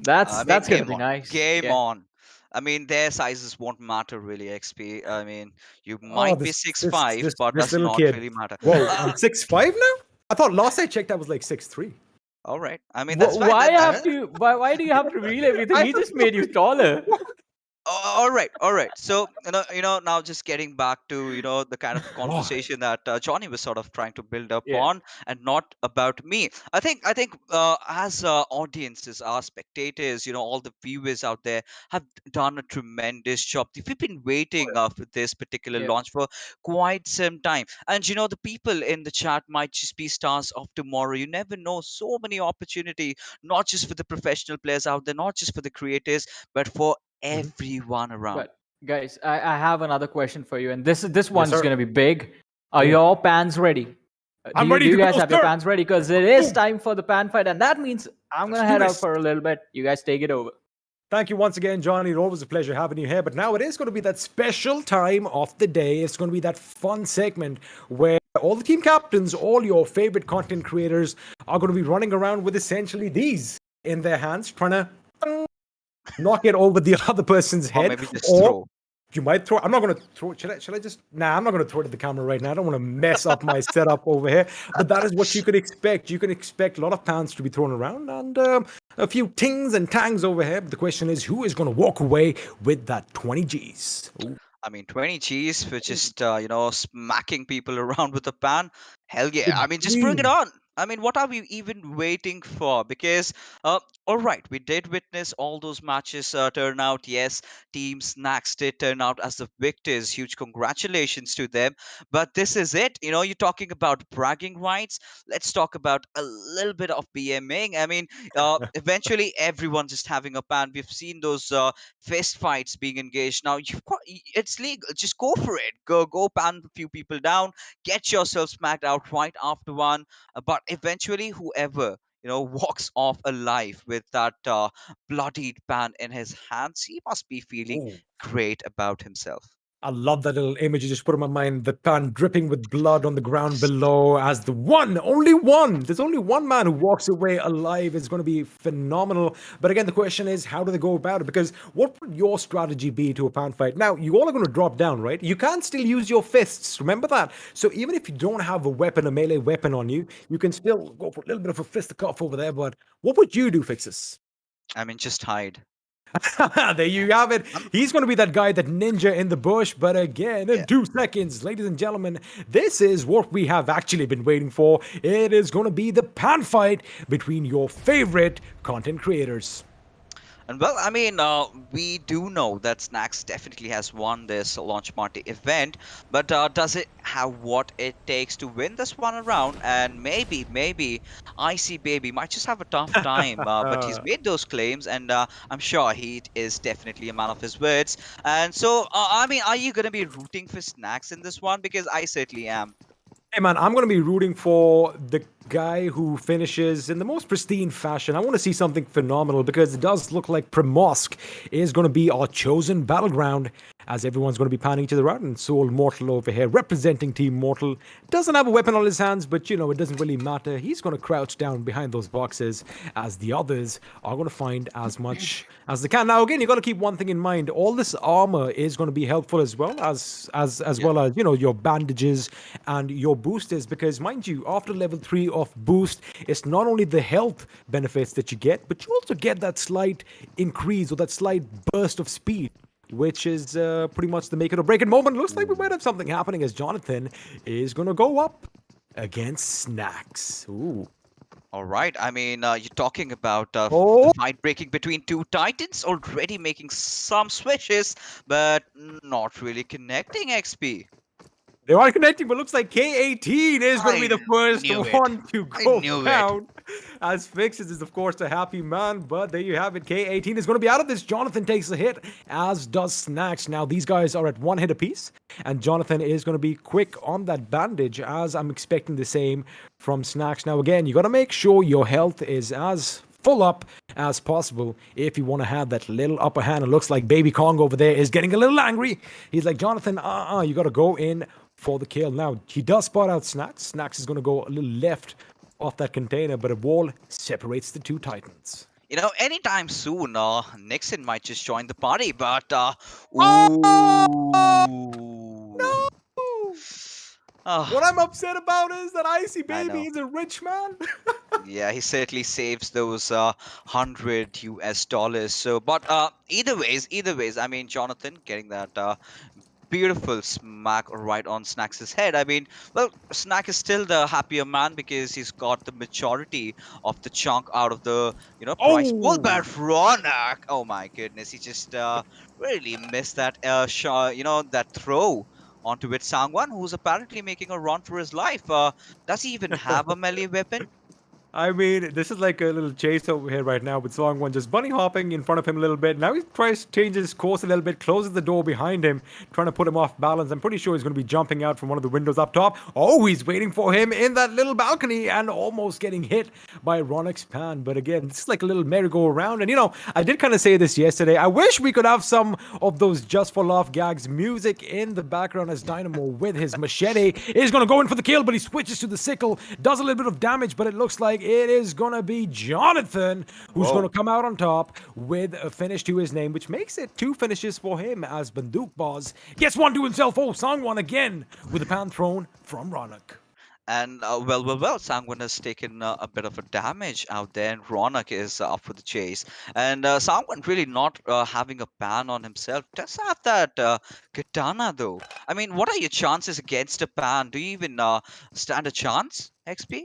I mean,
that's gonna
game
be
on,
nice.
game
Yeah.
on. I mean, their sizes won't matter really, XP. I mean, you
Oh,
might be
this
six
this
five,
this
but
this
does
little
not
kid.
really matter.
Whoa, I'm 6'5" now. I thought last I checked I was like 6'3".
All right. I mean, that's fine.
Why
That
have to? Why do you have to reveal everything?
I
He just made you taller.
all right, all right. So now just getting back to the kind of
God.
conversation that Johnny was sort of trying to build up
Yeah.
on, and not about me. I think as audiences, our spectators, all the viewers out there have done a tremendous job. We've been waiting for this particular
Yep.
launch for quite some time, and the people in the chat might just be stars of tomorrow. You never know. So many opportunity, not just for the professional players out there, not just for the creators, but for everyone around.
But guys, I have another question for you, and this
Yes,
one's
sir.
gonna be big. Are
Oh.
your pans ready? Do
I'm
you,
ready
do
to
you guys
go,
have your
sir.
pans ready? Because it is time for the pan fight, and that means I'm
Let's
gonna
do
head out
this.
for a little bit. You guys take it over.
Thank you once again, Johnny. Always a pleasure having you here. But now it is going to be that special time of the day. It's going to be that fun segment where all the team captains, all your favorite content creators are going to be running around with essentially these in their hands, trying to knock it over the other person's
Or
head.
maybe just
Or
throw.
you might throw. I'm not going to throw it. Should I just? Nah, I'm not going to throw it at the camera right now. I don't want to mess up my setup over here. But that is what you could expect. You can expect a lot of pounds to be thrown around and a few tings and tangs over here. But the question is, who is going to walk away with that 20 G's? Ooh.
I mean, 20 G's for just, smacking people around with a pan. Hell yeah.
The
I mean, just bring it
dream.
on. I mean, what are we even waiting for? Because, all right, we did witness all those matches turn out. Yes, Team Snax did turn out as the victors. Huge congratulations to them. But this is it. You're talking about bragging rights. Let's talk about a little bit of BMing. I mean, eventually everyone just having a pan. We've seen those fist fights being engaged. Now it's legal. Just go for it. Go pan a few people down. Get yourself smacked out right after one. But eventually, whoever walks off alive with that bloodied pan in his hands, he must be feeling
Ooh.
great about himself.
I love that little image you just put in my mind. The pan dripping with blood on the ground below as the one, only one. There's only one man who walks away alive. It's going to be phenomenal. But again, the question is, how do they go about it? Because what would your strategy be to a pan fight? Now, you all are going to drop down, right? You can still use your fists. Remember that. So even if you don't have a weapon, a melee weapon on you, you can still go for a little bit of a fisticuff over there. But what would you do, Fixes?
I mean, just hide.
There you have it. He's going to be that guy, that ninja in the bush. But again, in 2 seconds, ladies and gentlemen, this is what we have actually been waiting for. It is going to be the pan fight between your favorite content creators.
And well, I mean, we do know that Snax definitely has won this launch party event, but does it have what it takes to win this one around? And maybe Icy Baby might just have a tough time, but he's made those claims, and I'm sure he is definitely a man of his words. And so, I mean, are you going to be rooting for Snax in this one? Because I certainly am.
Hey man, I'm going to be rooting for the guy who finishes in the most pristine fashion. I want to see something phenomenal because it does look like Primosk is going to be our chosen battleground, as everyone's going to be panning each other out. And Soul Mortal over here representing Team Mortal doesn't have a weapon on his hands, but it doesn't really matter. He's going to crouch down behind those boxes as the others are going to find as much as they can. Now again, you got to keep one thing in mind. All this armor is going to be helpful as well as well as your bandages and your boosters, because mind you, after level 3 of boost, it's not only the health benefits that you get, but you also get that slight increase or that slight burst of speed, which is pretty much the make it or break it moment. Looks like we might have something happening as Jonathan is going to go up against Snax. Ooh.
All right. I mean, you're talking about the fight breaking between two titans, already making some swishes, but not really connecting, XP.
They are connecting, but looks like K18 is going to be the first
knew it.
one to
I
go
knew it.
down. As Fixes is, of course, a happy man, but there you have it. K18 is going to be out of this. Jonathan takes a hit, as does Snax. Now, these guys are at 1 hit apiece, and Jonathan is going to be quick on that bandage, as I'm expecting the same from Snax. Now, again, you got to make sure your health is as full up as possible if you want to have that little upper hand. It looks like Baby Kong over there is getting a little angry. He's like, Jonathan, you got to go in for the kill. Now, he does spot out Snax. Snax is going to go a little left off that container, but a wall separates the two Titans.
You know, anytime soon, Nixon might just join the party, but
No! What I'm upset about is that Icy Baby is a rich man.
Yeah, he certainly saves those $100. So, but either ways, I mean, Jonathan getting that beautiful smack right on Snax's head. I mean, well, Snack is still the happier man because he's got the majority of the chunk out of the, prize pool. But Ronak, oh my goodness, he just really missed that that throw onto it. Sangwan, who's apparently making a run for his life. Does he even have a melee weapon?
I mean, this is like a little chase over here right now with Sangwan just bunny hopping in front of him a little bit. Now he tries to change his course a little bit, closes the door behind him, trying to put him off balance. I'm pretty sure he's going to be jumping out from one of the windows up top. Oh, he's waiting for him in that little balcony and almost getting hit by Ronak's pan. But again, this is like a little merry-go-round. And, I did kind of say this yesterday. I wish we could have some of those Just for Laugh gags music in the background as DYNAMO with his machete is going to go in for the kill, but he switches to the sickle, does a little bit of damage, but it looks like it is going to be Jonathan who's going to come out on top with a finish to his name, which makes it 2 finishes for him as BandookBaaz gets one to himself. Oh, Sangwan again with a pan thrown from Ronak.
And well, Sangwan has taken a bit of a damage out there, and Ronak is up for the chase. And Sangwan really not having a pan on himself. Does have that katana though. I mean, what are your chances against a pan? Do you even stand a chance, XP?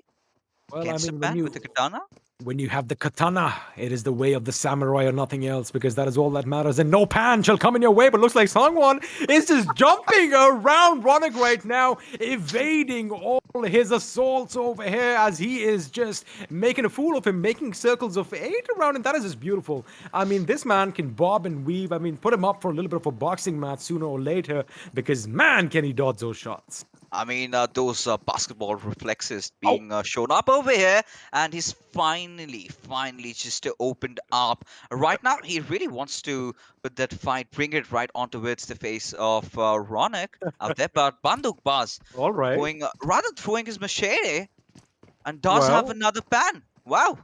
Well,
Against a pan with the katana?
When you have the katana, it is the way of the samurai or nothing else, because that is all that matters, and no pan shall come in your way. But looks like Sangwan is just jumping around Ronak right now, evading all his assaults over here as he is just making a fool of him, making circles of 8 around him. That is just beautiful. I mean, this man can bob and weave. I mean, put him up for a little bit of a boxing match sooner or later, because man, can he dodge those shots.
I mean, those basketball reflexes being shown up over here, and he's finally just opened up. Right now, he really wants to put that fight, bring it right onto the face of Ronak out there. But BandookBaaz,
all right,
going rather throwing his machete, and does have another pan. Wow.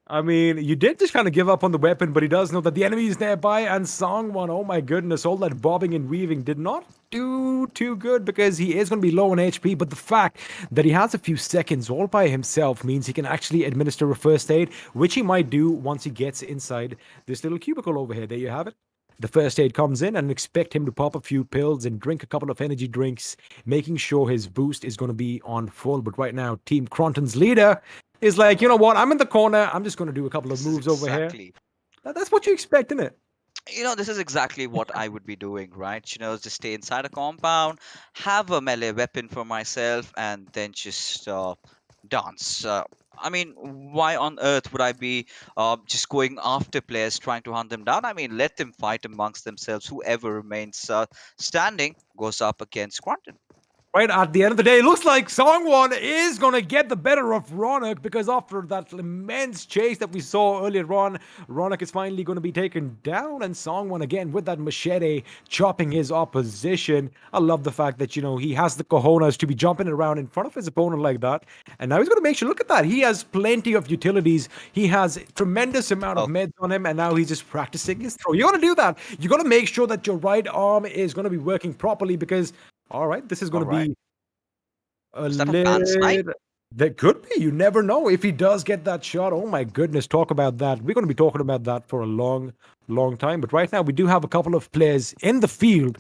I mean, you did just kind of give up on the weapon, but he does know that the enemy is nearby, and Sangwan, oh my goodness, all that bobbing and weaving did not do too good because he is going to be low on HP, but the fact that he has a few seconds all by himself means he can actually administer a first aid, which he might do once he gets inside this little cubicle over here. There you have it. The first aid comes in, and expect him to pop a few pills and drink a couple of energy drinks, making sure his boost is going to be on full. But right now, Team KRONTEN's leader is like, you know what? I'm in the corner. I'm just going to do a couple of moves over here. That's what you expect, isn't it?
This is exactly what I would be doing, right? Just stay inside a compound, have a melee weapon for myself, and then just dance. I mean, why on earth would I be just going after players, trying to hunt them down? I mean, let them fight amongst themselves. Whoever remains standing goes up against KRONTEN.
Right at the end of the day, it looks like Sangwan is going to get the better of Ronak, because after that immense chase that we saw earlier on, Ronak is finally going to be taken down, and Sangwan again with that machete chopping his opposition. I love the fact that, he has the cojones to be jumping around in front of his opponent like that, and now he's going to make sure, look at that, he has plenty of utilities, he has tremendous amount of meds on him, and now he's just practicing his throw. You got to do that. You got to make sure that your right arm is going to be working properly, because all right, this is going to be a little... That could be. You never know. If he does get that shot, oh my goodness, talk about that. We're going to be talking about that for a long time. But right now, we do have a couple of players in the field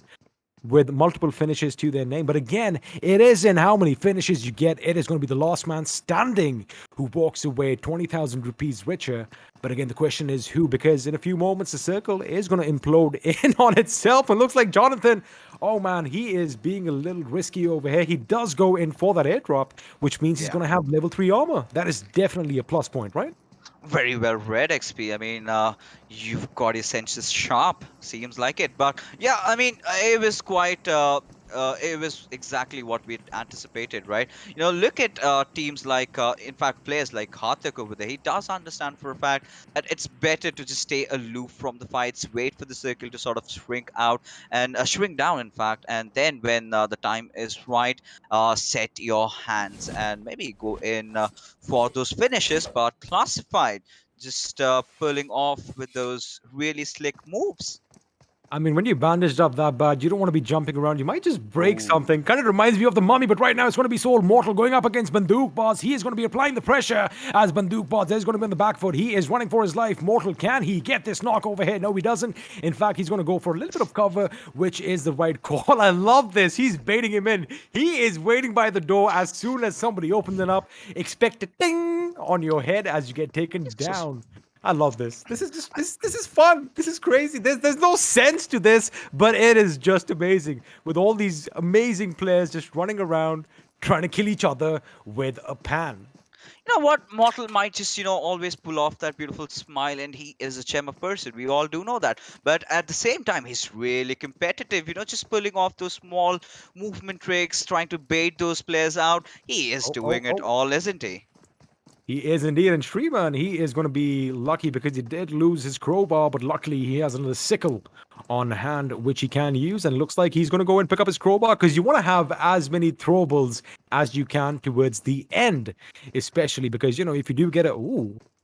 with multiple finishes to their name. But again, it isn't how many finishes you get. It is going to be the last man standing who walks away 20,000 rupees richer. But again, the question is who? Because in a few moments, the circle is going to implode in on itself. And looks like Jonathan, oh man, he is being a little risky over here. He does go in for that airdrop, which means he's going to have level 3 armor. That is definitely a plus point, right?
Very well read, XP. I mean, you've got your senses sharp, seems like it. But yeah, I mean, it was quite. It was exactly what we anticipated, right? You know, look at teams like, in fact, players like GHATAK over there. He does understand for a fact that it's better to just stay aloof from the fights, wait for the circle to sort of shrink out and shrink down, in fact, and then when the time is right, set your hands and maybe go in for those finishes, but classified, just pulling off with those really slick moves.
I mean, when you're bandaged up that bad, you don't want to be jumping around. You might just break something. Kind of reminds me of the Mummy, but right now it's going to be Soul Mortal going up against BandookBaaz. He is going to be applying the pressure as BandookBaaz is going to be on the back foot. He is running for his life. Mortal, can he get this knock over here? No, he doesn't. In fact, he's going to go for a little bit of cover, which is the right call. I love this. He's baiting him in. He is waiting by the door. As soon as somebody opens it up, expect a ding on your head as you get taken down. I love this. This is just this is fun. This is crazy. There's no sense to this, but it is just amazing with all these amazing players just running around trying to kill each other with a pan.
You know what? Mortal might just, always pull off that beautiful smile, and he is a gem of person. We all do know that. But at the same time, he's really competitive, just pulling off those small movement tricks, trying to bait those players out. He is doing it all, isn't he?
He is indeed, and SHREEMAN, he is going to be lucky because he did lose his crowbar, but luckily he has another sickle on hand which he can use, and it looks like he's going to go and pick up his crowbar because you want to have as many throwables as you can towards the end, especially because, if you do get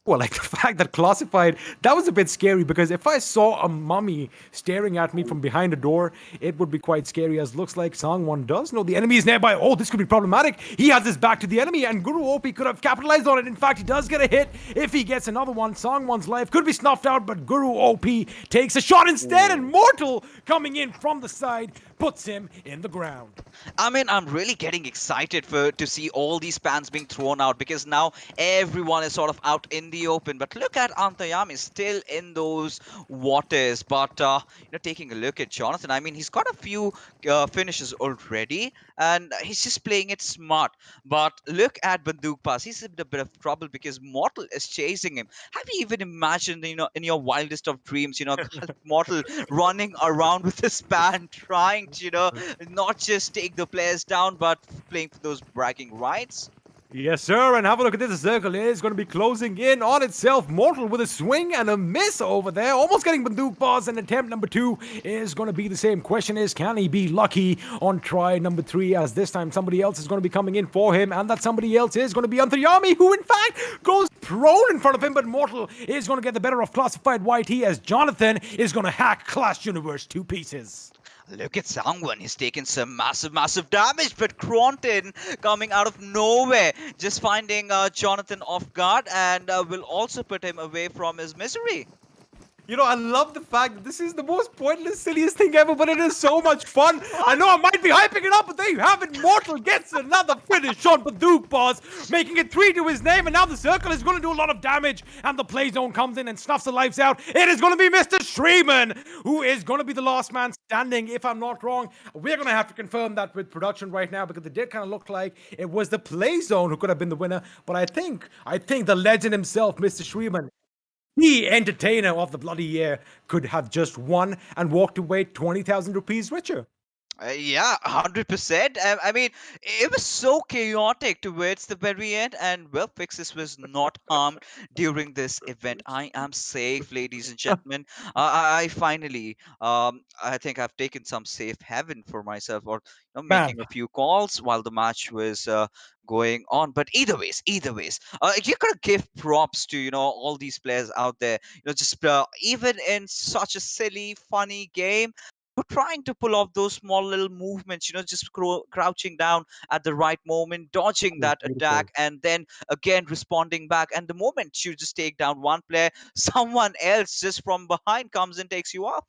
well, like the fact that classified, that was a bit scary because if I saw a mummy staring at me from behind a door, it would be quite scary, as looks like Sangwan does know the enemy is nearby. Oh, this could be problematic. He has his back to the enemy and Guru OP could have capitalized on it. In fact, he does get a hit. If he gets another one, Sangwan's life could be snuffed out, but Guru OP takes a shot instead, and Mortal coming in from the side puts him in the ground.
I mean, I'm really getting excited to see all these pans being thrown out because now everyone is sort of out in the open. But look at ANTARYAMI still in those waters. But taking a look at Jonathan, I mean, he's got a few finishes already, and he's just playing it smart. But look at BandookBaaz. He's in a bit of trouble because Mortal is chasing him. Have you even imagined, in your wildest of dreams, Mortal running around with his pan, trying to, not just take the players down, but playing for those bragging rights?
Yes, sir, and have a look at this. The circle is going to be closing in on itself. Mortal with a swing and a miss over there. Almost getting BandookBaaz, and attempt number 2 is going to be the same. Question is, can he be lucky on try number 3, as this time somebody else is going to be coming in for him, and that somebody else is going to be ANTARYAMI, who in fact goes prone in front of him, but Mortal is going to get the better of classified YT as Jonathan is going to hack Clash Universe 2 pieces.
Look at Sangwan. He's taken some massive damage, but KRONTEN coming out of nowhere, just finding Jonathan off guard, and will also put him away from his misery.
I love the fact that this is the most pointless, silliest thing ever, but it is so much fun. I know I might be hyping it up, but there you have it. Mortal gets another finish on BandookBaaz, making it 3 to his name, and now the circle is going to do a lot of damage, and the play zone comes in and snuffs the lives out. It is going to be Mr. SHREEMAN, who is going to be the last man standing, if I'm not wrong. We're going to have to confirm that with production right now, because it did kind of look like it was the play zone who could have been the winner, but I think the legend himself, Mr. SHREEMAN, the entertainer of the bloody year, could have just won and walked away 20,000 rupees richer.
Yeah, 100%. I mean, it was so chaotic towards the very end, and well, Fixes was not harmed during this event. I am safe, ladies and gentlemen. I finally, I think I've taken some safe heaven for myself, or making a few calls while the match was going on. But either ways, you gotta give props to all these players out there. Just even in such a silly, funny game, trying to pull off those small little movements, just crouching down at the right moment, dodging that attack, and then again responding back. And the moment you just take down one player, someone else just from behind comes and takes you off.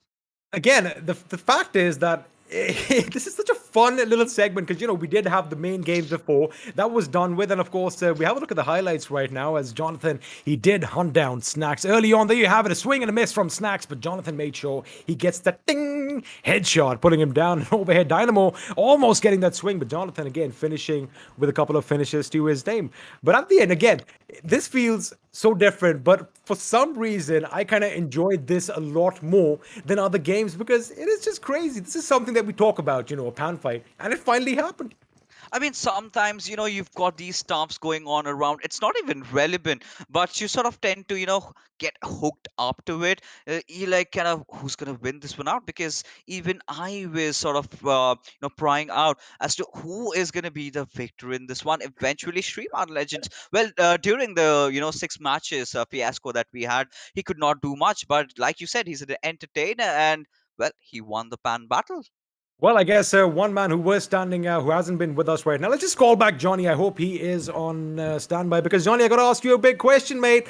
Again, the fact is that this is such a fun little segment because, we did have the main games before. That was done with. And of course, we have a look at the highlights right now as Jonathan, he did hunt down Snax. Early on, there you have it, a swing and a miss from Snax, but Jonathan made sure he gets that ding headshot, putting him down. And overhead, DYNAMO almost getting that swing, but Jonathan again finishing with a couple of finishes to his name. But at the end, again, this feels so different, but for some reason, I kind of enjoyed this a lot more than other games because it is just crazy. This is something that we talk about, a pan fight, and it finally happened.
I mean, sometimes, you've got these stuffs going on around. It's not even relevant, but you sort of tend to, get hooked up to it. You like kind of who's going to win this one out? Because even I was sort of, prying out as to who is going to be the victor in this one. Eventually, SHREEMAN Legends. Well, during the, 6 matches fiasco that we had, he could not do much. But like you said, he's an entertainer and, well, he won the pan battle.
Well, I guess one man who was standing, who hasn't been with us right now. Let's just call back Johnny. I hope he is on standby because, Johnny, I got to ask you a big question, mate.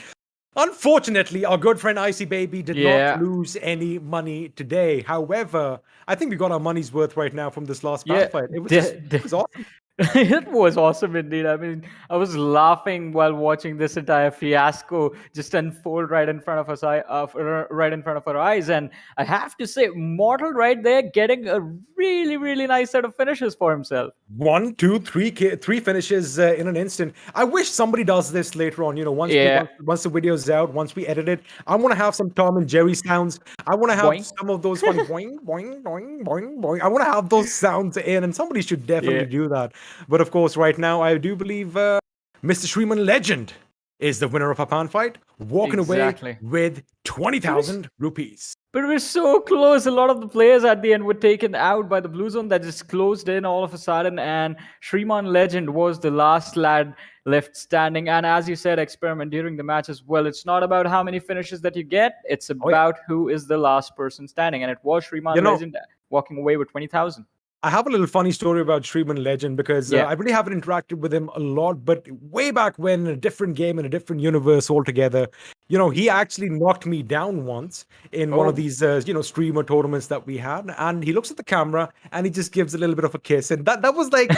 Unfortunately, our good friend Icy Baby did not lose any money today. However, I think we got our money's worth right now from this last fight. It was, it was awesome.
It was awesome indeed. I mean, I was laughing while watching this entire fiasco just unfold right in front of us, right in front of our eyes. And I have to say, Mortal right there getting a really, really nice set of finishes for himself.
1, 2, 3 finishes in an instant. I wish somebody does this later on. Once the video's out, once we edit it, I want to have some Tom and Jerry sounds. I want to have some of those funny boing, boing, boing, boing, boing. I want to have those sounds in, and somebody should definitely do that. But of course, right now, I do believe Mr. SHREEMAN Legend is the winner of a pan fight, walking away with 20,000 rupees.
But we're so close. A lot of the players at the end were taken out by the blue zone that just closed in all of a sudden. And SHREEMAN Legend was the last lad left standing. And as you said, Experiment, during the match as well, it's not about how many finishes that you get. It's about who is the last person standing. And it was SHREEMAN Legend walking away with 20,000.
I have a little funny story about SHREEMAN Legend because I really haven't interacted with him a lot, but way back when, in a different game, in a different universe altogether, he actually knocked me down once in one of these, streamer tournaments that we had, and he looks at the camera and he just gives a little bit of a kiss, and that was like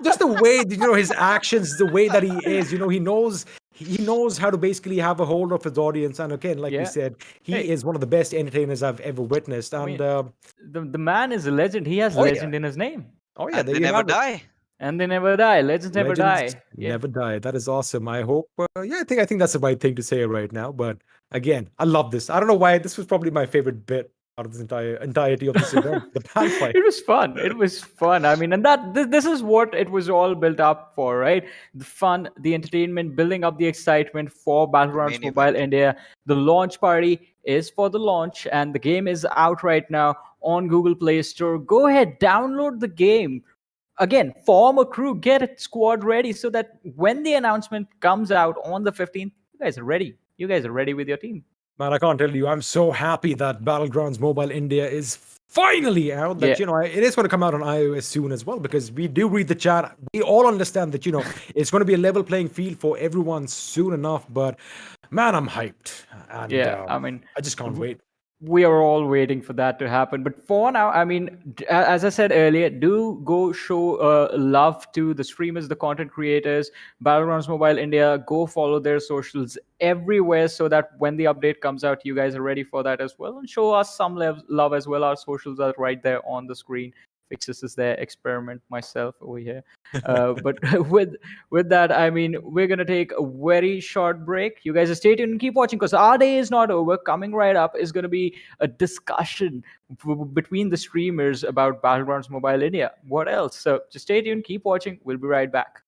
just the way, his actions, the way that he is, he knows how to basically have a hold of his audience. And again, like we said, he is one of the best entertainers I've ever witnessed. And
the man is a legend. He has legend in his name.
Oh yeah,
and they never die.
And they never die. Legends never die.
Never die. That is awesome. I hope. I think that's the right thing to say right now. But again, I love this. I don't know why. This was probably my favorite bit out of this entirety of this event, the pan fight.
It was fun. It was fun. I mean, and this is what it was all built up for, right? The fun, the entertainment, building up the excitement for Battlegrounds Mobile India. The launch party is for the launch, and the game is out right now on Google Play Store. Go ahead, download the game. Again, form a crew, get a squad ready so that when the announcement comes out on the 15th, you guys are ready. You guys are ready with your team.
Man, I can't tell you, I'm so happy that Battlegrounds Mobile India is finally out. That, it is going to come out on iOS soon as well, because we do read the chat. We all understand that, it's going to be a level playing field for everyone soon enough. But, man, I'm hyped. And,
I mean,
I just can't wait.
We are all waiting for that to happen. But for now, I mean, as I said earlier, do go show love to the streamers, the content creators, Battlegrounds Mobile India. Go follow their socials everywhere so that when the update comes out, you guys are ready for that as well. And show us some love as well. Our socials are right there on the screen. Fixes is there, Experiment, myself over here. But with that, I mean, we're going to take a very short break. You guys stay tuned and keep watching because our day is not over. Coming right up is going to be a discussion between the streamers about Battlegrounds Mobile India. What else? So just stay tuned, keep watching. We'll be right back.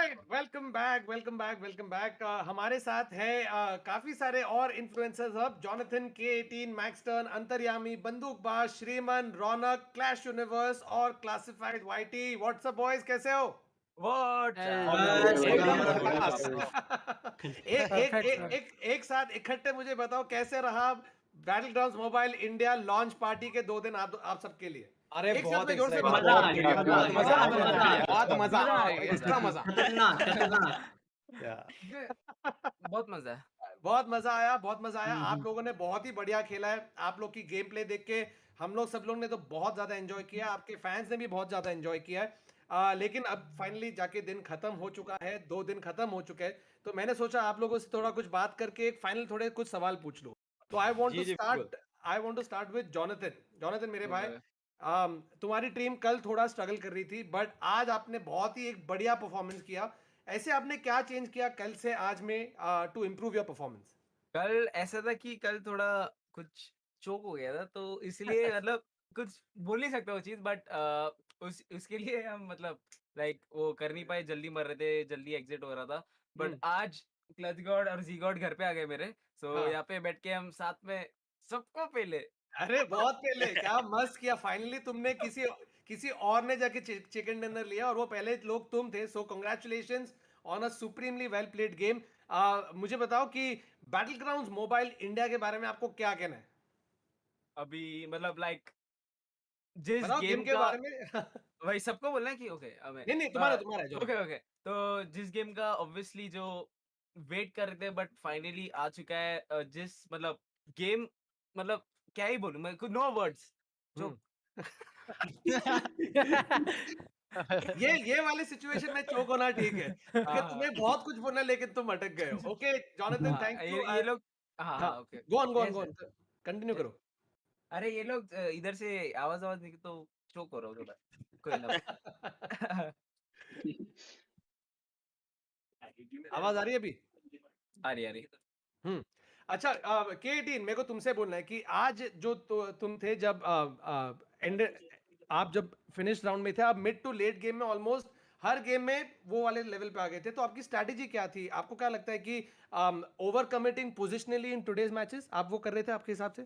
Right, welcome back. हमारे साथ है काफी सारे और influencers अब, Jonathan, K18, Maxtern, अंतर्यामी, बंदूकबाज, श्रीमन, रौनक, clash universe और classified YT. WhatsApp boys, कैसे हो? एकदम झकास। एक साथ इकट्ठे मुझे बताओ कैसे रहा battle grounds mobile India launch party के 2 दिन आप सबके लिए?
अरे
एक
बहुत
साथ में जोर से
exciting,
बात
बहुत
करो।
बहुत मजा एक्स्ट्रा मजा।
बहुत मजा
बहुत मजा आया। आप लोगों ने बहुत ही बढ़िया खेला है। आप लोग की गेम प्ले देख के हम लोग सब लोग ने तो बहुत ज्यादा एंजॉय किया, आपके फैंस ने भी बहुत ज्यादा एंजॉय किया है। लेकिन अब फाइनली जाके दिन खत्म हो चुका है, 2 दिन खत्म हो चुके हैं, तो मैंने सोचा आप लोगों से थोड़ा कुछ बात करके एक फाइनल थोड़े कुछ सवाल पूछ लो। तो I want to start with Jonathan मेरे भाई। तुम्हारी टीम कल थोड़ा स्ट्रगल कर रही थी, बट आज आपने बहुत ही एक बढ़िया परफॉर्मेंस किया। ऐसे आपने क्या चेंज किया कल से आज में टू इम्प्रूव योर परफॉर्मेंस?
कल ऐसा था कि कल थोड़ा कुछ चोक हो गया था, तो इसलिए मतलब कुछ बोल नहीं सकता वो चीज, बट उसके लिए हम मतलब लाइक वो कर नहीं पाए, जल्दी मर रहे थे, जल्दी एग्जिट हो रहा था। बट आज क्लच गॉड और जी गॉड घर पे आ गए मेरे, सो यहाँ पे बैठ के हम साथ में सबको पहले।
अरे बहुत पहले क्या मस्त किया। फाइनली तुमने किसी और ने जाके चिकन डिनर लिया और वो पहले लोग तुम थे। सो congratulations on a supremely well played game. मुझे बताओ कि बैटल ग्राउंड्स मोबाइल इंडिया के बारे में आपको क्या कहना है?
अभी मतलब लाइक जिस
बताओ
गेम
गेम के
का
बारे में।
वही सबको बोलना है कि ओके
नहीं तुम्हारा है,
ओके ओके, तो जिस गेम का ऑब्वियसली जो वेट कर रहे थे बट फाइनली आ चुका है, जिस मतलब गेम मतलब क्या ही बोलूं मैं, नो वर्ड्स जो
ये वाली सिचुएशन में चोक होना ठीक है, कि तुम्हें बहुत कुछ बोलना लेकिन तुम अटक गए हो। Okay Jonathan, thank you.
ये लोग हाँ ओके
गो ऑन कंटिन्यू करो।
अरे ये लोग इधर से आवाज नहीं तो चोक हो रहा हूँ थोड़ा, कोई ना।
आवाज आ रही है अभी?
आ रही
अच्छा K18, मेरे को तुमसे बोलना है कि आज जो तुम थे जब एंड आप जब फिनिश राउंड में थे, आप मिड टू लेट गेम में ऑलमोस्ट हर गेम में वो वाले लेवल पे आ गए थे, तो आपकी स्ट्रैटेजी क्या थी? आपको क्या लगता है कि over committing positionally in today's matches आप वो कर रहे थे आपके हिसाब से?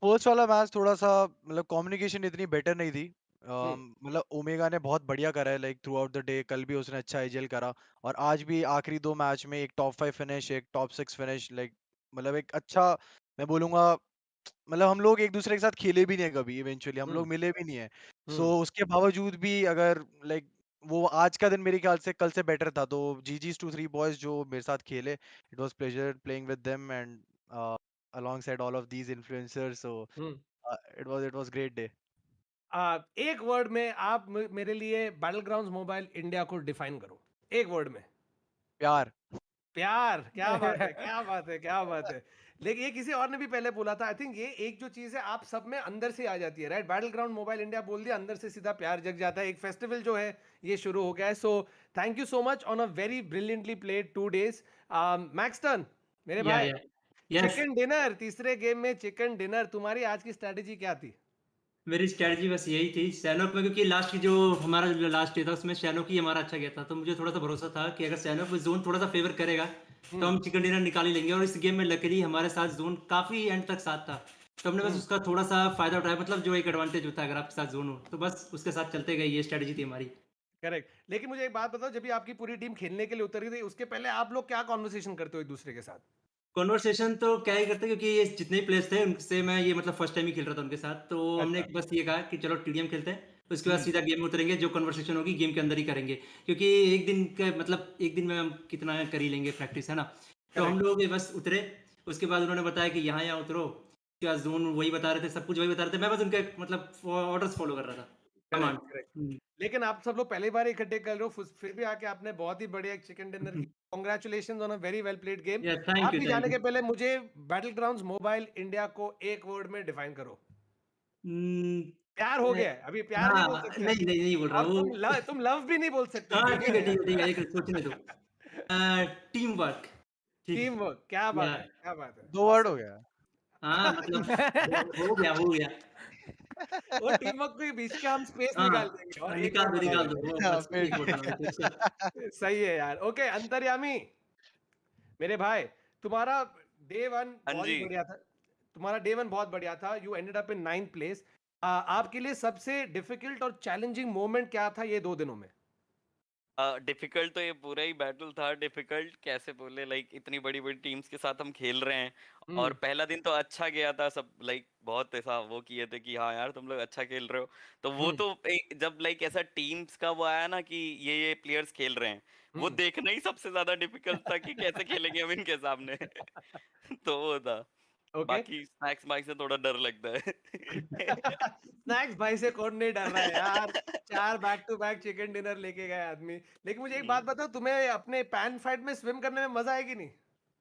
फर्स्ट वाला मैच थोड़ा सा मतलब कम्युनिकेशन इतनी बेटर नहीं थी। मतलब ओमेगा ने बहुत बढ़िया करा है like through out the day. कल भी उसने अच्छा आईजीएल करा और आज भी आखिरी 2 मैच में एक टॉप 5 फिनिश, एक टॉप 6 फिनिश। लाइक मतलब एक अच्छा, मैं बोलूंगा मतलब हम लोग एक दूसरे के साथ खेले भी नहीं है कभी, इवेंचुअली हम लोग मिले भी नहीं है। सो उसके बावजूद भी अगर लाइक वो आज का दिन मेरे ख्याल से कल से बेटर था। तो जीजी's टू 3 बॉयज जो मेरे साथ खेले, it was pleasure playing with them and alongside all of these influencers. So it was great day.
एक वर्ड में आप मेरे लिए बैटल ग्राउंड्स मोबाइल इंडिया को डिफाइन करो, एक वर्ड में।
प्यार।
प्यार, क्या बात है, क्या बात है। लेकिन ये किसी और ने भी पहले बोला था। आई थिंक ये एक जो चीज है आप सब में अंदर से आ जाती है, right? Battle ground mobile India बोल दिया, अंदर से सीधा प्यार जग जाता है। एक फेस्टिवल जो है ये शुरू हो गया है। So thank you so much on a very brilliantly played 2 days। Maxtern मेरे भाई, चिकन डिनर, तीसरे गेम में चिकन डिनर, तुम्हारी आज की स्ट्रेटेजी क्या थी?
मेरी स्ट्रेटजी बस यही थी सैनोक में, क्योंकि लास्ट की जो हमारा जो लास्ट डे था उसमें सैनोक ही हमारा अच्छा गया था, तो मुझे थोड़ा सा भरोसा था कि अगर सैनोक में जोन थोड़ा सा फेवर करेगा तो हम चिकन डिनर निकाल ही लेंगे। और इस गेम में लकीली हमारे साथ जोन काफी एंड तक साथ था, तो हमने बस उसका थोड़ा सा फायदा उठाया। मतलब जो एक एडवांटेज होता है अगर आपके साथ जोन हो, तो बस उसके साथ चलते गए, ये स्ट्रेटजी थी हमारी।
करेक्ट। लेकिन मुझे एक बात बताओ, जब भी आपकी पूरी टीम खेलने के लिए उतरी थी, उसके पहले आप लोग क्या कॉन्वर्सेशन करते हो एक दूसरे के साथ?
कॉन्वर्सेशन तो क्या ही करते, क्योंकि ये जितने प्लेयर्स थे उनसे मैं ये मतलब फर्स्ट टाइम ही खेल रहा था उनके साथ, तो हमने बस ये कहा कि चलो टीडीएम खेलते हैं, उसके बाद सीधा गेम में उतरेंगे, जो कन्वर्सेशन होगी गेम के अंदर ही करेंगे, क्योंकि एक दिन के मतलब एक दिन में हम कितना कर ही लेंगे प्रैक्टिस, है ना। तो हम लोग बस उतरे, उसके बाद उन्होंने बताया कि यहाँ यहाँ उतरो, उसके बाद जोन वही बता रहे थे, सब कुछ वही बता रहे थे, मैं बस उनके मतलब ऑर्डर्स फॉलो कर रहा था।
लेकिन आप सब लोग पहली बार इकट्ठे कर रहे हो, फिर भी आके आपने बहुत ही बढ़िया एक चिकन डिनर की। Congratulations on a very well played game. आप भी जाने के पहले मुझे बैटल ग्राउंड्स मोबाइल इंडिया को एक वर्ड में डिफाइन करो। प्यार हो गया है, अभी प्यार नहीं बोल सकते।
नहीं बोल रहा हूँ।
तुम लव भी नहीं बोल सकते।
ठीक है, एक सोचने दो। Team work.
क्या बात है, क्या बात है।
2 वर्ड हो गया।
हाँ मतलब हो गया।
वो टीम वर्क के बीच का हम स्पेस
हाँ,
निकाल देंगे और एक
निकाल
वोट
दो
लगा
निकाल दो
देंगे।
वो बस एक वोट लगा दो अच्छा
सही है यार। ओके अंतर्यामी मेरे भाई, तुम्हारा डे वन
हाँ
बहुत ही
जी।
बढ़िया था। तुम्हारा डे वन बहुत बढ़िया था। You ended up in 9th place. आपके लिए सबसे डिफिकल्ट और चैलेंजिंग मोमेंट क्या था ये 2 दिनों में?
डिफिकल्ट तो ये पूरा ही बैटल था। डिफिकल्ट कैसे बोले, लाइक इतनी बड़ी बड़ी टीम्स के साथ हम खेल रहे हैं और पहला दिन तो अच्छा गया था। सब लाइक बहुत ऐसा वो किए थे कि हाँ यार तुम लोग अच्छा खेल रहे हो। तो वो तो जब लाइक ऐसा टीम्स का वो आया ना कि ये प्लेयर्स खेल रहे हैं, वो देखना ही सबसे ज्यादा डिफिकल्ट था कि कैसे खेलेंगे हम इनके सामने। तो वो था।
ओके
बाकी स्नैक्स माइक से थोड़ा डर लगता है।
स्नैक्स भाई से कौन नहीं डर रहा है यार। 4 back to back chicken dinner लेके गए आदमी। लेकिन मुझे एक बात बताओ, तुम्हें अपने पैन फाइट में स्विम करने में मजा आएगी नहीं?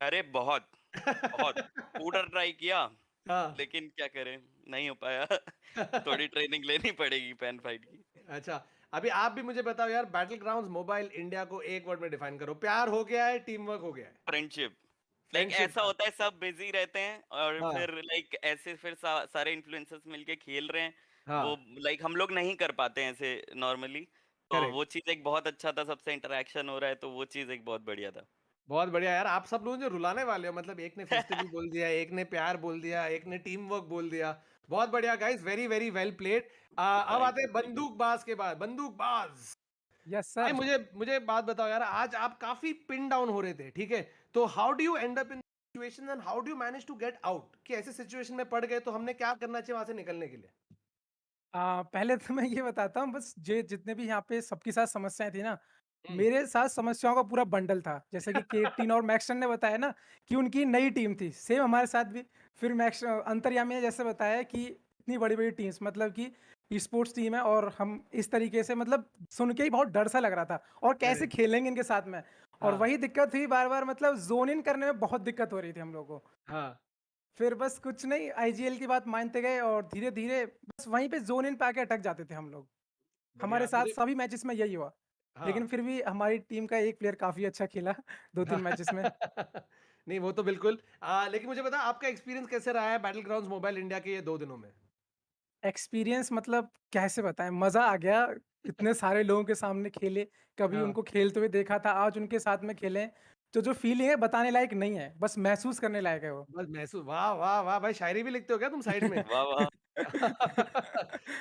अरे बहुत बहुत पूरा ट्राई किया,
हाँ
लेकिन क्या करें, नहीं हो पाया। थोड़ी ट्रेनिंग लेनी पड़ेगी पैन फाइट की।
अच्छा अभी आप भी मुझे बताओ यार, बैटल ग्राउंड्स मोबाइल इंडिया को एक वर्ड में डिफाइन करो। प्यार हो गया है, टीम वर्क हो गया है?
फ्रेंडशिप। Like
friendship.
ऐसा होता है सब बिजी रहते हैं और
हाँ
फिर लाइक ऐसे फिर सारे इन्फ्लुएंसर्स मिलके खेल रहे हैं। वो
हाँ
लाइक हम लोग नहीं कर पाते हैं ऐसे नॉर्मली। तो
करेक्ट।
वो चीज एक बहुत अच्छा था, सबसे इंटरेक्शन हो रहा है, तो वो चीज एक बहुत बढ़िया था।
बहुत बढ़िया यार, आप सब लोग जो रुलाने वाले हो, मतलब एक ने फेस्टिवल बोल दिया, एक ने प्यार बोल दिया, एक ने टीम वर्क बोल दिया। बहुत बढ़िया guys, very very well played. अब
थैंक
आते
यू
हैं
थैंक यू।
बंदूकबाज के बाद। बंदूकबाज
यस
भाई,
सर।
मुझे मुझे एक बात बताओ यार, आज आप काफी पिन डाउन हो रहे थे, ठीक है? तो how do you end up in situation and how do you manage to get out? कि ऐसे सिचुएशन में पड़ गए तो हमने क्या करना चाहिए वहां से निकलने के लिए?
पहले तो मैं ये बताता हूँ, बस जे जितने भी यहाँ पे सबके साथ समस्याएं थी ना,
हम्म।
मेरे साथ समस्याओं का पूरा बंडल था। जैसे कि K18 और मैक्सटर्न ने बताया ना कि उनकी नई टीम थी, सेम हमारे साथ भी। फिर मैक्स अंतर्यामी ने जैसे बताया कि इतनी बड़ी बड़ी टीम्स, मतलब कि स्पोर्ट्स टीम है और हम इस तरीके से, मतलब सुन के ही बहुत डर सा लग रहा था और कैसे
Correct.
खेलेंगे इनके साथ में। और
हाँ
वही दिक्कत हुई बार बार, मतलब जोन इन करने में बहुत दिक्कत हो रही थी हम लोगों को।
हाँ
फिर बस कुछ नहीं, आईजीएल की बात मानते गए और धीरे धीरे बस वहीं पे जोन इन पे आके अटक जाते थे हम लोग। हमारे
बढ़िया
साथ
मुझे।
सभी मैचेस में यही हुआ। लेकिन
हाँ
फिर भी हमारी टीम का एक प्लेयर काफी अच्छा खेला 2-3 मैचेस में।
नहीं वो तो बिल्कुल। लेकिन मुझे बता, आपका एक्सपीरियंस कैसे रहा है बैटल ग्राउंड्स मोबाइल इंडिया के ये 2 दिनों में?
एक्सपीरियंस मतलब कैसे बताएं, मजा आ गया। इतने सारे लोगों के सामने खेले, कभी
हाँ
उनको खेलते हुए देखा था, आज उनके साथ में खेले। तो जो फीलिंग है बताने लायक नहीं है, बस महसूस करने लायक है वो।
बस महसूस। वाह वाह वाह भाई, शायरी भी लिखते हो क्या तुम साइड में?
वाह वाह।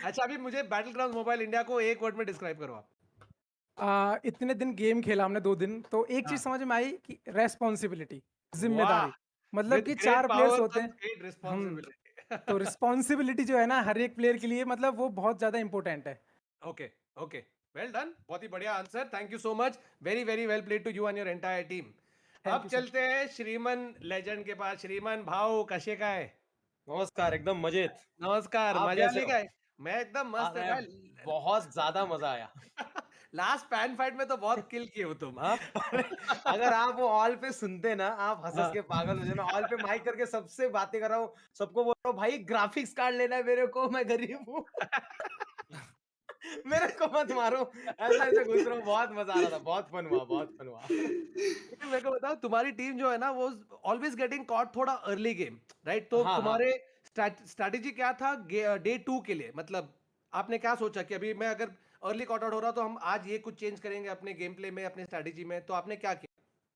अच्छा अभी मुझे बैटल ग्राउंड्स मोबाइल इंडिया को एक वर्ड में डिस्क्राइब करो आप।
इतने दिन गेम खेला हमने 2 दिन, तो एक चीज
हाँ
समझ में आई कि रेस्पॉन्सिबिलिटी,
वाह,
जिम्मेदारी। मतलब
विद
कि
ग्रेट
4 प्लेयर्स
पावर
होते
कम्स
हैं
ग्रेट
हम।
रिस्पांसिबिलिटी।
तो रिस्पॉन्सिबिलिटी जो है ना हर एक प्लेयर के लिए, मतलब वो बहुत ज्यादा इंपॉर्टेंट है।
ओके ओके, वेल डन, बहुत ही बढ़िया answer, thank you so much, very very well played to you and your entire team.
Thank
अब
यू सर।
चलते हैं श्रीमन लेजेंड के पास। श्रीमन भाऊ कशे काय?
नमस्कार, एकदम मजेत।
नमस्कार,
आप
मजा
कैसे
आली
हो?
काय? मैं एकदम मस्त है
अरे
भाई।
बहुत ज्यादा मजा आया।
लास्ट पैन फाइट में तो बहुत किल किए हो तुम, हाँ?
अगर आप वो ऑल पे सुनते ना, आप हंस हंस
हाँ।
के पागल हो जाए। मैं ऑल पे माइक करके सबसे बातें कर रहा हूँ, सबको बोल रहा हूँ भाई ग्राफिक्स कार्ड लेना है मेरे को, मैं गरीब हूँ। मेरे को मत मारो। ऐसा ऐसे घुस रहा हूँ, बहुत मजा आ रहा था, बहुत फन हुआ, बहुत फन हुआ।
लेकिन मेरे को बताओ, तुम्हारी टीम जो है ना वो ऑलवेज गेटिंग कॉट थोड़ा अर्ली गेम, राइट? तो
हाँ हाँ।
तुम्हारे स्ट्रैटेजी क्या था डे 2 के लिए? मतलब आपने क्या सोचा कि अभी मैं अगर अर्ली कॉट आउट हो रहा तो हम आज ये कुछ चेंज करेंगे अपने गेम प्ले में, अपने स्ट्रैटेजी में? तो आपने क्या किया?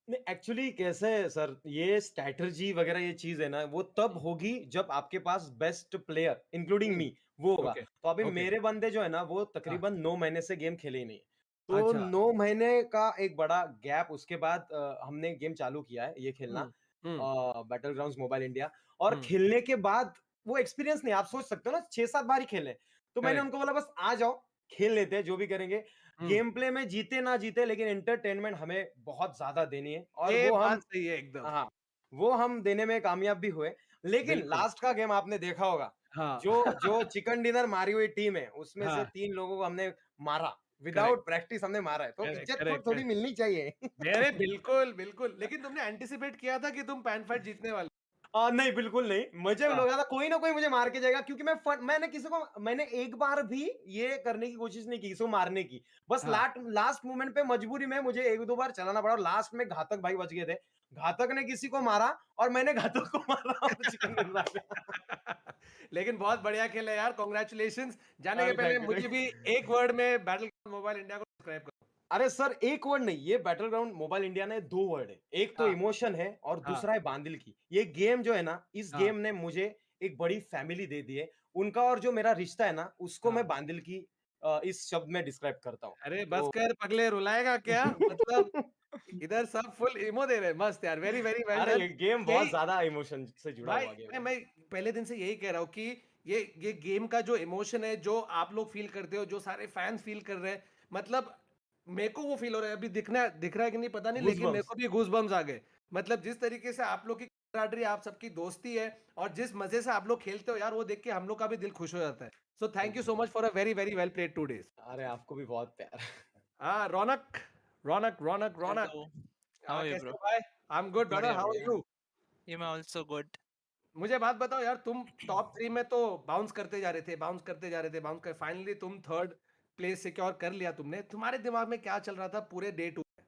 नहीं एक्चुअली कैसे है सर, ये स्ट्रैटेजी वगैरह ये चीज है ना, वो तब होगी जब आपके पास बेस्ट प्लेयर इंक्लूडिंग मी वो होगा।
ओके
तो अभी
ओके।
मेरे बंदे जो है ना, वो
हाँ
तकरीबन 9 महीने से गेम खेले ही नहीं। तो
अच्छा।
9 महीने का एक बड़ा गैप, उसके बाद हमने गेम चालू किया है ये खेलना,
हम्म हम्म
बैटल ग्राउंड्स मोबाइल इंडिया। और
हम्म
खेलने के बाद वो एक्सपीरियंस नहीं, आप सोच सकते हो ना, 6-7 बार ही खेले। तो मैंने
करेक्ट।
उनको बोला बस आ जाओ, खेल लेते हैं जो भी करेंगे।
हम्म,
गेम प्ले में जीते ना जीते, लेकिन एंटरटेनमेंट हमें बहुत ज्यादा देनी है, और
ये
वो
बात
हम,
सही है एकदम।
हाँ, वो हम देने में कामयाब भी हुए। लेकिन
बिल्कुल।
लास्ट का गेम आपने देखा होगा,
हाँ
जो जो चिकन डिनर मारी हुई टीम है, उसमें से
हाँ
3 लोगों को हमने मारा,
करेक्ट
विदाउट प्रैक्टिस हमने मारा है, तो
करेक्ट
इज्जत
करेक्ट
थोड़ी
करेक्ट।
मिलनी चाहिए।
अरे बिल्कुल बिल्कुल, लेकिन तुमने एंटिसिपेट किया था कि तुम पैन फाइट जीतने वाले।
नहीं बिल्कुल नहीं, मुझे भी लगा था कोई ना कोई मुझे मार के जाएगा, क्योंकि मैंने एक बार भी ये करने की कोशिश नहीं की किसी को मारने की, बस लास्ट मोमेंट पे मजबूरी में मुझे एक दो बार चलाना पड़ा, और लास्ट में घातक भाई बच गए थे, घातक ने किसी को मारा और मैंने घातक को मारा और चिकन गिर रहा।
लेकिन बहुत बढ़िया खेला यार, कॉन्ग्रेचुलेशन। जाने के
अरे
पहले
थैंक
मुझे
यू।
भी एक वर्ड में बैटल मोबाइल इंडिया को डिस्क्राइब करो।
अरे सर एक वर्ड नहीं, ये बैटल ग्राउंड मोबाइल इंडिया ने 2 वर्ड है, एक तो
हाँ।
इमोशन है और
हाँ।
दूसरा है बांदिल की। ये गेम जो है ना, इस
हाँ।
गेम ने मुझे एक बड़ी फैमिली दे दी है, उनका और जो मेरा रिश्ता है ना, उसको मैं बांदिल की इस शब्द में डिस्क्राइब करता हूँ।
अरे बस कर पगले, रुलाएगा क्या? मतलब इधर सब फुल इमो दे रहे, मस्त यार, वेरी वेरी वेल
अरे
डन।
ये गेम बहुत ज्यादा इमोशन से जुड़ा
भाई
हुआ गेम है।
मैं पहले दिन से यही कह रहा हूँ कि ये गेम का जो इमोशन है, जो आप लोग फील करते हो, जो सारे फैंस फील कर रहे हैं, मतलब मेरे को वो फील हो रहा है, अभी दिख रहा है कि नहीं पता नहीं, लेकिन मेरे
Goosebumps।
को भी गूज बम्स आ गए। मतलब जिस तरीके से आप लोग की camaraderie, आप सबकी दोस्ती है, और जिस मजे से आप लोग खेलते हो यार, वो देख के हम लोग का भी दिल खुश हो जाता है। So thank you so much for a very very well played 2 days।
अरे आपको भी बहुत प्यार।
हाँ रौनक, रौनक
Hello, how are you,
कैसे
bro?
हो भाई? आई एम गुड ब्रदर,
बढ़िया
हाउ आर
बढ़िया।
यू?
I'm also good.
मुझे बात बताओ यार, तुम टॉप 3 में तो बाउंस करते जा रहे थे, बाउंस कर फाइनली तुम थर्ड प्लेस सिक्योर कर लिया तुमने। तुम्हारे दिमाग में क्या चल रहा था पूरे डे 2 में?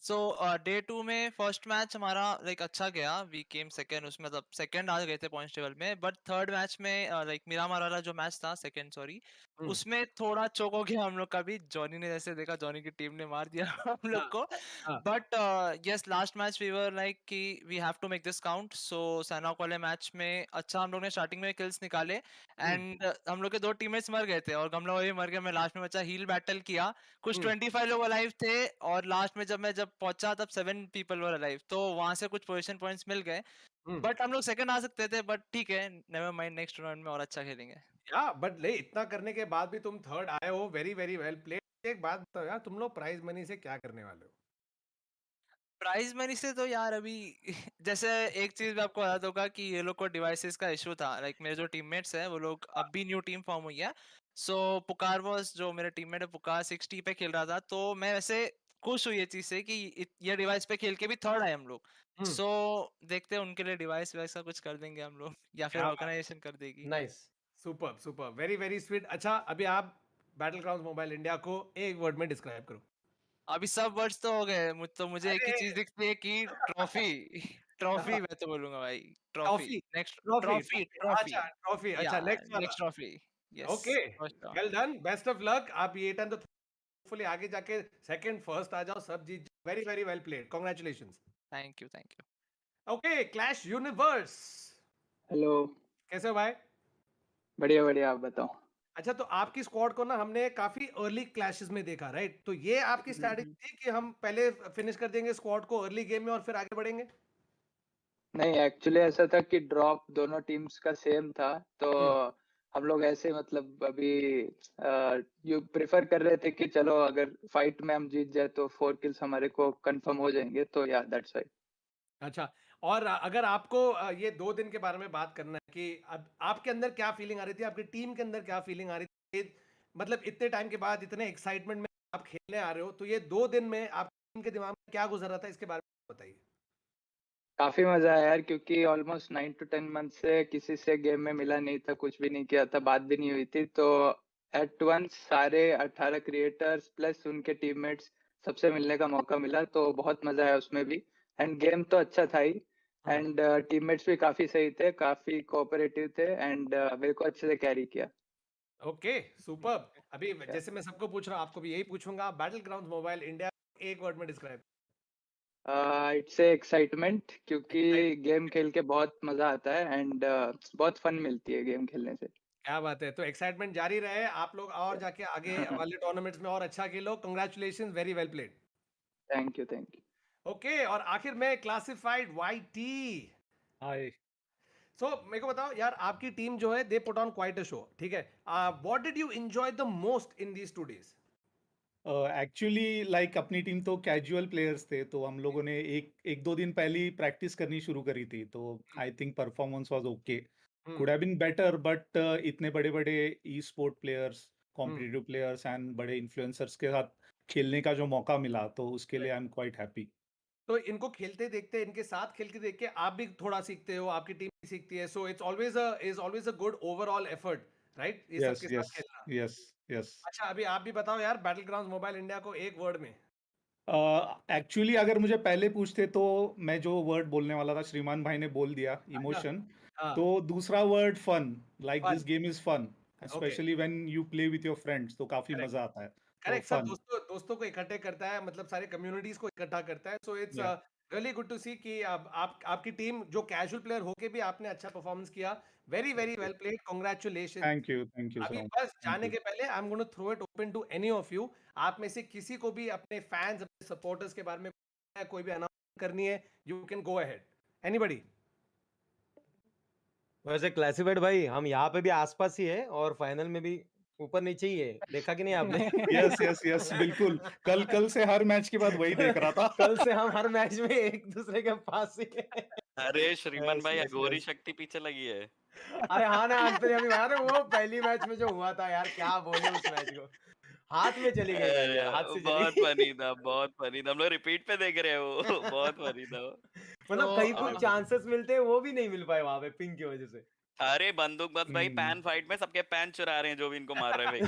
So डे 2 में फर्स्ट मैच हमारा लाइक अच्छा गया, वी केम सेकंड, उसमें मतलब सेकंड आ गए थे पॉइंट्स टेबल में, बट थर्ड मैच में लाइक मिरामार वाला जो मैच था, सेकंड सॉरी, उसमें थोड़ा चोक हो गया हम लोग का भी। जॉनी ने जैसे देखा, जॉनी की टीम ने मार दिया हम लोग को, but yes last match we were like कि we have to make this count. So सैनॉक वाले मैच में अच्छा हम लोग ने स्टार्टिंग में किल्स निकाले, एंड हम लोग के 2 टीममेट्स मर गए थे और गमला वही मर गया। मैं लास्ट में बचा, हील बैटल किया, कुछ 25 लोग अलाइव थे, और लास्ट में जब पहुंचा तब 7 पीपल वर अलाइव, तो वहां से कुछ पोजीशन पॉइंट्स मिल गए, बट हम लोग सेकंड आ सकते थे, बट ठीक है, नेवर माइंड, नेक्स्ट टूर्नामेंट में और अच्छा खेलेंगे।
या बट ले, इतना करने के बाद भी तुम थर्ड आए हो, वेरी वेरी वेल प्लेड। एक बात बताओ यार, तुम लोग प्राइज मनी से क्या करने वाले हो?
प्राइज मनी से तो यार अभी जैसे एक चीज मैं आपको बता दूंगा कि ये लोग को डिवाइसेस का इशू था, लाइक मेरे जो टीममेट्स हैं वो लोग, अब भी न्यू टीम फॉर्म हुई है, सो पुकार बॉस जो मेरे टीममेट है, पुकार 60 पे खेल रहा था, तो मैं वैसे खुश हुई ये चीज से कि ये डिवाइस पे खेल के भी थर्ड आए हम लोग। सो देखते हैं, उनके लिए डिवाइस वैसा कुछ कर देंगे हम लोग, या फिर
क्या बात,
ऑर्गेनाइजेशन कर देगी।
Nice, super super, very very sweet. अच्छा अभी आप बैटल ग्राउंड्स मोबाइल इंडिया को एक वर्ड में डिस्क्राइब करो।
अभी सब वर्ड्स तो हो गए, तो मुझे एक ही
अरे
चीज दिखती है कि ट्रॉफी ट्रॉफी मैं तो बोलूंगा भाई, trophy,
trophy,
next
trophy,
trophy trophy,
अच्छा ट्रॉफी,
या
अच्छा नेक्स्ट वाला।
Next trophy, yes
okay,
first.
Well done, best of luck. आप ये टर्न तो होपफुली आगे जाके सेकंड फर्स्ट आ जाओ, सब जीत, very very well played, congratulations.
Thank you thank you.
Okay, clash universe,
hello,
कैसे हो भाई?
बढ़िया बढ़िया, आप बताओ।
अच्छा तो आपकी स्क्वाड को ना हमने काफी अर्ली क्लैशेस में देखा, राइट? तो ये आपकी स्ट्रैटेजी थी कि हम पहले फिनिश कर देंगे स्क्वाड को अर्ली गेम में और फिर आगे बढ़ेंगे?
नहीं, एक्चुअली ऐसा था कि ड्रॉप दोनों टीम्स का सेम था, तो हम लोग ऐसे मतलब अभी यू प्रेफर कर रहे थे कि चलो अगर फाइट में हम जीत जाए तो 4 किल्स हमारे को कंफर्म हो जाएंगे, तो या दैट्स व्हाई।
अच्छा, और अगर आपको ये 2 दिन के बारे में बात करना है कि अब आपके अंदर क्या फीलिंग आ रही थी, आपकी टीम के अंदर क्या फीलिंग आ रही थी, मतलब इतने टाइम के बाद इतने एक्साइटमेंट में आप खेलने आ रहे हो, तो ये 2 दिन में आपकी टीम के दिमाग में क्या गुजर रहा था, इसके बारे में बताइए।
काफी मजा आया यार, क्योंकि ऑलमोस्ट 9 to 10 मंथ से किसी से गेम में मिला नहीं था, कुछ भी नहीं किया था, बात भी नहीं हुई थी, तो एट वंस सारे 18 क्रिएटर्स प्लस उनके टीममेट्स सबसे मिलने का मौका मिला, तो बहुत मजा आया उसमें भी। एंड गेम तो अच्छा था ही, एंड टीममेट्स भी काफी सही थे, काफी कोऑपरेटिव थे, एंड मेरे को अच्छे से कैरी किया।
Okay, super. अभी जैसे मैं सबको पूछ रहा हूँ, आपको भी यही पूछूंगा, बैटल ग्राउंड मोबाइल इंडिया एक वर्ड में डिस्क्राइब।
इट्स ए एक्साइटमेंट, क्योंकि गेम खेल के बहुत मजा आता है, एंड बहुत फन मिलती है गेम खेलने से।
क्या बात है, तो एक्साइटमेंट जारी रहे, आप लोग और जाके आगे वाले टूर्नामेंट्स में और अच्छा खेलो, congratulation, very well played.
Thank you thank you.
Okay, और आखिर में क्लासिफाइड वाईटी।
हाय।
सो मेरे को बताओ यार, आपकी टीम जो है they put on quite a show, ठीक है? What did you enjoy the most in these 2 days?
Actually like अपनी टीम तो कैजुअल प्लेयर्स थे, तो हम लोगों ने एक दो दिन पहले ही प्रैक्टिस करनी शुरू करी थी, तो I think performance was okay, could have been better, but इतने बड़े बड़े esport players, competitive players and बड़े इन्फ्लुएंसर्स के साथ खेलने का जो मौका मिला, तो उसके लिए आई एम क्वाइट हैप्पी।
तो इनको खेलते देखते, इनके साथ खेल के देख के आप भी थोड़ा सीखते हो, आपकी टीम भी सीखती है. So it's always a good overall effort, right? ये सबके साथ खेलना.
यस.
अच्छा, अभी आप भी बताओ यार, बैटल ग्राउंड्स मोबाइल इंडिया को एक वर्ड में.
एक्चुअली अगर मुझे पहले पूछते तो मैं जो वर्ड बोलने वाला था श्रीमान भाई ने बोल दिया, इमोशन. तो दूसरा word fun. Like this game is fun, specially when you play with your friends, तो काफी मजा आता है.
करेक्ट सर, दोस्तों को इकट्ठे करता है, मतलब सारे कम्युनिटीज को इकट्ठा करता है. So it's really good to see कि आपकी टीम जो कैजुअल प्लेयर होके भी आपने अच्छा परफॉर्मेंस किया. Very very well played, congratulation.
Thank you
अभी बस जाने के पहले I am going to throw it open to any of you. आप में से किसी को भी अपने फैंस, अपने सपोर्टर्स के बारे में कोई भी अनाउंसमेंट करनी है, you can go ahead. Anybody?
वैसे क्लासिफाइड भाई, हम यहाँ पे भी आसपास ही है और फाइनल में भी ऊपर नीचे ही है. देखा कि नहीं आपने?
यस बिल्कुल. कल से हर मैच के बाद वही देख रहा था.
कल से हम हर मैच में एक दूसरे के पास ही है.
अरे श्रीमान भाई, अघोरी शक्ति पीछे लगी है.
अरे हाँ ना, अंतर्यामी भाई, अरे वो पहली मैच में जो हुआ था यार, क्या बोले उस मैच को. हाथ में चली गई, हाथ से
बहुत फनी था, बहुत फनी था. हम लोग रिपीट पे देख रहे हैं वो. बहुत फनी था.
मतलब कहीं कुछ चांसेस मिलते हैं, वो भी नहीं मिल पाए वहां पे पिंग की वजह से.
अरे बंदूकबाज भाई पैन फाइट में सबके पैन चुरा रहे हैं जो भी इनको मार रहे हैं.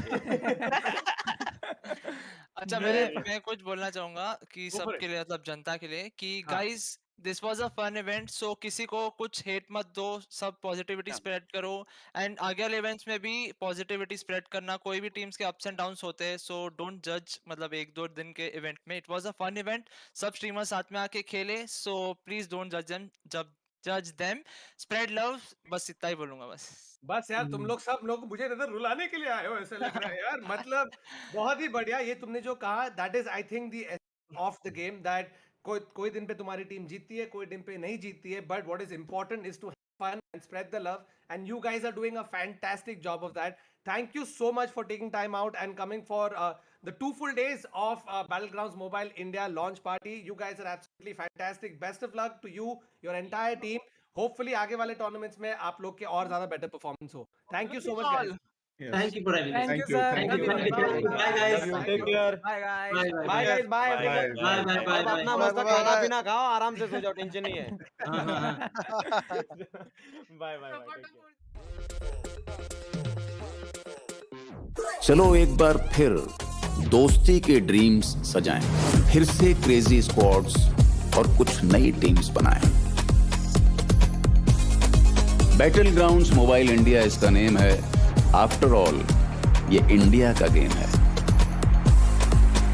अच्छा, मैं कुछ बोलना चाहूंगा कि सबके लिए, मतलब जनता के लिए, कि guys this was a fun event. So किसी को कुछ हेट मत दो, सब पॉजिटिविटी स्प्रेड करो. एंड आगे वाले इवेंट्स में भी पॉजिटिविटी स्प्रेड करना. कोई भी टीम्स के अप्स एंड डाउन्स होते हैं, सो डोंट जज. मतलब 1-2 दिन के इवेंट में it was a fun event. सब स्ट्रीमर्स साथ में आके खेले, सो प्लीज डोंट जज देम, स्प्रेड लव. बस इतना ही बोलूंगा.
बस यार, तुम लोग सब लोग मुझे इधर रुलाने के लिए आए हो ऐसा लग रहा है यार. मतलब बहुत ही बढ़िया ये तुमने जो कहा, that is I think the of the game. That कोई दिन पे तुम्हारी टीम जीतती है, कोई दिन पे नहीं जीतती है, but what is important is to fun and spread the love, and you guys are doing a fantastic job of that. Thank you so much for taking time out and coming for the 2 full days of Battlegrounds Mobile India launch party. You guys are absolutely fantastic. Best of luck to you, your entire team. Hopefully आगे वाले tournaments में आप लोग के और ज्यादा better performance हो. Thank you so much guys.
Thank you for having us.
Thank you sir.
Bye guys.
Take care.
Bye guys.
Bye guys. Bye.
Bye.
अपना मस्त खाना पीना खाओ, आराम से सो जाओ, टेंशन नहीं है. Bye.
चलो एक बार फिर दोस्ती के ड्रीम्स सजाएं, फिर से क्रेजी स्क्वाड्स और कुछ नई टीम्स बनाएं. बैटल ग्राउंड्स मोबाइल इंडिया इसका नेम है. आफ्टर ऑल ये इंडिया का गेम है.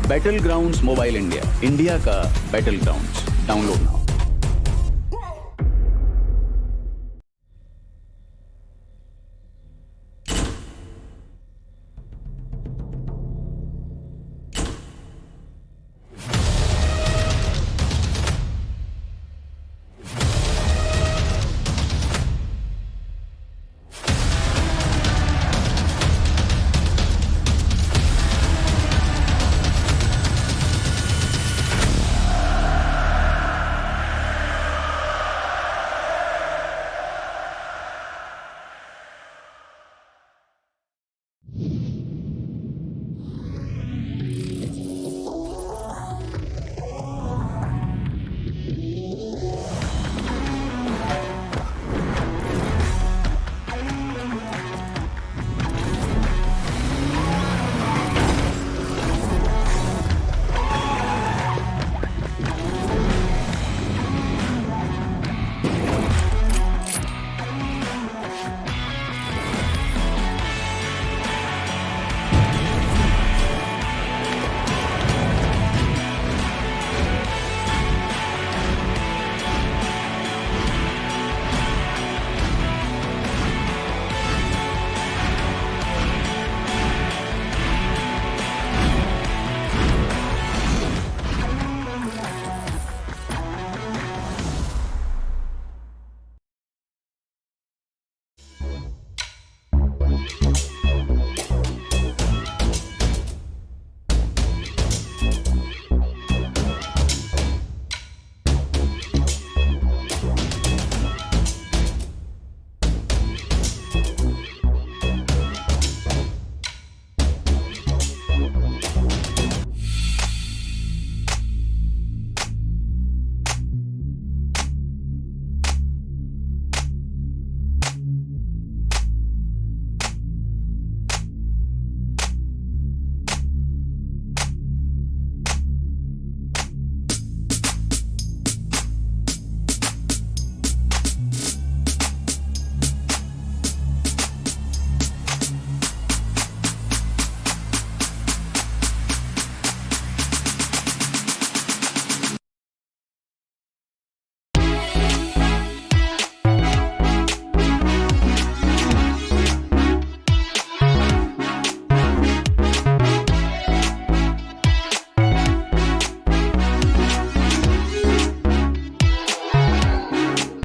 Battle grounds mobile India, India का बैटल ग्राउंड्स. Download now.